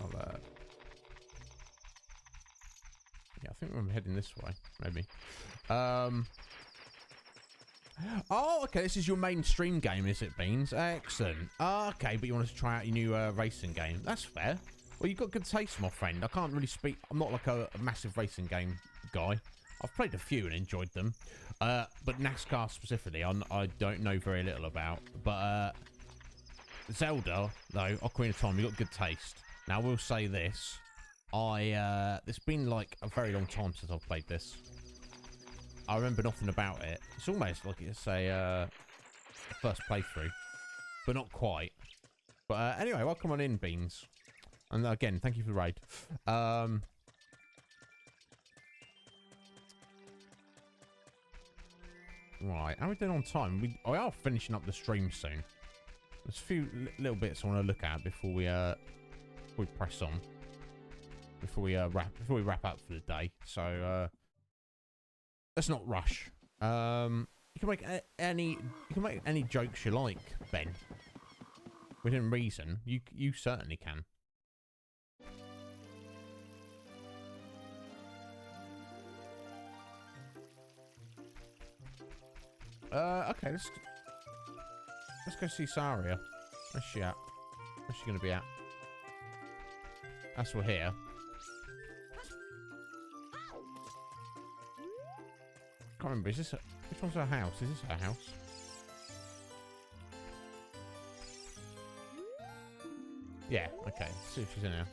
I'll yeah, I think I'm heading this way, maybe. Oh, okay, this is your mainstream game, is it, Beans? Excellent. Okay, but you want to try out your new racing game. That's fair. Well, you've got good taste, my friend. I can't really speak. I'm not like a massive racing game guy. I've played a few and enjoyed them. But NASCAR specifically, I don't know very little about. But Zelda, though, Ocarina of Time, you've got good taste. Now, I will say this. It's been like a very long time since I've played this. I remember nothing about it. It's almost like it's a first playthrough, but not quite. But anyway, welcome on in, Beans. And again, thank you for the raid. Right, how are we doing on time? We are finishing up the stream soon. There's a few little bits I want to look at before we press on. Before we wrap up for the day. So let's not rush. You can make any jokes you like, Ben. Within reason, you certainly can. Okay, let's go see Saria. Where's she at? Where's she gonna be at? That's we're here. Can't remember. Is this which one's her house? Is this her house? Yeah. Okay. Let's see if she's in here.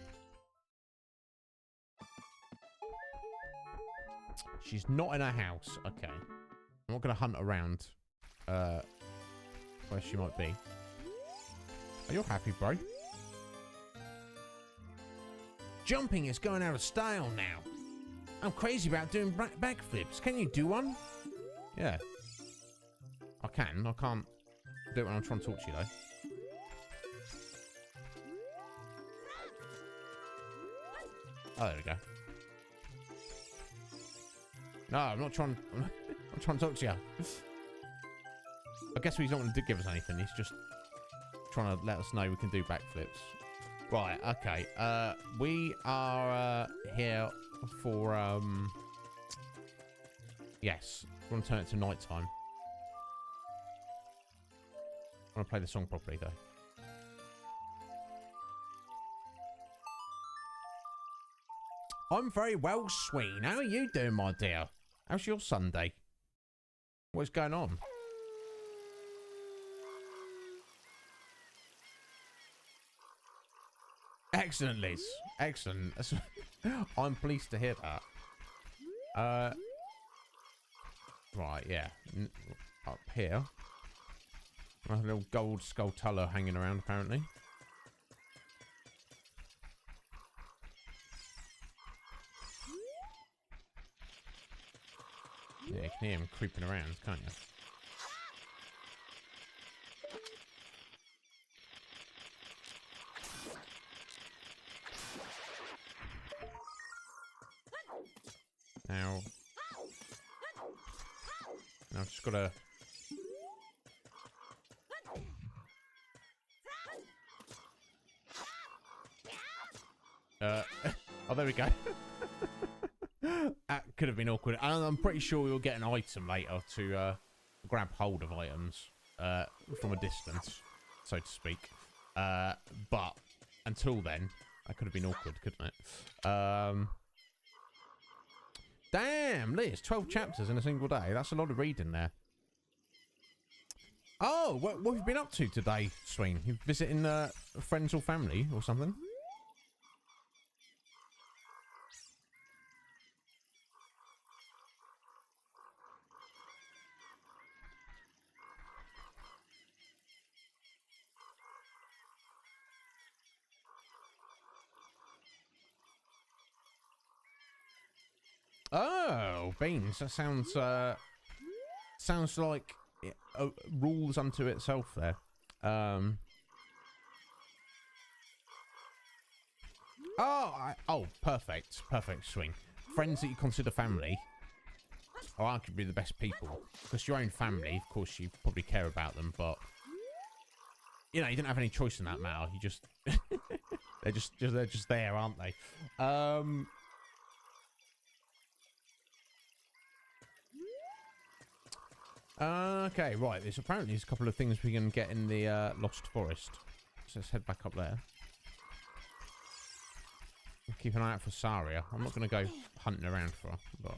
She's not in her house. Okay. I'm not gonna hunt around. Where she might be. Are you happy, bro? Jumping is going out of style now. I'm crazy about doing backflips. Can you do one? Yeah. I can. I can't do it when I'm trying to talk to you, though. Oh, there we go. No, I'm not trying... I'm trying to talk to you. I guess he's not going to give us anything. He's just trying to let us know we can do backflips. Right, okay. We are here for... Yes. We want to turn it to night time. I want to play the song properly, though. I'm very well, Sween. How are you doing, my dear? How's your Sunday? What's going on? Excellent, Liz. Excellent. I'm pleased to hear that. Right, yeah. Up here. A little gold skulltula hanging around, apparently. Yeah, you can hear him creeping around, can't you? Now I've just got to... oh, there we go. That could have been awkward. And I'm pretty sure we'll get an item later to grab hold of items from a distance, so to speak. But until then, that could have been awkward, couldn't it? Damn, Liz, 12 chapters in a single day. That's a lot of reading there. Oh, what have you been up to today, Sween? You visiting friends or family or something? Oh, beans. That sounds like rules unto itself there. Oh, perfect, Swing. Friends that you consider family are arguably the best people, because your own family, of course, you probably care about them, but you know, you didn't have any choice in that matter. You just they're just there, aren't they? Okay, right. There's apparently a couple of things we can get in the Lost Forest. So let's head back up there. Keep an eye out for Saria. I'm not going to go hunting around for her, but...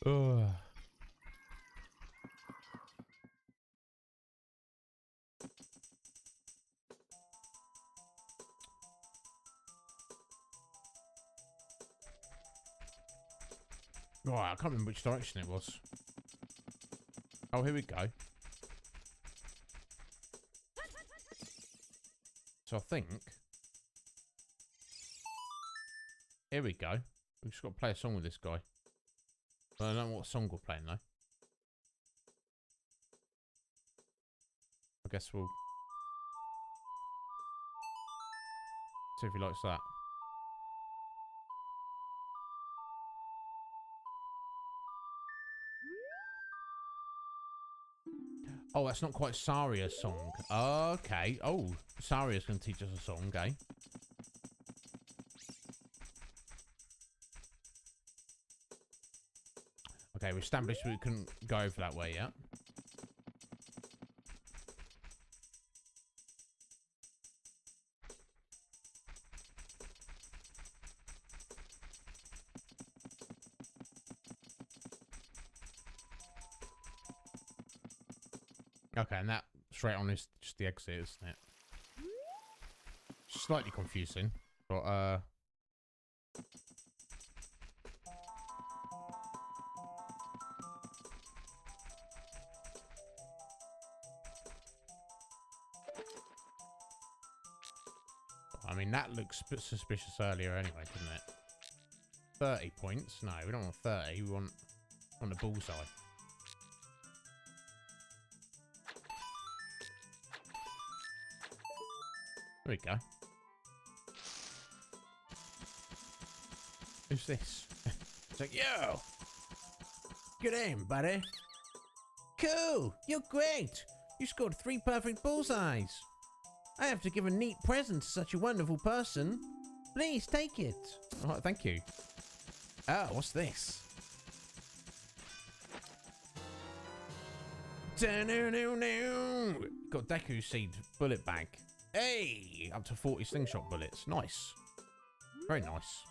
Ugh. Right, I can't remember which direction it was. Oh, here we go. So I think... Here we go. We've just got to play a song with this guy. I don't know what song we're playing, though. I guess we'll... see if he likes that. Oh, that's not quite Saria's song. Okay. Oh, Saria's going to teach us a song, eh? Okay, we established we couldn't go over that way yet. Okay, and that straight on is just the exit, isn't it? Slightly confusing, but I mean, that looks suspicious earlier anyway, didn't it? 30 points? No, we don't want 30. We want a bullseye. There we go. Who's this? It's like, yo! Good aim, buddy. Cool! You're great! You scored 3 perfect bullseyes. I have to give a neat present to such a wonderful person. Please take it. All right, thank you. Oh, what's this? Da-no-no-no. Got Deku Seed bullet bag. Hey! Up to 40 slingshot bullets. Nice. Very nice.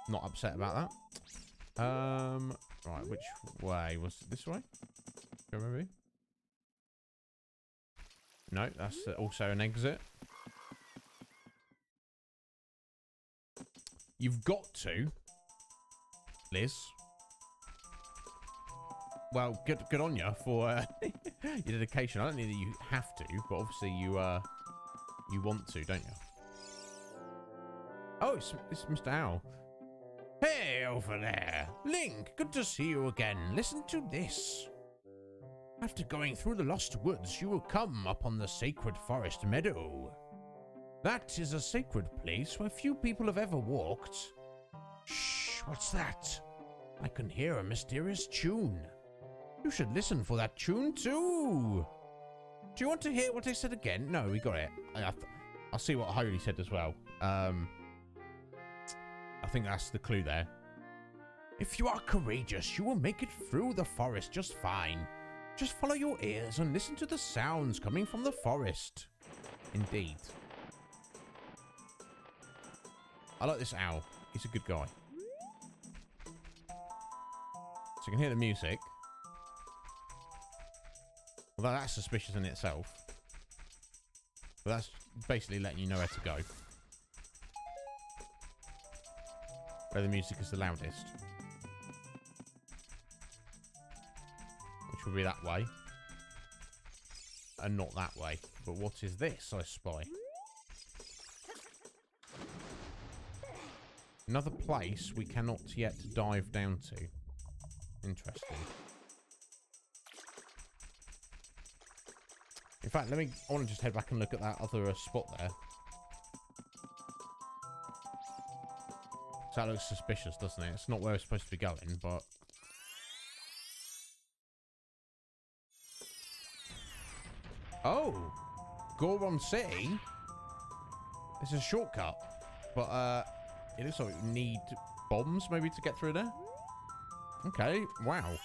Not upset about that. Right, which way? Was it this way? Go maybe? No, that's also an exit. You've got to, Liz. Well, good on you for your dedication. I don't think that you have to, but obviously you want to, don't you? Oh, it's Mr. Owl. Hey, over there. Link, good to see you again. Listen to this. After going through the Lost Woods, you will come upon the Sacred Forest Meadow. That is a sacred place where few people have ever walked. Shh, what's that? I can hear a mysterious tune. You should listen for that tune too. Do you want to hear what I said again? No, we got it. I'll see what Holy said as well. I think that's the clue there. If you are courageous, you will make it through the forest just fine. Just follow your ears and listen to the sounds coming from the forest. Indeed. I like this owl. He's a good guy. So you can hear the music. Although that's suspicious in itself. But that's basically letting you know where to go. Where the music is the loudest. Which will be that way. And not that way. But what is this, I spy? Another place we cannot yet dive down to. Interesting. In fact, I want to just head back and look at that other spot there. So that looks suspicious, doesn't it? It's not where we're supposed to be going, but... Oh! Goron City? It's a shortcut. But, it looks like we need bombs, maybe, to get through there. Okay, wow.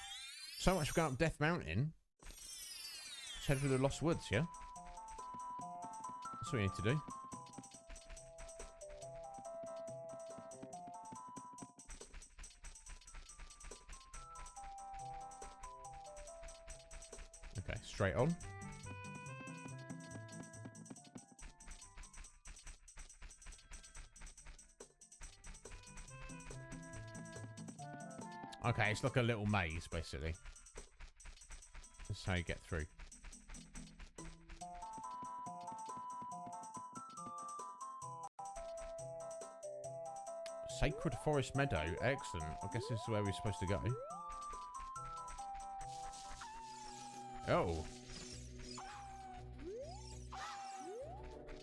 So much for going up Death Mountain. Let's head through the Lost Woods, yeah? That's what we need to do. Okay, straight on. Okay, it's like a little maze, basically. That's how you get through. Sacred Forest Meadow. Excellent. I guess this is where we're supposed to go. Oh.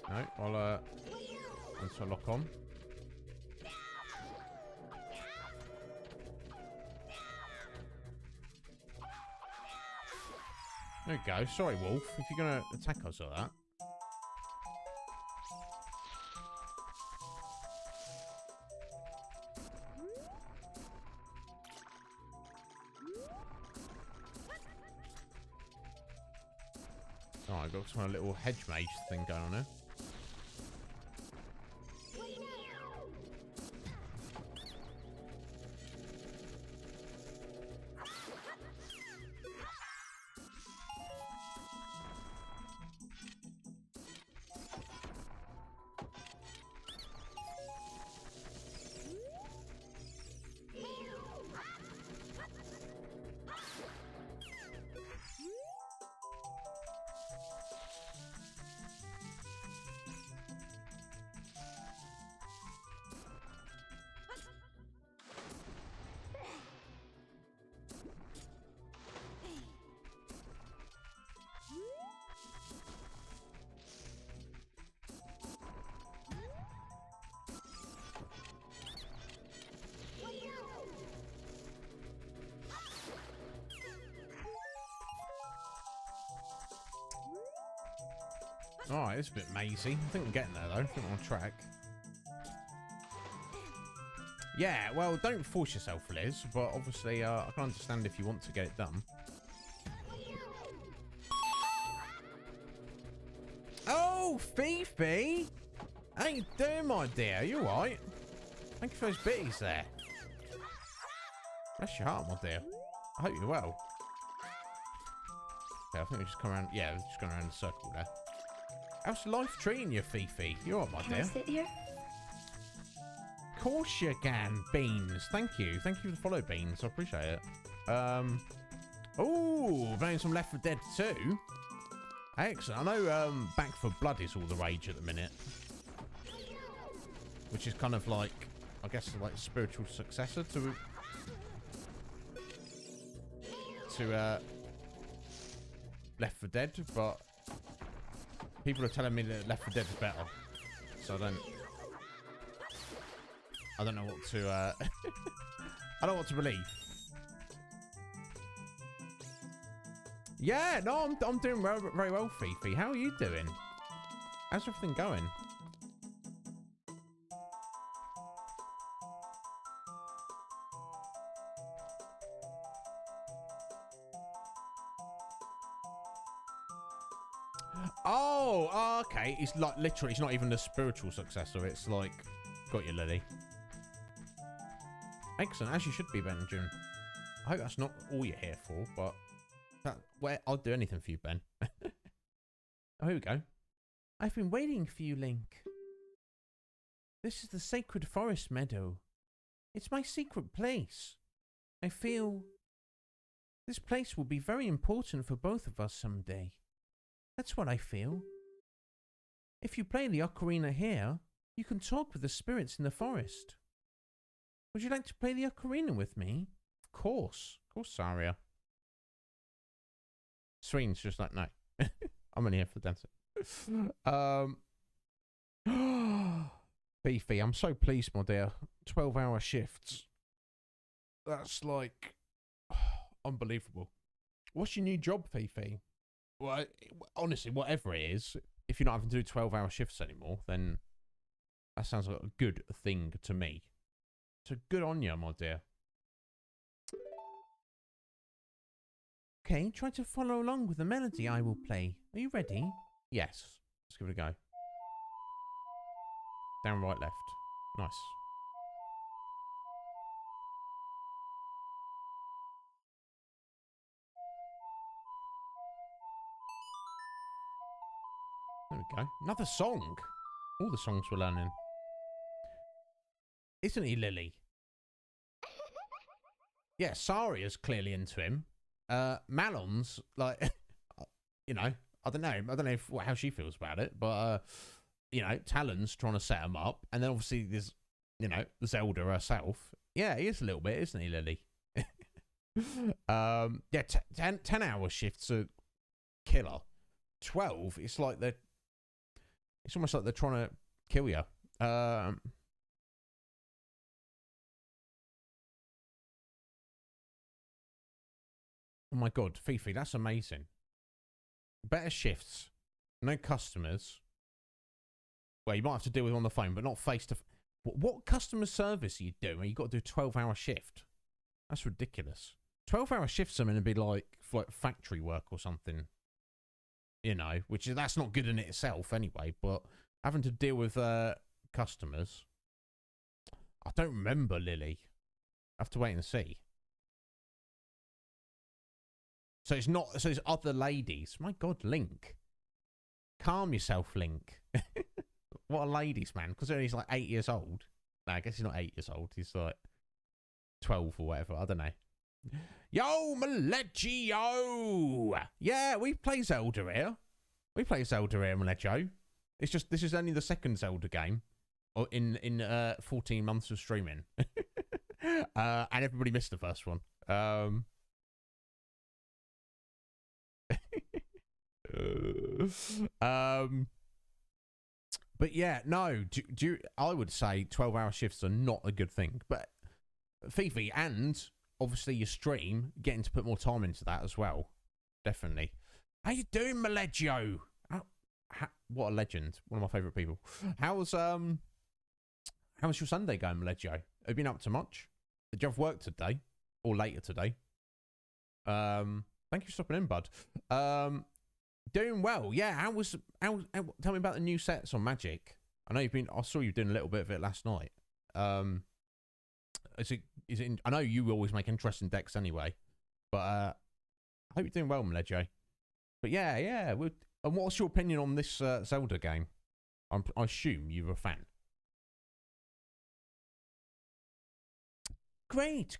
No, I'll, let's lock on. There we go. Sorry, Wolf, if you're going to attack us like that. Oh, I've got some little hedge mage thing going on here. Alright, it's a bit mazy. I think we're getting there though. I think we're on track. Yeah, well, don't force yourself, Liz, but obviously I can understand if you want to get it done. Oh, Fifi! How you doing, my dear? You alright? Thank you for those bitties there. Bless your heart, my dear. I hope you're well. Okay, I think we just come around. Yeah, we're just going around the circle there. How's life treating you, Fifi? You alright, my dear? Can I sit here? Of course you can, Beans. Thank you. Thank you for the follow, Beans. I appreciate it. Oh, playing some Left 4 Dead 2. Excellent. I know Back 4 Blood is all the rage at the minute. Which is kind of like, I guess, like spiritual successor to Left 4 Dead, but people are telling me that Left 4 Dead is better, so I don't know what to I don't know what to believe. Yeah, no, I'm doing very well, Fifi. How are you doing? How's everything going? Oh, okay. It's like literally, it's not even the spiritual successor. It's like, got you, Lily. Excellent, as you should be, Benjamin. I hope that's not all you're here for, but I'll do anything for you, Ben. Oh, here we go. I've been waiting for you, Link. This is the sacred forest meadow. It's my secret place. I feel this place will be very important for both of us someday. That's what I feel. If you play the ocarina here, you can talk with the spirits in the forest. Would you like to play the ocarina with me? Of course, Saria. Sweden's just like, no. I'm only here for the dancing. Beefy, I'm so pleased, my dear. 12-hour shifts. That's like unbelievable. What's your new job, Fifi? Well, honestly, whatever it is, if you're not having to do 12-hour shifts anymore, then that sounds like a good thing to me. So good on you, my dear. Okay, try to follow along with the melody I will play. Are you ready? Yes. Let's give it a go. Down, right, left. Nice. There we go. Another song. All the songs we're learning. Isn't he, Lily? Yeah, Saria's clearly into him. Malon's like, you know, I don't know how she feels about it, but you know, Talon's trying to set him up, and then obviously there's, you know, Zelda herself. Yeah, he is a little bit, isn't he, Lily? Yeah, 10-hour shifts are killer. 12, it's like it's almost like they're trying to kill you. Oh my god, Fifi, that's amazing. Better shifts. No customers. Well, you might have to deal with on the phone, but not face to. What customer service are you doing? You got to do a 12-hour shift. That's ridiculous. 12-hour shifts are going to be like factory work or something. You know, that's not good in itself anyway. But having to deal with customers, I don't remember, Lily. I have to wait and see. So it's not. So it's other ladies. My God, Link. Calm yourself, Link. What a ladies, man. Because he's like 8 years old. No, I guess he's not 8 years old. He's like 12 or whatever. I don't know. Yo, Maleggio! Yeah, we play Zelda here. We play Zelda here, Maleggio. It's just, this is only the second Zelda game in 14 months of streaming. And everybody missed the first one. But yeah, no, I would say 12-hour shifts are not a good thing. But Fifi, and obviously your stream, getting to put more time into that as well. Definitely. How you doing, Maleggio? What a legend. One of my favourite people. How's your Sunday going, Maleggio? Have you been up to much? Did you have work today? Or later today? Thank you for stopping in, bud. Doing well, yeah. Tell me about the new sets on Magic. I saw you doing a little bit of it last night. Is it? I know you always make interesting decks anyway, but I hope you're doing well, Maleggio. But yeah. And what's your opinion on this Zelda game? I assume you're a fan. Great.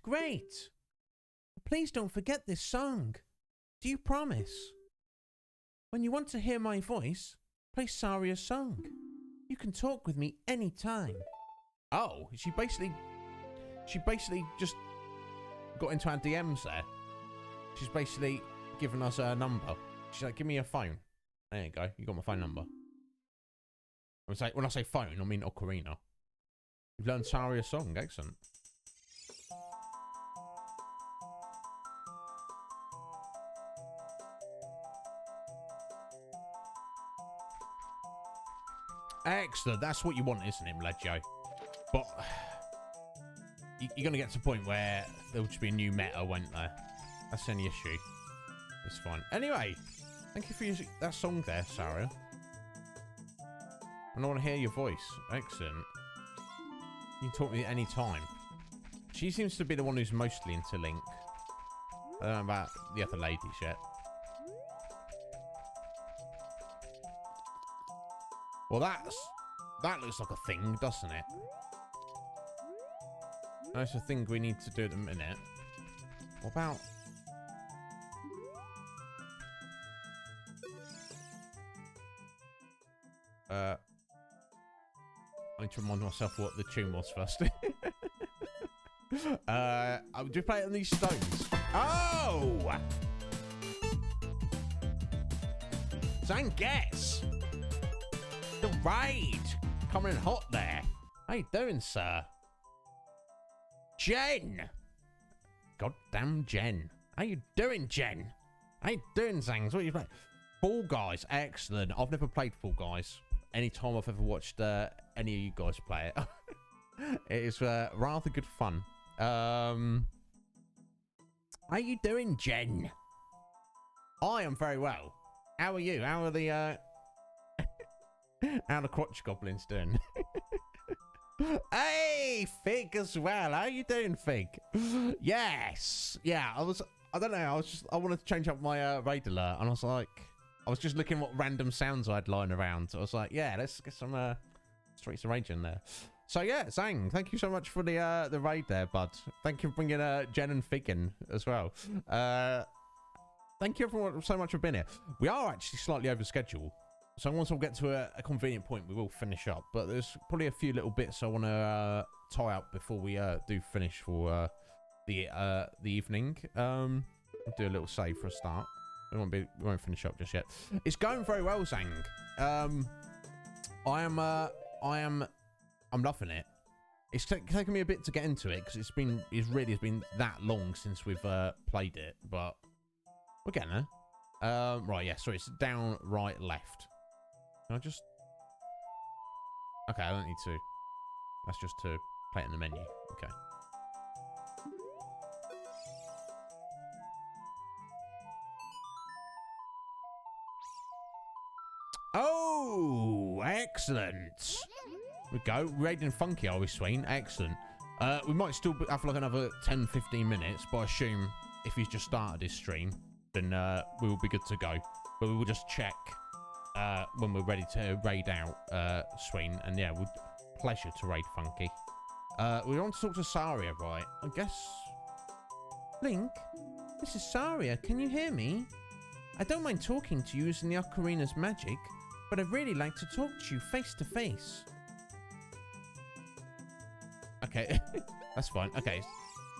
Please don't forget this song. Do you promise? When you want to hear my voice, play Saria's song. You can talk with me anytime. Oh, she basically just got into our DMs there. She's basically given us her number. She's like, give me your phone. There you go. You got my phone number. When I say phone, I mean Ocarina. You've learned Saria's song. Excellent. Excellent. That's what you want, isn't it, Maleggio? But you're going to get to a point where there'll just be a new meta, won't there? That's any issue. It's fine. Anyway, thank you for that song there, Sarah. And I want to hear your voice. Excellent. You can talk to me at any time. She seems to be the one who's mostly into Link. I don't know about the other ladies yet. Well, that looks like a thing, doesn't it? That's a thing we need to do at the minute. What about... I need to remind myself what the tune was first. Do you play it on these stones? Oh! Zangues! The raid! Coming in hot there. How you doing, sir? Jen! Goddamn Jen. How you doing, Jen? How you doing, Zangs? What are you playing? Fall Guys. Excellent. I've never played Fall Guys. Anytime I've ever watched any of you guys play it. It is rather good fun. How you doing, Jen? I am very well. How are you? How are the how are the crotch goblins doing? Hey, Fig as well. How you doing, Fig? Yes. Yeah, I don't know. I wanted to change up my raid alert, and I was just looking what random sounds I'd lying around. So I was like, yeah, let's get some Streets of Rage in there. So yeah, Zang, thank you so much for the raid there, bud. Thank you for bringing Jen and Fig in as well. Thank you everyone so much for being here. We are actually slightly over schedule. So once we'll get to a convenient point, we will finish up. But there's probably a few little bits I want to tie up before we do finish for the evening. We'll do a little save for a start. We won't finish up just yet. It's going very well, Zang. I'm loving it. It's taken me a bit to get into it because it really has been that long since we've played it, but we're getting there. Right, yeah, sorry, it's down, right, left. Can I just... Okay, I don't need to... That's just to play it in the menu. Okay. Oh, excellent. We go. Raiding Funky, are we, Swain? Excellent. We might still have like another 10, 15 minutes, but I assume if he's just started his stream, then we will be good to go. But we will just check when we're ready to raid out Swain. And yeah, pleasure to raid Funky. We want to talk to Saria, right? I guess... Link, this is Saria. Can you hear me? I don't mind talking to you using the Ocarina's magic, but I'd really like to talk to you face to face. Okay, that's fine. Okay,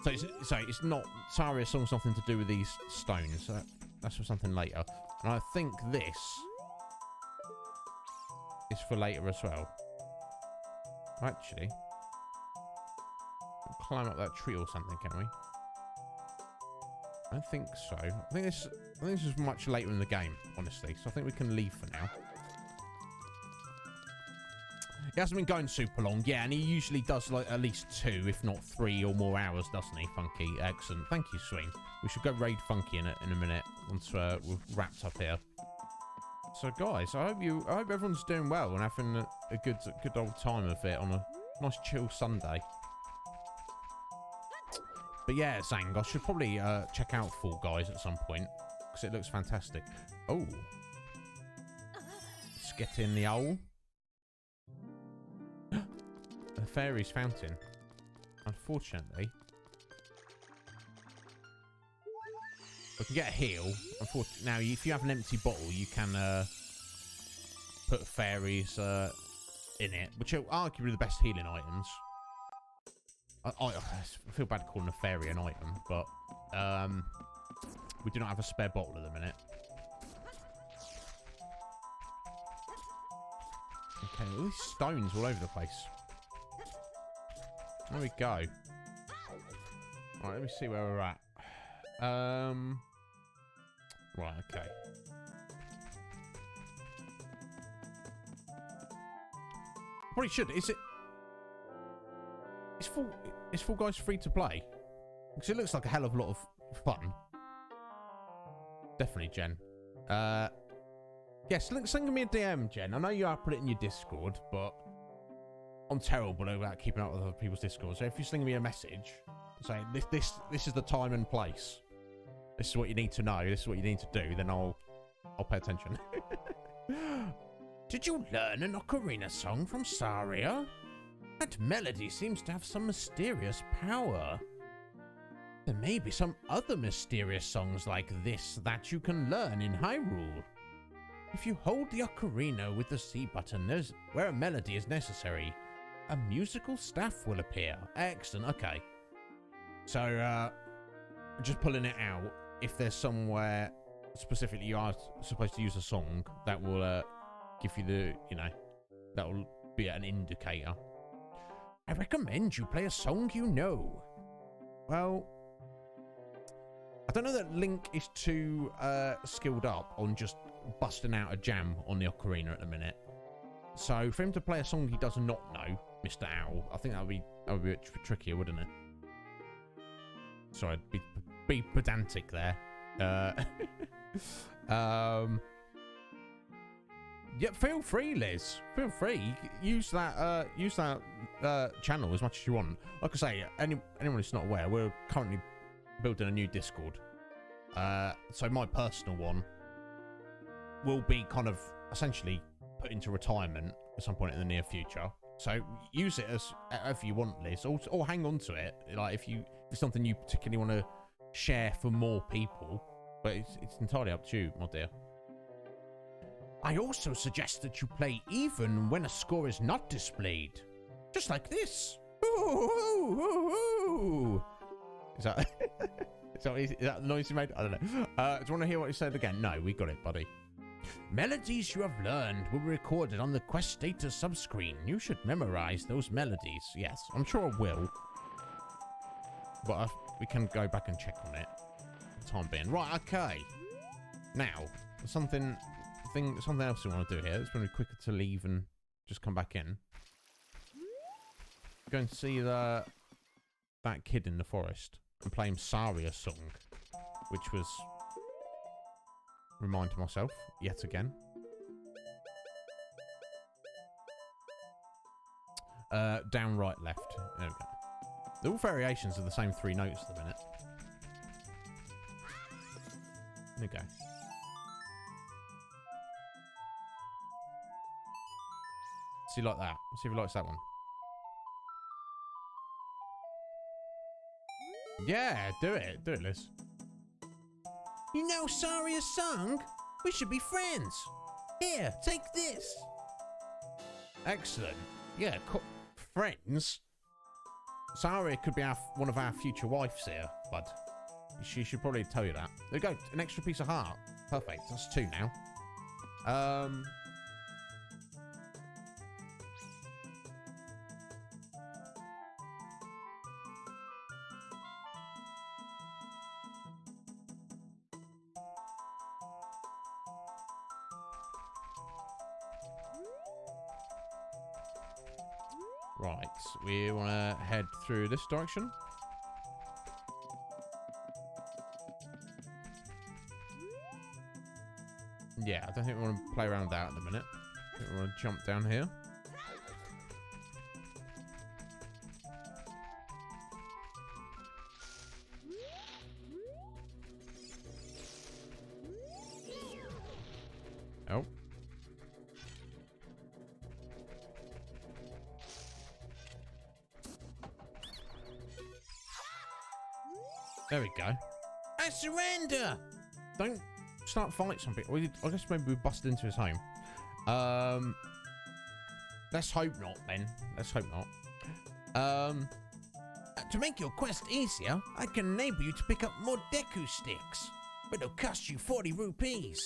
so it's not... Saria's song's nothing to do with these stones. So that's for something later. And I think this is for later as well. Actually, we'll climb up that tree or something, can we? I don't think so. I think this is much later in the game, honestly. So I think we can leave for now. He hasn't been going super long, yeah, and he usually does like at least 2, if not 3 or more hours, doesn't he, Funky? Excellent. Thank you, Swing. We should go raid Funky in a minute once we've wrapped up here. So, guys, I hope everyone's doing well and having a good old time of it on a nice chill Sunday. But yeah, Zang, I should probably check out Fall Guys at some point because it looks fantastic. Oh, let's get in the hole. The fairy's fountain. Unfortunately, we can get a heal. Unfortunately, now if you have an empty bottle, you can put fairies in it, which are arguably the best healing items. I feel bad calling a fairy an item, but we do not have a spare bottle at the minute. Okay, all these stones all over the place. There we go. Alright, let me see where we're at. Right, okay. Probably should. Is it... Is Fall Guys free to play? Because it looks like a hell of a lot of fun. Definitely, Jen. Yes, send me a DM, Jen. I know you are put it in your Discord, but I'm terrible about keeping up with other people's Discord. So if you sling me a message saying this is the time and place, this is what you need to know, this is what you need to do, then I'll pay attention. Did you learn an Ocarina song from Saria? That melody seems to have some mysterious power. There may be some other mysterious songs like this that you can learn in Hyrule. If you hold the Ocarina with the C button where a melody is necessary, a musical staff will appear. Excellent, okay. So, just pulling it out, if there's somewhere specifically you are supposed to use a song, that will give you the, that will be an indicator. I recommend you play a song you know. Well, I don't know that Link is too skilled up on just busting out a jam on the Ocarina at the minute. So for him to play a song he does not know, Mr. Owl, I think that would be a bit trickier, wouldn't it? Sorry, I'd be pedantic there. Yeah, feel free, Liz. Feel free. Use that channel as much as you want. Like I say, anyone who's not aware, we're currently building a new Discord. So my personal one will be kind of essentially put into retirement at some point in the near future. So use it as however you want, Liz, or hang on to it. Like if it's something you particularly want to share for more people, but it's entirely up to you, my dear. I also suggest that you play even when a score is not displayed. Just like this. Ooh, ooh, ooh, ooh. Is that the noise you made? I don't know. Do you want to hear what you said again? No, we got it, buddy. Melodies you have learned will be recorded on the quest status subscreen. You should memorize those melodies. Yes, I'm sure I will. But we can go back and check on it for the time being. Right, okay. Now, something else we want to do here. It's going to be quicker to leave and just come back in. Go and see that kid in the forest and play him Saria's song, which was, remind myself yet again. Down, right, left. There we go. They're all variations of the same 3 notes at the minute. There we go. See, like that. See if he likes that one. Yeah, do it. Do it, Liz. You know Saria's song? We should be friends. Here, take this. Excellent. Yeah, friends. Saria could be one of our future wives here, bud. She should probably tell you that. There we go. An extra piece of heart. Perfect. That's 2 now. Right, we want to head through this direction. Yeah, I don't think we want to play around with that at the minute. I think we want to jump down here. Oh. There we go. I surrender! Don't start fighting some people. I guess maybe we busted into his home. Let's hope not, then. Let's hope not. To make your quest easier, I can enable you to pick up more Deku sticks. But it'll cost you 40 rupees.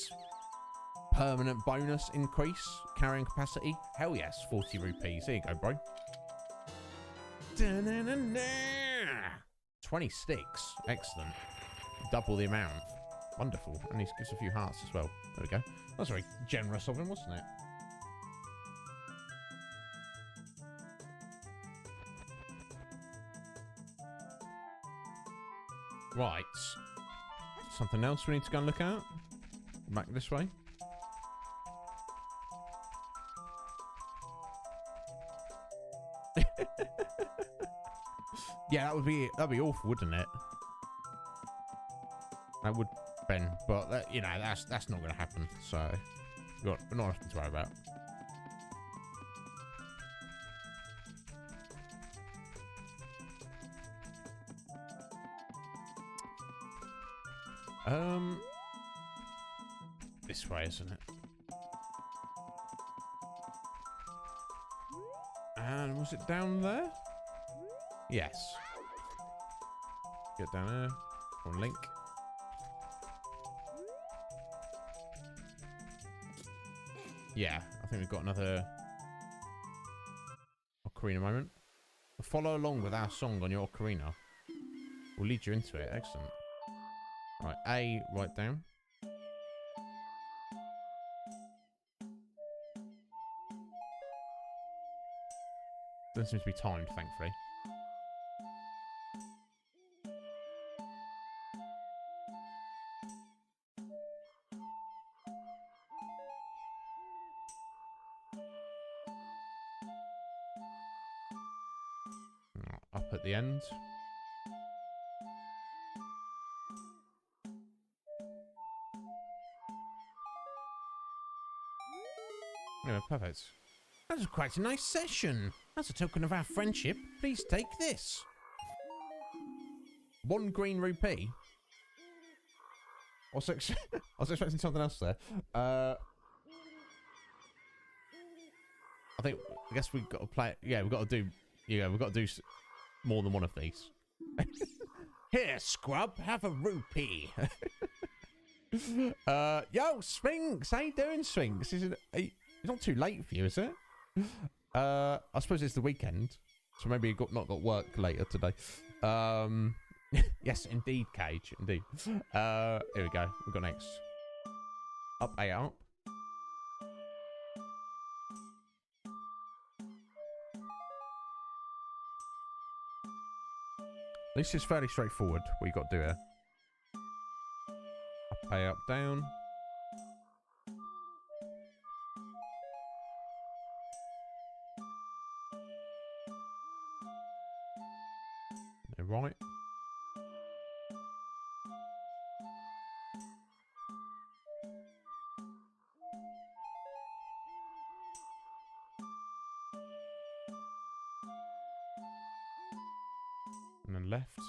Permanent bonus increase. Carrying capacity. Hell yes, 40 rupees. There you go, bro. Da-na-na-na. 20 sticks. Excellent. Double the amount. Wonderful. And he gives a few hearts as well. There we go. That's very generous of him, wasn't it? Right. Something else we need to go and look at? Back this way. Yeah, that'd be awful, wouldn't it? That would, Ben, but that, you know, that's not going to happen. So, we're not nothing to worry about. This way, isn't it? And was it down there? Yes. Get down there. On Link. Yeah, I think we've got another Ocarina moment. Follow along with our song on your Ocarina. We'll lead you into it. Excellent. Right, A, right down. Doesn't seem to be timed, thankfully. Up at the end. Yeah, perfect. That was quite a nice session. As a token of our friendship, please take this. 1 green rupee. I was expecting something else there. I guess we've got to play it. Yeah, we've got to do. Yeah, we've got to do more than one of these. Here, scrub, have a rupee. Yo, Sphinx, how you doing, Sphinx? It's not too late for you, is it? I suppose it's the weekend, so maybe you not got work later today. Yes, indeed, Cage, indeed. Here we go. We've got next. Up, A, up. This is fairly straightforward, what you got to do here. Up, A, up, down. And right. And then left.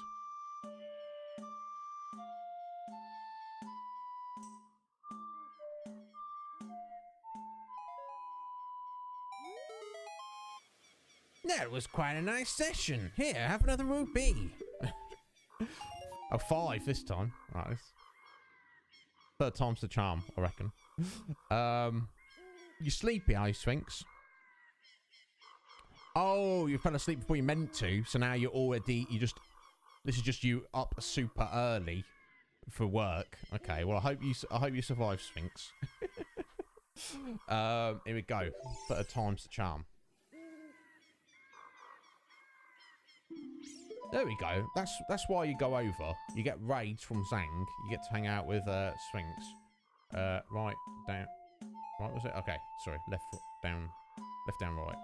That was quite a nice session. Here, have another rupee. Oh, 5 this time. Right, this. Third time's the charm, I reckon. You sleepy, are you, Sphinx? Oh, you fell asleep before you meant to, so now you're already, this is just you up super early for work. Okay, well, I hope you survive, Sphinx. Here we go. Third time's the charm. There we go. That's why you go over. You get raids from Zang. You get to hang out with Sphinx. Right, down. Right, was it? Okay, sorry. Left, down, right.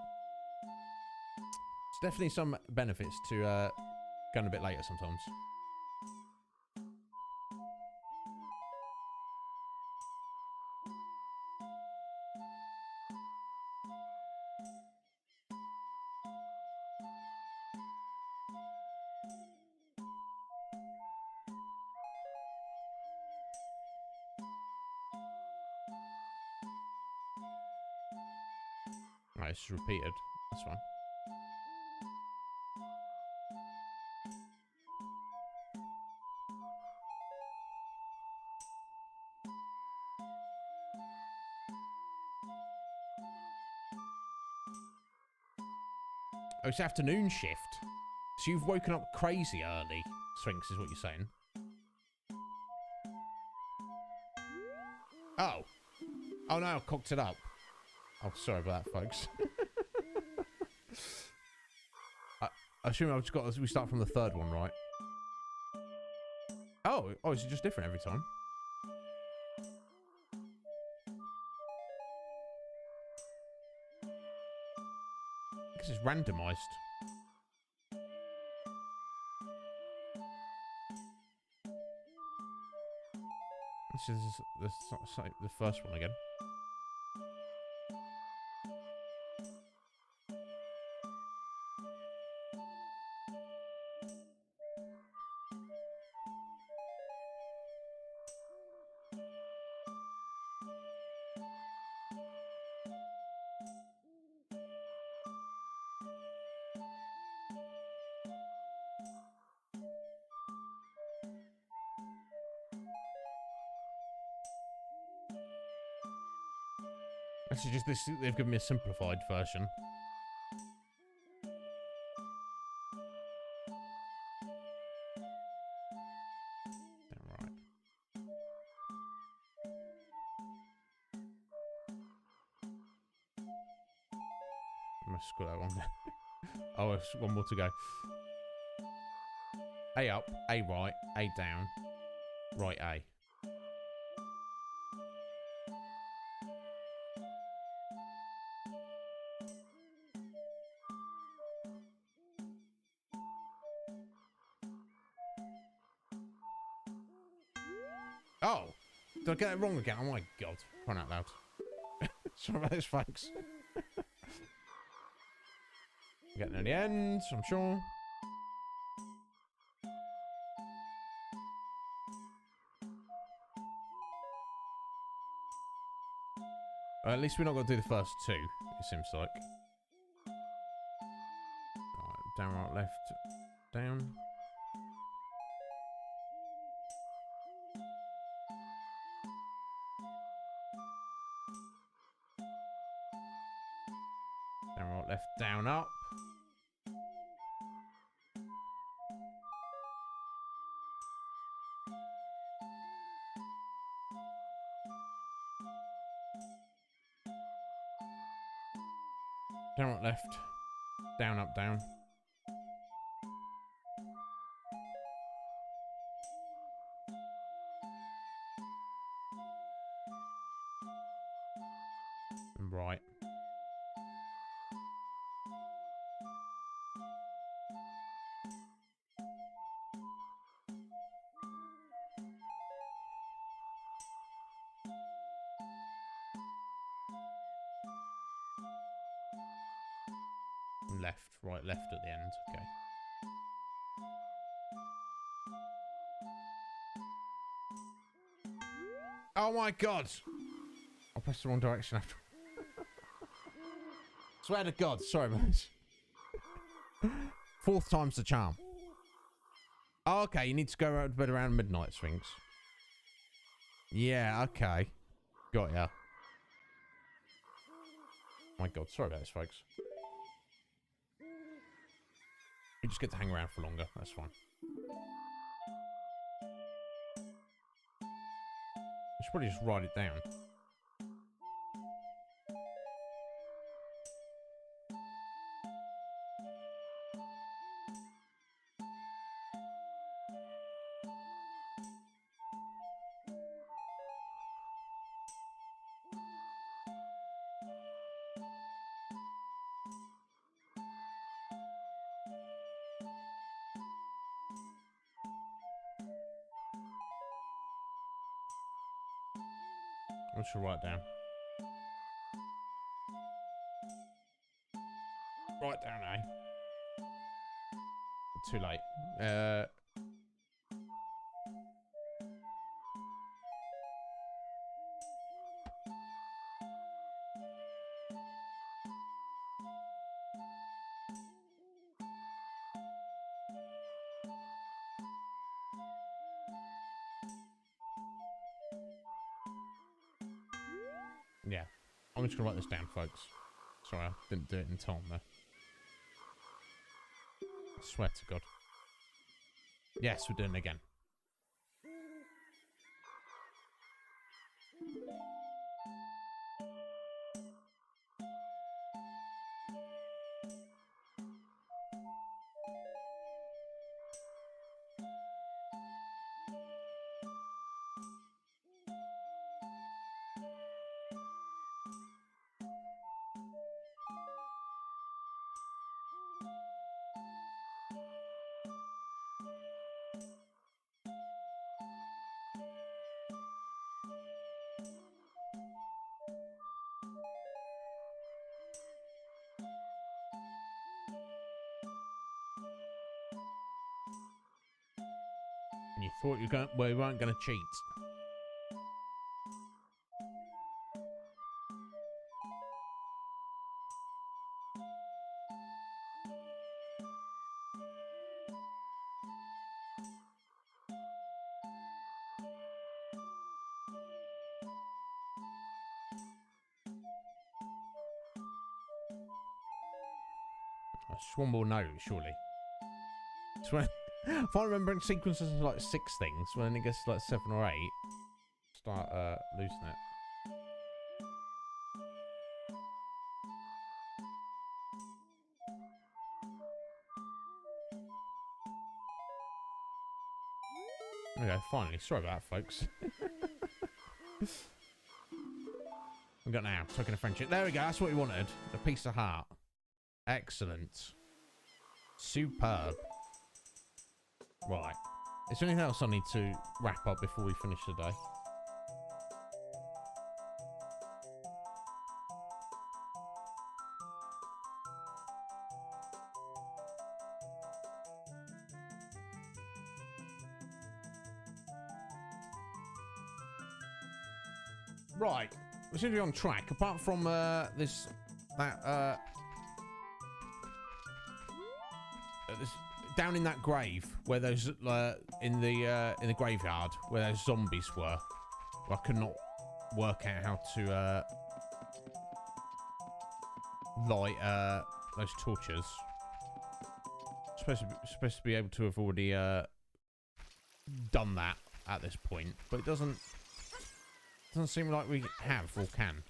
There's definitely some benefits to going a bit later sometimes. Right, it's repeated. That's fine. Oh, it's afternoon shift. So you've woken up crazy early, Sphinx, is what you're saying. Oh. Oh no, I cocked it up. Oh, sorry about that, folks. I assume I've just got we start from the third one, right? Oh, is it just different every time? I guess it's randomized. This is the first one again. Actually, just this, they've given me a simplified version. Damn right. I must screw that one. Oh, there's one more to go. A up, A right, A down, right A. Oh! Did I get it wrong again? Oh my god. Crying out loud. Sorry about this, folks. Getting to the end, I'm sure. At least we're not going to do the first two, it seems like. Right, down, right, left, down. Down, right, left, down, up. Down, up, left. Down, up, down. And right. And left, right, left at the end. Okay. Oh my god! I pressed the wrong direction after. Swear to God. Sorry, mate. Fourth time's the charm. Oh, okay, you need to go to bed around midnight, Sphinx. Yeah, okay. Got ya. Oh my god, sorry about this, folks. You just get to hang around for longer, that's fine. You should probably just write it down. I should write down. Write down, eh? Too late. Yeah. I'm just gonna write this down, folks. Sorry, I didn't do it in time there. I swear to God. Yes, we're doing it again. And you thought you weren't going to cheat. One more no, surely. So when, if I remember in sequences of like 6 things, when it gets to like 7 or 8, start losing it. There we go, finally. Sorry about that, folks. We got now, token of friendship. There we go, that's what we wanted. A piece of heart. Excellent. Superb. Right. Is there anything else I need to wrap up before we finish the day? Right. We seem to be on track. Apart from this down in that grave where those in the graveyard where those zombies were, I could not work out how to light those torches. Supposed to be able to have already done that at this point, but it doesn't seem like we have or can.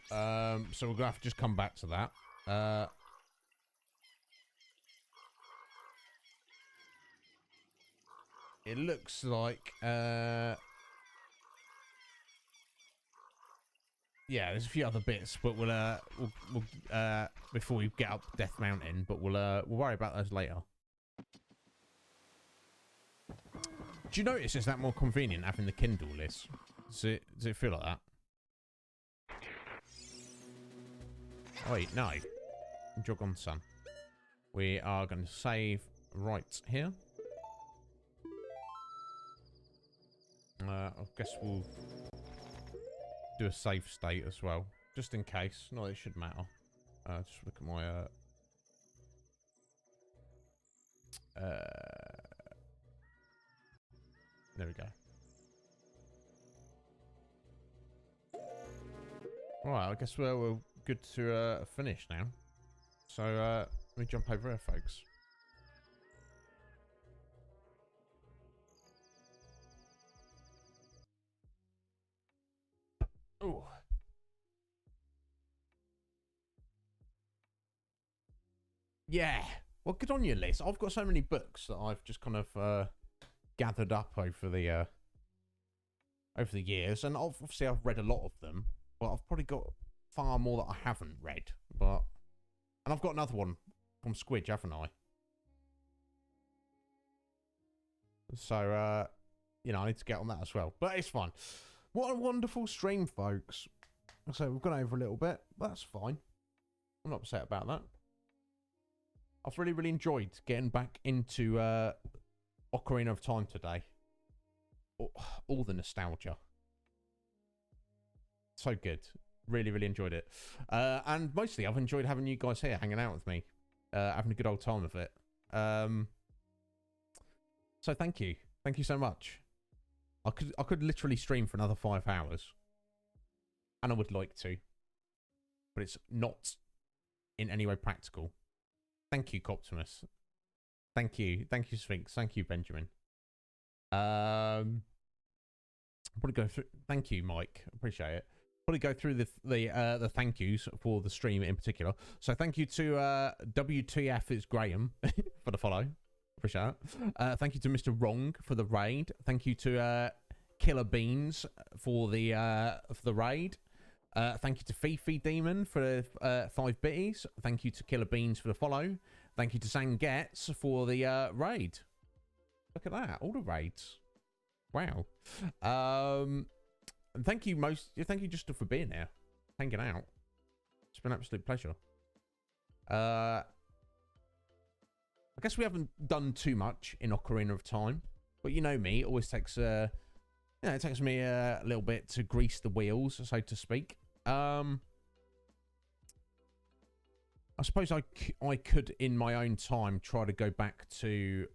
So we're gonna have to just come back to that. It looks like yeah, there's a few other bits, but we'll before we get up Death Mountain, but we'll worry about those later. Do you notice is that more convenient having the Kindle list? Does it feel like that? Oh, wait, no. Jog on, son. We are going to save right here. I guess we'll do a save state as well, just in case. No, it should matter. Just look at my there we go. Right, I guess we're good to finish now. So let me jump over here, folks. Oh. Yeah. Well, good on you, Liz. I've got so many books that I've just kind of gathered up over the years, and obviously I've read a lot of them, but I've probably got far more that I haven't read. And I've got another one from Squidge, haven't I? So you know, I need to get on that as well. But it's fine. What a wonderful stream, folks. So we've gone over a little bit. That's fine. I'm not upset about that. I've really enjoyed getting back into Ocarina of Time today. All the nostalgia. So good. Really enjoyed it. And mostly I've enjoyed having you guys here hanging out with me. Having a good old time of it. So thank you. Thank you so much. I could literally stream for another 5 hours. And I would like to. But it's not in any way practical. Thank you, Coptimus. Thank you. Thank you, Sphinx. Thank you, Benjamin. I'll probably go through. Thank you, Mike. Appreciate it. Probably go through the thank yous for the stream in particular. So thank you to WTF is Graham for the follow. Appreciate it. Thank you to Mr. Wrong for the raid. Thank you to Killer Beans for the raid. Thank you to Fifi Demon for 5 bitties. Thank you to Killer Beans for the follow. Thank you to Sangets for the raid. Look at that, all the raids. Wow. And thank you just for being there, hanging out. It's been an absolute pleasure. I guess we haven't done too much in Ocarina of Time, but you know me, it always takes it takes me a little bit to grease the wheels, so to speak. I suppose I could, in my own time, try to go back to...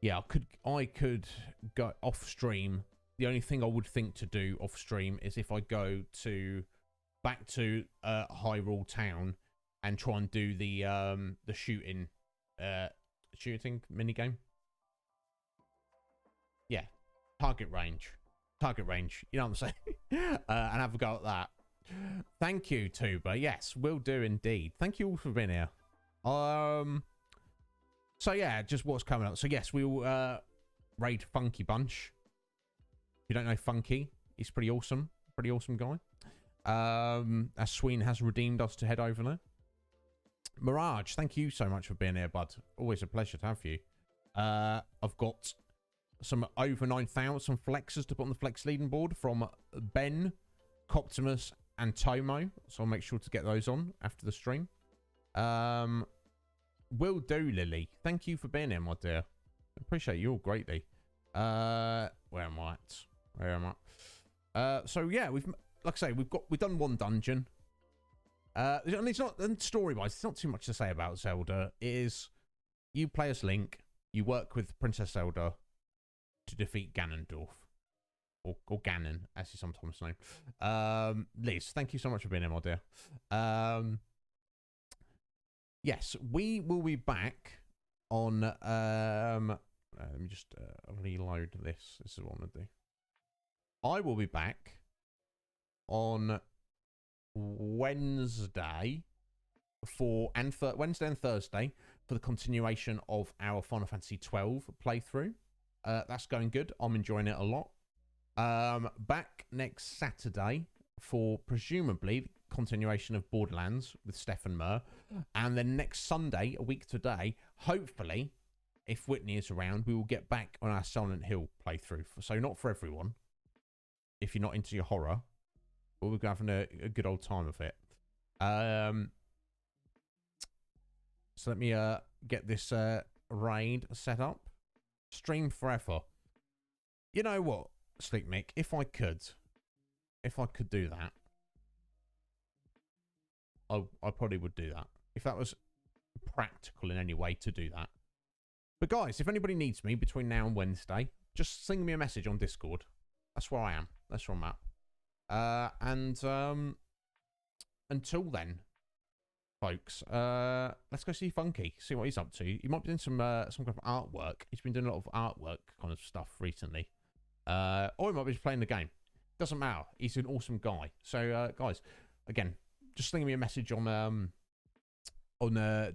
yeah, I could go off stream. The only thing I would think to do off stream is if I go back to Hyrule Town and try and do the shooting minigame. Yeah, target range. You know what I'm saying? And have a go at that. Thank you, Tuba. Yes, will do indeed. Thank you all for being here. So yeah, just what's coming up. So yes, we will raid Funky Bunch. If you don't know Funky, he's pretty awesome. Pretty awesome guy. As Sween has redeemed us to head over there. Mirage, thank you so much for being here, bud. Always a pleasure to have you. I've got some over 9,000 flexes to put on the flex leading board from Ben, Coptimus, and Tomo. So I'll make sure to get those on after the stream. Will do, Lily. Thank you for being here, my dear. Appreciate you all greatly. Where am I? So yeah, we've, like I say, we've done one dungeon. And it's not, and story-wise, it's not too much to say about Zelda. It is, you play as Link, you work with Princess Zelda to defeat Ganondorf. Or Ganon, as he's sometimes known. Liz, thank you so much for being here, my dear. Yes, we will be back on... let me just reload this. This is what I'm going to do. I will be back on Wednesday Wednesday and Thursday for the continuation of our Final Fantasy 12 playthrough. That's going good. I'm enjoying it a lot. Back next Saturday for presumably the continuation of Borderlands with Steph and Mer. And then next Sunday, a week today, hopefully, if Whitney is around, we will get back on our Silent Hill playthrough. So not for everyone, if you're not into your horror, but we're having a good old time of it. So let me get this raid set up. Stream forever. You know what, Sleek Mick? If I could do that, I probably would do that. If that was practical in any way to do that. But guys, if anybody needs me between now and Wednesday, just sing me a message on Discord. That's where I am. That's where I'm at. Until then, folks, let's go see Funky, see what he's up to. He might be doing some kind of artwork. He's been doing a lot of artwork kind of stuff recently. Or he might be just playing the game. Doesn't matter. He's an awesome guy. So, guys, again, just sling me a message on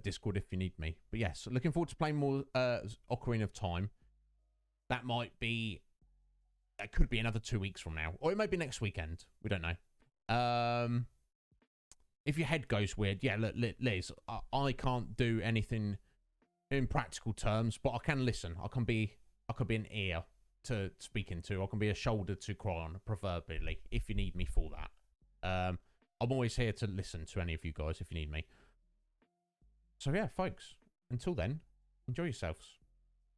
Discord if you need me. But yes, looking forward to playing more Ocarina of Time. That could be another 2 weeks from now, or it may be next weekend. We don't know. If your head goes weird, yeah, look, Liz, I can't do anything in practical terms, but I can listen. I could be an ear to speak into. I can be a shoulder to cry on, proverbially, if you need me for that. I'm always here to listen to any of you guys if you need me. So yeah, folks, until then, enjoy yourselves.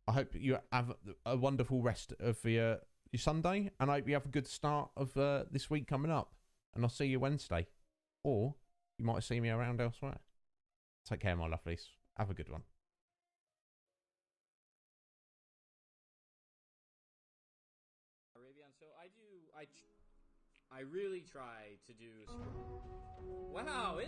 I hope you have a wonderful rest of your Sunday, and I hope you have a good start of this week coming up. And I'll see you Wednesday. Or you might see me around elsewhere. Take care, my lovelies. Have a good one. Arabian, so I really try to do. Wow,